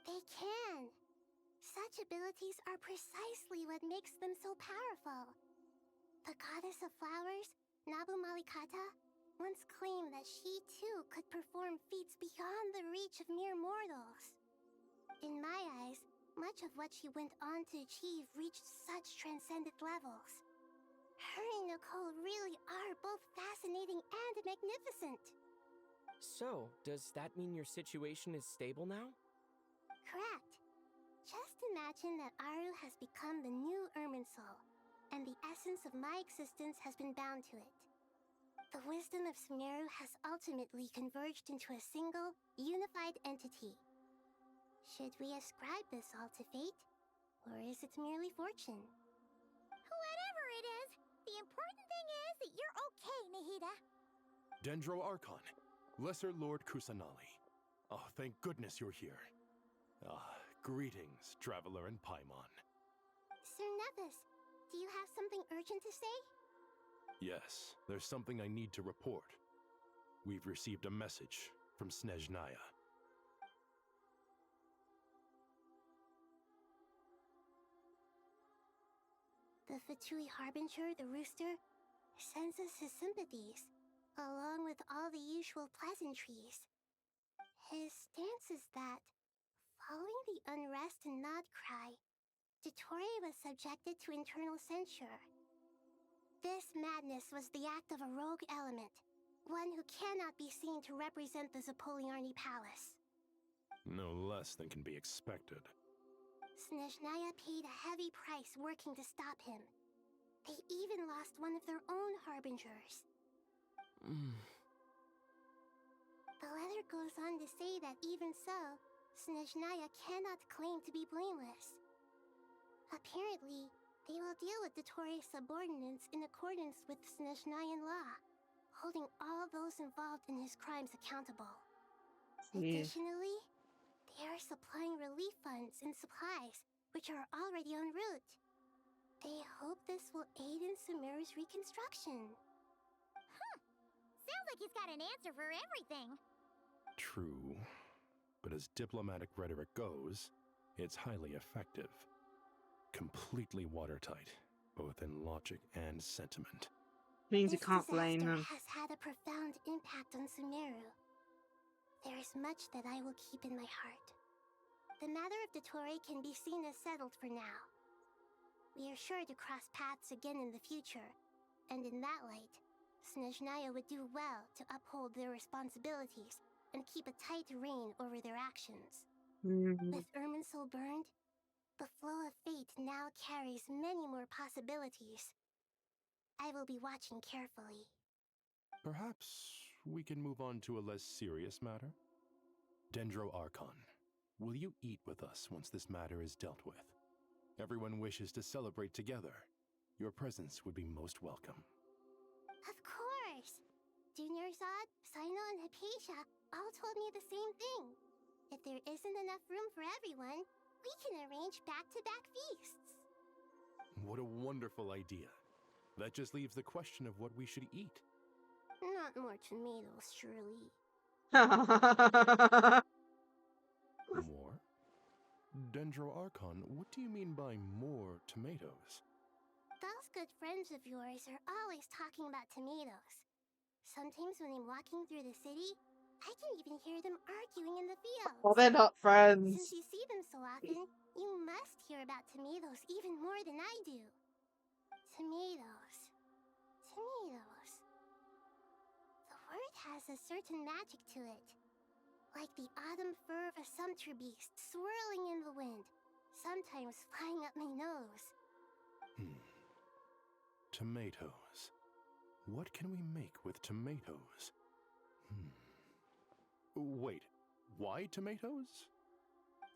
They can. Such abilities are precisely what makes them so powerful. The goddess of flowers, Nabu Malikata, once claimed that she too could perform feats beyond the reach of mere mortals. In my eyes, much of what she went on to achieve reached such transcendent levels. Her and Nicole really are both fascinating and magnificent.
So, does that mean your situation is stable now?
Correct. Just imagine that Aru has become the new Irminsul, and the essence of my existence has been bound to it. The wisdom of Sumaru has ultimately converged into a single, unified entity. Should we ascribe this all to fate, or is it merely fortune? Whatever it is, the important thing is that you're okay, Nahida.
Dendro Archon, Lesser Lord Kusanali. Oh, thank goodness you're here. Greetings, Traveler and Paimon.
Sir Nepis, do you have something urgent to say?
Yes, there's something I need to report. We've received a message from Snezhnaya.
The Fatui Harbinger, the Rooster, sends us his sympathies, along with all the usual pleasantries. His stance is that, following the unrest in Nod-Krai, Dottore was subjected to internal censure. This madness was the act of a rogue element, one who cannot be seen to represent the Zapoliarni Palace.
No less than can be expected.
Snezhnaya paid a heavy price working to stop him. They even lost one of their own harbingers. The letter goes on to say that even so, Snezhnaya cannot claim to be blameless. Apparently, they will deal with Dottore's subordinates in accordance with Snezhnayan law. holding all those involved in his crimes accountable.
Yeah.
Additionally, they are supplying relief funds and supplies, which are already en route. They hope this will aid in Sumaru's reconstruction.
Sounds like he's got an answer for everything.
True. But as diplomatic rhetoric goes, it's highly effective. Completely watertight, both in logic and sentiment.
Means you
This
can't blame
disaster
them.
has had a profound impact on Sumaru. There is much that I will keep in my heart. The matter of Dottore can be seen as settled for now. We are sure to cross paths again in the future, and in that light, Snezhnaya would do well to uphold their responsibilities and keep a tight rein over their actions. With Irminsul burned, the flow of fate now carries many more possibilities. I will be watching carefully.
Perhaps we can move on to a less serious matter? Dendro Archon, will you eat with us once this matter is dealt with? Everyone wishes to celebrate together. Your presence would be most welcome.
Of course! Junior Zod, Sino, and Hypatia all told me the same thing. If there isn't enough room for everyone, we can arrange back-to-back feasts.
What a wonderful idea. That just leaves the question of what we should eat.
Not more tomatoes, surely.
More? Dendro Archon, what do you mean by more tomatoes?
Those good friends of yours are always talking about tomatoes. Sometimes when I'm walking through the city, I can even hear them arguing in the fields.
Well, they're not friends.
Since you see them so often, you must hear about tomatoes even more than I do. Tomatoes. Tomatoes. The word has a certain magic to it. Like the autumn fur of a sumpter beast swirling in the wind, sometimes flying up my nose.
Tomatoes. What can we make with tomatoes? Wait, why tomatoes?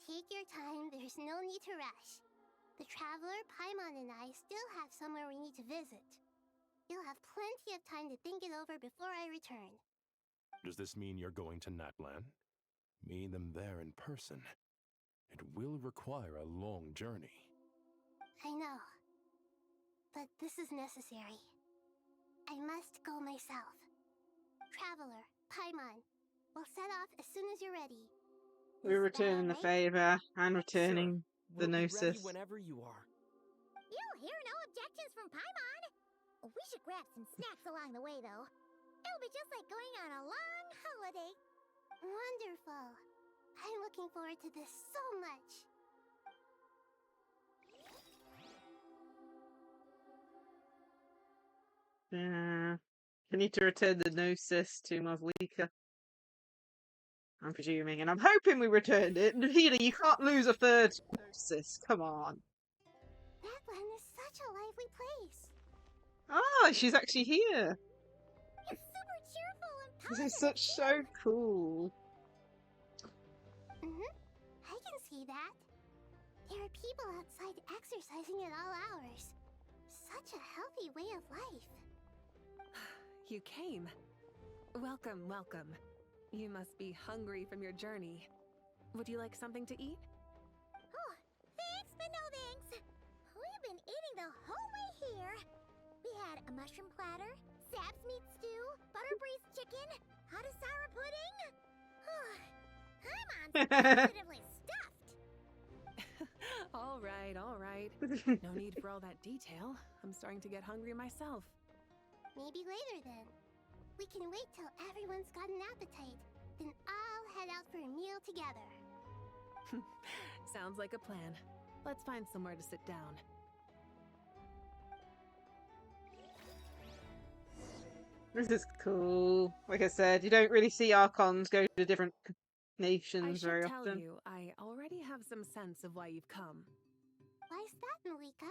Take your time, there's no need to rush. The Traveler, Paimon, and I still have somewhere we need to visit. You'll have plenty of time to think it over before I return.
Does this mean you're going to Natlan? Meeting them there in person. It will require a long journey.
I know. But this is necessary. I must go myself. Traveler, Paimon, we'll set off as soon as you're ready.
We're returning the favor and returning the
We'll be
Gnosis.
ready whenever you are.
You'll hear no objections from Paimon. We should grab some snacks along the way, though. It'll be just like going on a long holiday.
Wonderful. I'm looking forward to this so much.
Yeah. I need to return the Gnosis to Mazlika. I'm presuming, and I'm hoping we returned it. Nahida, you can't lose a third Gnosis. Come on.
Natlan is such a lively place.
Ah, she's actually here.
It's super cheerful and
This
positive.
is so cool.
I can see that. There are people outside exercising at all hours. Such a healthy way of life.
You came. Welcome, welcome. You must be hungry from your journey. Would you like something to eat?
Oh, thanks, but no thanks. We've been eating the whole way here. We had a mushroom platter, Sab's meat stew, butter braised chicken, hot Asara pudding. I'm positively stuffed.
All right, all right. No need for all that detail. I'm starting to get hungry myself.
Maybe later then. We can wait till everyone's got an appetite. Then I'll head out for a meal together.
Sounds like a plan. Let's find somewhere to sit down.
This is cool. Like I said, you don't really see Archons go to different nations
I
very
should tell
often.
you, I already have some sense of why you've come.
Why's that, Malika?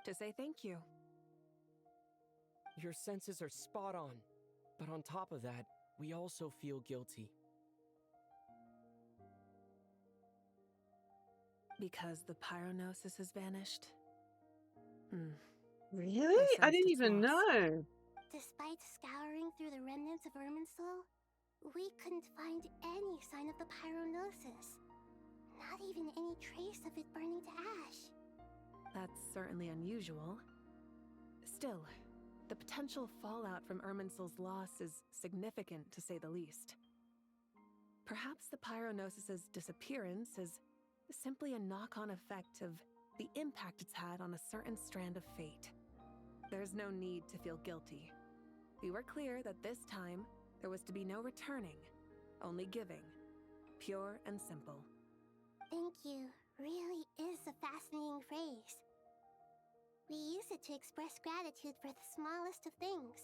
To say thank you.
Your senses are spot on. But on top of that, we also feel guilty.
Because the pyronosis has vanished?
Really? I didn't even know.
Despite scouring through the remnants of Irminsul, we couldn't find any sign of the pyronosis. Not even any trace of it burning to ash.
That's certainly unusual. Still, the potential fallout from Irminsul's loss is significant, to say the least. Perhaps the pyronosis's disappearance is simply a knock-on effect of the impact it's had on a certain strand of fate. There's no need to feel guilty. We were clear that this time, there was to be no returning, only giving. Pure and simple.
Thank you really is a fascinating phrase. We use it to express gratitude for the smallest of things.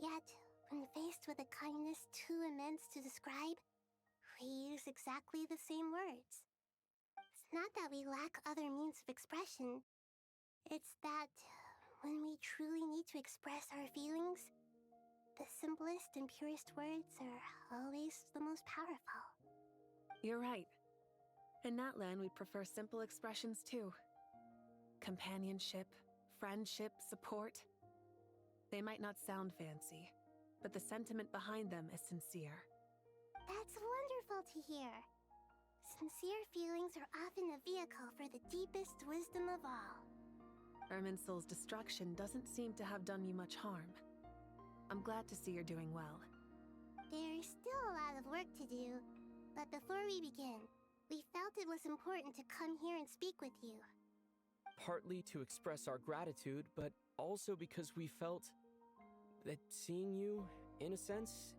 Yet, when faced with a kindness too immense to describe, we use exactly the same words. It's not that we lack other means of expression. It's that when we truly need to express our feelings, the simplest and purest words are always the most powerful.
You're right. In Natlan, we prefer simple expressions too. Companionship, friendship, support. They might not sound fancy, but the sentiment behind them is sincere.
That's wonderful to hear. Sincere feelings are often a vehicle for the deepest wisdom of all.
Irminsul's destruction doesn't seem to have done you much harm. I'm glad to see you're doing well.
There's still a lot of work to do, but before we begin, we felt it was important to come here and speak with you.
Partly to express our gratitude, but also because we felt that seeing you, in a sense,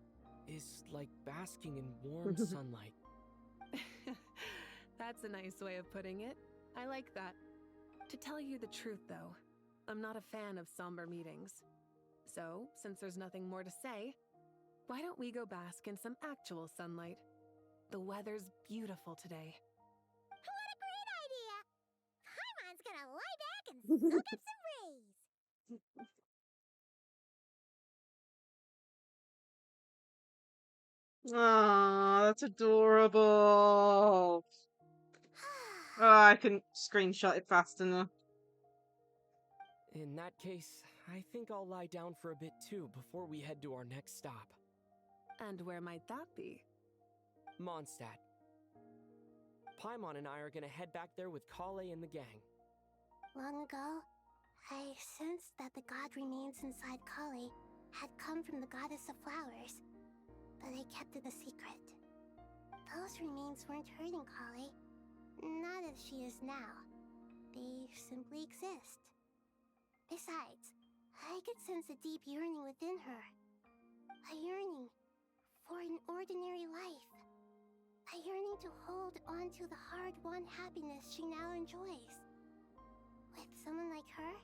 is like basking in warm sunlight.
That's a nice way of putting it. I like that. To tell you the truth, though, I'm not a fan of somber meetings. So, since there's nothing more to say, why don't we go bask in some actual sunlight? The weather's beautiful today.
What a great idea! Paimon's gonna lie back and soak up some rays!
Aw, that's adorable. Oh, I couldn't screenshot it fast enough.
In that case, I think I'll lie down for a bit too before we head to our next stop.
And where might that be?
Mondstadt. Paimon and I are gonna head back there with Kale and the gang.
Long ago, I sensed that the god remains inside Kale had come from the goddess of flowers, but I kept it a secret. Those remains weren't hurting Kale, not as she is now. They simply exist. Besides, I could sense a deep yearning within her. A yearning for an ordinary life. A yearning to hold on to the hard-won happiness she now enjoys. With someone like her,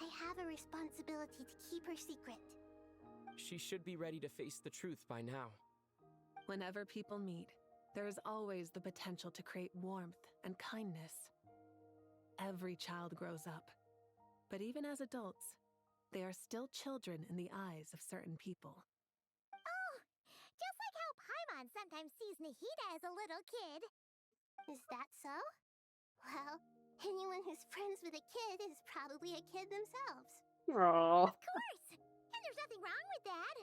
I have a responsibility to keep her secret.
She should be ready to face the truth by now.
Whenever people meet, there is always the potential to create warmth and kindness. Every child grows up, but even as adults, they are still children in the eyes of certain people.
Oh, just like how Paimon sometimes sees Nahida as a little kid. Is that so? Well, anyone who's friends with a kid is probably a kid themselves.
Aww.
Of course! And there's nothing wrong with that.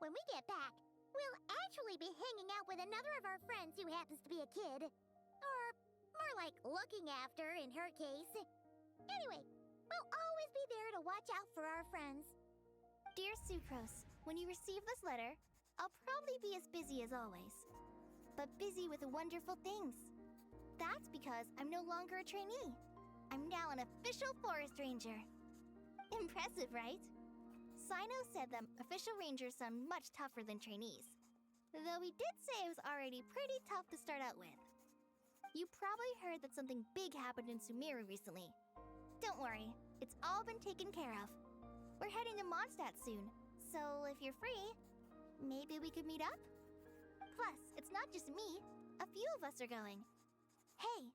When we get back, we'll actually be hanging out with another of our friends who happens to be a kid. Or more like looking after, in her case. Anyway, we'll always be there to watch out for our friends.
Dear Sucrose, when you receive this letter, I'll probably be as busy as always. But busy with wonderful things. That's because I'm no longer a trainee. I'm now an official forest ranger. Impressive, right? Sino said that official rangers sound much tougher than trainees. Though he did say it was already pretty tough to start out with. You probably heard that something big happened in Sumaru recently. Don't worry, it's all been taken care of. We're heading to Mondstadt soon, so if you're free, maybe we could meet up? Plus, it's not just me. A few of us are going. Hey,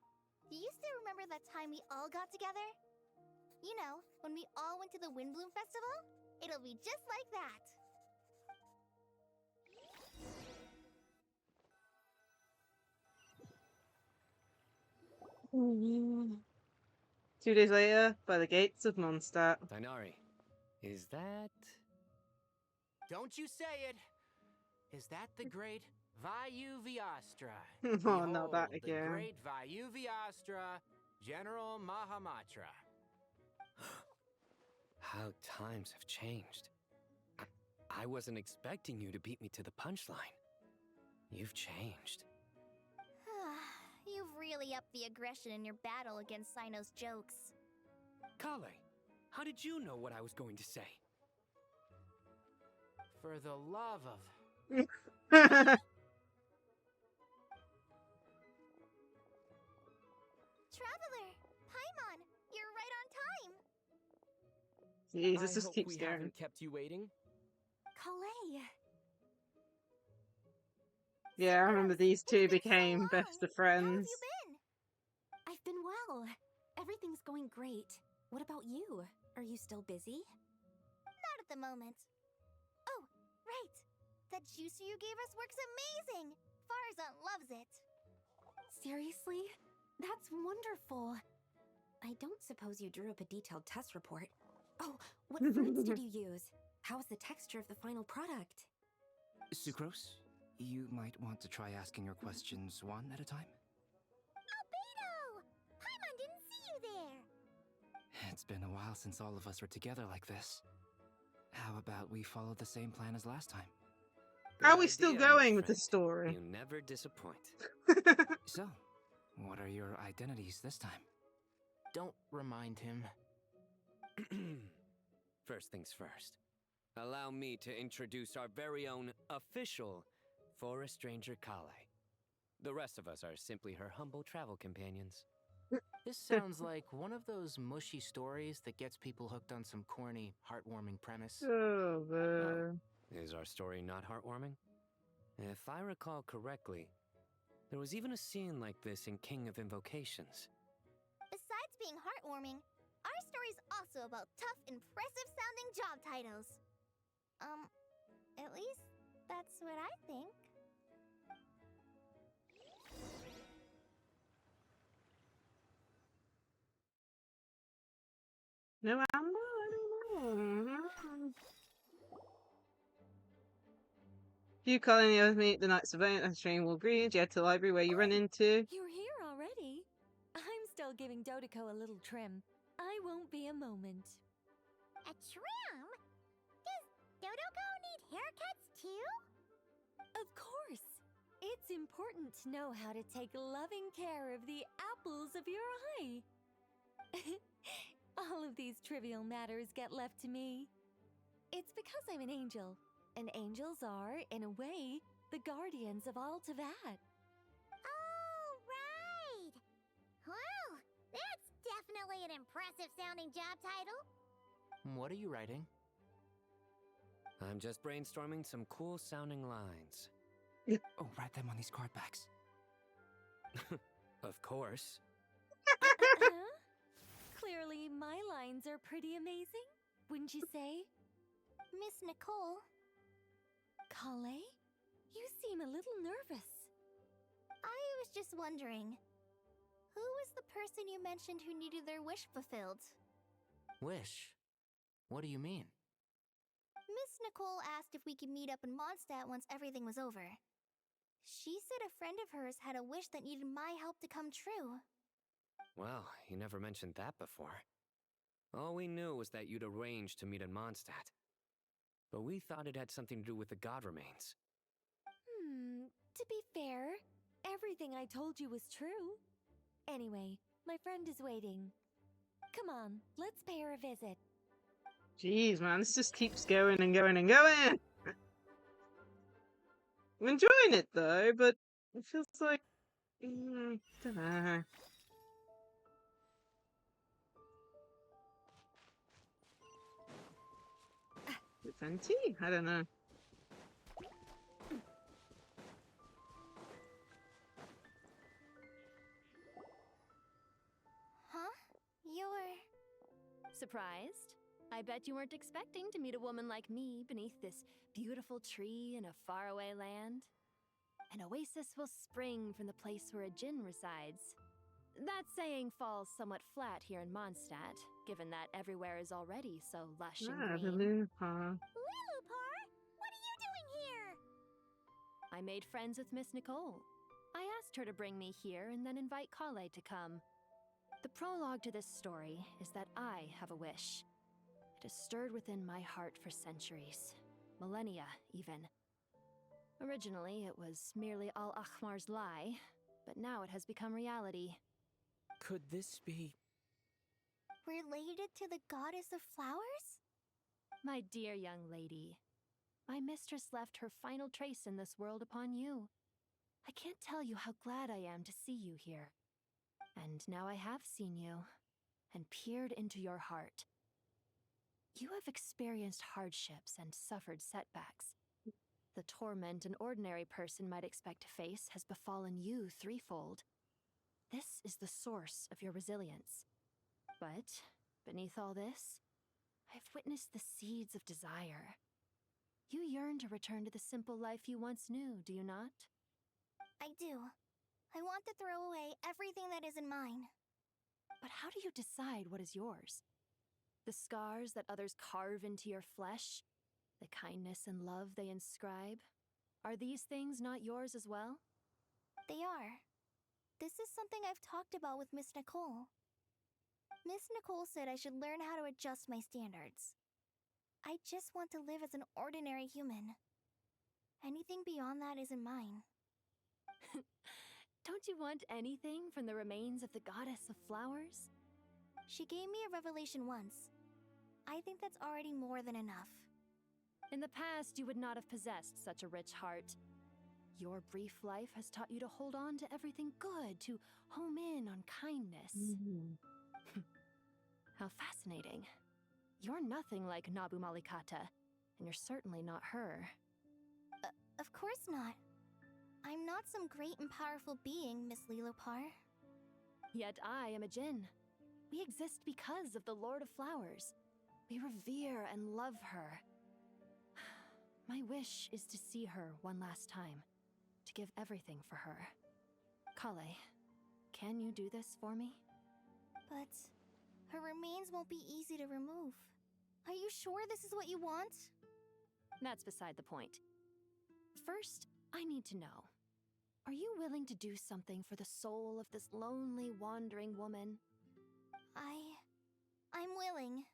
do you still remember that time we all got together? You know, when we all went to the Windbloom Festival? It'll be just like that.
2 days later, by the gates of Mondstadt.
Tighnari, is that...
Don't you say it! Is that the great Vayu-Vyastra?
Oh, not that
Behold,
again.
the great Vayu-Vyastra, General Mahamatra.
How times have changed. I wasn't expecting you to beat me to the punchline. You've changed.
You've really upped the aggression in your battle against Sino's jokes.
Kale, how did you know what I was going to say?
For the love of...
Traveler! Paimon! You're right on time!
Jesus,
I
just
hope
keeps
we
going.
haven't kept you waiting.
Calais!
Yeah, I remember these two became best of friends.
How have you been?
I've been well. Everything's going great. What about you? Are you still busy?
Not at the moment. Oh, right! That juicer you gave us works amazing! Farzan loves it.
Seriously? That's wonderful. I don't suppose you drew up a detailed test report. Oh, what fruits did you use? How's the texture of the final product?
Sucrose, you might want to try asking your questions one at a time.
Albedo! Paimon didn't see you there!
It's been a while since all of us were together like this. How about we follow the same plan as last time?
How are we still going with the story?
You never disappoint.
So, what are your identities this time?
Don't remind him.
First things first. Allow me to introduce our very own official forest ranger Kale. The rest of us are simply her humble travel companions.
This sounds like one of those mushy stories that gets people hooked on some corny, heartwarming premise.
Oh, man.
Is our story not heartwarming? If I recall correctly, there was even a scene like this in King of Invocations.
Besides being heartwarming, our story's also about tough, impressive-sounding job titles. At least that's what I think.
No ammo? I don't know. If you call any of me, the Knights of Own and Streamwall Greens, you head to the library where you run into.
You're here already? I'm still giving Dodoko a little trim. I won't be a moment.
A trim? Does Dodoko need haircuts too?
Of course. It's important to know how to take loving care of the apples of your eye. All of these trivial matters get left to me. It's because I'm an angel, and angels are, in a way, the guardians of all Teyvat.
Oh, right! Well, that's definitely an impressive-sounding job title.
What are you writing?
I'm just brainstorming some cool-sounding lines.
Oh, write them on these card backs.
Of course.
Clearly, my lines are pretty amazing, wouldn't you say?
Miss Nicole.
Kale? You seem a little nervous.
I was just wondering, who was the person you mentioned who needed their wish fulfilled?
Wish? What do you mean?
Miss Nicole asked if we could meet up in Mondstadt once everything was over. She said a friend of hers had a wish that needed my help to come true.
Well, you never mentioned that before. All we knew was that you'd arranged to meet in Mondstadt. But we thought it had something to do with the god remains.
To be fair, everything I told you was true. Anyway, my friend is waiting. Come on, let's pay her a visit.
Jeez, man, this just keeps going and going and going. I'm enjoying it though, but it feels like, don't know. It's empty? I don't know.
Huh? You're...
Surprised? I bet you weren't expecting to meet a woman like me beneath this beautiful tree in a faraway land. An oasis will spring from the place where a djinn resides.
That saying falls somewhat flat here in Mondstadt, given that everywhere is already so lush and
Ah, the
green.
Lupar.
Lilupar, what are you doing here?
I made friends with Miss Nicole. I asked her to bring me here and then invite Kale to come. The prologue to this story is that I have a wish. It has stirred within my heart for centuries, millennia even. Originally, it was merely Al-Ahmar's lie, but now it has become reality.
Could this be...
Related to the goddess of flowers?
My dear young lady, my mistress left her final trace in this world upon you. I can't tell you how glad I am to see you here. And now I have seen you, and peered into your heart. You have experienced hardships and suffered setbacks. The torment an ordinary person might expect to face has befallen you threefold. This is the source of your resilience. But, beneath all this, I have witnessed the seeds of desire. You yearn to return to the simple life you once knew, do you not?
I do. I want to throw away everything that isn't mine.
But how do you decide what is yours? The scars that others carve into your flesh? The kindness and love they inscribe? Are these things not yours as well?
They are. This is something I've talked about with Miss Nicole. Miss Nicole said I should learn how to adjust my standards. I just want to live as an ordinary human. Anything beyond that isn't mine.
Don't you want anything from the remains of the goddess of flowers?
She gave me a revelation once. I think that's already more than enough.
In the past, you would not have possessed such a rich heart. Your brief life has taught you to hold on to everything good, to home in on kindness. How fascinating. You're nothing like Nabu Malikata, and you're certainly not her.
Of course not. I'm not some great and powerful being, Miss Lilopar.
Yet I am a Djinn. We exist because of the Lord of Flowers. We revere and love her. My wish is to see her one last time, to give everything for her. Kale, can you do this for me?
But her remains won't be easy to remove. Are you sure this is what you want?
That's beside the point. First, I need to know. Are you willing to do something for the soul of this lonely, wandering woman?
I'm willing.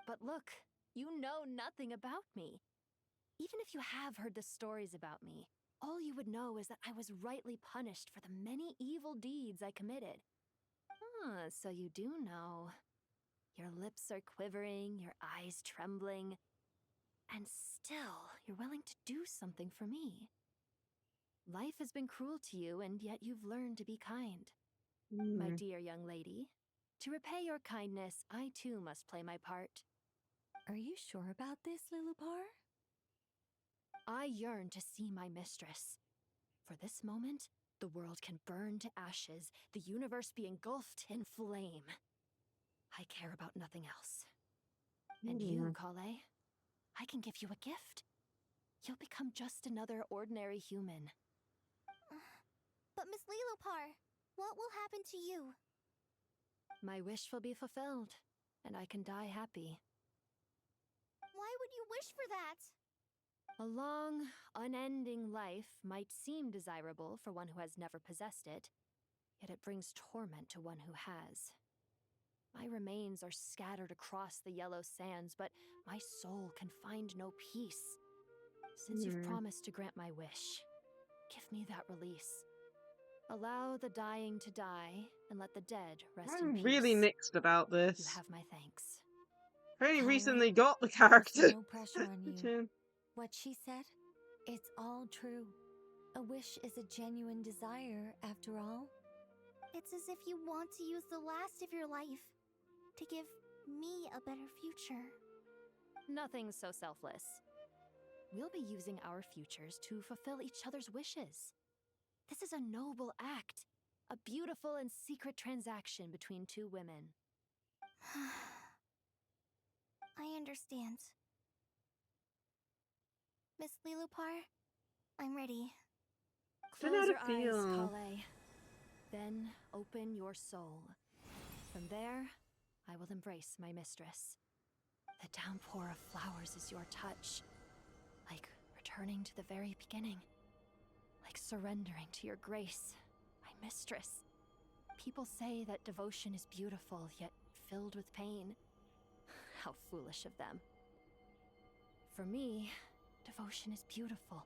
But look, you know nothing about me. Even if you have heard the stories about me, all you would know is that I was rightly punished for the many evil deeds I committed. Ah, so you do know. Your lips are quivering, your eyes trembling, and still you're willing to do something for me. Life has been cruel to you, and yet you've learned to be kind. My dear young lady, to repay your kindness, I too must play my part.
Are you sure about this, Lilupar?
I yearn to see my mistress. For this moment, the world can burn to ashes, the universe be engulfed in flame. I care about nothing else. And you, Kale, I can give you a gift. You'll become just another ordinary human.
But Miss Lilopar, what will happen to you?
My wish will be fulfilled, and I can die happy.
Why would you wish for that?
A long, unending life might seem desirable for one who has never possessed it, yet it brings torment to one who has. My remains are scattered across the yellow sands, but my soul can find no peace. Since you've promised to grant my wish, give me that release. Allow the dying to die, and let the dead rest in peace.
I'm really mixed about this.
You have my thanks.
I only
Kale,
recently got the character.
No pressure on you. What she said, it's all true. A wish is a genuine desire, after all.
It's as if you want to use the last of your life to give me a better future.
Nothing so selfless. We'll be using our futures to fulfill each other's wishes. This is a noble act, a beautiful and secret transaction between two women.
I understand. Miss Lilopar, I'm ready.
Close your eyes, Kale.
Then open your soul. From there, I will embrace my mistress. The downpour of flowers is your touch. Like returning to the very beginning. Like surrendering to your grace, my mistress. People say that devotion is beautiful, yet filled with pain. How foolish of them. For me, devotion is beautiful,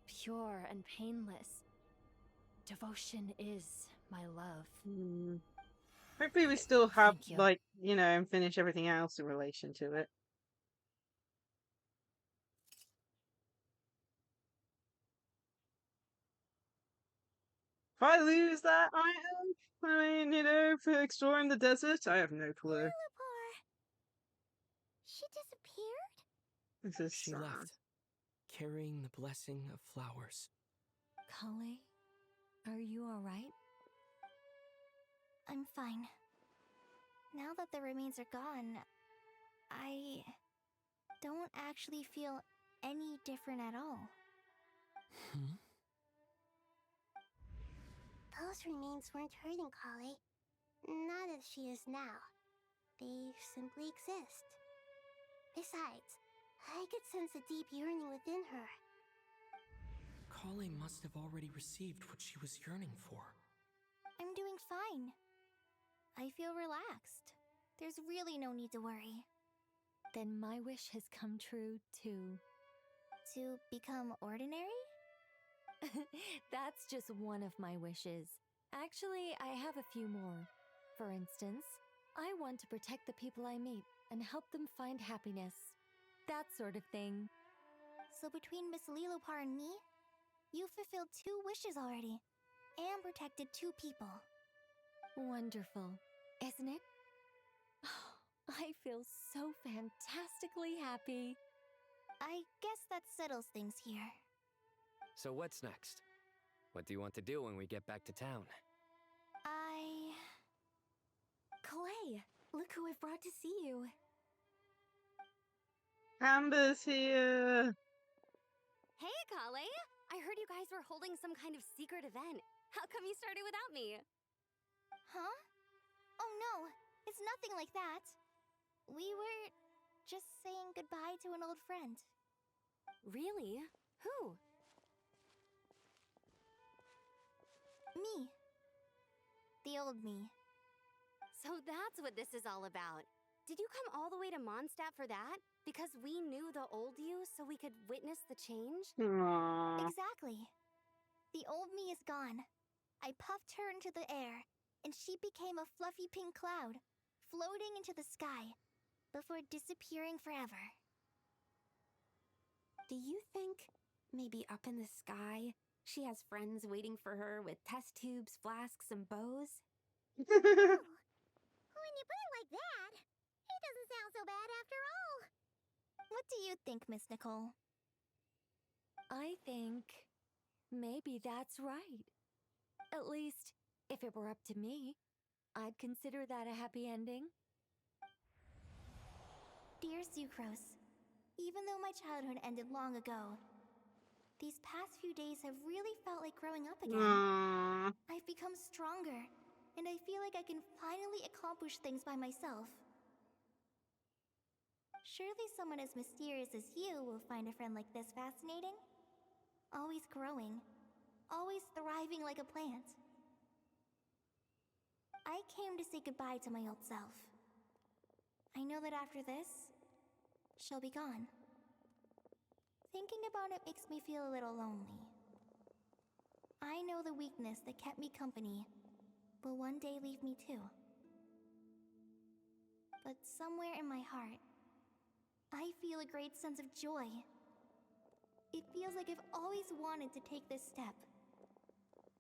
pure and painless. Devotion is my love.
Hopefully we still have,
Thank you.
like, you know, and finish everything else in relation to it. If I lose that item, I mean, you know, for exploring the desert, I have no clue.
She disappeared?
This is
She
sad.
left, carrying the blessing of flowers.
Kale, are you alright?
I'm fine. Now that the remains are gone, I don't actually feel any different at all.
Those remains weren't hurting Kale. Not as she is now. They simply exist. Besides, I could sense a deep yearning within her.
Kale must have already received what she was yearning for.
I'm doing fine. I feel relaxed. There's really no need to worry.
Then my wish has come true too.
To become ordinary?
That's just one of my wishes. Actually, I have a few more. For instance, I want to protect the people I meet and help them find happiness. That sort of thing.
So between Miss Lilopar and me, you've fulfilled 2 wishes already, and protected 2 people.
Wonderful, isn't it? I feel so fantastically happy.
I guess that settles things here.
So what's next? What do you want to do when we get back to town?
Clay, look who I've brought to see you.
Amber's here!
Hey, Kale! I heard you guys were holding some kind of secret event. How come you started without me?
Huh? Oh no, it's nothing like that. We were just saying goodbye to an old friend.
Really? Who?
Me. The old me.
So that's what this is all about. Did you come all the way to Mondstadt for that? Because we knew the old you so we could witness the change?
Aww.
Exactly. The old me is gone. I puffed her into the air, and she became a fluffy pink cloud, floating into the sky, before disappearing forever.
Do you think, maybe up in the sky, she has friends waiting for her with test tubes, flasks, and bows?
When you put it like that, it doesn't sound so bad after all.
What do you think, Miss Nicole?
I think maybe that's right. At least, if it were up to me, I'd consider that a happy ending.
Dear Sucrose, even though my childhood ended long ago, these past few days have really felt like growing up again.
Aww.
I've become stronger, and I feel like I can finally accomplish things by myself. Surely someone as mysterious as you will find a friend like this fascinating? Always growing, always thriving like a plant. I came to say goodbye to my old self. I know that after this, she'll be gone. Thinking about it makes me feel a little lonely. I know the weakness that kept me company will one day leave me too. But somewhere in my heart, I feel a great sense of joy. It feels like I've always wanted to take this step,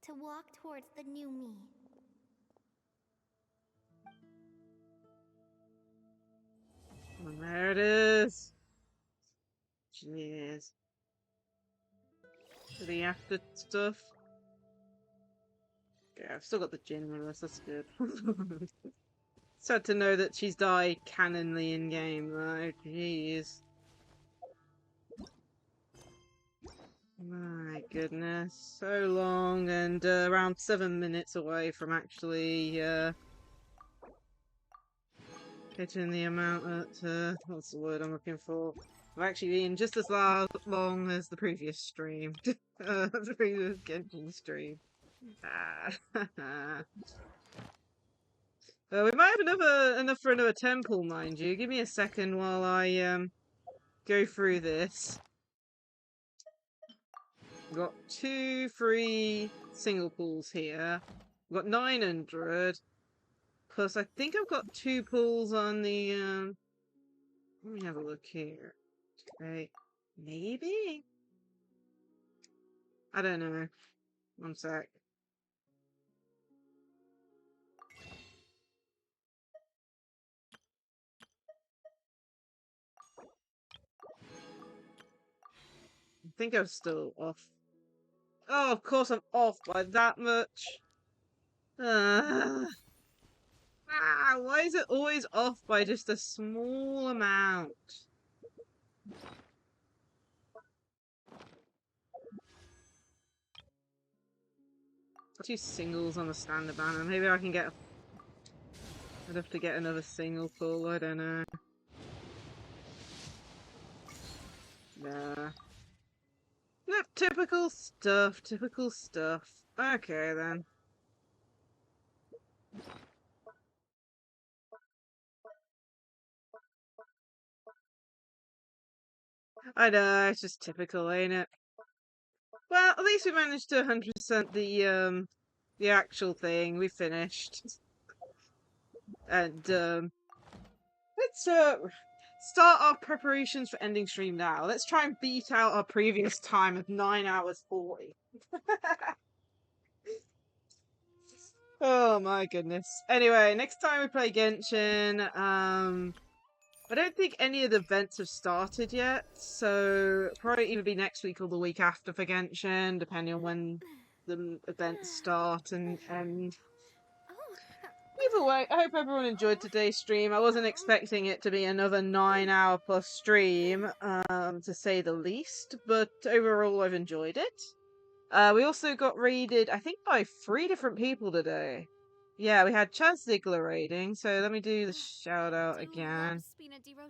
to walk towards the new me.
There it is. Jeez. The after stuff. Yeah, I've still got the gin with us, that's good. Sad to know that she's died canonly in game though, jeez. My goodness, so long, and around 7 minutes away from actually hitting the amount at what's the word I'm looking for? I've actually been just as long as the previous stream, the previous Genshin stream. We might have enough for another temple, mind you. Give me a second while I go through this. Got 2 free single pools here. Got 900. Plus, I think I've got 2 pools on the. Let me have a look here. Okay, maybe. I don't know. One sec. I think I'm still off. Oh, of course I'm off by that much. Why is it always off by just a small amount? Got 2 singles on the standard banner. Maybe I can get. I'd have to get another single pull. I don't know. Nah. Yep, typical stuff. Typical stuff. Okay then. I know, it's just typical, ain't it? Well, at least we managed to 100% the actual thing. We finished. And let's start our preparations for ending stream now. Let's try and beat out our previous time of 9 hours 40. Oh my goodness. Anyway, next time we play Genshin, I don't think any of the events have started yet, so probably either be next week or the week after for Genshin, depending on when the events start and end. Either way, I hope everyone enjoyed today's stream. I wasn't expecting it to be another 9-hour plus stream, to say the least, but overall I've enjoyed it. We also got raided, I think, by 3 different people today. Yeah, we had Chaz Ziegler raiding, so let me do the shout out again.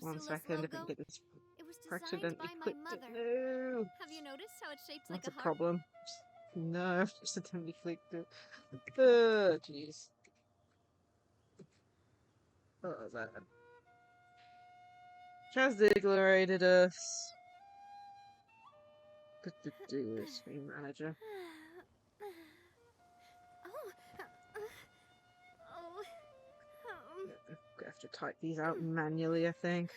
1 second, if I can get this accidentally clicked it. No!
Have you noticed how it's shaped
That's
like
a
a heart?
problem. No, I've accidentally clicked it. Oh, jeez. What was that? Chaz Ziegler raided us. Do stream manager. I have to type these out manually, I think.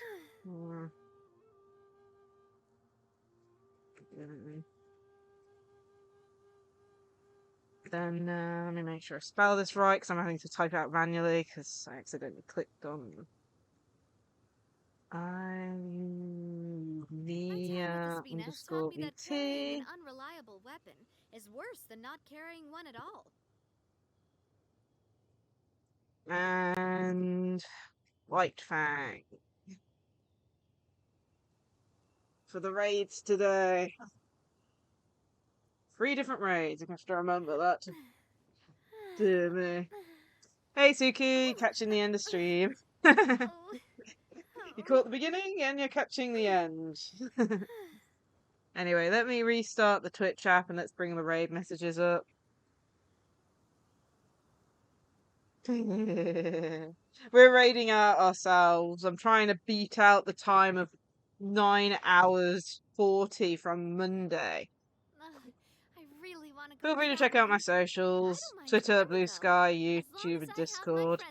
Then let me make sure I spell this right, because I'm having to type out manually because I accidentally clicked on underscore
That
ET.
carrying an unreliable weapon is worse than not carrying one at all.
And White Fang for the raids today. 3 different raids. I have to remember that. Dear me. Hey Suki, catching the end of stream. You caught the beginning and you're catching the end. Anyway, let me restart the Twitch app and let's bring the raid messages up. We're raiding out ourselves. I'm trying to beat out the time of 9 hours 40 from Monday.
I really want to go.
Feel free to check out my socials: Twitter, Blue Sky, YouTube, and Discord.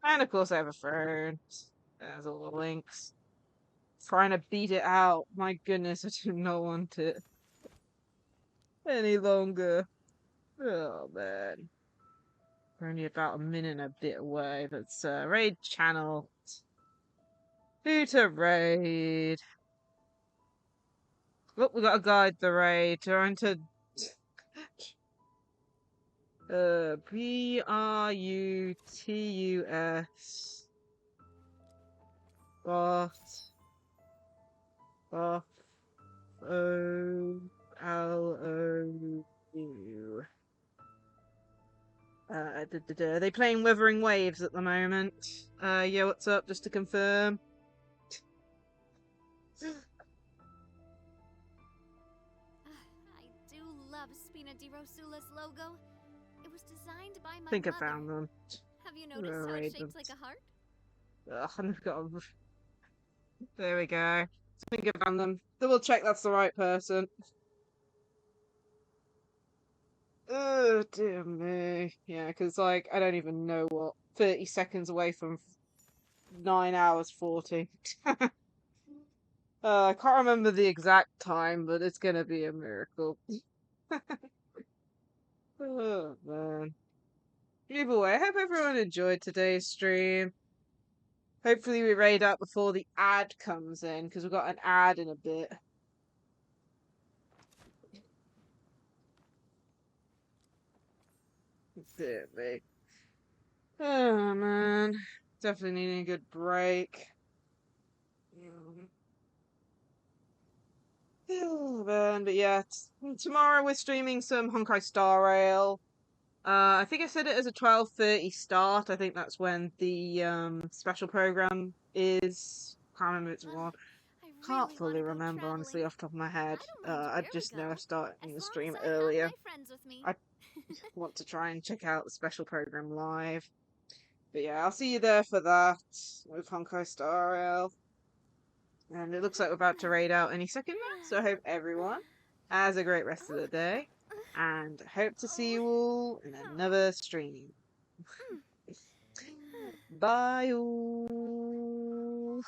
And of course I have a phone. There's all the links. Trying to beat it out. My goodness, I do not want it any longer. Oh man. We're only about a minute and a bit away. Let's raid channel. Who to raid? Look, we got to guide the raid. Trying to Brutus. Bot. F-O-L-O-U. Are they playing Wuthering Waves at the moment? Yeah, what's up? Just to confirm.
I do love Spina di Rosula's logo. It was designed by my
I think I
mother.
found them.
Have you noticed how
Right,
it's shaped like a heart?
I've got. There we go. I think I found them. Double check that's the right person. Oh dear me. Yeah, because like I don't even know what 30 seconds away from 9 hours 40. I can't remember the exact time, but it's gonna be a miracle. Oh man. Either way, I hope everyone enjoyed today's stream. Hopefully we raid out before the ad comes in, because we've got an ad in a bit. Dear me. Oh man. Definitely needing a good break. Oh man, but yeah, tomorrow we're streaming some Honkai Star Rail. I think I said it as a 12:30 start. I think that's when the special program is. Can't remember it's what. Can't fully remember honestly off the top of my head. I just know I started the stream earlier. I want to try and check out the special program live. But yeah, I'll see you there for that with Honkai Star Rail. And it looks like we're about to raid out any second now, so I hope everyone has a great rest of the day. And hope to see you all in another stream. Bye all.